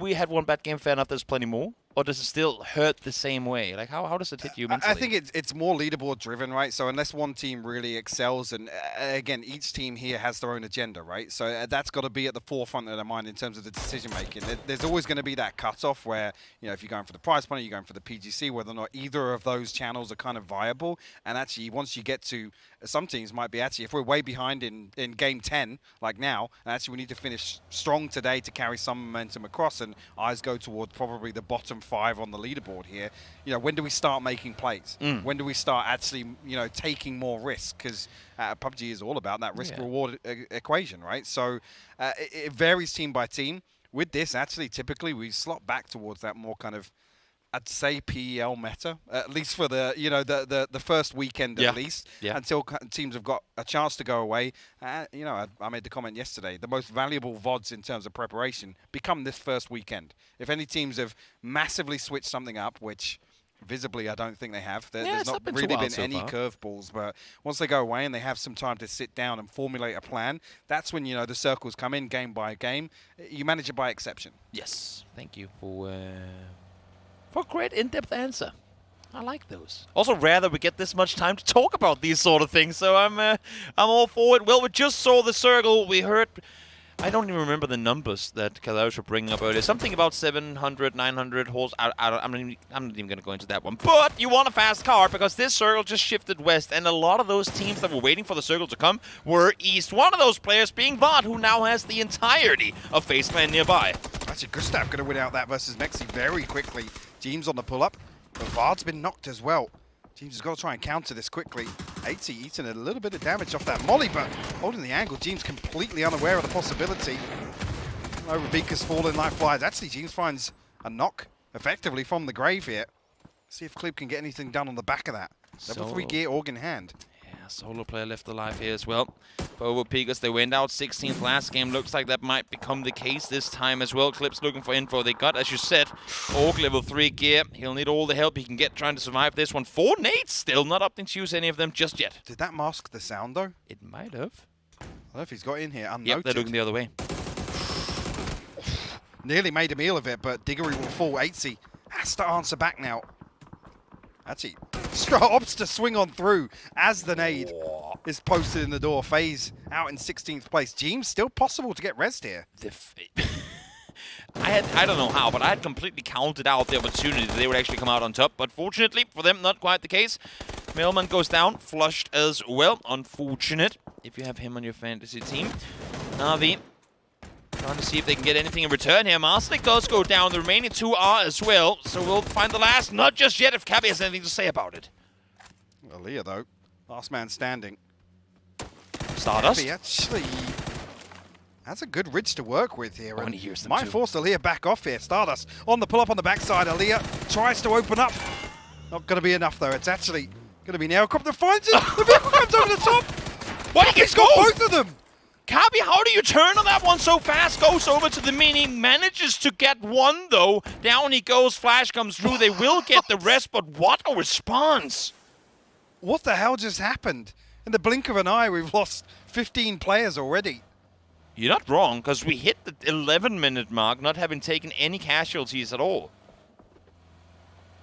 we had one bad game, fair enough, there's plenty more? or does it still hurt the same way? Like, how does it hit you mentally? I think it's more leaderboard driven, right? So unless one team really excels, and again, each team here has their own agenda, right? So that's got to be at the forefront of their mind in terms of the decision making. There's always going to be that cutoff where, you know, if you're going for the prize money, you're going for the PGC, whether or not either of those channels are kind of viable. And actually, once you get to, some teams might be actually, if we're way behind in game 10, like now, and actually we need to finish strong today to carry some momentum across, and eyes go towards probably the bottom 5 on the leaderboard here. You know, when do we start making plays? When do we start actually, you know, taking more risk? Because PUBG is all about that risk-reward equation, right? So it varies team by team. With this, actually, typically we slot back towards that more kind of, I'd say, PEL meta, at least for the, you know, the first weekend at least, until teams have got a chance to go away. You know, I made the comment yesterday, the most valuable VODs in terms of preparation become this first weekend. If any teams have massively switched something up, which visibly I don't think they have, there's not really been any curveballs, but once they go away and they have some time to sit down and formulate a plan, that's when, you know, the circles come in game by game. You manage it by exception. Yes, thank you for a great in-depth answer. I like those. Also rare that we get this much time to talk about these sort of things, so I'm all for it. Well, we just saw the circle. We heard, I don't even remember the numbers that Kalash were bringing up earlier. Something about 700, 900 horse. I'm not even going to go into that one. But you want a fast car because this circle just shifted west, and a lot of those teams that were waiting for the circle to come were east. One of those players being Vod, who now has the entirety of Faceman nearby. Actually, Gustav going to win out that versus Mexi very quickly. James on the pull-up, but Vard's been knocked as well. James has got to try and counter this quickly. 80 eating a little bit of damage off that molly, but holding the angle. James completely unaware of the possibility. Oh, Rebecca's falling like flies. Actually, James finds a knock effectively from the grave here. See if Clip can get anything done on the back of that. Level 3 gear, org in hand. Yeah, solo player left alive here as well. Bobo Pigas, they went out 16th last game. Looks like that might become the case this time as well. Clip's looking for info. They got, as you said, Orc level 3 gear. He'll need all the help he can get trying to survive this one. 4 nades still, not opting to use any of them just yet. Did that mask the sound though? It might have. I don't know if he's got in here unnoted. Yep, they're looking the other way. Nearly made a meal of it, but Diggory will fall. 80 has to answer back now. Actually, opts to swing on through as the nade is posted in the door. FaZe out in 16th place. James still possible to get rezzed here. I don't know how, but I had completely counted out the opportunity that they would actually come out on top. But fortunately for them, not quite the case. Mailman goes down, flushed as well. Unfortunate if you have him on your fantasy team. Navi trying to see if they can get anything in return here. Marslik does go down. The remaining 2 are as well. So we'll find the last. Not just yet if Cabby has anything to say about it. Aaliyah, though. Last man standing. Stardust. Cabby actually has a good ridge to work with here. And he hears them might too. force Aaliyah back off here. Stardust on the pull-up on the backside. Aaliyah tries to open up. Not going to be enough, though. It's actually going to be Nailcrop that finds it. The vehicle comes over the top. What? He gets both of them. Cabby, how do you turn on that one so fast? Goes over to the mini, manages to get one, though. Down he goes, flash comes through. They will get the rest, but what a response. What the hell just happened? In the blink of an eye, we've lost 15 players already. You're not wrong, because we hit the 11-minute mark, not having taken any casualties at all.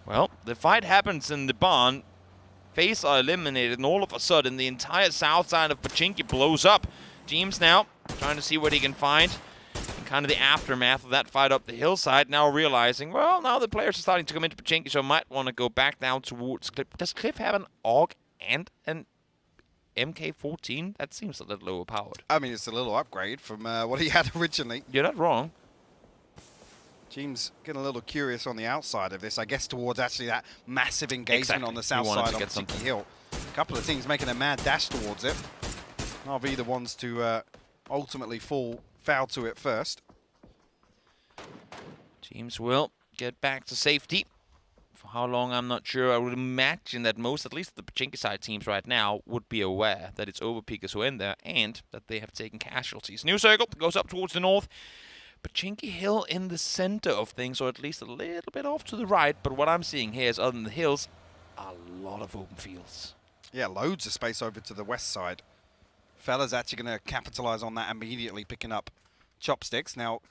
Well, the fight happens in the barn. FaZe are eliminated, and all of a sudden, the entire south side of Pachinki blows up. James now trying to see what he can find in kind of the aftermath of that fight up the hillside. Now realizing, well, now the players are starting to come into Pachinki, so might want to go back down towards Cliff. Does Cliff have an AUG and an MK14? That seems a little overpowered. I mean, it's a little upgrade from what he had originally. You're not wrong. James getting a little curious on the outside of this, I guess, towards actually that massive engagement on the south side of Pachinki Hill. A couple of teams making a mad dash towards it. RV the ones to ultimately fall foul to it first. James will get back to safety. For how long, I'm not sure. I would imagine that most, at least the Pachinki side teams right now, would be aware that it's Overpeakers who are in there and that they have taken casualties. New circle goes up towards the north. Pachinki Hill in the center of things, or at least a little bit off to the right. But what I'm seeing here is, other than the hills, a lot of open fields. Yeah, loads of space over to the west side. Fella's actually going to capitalize on that immediately, picking up chopsticks. Now,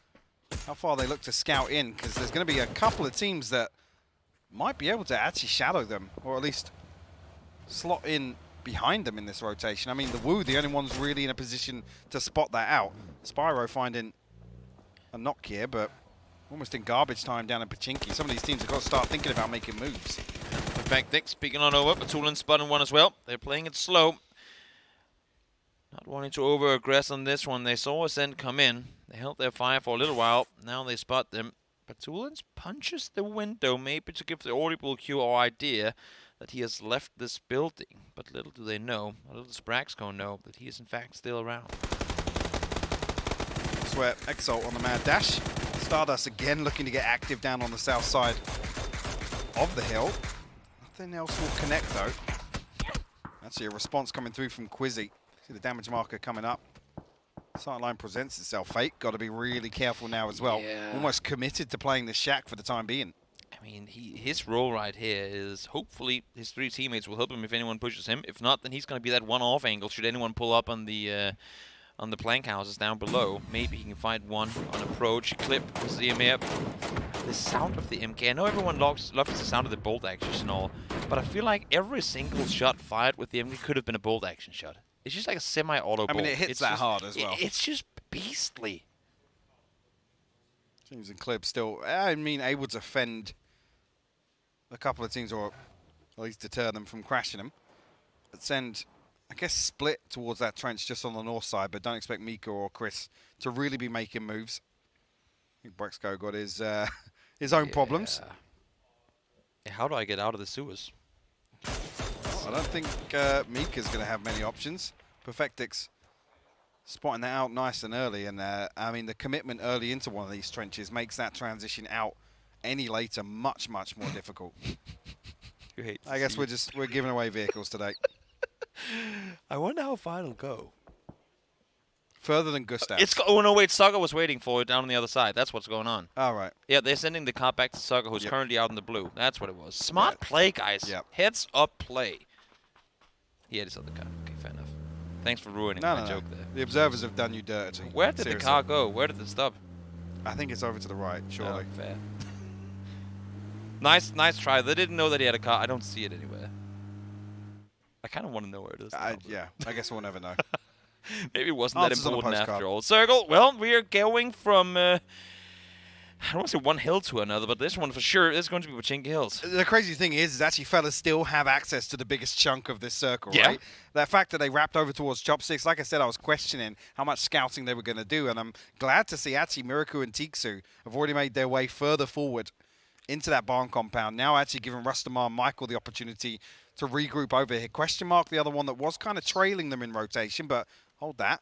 how far they look to scout in, because there's going to be a couple of teams that might be able to actually shadow them, or at least slot in behind them in this rotation. I mean, the Wu, the only ones really in a position to spot that out. Spyro finding a knock here, but almost in garbage time down in Pachinki. Some of these teams have got to start thinking about making moves. In fact, Nick's peeking on over, Batulin spotting one as well. They're playing it slow. Not wanting to over-aggress on this one. They saw Ascent come in. They held their fire for a little while. Now they spot them. Batulins punches the window, maybe to give the audible cue or idea that he has left this building. But little do they know, or little does Braxco know, that he is in fact still around. Sweat, Exalt on the mad dash. Stardust again looking to get active down on the south side of the hill. Nothing else will connect though. Actually a response coming through from Quizzy. See the damage marker coming up. Sightline presents itself. Fate got to be really careful now as well. Yeah. Almost committed to playing the shack for the time being. I mean, his role right here is hopefully his 3 teammates will help him if anyone pushes him. If not, then he's going to be that one-off angle should anyone pull up on the plank houses down below. Maybe he can find one on approach. Clip, see him here. The sound of the MK. I know everyone loves the sound of the bolt actions and all, but I feel like every single shot fired with the MK could have been a bolt action shot. It's just like a semi-auto bolt. I mean, it hits that hard as well. It's just beastly. Teams and Clip still, I mean, able to fend a couple of teams, or at least deter them from crashing them. But send, I guess, split towards that trench just on the north side, but don't expect Mika or Chris to really be making moves. I think Brexco got his own problems. How do I get out of the sewers? I don't think Mika's going to have many options. Perfectix spotting that out nice and early, and I mean the commitment early into one of these trenches makes that transition out any later much more difficult. I guess we're giving away vehicles today. I wonder how far it'll go. Further than Gustav. Oh no, wait, Saga was waiting for it down on the other side. That's what's going on. All right. Yeah, they're sending the car back to Saga, who's currently out in the blue. That's what it was. Smart play, guys. Heads up play. Yeah, it's on the car. Okay, fair enough. Thanks for ruining my joke there. The observers have done you dirty. Where did the car go? Where did it stop? I think it's over to the right, surely. Oh, fair. Nice try. They didn't know that he had a car. I don't see it anywhere. I kind of want to know where it is. Yeah, I guess we'll never know. Maybe it wasn't that important after all. Circle, well, we are going from, I don't want to say one hill to another, but this one for sure is going to be Pachinki Hills. The crazy thing is actually fellas still have access to the biggest chunk of this circle, right? That fact that they wrapped over towards Chopsticks, like I said, I was questioning how much scouting they were going to do, and I'm glad to see actually Miraku and Tiksu have already made their way further forward into that barn compound, now actually giving Rustamar and Michael the opportunity to regroup over here. Question mark, the other one that was kind of trailing them in rotation, but hold that.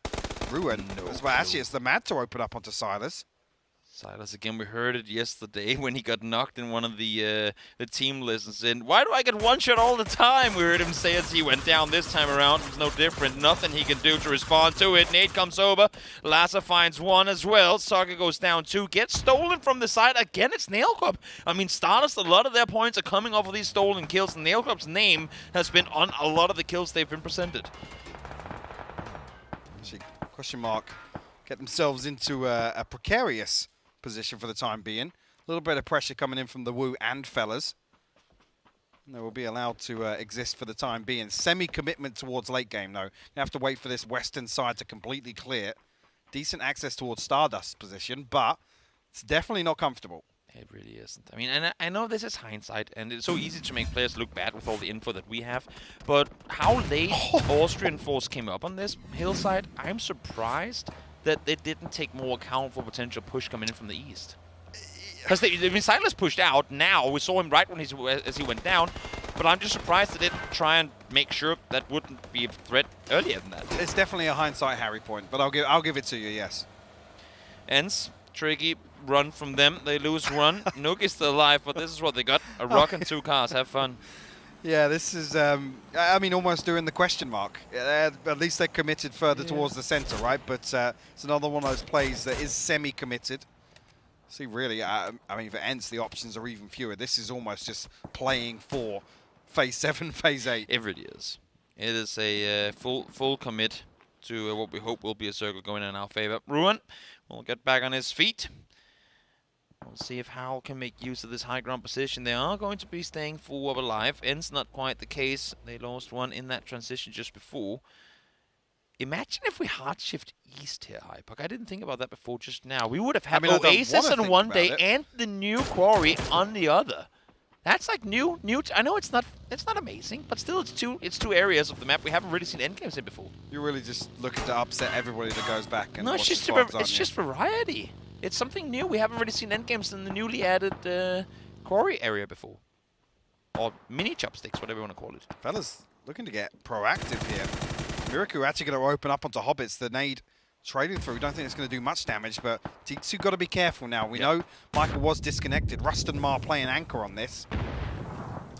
Ruin. Well, actually, it's the Mad to open up onto Silas. Silas, again, we heard it yesterday when he got knocked in one of the team listens in. Why do I get one shot all the time? We heard him say as he went down this time around. It's no different. Nothing he can do to respond to it. Nate comes over. Lassa finds one as well. Saga goes down 2. Gets stolen from the side. Again, it's Nailclub. I mean, Stardust, a lot of their points are coming off of these stolen kills. And Nailclub's name has been on a lot of the kills they've been presented. Actually, question mark. Get themselves into a precarious position for the time being. A little bit of pressure coming in from the Wu and fellas. And they will be allowed to exist for the time being. Semi-commitment towards late game, though. You have to wait for this western side to completely clear. Decent access towards Stardust's position, but it's definitely not comfortable. It really isn't. I mean, and I know this is hindsight, and it's so easy to make players look bad with all the info that we have, but how late Austrian force came up on this hillside, I'm surprised that they didn't take more account for potential push coming in from the east. Because I mean, Silas pushed out now. We saw him right when as he went down, but I'm just surprised they didn't try and make sure that wouldn't be a threat earlier than that. It's definitely a hindsight Harry point, but I'll give it to you, yes. Ends, tricky run from them. They lose run. Nuki's still alive, but this is what they got. A rock and 2 cars. Have fun. Yeah, this is, I mean, almost doing the question mark. At least they're committed further towards the center, right? But it's another one of those plays that is semi-committed. See, really, I mean, for Ents, the options are even fewer. This is almost just playing for Phase 7, Phase 8. It really is. It is a full commit to what we hope will be a circle going in our favor. Ruin will get back on his feet. We'll see if Hal can make use of this high ground position. They are going to be staying full up alive. End's not quite the case. They lost one in that transition just before. Imagine if we hard shift east here, Hypuck. I didn't think about that before just now. We would have had Oasis on one day and the new quarry on the other. That's like new. I know it's not amazing, but still it's two areas of the map we haven't really seen endgames in before. You're really just looking to upset everybody that goes back. And no, it's just variety. It's something new. We haven't really seen endgames in the newly added quarry area before, or mini chopsticks, whatever you want to call it. Fellas, looking to get proactive here. Miraku actually going to open up onto Hobbits. The nade trading through. Don't think it's going to do much damage, but Titsu got to be careful now. We know Michael was disconnected. Rust and Mar playing anchor on this.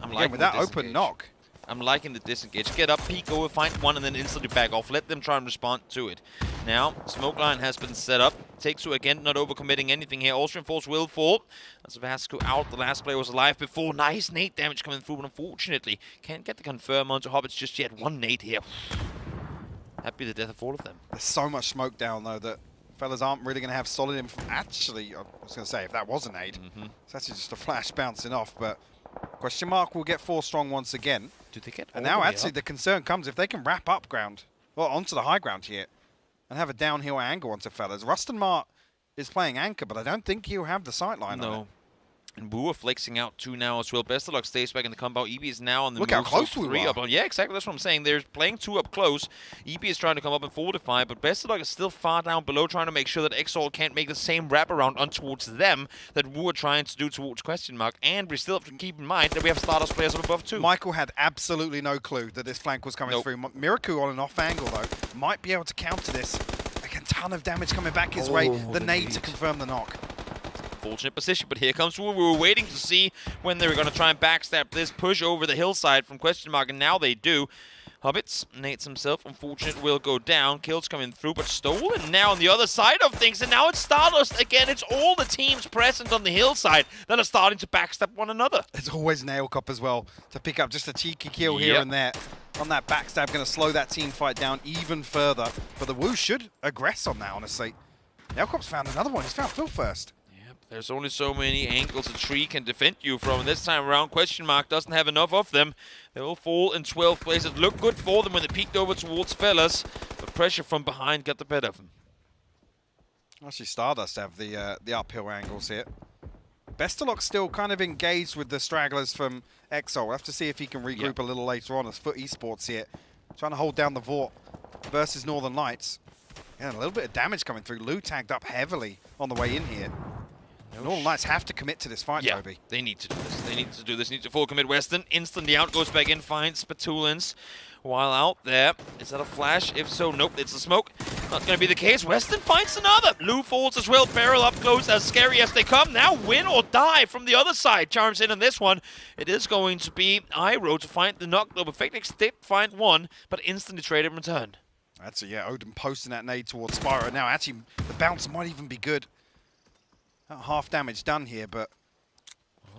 I'm liking with that open knock. I'm liking the disengage. Get up, peek over, find one, and then instantly back off. Let them try and respond to it. Now, smoke line has been set up. Takes again, not overcommitting anything here. Austrian Force will fall. That's Vasco out. The last player was alive before. Nice nade damage coming through, but unfortunately, can't get the confirm onto Hobbits just yet. One nade here. That'd be the death of all of them. There's so much smoke down, though, that fellas aren't really going to have solid info. Actually, I was going to say, if that was an aid, it's actually just a flash bouncing off, but question mark will get 4 strong once again. Do they get and now, actually, the concern comes if they can wrap up ground, well, onto the high ground here, and have a downhill angle onto fellas. Rust and Mart is playing anchor, but I don't think he'll have the sight line on it. And Wu are flexing out 2 now as well. Best of luck stays back in the combo. EB is now on the Look move. how close so we 3 were. up. Yeah, exactly. That's what I'm saying. They're playing 2 up close. EB is trying to come up and fortify, but Best of luck is still far down below, trying to make sure that Exalt can't make the same wraparound on towards them that Wu are trying to do towards question mark. And we still have to keep in mind that we have Stardust players up above too. Michael had absolutely no clue that this flank was coming through. Miraku on an off angle, though, might be able to counter this. Like a ton of damage coming back his way. The nade to confirm the knock. Fortunate position, but here comes Wu. We were waiting to see when they were going to try and backstab this push over the hillside from question mark, and now they do. Hobbits, Nate's himself, unfortunate, will go down. Kills coming through, but stolen now on the other side of things, and now it's Stardust again. It's all the teams present on the hillside that are starting to backstab one another. There's always Nail Cop as well to pick up just a cheeky kill here and there. On that backstab, going to slow that team fight down even further. But the Wu should aggress on that, honestly. Nail Cop's found another one. He's found Phil first. There's only so many angles a tree can defend you from, and this time around, question mark doesn't have enough of them. They will fall in 12th place. It looked good for them when they peeked over towards Fellas, but pressure from behind got the better of them. Actually, Stardust have the uphill angles here. Bestelok still kind of engaged with the stragglers from Exo. We'll have to see if he can regroup a little later on as Foot Esports here. Trying to hold down the Vort versus Northern Lights. Yeah, a little bit of damage coming through. Lou tagged up heavily on the way in here. Northern Lights have to commit to this fight, Toby. They need to do this. They need to do this. Need to full commit. Western instantly out, goes back in, finds Spatulins. While out there, is that a flash? If so, nope, it's a smoke. Not going to be the case. Weston finds another. Lou falls as well. Barrel up close, as scary as they come. Now win or die from the other side. Charms in on this one. It is going to be Iroh to find the knock, though. Perfectix did find one, but instantly traded in return. That's Odin posting that nade towards Spyro. Now, actually, the bounce might even be good. Not half damage done here, but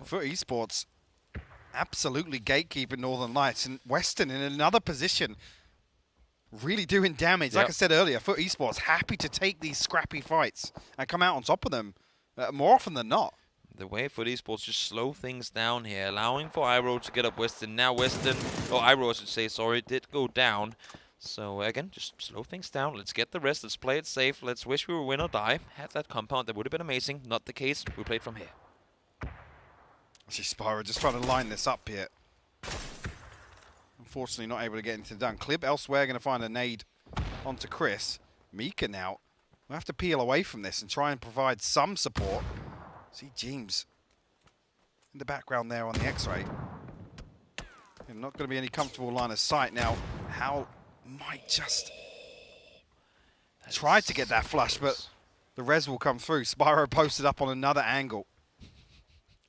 for Esports, absolutely gatekeeping Northern Lights, and Western in another position, really doing damage. Like I said earlier, for Esports, happy to take these scrappy fights and come out on top of them more often than not. The way for Esports just slow things down here, allowing for Iroh to get up Western. Now Western, or Iroh I should say, sorry, did go down. So again, just slow things down. Let's get the rest. Let's play it safe. Let's wish we were win or die. Had that compound, that would have been amazing. Not the case. We played from here. Actually, Spyro just trying to line this up here. Unfortunately, not able to get anything done. Clib elsewhere going to find a nade onto Chris. Mika now. We'll have to peel away from this and try and provide some support. See James in the background there on the X-ray. Not going to be any comfortable line of sight now. How might just try to get that flush, but the res will come through. Spyro posted up on another angle.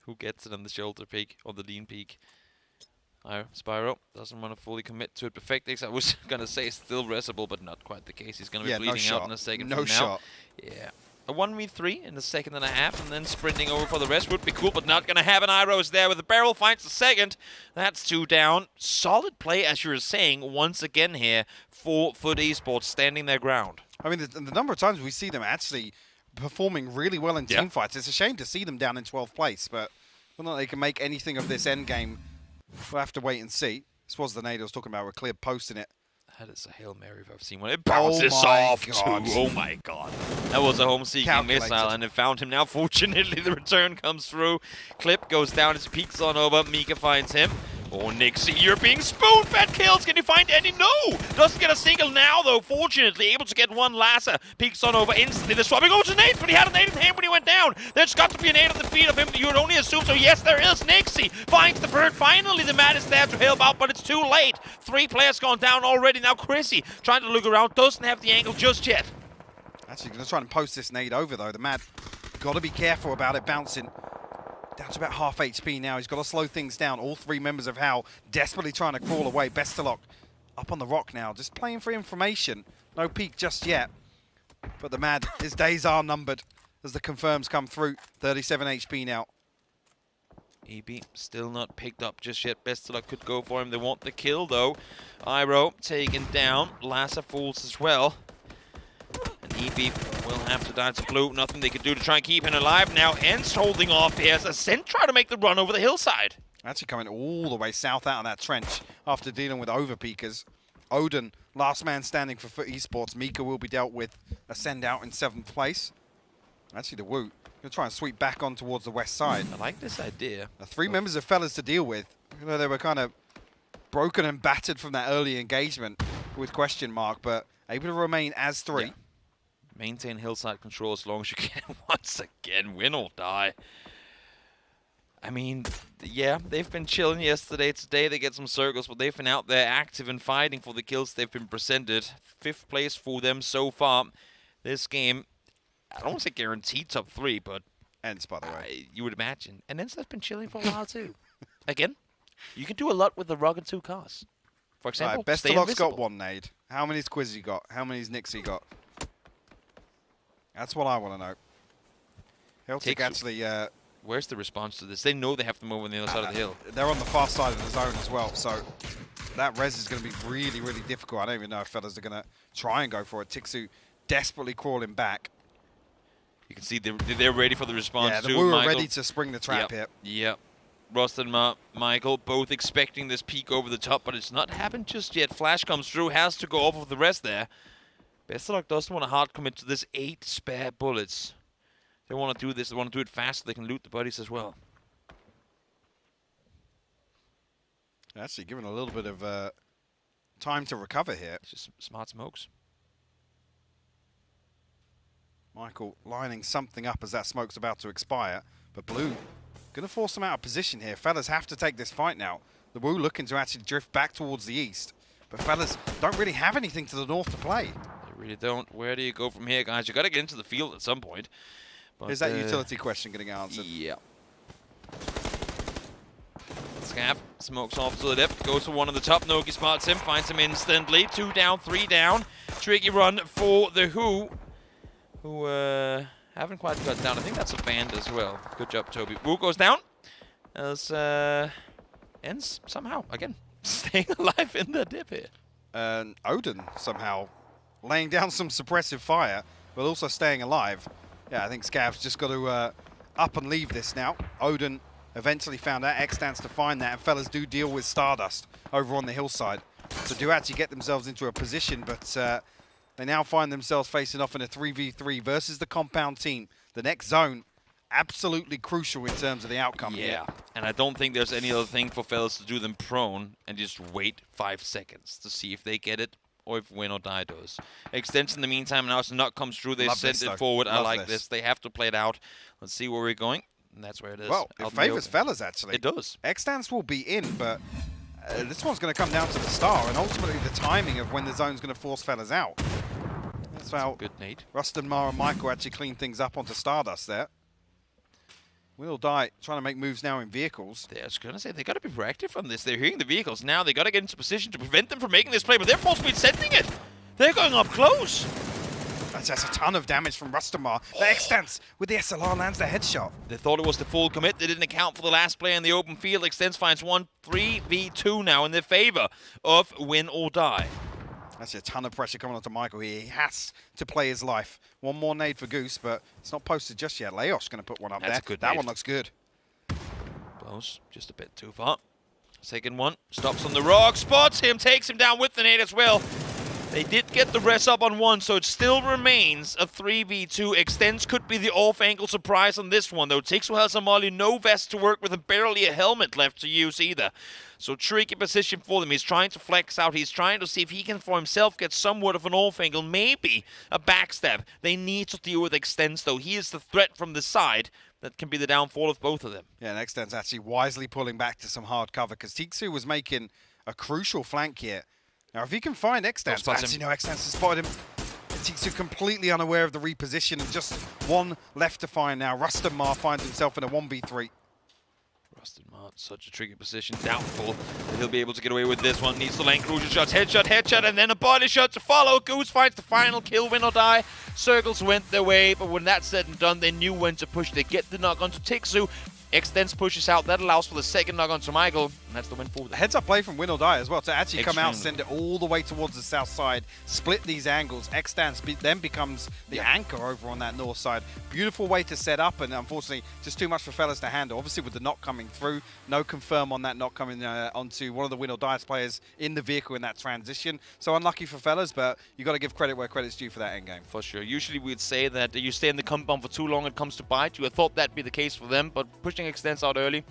Who gets it on the shoulder peak, or the lean peak? Spyro doesn't want to fully commit to it. Perfectix, I was going to say, still resable, but not quite the case. He's going to be bleeding out in a second from now. Yeah. A 1v3 in the second and a half, and then sprinting over for the rest would be cool, but not going to happen. Iroh's there with the barrel, finds the second. That's 2 down. Solid play, as you were saying, once again here for Foot Esports, standing their ground. I mean, the number of times we see them actually performing really well in team fights. It's a shame to see them down in 12th place, but whether or not they can make anything of this end game, we'll have to wait and see. This was the nade I was talking about with clear post in it. That is a Hail Mary if I've seen one. It bounces off too. God. Oh my god. That was a home-seeking missile, and it found him. Now, fortunately, the return comes through. Clip goes down as he peeks on over. Mika finds him. Oh, Nixie, you're being spoon-fed kills. Can you find any? No! Doesn't get a single now, though. Fortunately, able to get one. Lasser peeks on over instantly. They're swapping over to Nate, but he had a nade from him when he went down. There's got to be a nade at the feet of him. You would only assume so. Yes, there is. Nixie finds the bird. Finally, the man is there to help out, but it's too late. 3 players gone down already. Now, Chrissy trying to look around. Doesn't have the angle just yet. Actually, going to try and post this nade over, though. The Mad got to be careful about it bouncing. Down to about half HP now. He's got to slow things down. All 3 members of HAL desperately trying to crawl away. Bestalok up on the rock now, just playing for information. No peek just yet. But the Mad, his days are numbered as the confirms come through. 37 HP now. EB still not picked up just yet. Bestalok could go for him. They want the kill, though. Iro taken down. Lasser falls as well. And EB will have to die to Blue. Nothing they could do to try and keep him alive. Now Hens holding off here as Ascent try to make the run over the hillside. Actually coming all the way south out of that trench after dealing with overpeakers. Odin, last man standing for Esports. Mika will be dealt with. Ascend out in 7th place. Actually the Woo going to try and sweep back on towards the west side. I like this idea. 3 members of fellas to deal with. You know, they were kind of broken and battered from that early engagement with question mark, but able to remain as 3. Yeah. Maintain hillside control as long as you can. Once again, win or die. I mean, yeah, they've been chilling yesterday. Today they get some circles, but they've been out there active and fighting for the kills they've been presented. 5th place for them so far. This game, I don't want to say guaranteed top 3, but Ends, by the way. You would imagine. And Ends has been chilling for a while too. Again, you can do a lot with the Rug and 2 cars. For example, right, stay Bestalok's got invisible. 1 nade. How many's Quizzy got? How many's Nixie got? That's what I want to know. Celtic actually... where's the response to this? They know they have to move on the other side of the hill. They're on the far side of the zone as well, so that res is going to be really, really difficult. I don't even know if fellas are going to try and go for it. Tixu desperately crawling back. You can see they're ready for the response too. Yeah, we were Michael. ready to spring the trap here. Yep. Rust and Michael both expecting this peak over the top, but it's not happened just yet. Flash comes through, has to go off of the rest there. Bestalok doesn't want to hard commit to this 8 spare bullets. They want to do this. They want to do it fast so they can loot the bodies as well. Actually, given a little bit of time to recover here. It's just smart smokes. Michael lining something up as that smoke's about to expire. But Blue going to force them out of position here. Fellas have to take this fight now. The Woo looking to actually drift back towards the east. But fellas don't really have anything to the north to play. They really don't. Where do you go from here, guys? You got to get into the field at some point. But, Is that utility question getting answered? Yeah. Scav smokes off to the left, goes for one on the top. Nogi spots him, finds him instantly. 2 down, 3 down. Tricky run for the who haven't quite got down. I think that's a band as well. Good job, Toby. Woo goes down as Ends somehow, again, staying alive in the dip here. And Odin somehow laying down some suppressive fire, but also staying alive. Yeah, I think Scav's just got to up and leave this now. Odin eventually found out. X stands to find that, and fellas do deal with Stardust over on the hillside. So do actually get themselves into a position, but they now find themselves facing off in a 3v3 versus the compound team. The next zone, absolutely crucial in terms of the outcome. Yeah, and I don't think there's any other thing for fellas to do than prone and just wait 5 seconds to see if they get it or if win or die does. Extension in the meantime now as not comes through. They sent it forward. I like this. They have to play it out. Let's see where we're going. And that's where it is. Well, it favors fellas, actually. It does. X-Stance will be in, but this one's going to come down to the star and ultimately the timing of when the zone's going to force fellas out. That's how good nade. Rustin, Mara, and Michael actually clean things up onto Stardust there. Will Die trying to make moves now in vehicles. I was going to say, they got to be proactive on this. They're hearing the vehicles now. They got to get into position to prevent them from making this play, but they're force speed sending it. They're going up close. That's a ton of damage from Rustamar. The Extents with the SLR lands the headshot. They thought it was the full commit. They didn't account for the last play in the open field. Extents finds 1 3v2 now in their favor of win or die. That's a ton of pressure coming onto Michael here. He has to play his life. One more nade for Goose, but it's not posted just yet. Leos going to put one up That's there. a good that nade. one looks good. Close, just a bit too far. Second one, stops on the rock, spots him, takes him down with the nade as well. They did get the res up on one, so it still remains a 3v2. Extends could be the off-angle surprise on this one, though. Tixu has a molly, no vest to work with, and barely a helmet left to use either. So tricky position for them. He's trying to flex out. He's trying to see if he can, for himself, get somewhat of an off-angle, maybe a backstab. They need to deal with Extends, though. He is the threat from the side. That can be the downfall of both of them. Yeah, and Extend's actually wisely pulling back to some hard cover, because Tixu was making a crucial flank here. Now, if he can find Extends, actually, no, Extends has spotted him. Tixu completely unaware of the reposition, and just one left to find now. Rustin Mar finds himself in a 1v3. Rustin Mar, such a tricky position. Doubtful that he'll be able to get away with this one. Needs to land crucial shots. Headshot, headshot, and then a body shot to follow. Goose finds the final kill, win or die. Circles went their way, but when that's said and done, they knew when to push. They get the knock onto Tixu. Extends pushes out. That allows for the second knock onto Michael, and that's the win for them. Heads up play from Win or Die as well to actually come out, Extremely. send it all the way towards the south side, split these angles. Extends then becomes the anchor over on that north side. Beautiful way to set up, and unfortunately just too much for fellas to handle. Obviously with the knock coming through, no confirm on that knock coming onto one of the Win or Die players in the vehicle in that transition. So unlucky for fellas, but you got to give credit where credit's due for that end game. For sure. Usually we'd say that you stay in the compound for too long, it comes to bite. You would thought that'd be the case for them, but pushing Extends out early,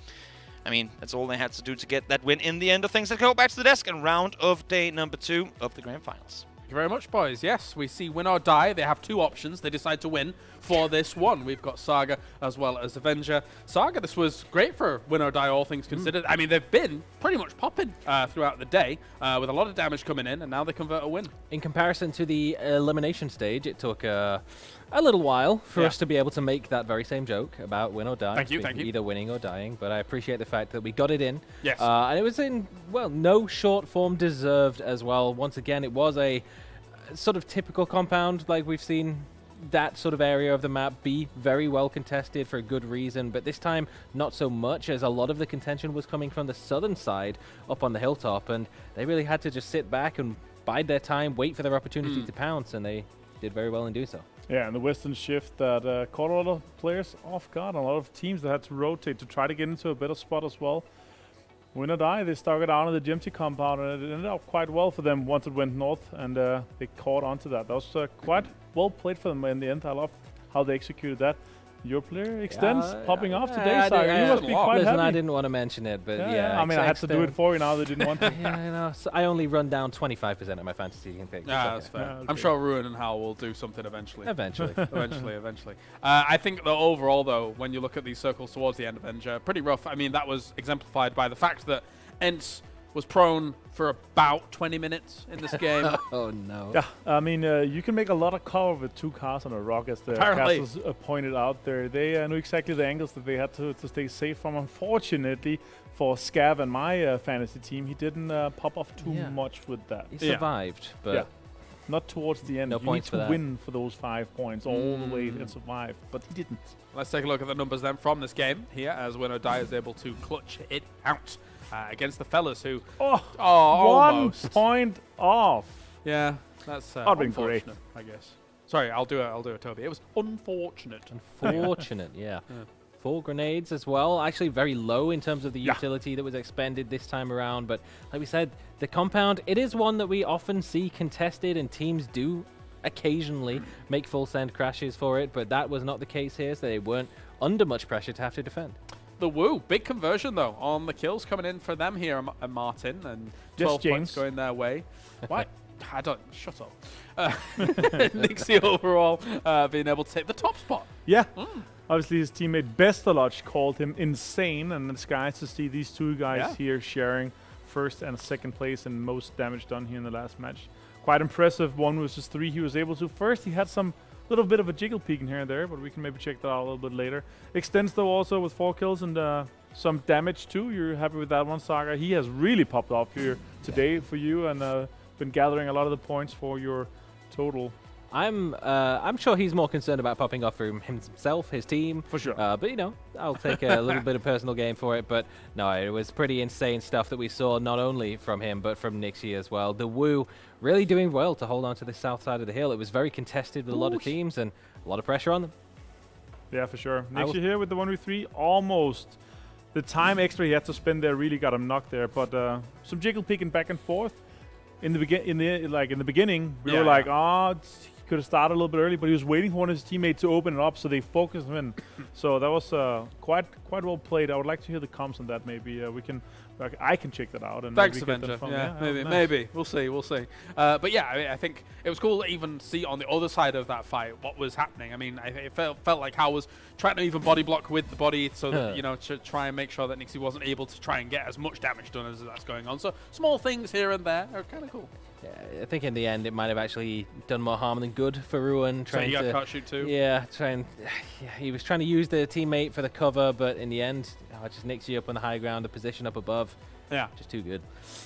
I mean, that's all they had to do to get that win in the end of things. Let's go back to the desk and round of day number 2 of the Grand Finals. Thank you very much, boys. Yes, we see Win or Die. They have two options. They decide to win for this one. We've got Saga as well as Avenger. Saga, this was great for Win or Die, all things considered. I mean, they've been pretty much popping throughout the day with a lot of damage coming in, and now they convert a win. In comparison to the elimination stage, it took a little while for us to be able to make that very same joke about Win or Die. Thank you, thank you. Either winning or dying, but I appreciate the fact that we got it in. Yes. And it was in, well, no short form deserved as well. Once again, it was a sort of typical compound, like we've seen that sort of area of the map be very well contested for a good reason, but this time not so much, as a lot of the contention was coming from the southern side up on the hilltop, and they really had to just sit back and bide their time, wait for their opportunity to pounce, and they did very well in doing so. Yeah, and the western shift that caught a lot of players off guard, a lot of teams that had to rotate to try to get into a better spot as well. Win or Die, they started out on the GMT compound, and it ended up quite well for them once it went north, and they caught onto that. That was quite well played for them in the end. I loved how they executed that. Your player Extends popping off today, Saga. You must be quite happy. I didn't want to mention it, but yeah. I mean, I had to do it for you now. They didn't want to. Yeah, you know, so I only run down 25% of my fantasy team picks. Yeah, that's fair. I'm sure Ruin and Hal will do something eventually. Eventually. eventually. I think that overall, though, when you look at these circles towards the end of Avenger, pretty rough. I mean, that was exemplified by the fact that Ents was prone for about 20 minutes in this game. Oh, no. Yeah, I mean, you can make a lot of cover with 2 cars on a rock, as the castles pointed out there. They knew exactly the angles that they had to stay safe from. Unfortunately, for Scav and my fantasy team, he didn't pop off too much with that. He survived, but not towards the end. No you need points to win for those 5 points all the way and survive, but he didn't. Let's take a look at the numbers then from this game here, as Win or Die is able to clutch it out against the fellas who... almost. 1 point off. Yeah, that's unfortunate, great, I guess. Sorry, I'll do it, Toby. It was unfortunate. Unfortunate, yeah. 4 grenades as well. Actually very low in terms of the utility that was expended this time around. But like we said, the compound, it is one that we often see contested, and teams do occasionally make full send crashes for it. But that was not the case here, so they weren't under much pressure to have to defend. The Woo, big conversion though on the kills coming in for them here, Martin, and 12 points going their way. What? I don't. Shut up. Nixie overall being able to take the top spot. Yeah. Obviously, his teammate Bestalodge called him insane, and it's nice to see these 2 guys here sharing first and second place and most damage done here in the last match. Quite impressive. 1 versus 3. He was able to. First, he had some little bit of a jiggle peek in here and there, but we can maybe check that out a little bit later. Extends though also with 4 kills and some damage too. You're happy with that one, Saga. He has really popped off here today for you, and been gathering a lot of the points for your total I'm sure he's more concerned about popping off from himself, his team. For sure. But you know, I'll take a little bit of personal gain for it. But no, it was pretty insane stuff that we saw not only from him but from Nixie as well. The Woo really doing well to hold on to the south side of the hill. It was very contested with a lot of teams and a lot of pressure on them. Yeah, for sure. Nixie here with the 1v3, almost. The time extra he had to spend there really got him knocked there. But some jiggle picking back and forth. In the beginning, we were like, oh, he could have started a little bit early, but he was waiting for one of his teammates to open it up, so they focused him in. So that was quite well played. I would like to hear the comms on that. Maybe I can check that out. And Thanks, maybe Avenger. nice. Maybe. We'll see. But yeah, I think it was cool to even see on the other side of that fight what was happening. I mean, it felt like Hao was trying to even body block with the body, so that, you know, to try and make sure that Nixie wasn't able to try and get as much damage done as that's going on. So small things here and there are kind of cool. Yeah, I think in the end it might have actually done more harm than good for Ruin. So he got caught shoot too? Yeah, he was trying to use the teammate for the cover, but in the end, just Nixie up on the high ground, the position up above. Yeah. Just too good.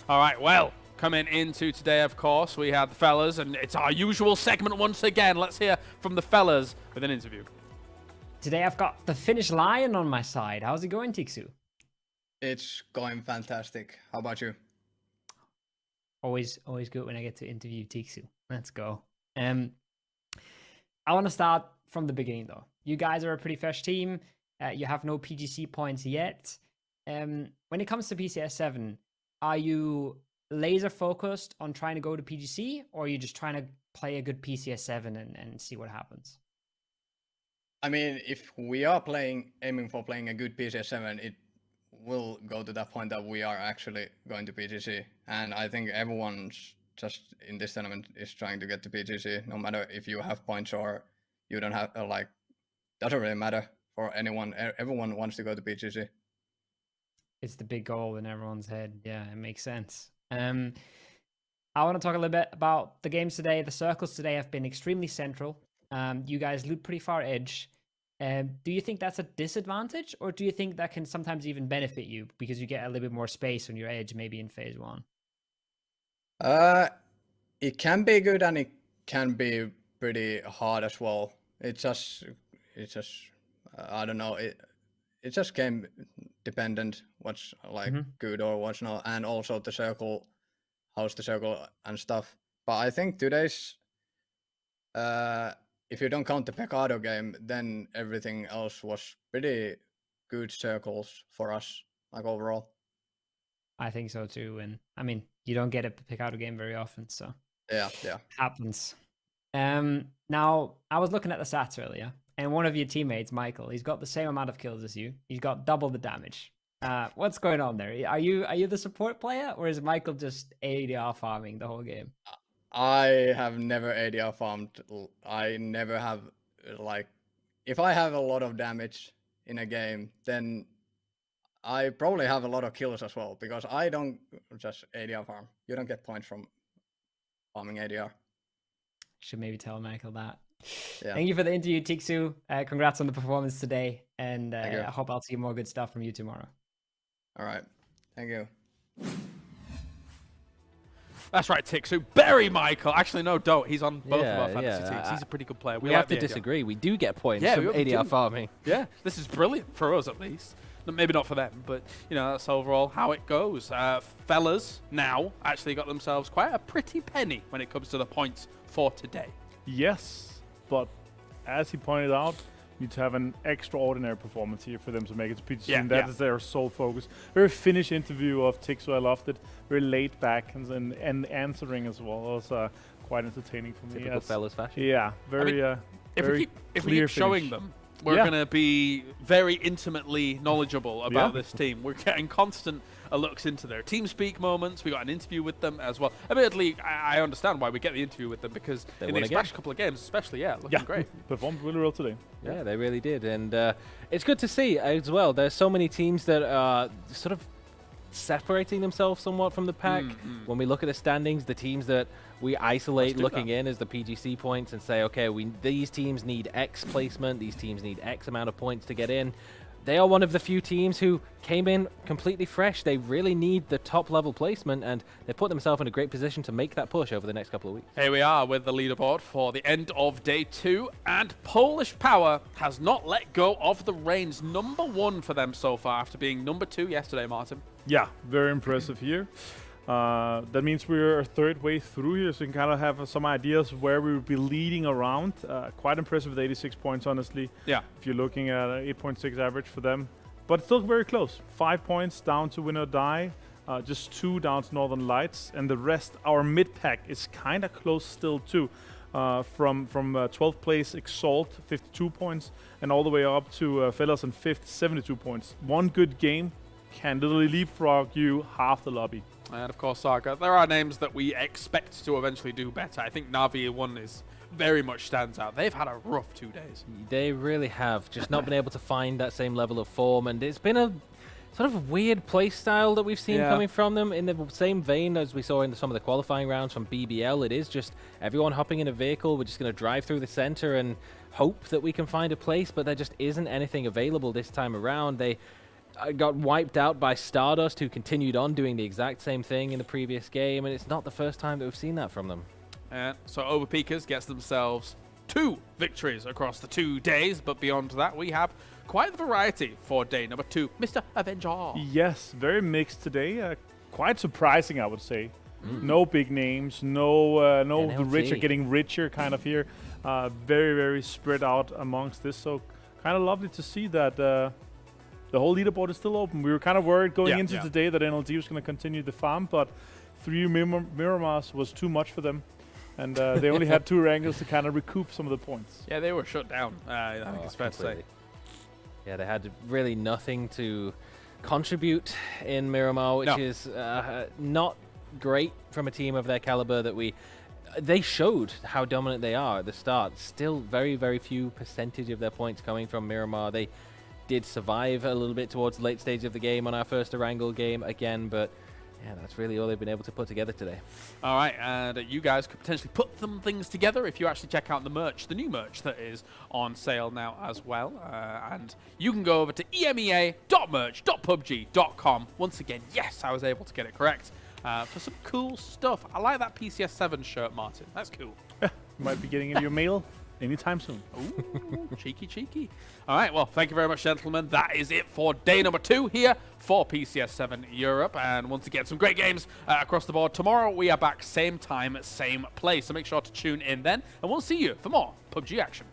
All right, well, coming into today, of course, we had the fellas, and it's our usual segment once again. Let's hear from the fellas with an interview. Today I've got the Finnish Lion on my side. How's it going, Tiksu? It's going fantastic. How about you? Always good when I get to interview Tiksu. Let's go. I want to start from the beginning, though. You guys are a pretty fresh team. You have no PGC points yet. When it comes to PCS7, are you laser focused on trying to go to PGC, or are you just trying to play a good PCS7 and see what happens? I mean, if we are aiming for playing a good PCS7, it will go to that point that we are actually going to PGC. And I think everyone's just in this tournament is trying to get to PGC, no matter if you have points or you don't have, doesn't really matter for anyone. Everyone wants to go to PGC. It's the big goal in everyone's head. Yeah, it makes sense. I want to talk a little bit about the games today. The circles today have been extremely central. You guys loot pretty far edge. Do you think that's a disadvantage, or do you think that can sometimes even benefit you because you get a little bit more space on your edge, maybe in phase 1? It can be good and it can be pretty hard as well. It's just I don't know. It's just game dependent. What's good or what's not, and also the circle, how's the circle and stuff. But I think today's if you don't count the Pecado game, then everything else was pretty good circles for us, overall. I think so too, and I mean, you don't get a Pecado game very often, so yeah, happens. Now, I was looking at the stats earlier, and one of your teammates, Michael, he's got the same amount of kills as you. He's got double the damage. What's going on there? Are you the support player, or is Michael just ADR farming the whole game? I have never ADR farmed. I never have, if I have a lot of damage in a game, then I probably have a lot of kills as well, because I don't just ADR farm. You don't get points from farming ADR. Should maybe tell Michael that. Yeah. Thank you for the interview, Tiksu. Congrats on the performance today, and I hope I'll see more good stuff from you tomorrow. All right. Thank you. That's right, Tiksu. Bury Michael. Actually, no, don't. He's on both of our fantasy teams. He's a pretty good player. We have to disagree. We do get points from ADR farming. Yeah, this is brilliant for us, at least. Maybe not for them, but, that's overall how it goes. Fellas now actually got themselves quite a pretty penny when it comes to the points for today. Yes, but as he pointed out, you need to have an extraordinary performance here for them to make it to PGC, and that is their sole focus. Very Finnish interview of Tiksu. I loved it. Very laid back and answering as well. It was quite entertaining for me. Typical fellas fashion. Yeah, very. If we keep showing them, we're going to be very intimately knowledgeable about this team. We're getting constant looks into their team speak moments. We got an interview with them as well. Admittedly, I understand why we get the interview with them, because in these past couple of games, especially, looking great. Performed really well today. Yeah, they really did, and it's good to see as well. There's so many teams that are sort of separating themselves somewhat from the pack. When we look at the standings, the teams that we isolate looking in as the PGC points and say, okay, these teams need X placement, these teams need X amount of points to get in. they are one of the few teams who came in completely fresh. They really need the top level placement, and they put themselves in a great position to make that push over the next couple of weeks. Here we are with the leaderboard for the end of day 2, and Polish Power has not let go of the reins. #1 for them so far after being #2 yesterday, Martin. Yeah, very impressive here. That means we're a third way through here, so you can kind of have some ideas where we would be leading around. Quite impressive with 86 points, honestly. Yeah. If you're looking at an 8.6 average for them. But still very close. 5 points down to Win or Die. Just 2 down to Northern Lights. And the rest, our mid-pack is kind of close still too. From 12th place Exalt, 52 points. And all the way up to Fellas in 5th, 72 points. One good game can literally leapfrog you half the lobby. And of course, Saga, there are names that we expect to eventually do better. I think Na'Vi one is very much stands out. They've had a rough 2 days. They really have just not been able to find that same level of form, and it's been a sort of weird play style that we've seen coming from them in the same vein as we saw in some of the qualifying rounds from BBL. It is just everyone hopping in a vehicle. We're just going to drive through the center and hope that we can find a place, but there just isn't anything available this time around. They got wiped out by Stardust, who continued on doing the exact same thing in the previous game, and it's not the first time that we've seen that from them. So Overpeakers gets themselves 2 victories across the 2 days, but beyond that, we have quite the variety for day #2. Mr. Avenger. Yes, very mixed today. Quite surprising, I would say. No big names, no the rich are getting richer kind of here. Very, very spread out amongst this, so kind of lovely to see that the whole leaderboard is still open. We were kind of worried going into today that NLD was going to continue the farm, but 3 Miramars was too much for them. And they only had 2 wrangles to kind of recoup some of the points. Yeah, they were shut down, I think it's fair to say. Yeah, they had really nothing to contribute in Miramar, which is not great from a team of their caliber that they showed how dominant they are at the start. Still very, very few percentage of their points coming from Miramar. They did survive a little bit towards the late stage of the game on our first Erangel game again, but yeah, that's really all they've been able to put together today. All right, and you guys could potentially put some things together if you actually check out the merch, the new merch that is on sale now as well. And you can go over to emea.merch.pubg.com. Once again, yes, I was able to get it correct. For some cool stuff. I like that PCS7 shirt, Martin. That's cool. You might be getting in your mail anytime soon. Ooh, cheeky, cheeky. All right, well, thank you very much, gentlemen. That is it for day #2 here for PCS7 Europe. And once again, some great games across the board. Tomorrow, we are back same time, same place. So make sure to tune in then. And we'll see you for more PUBG action.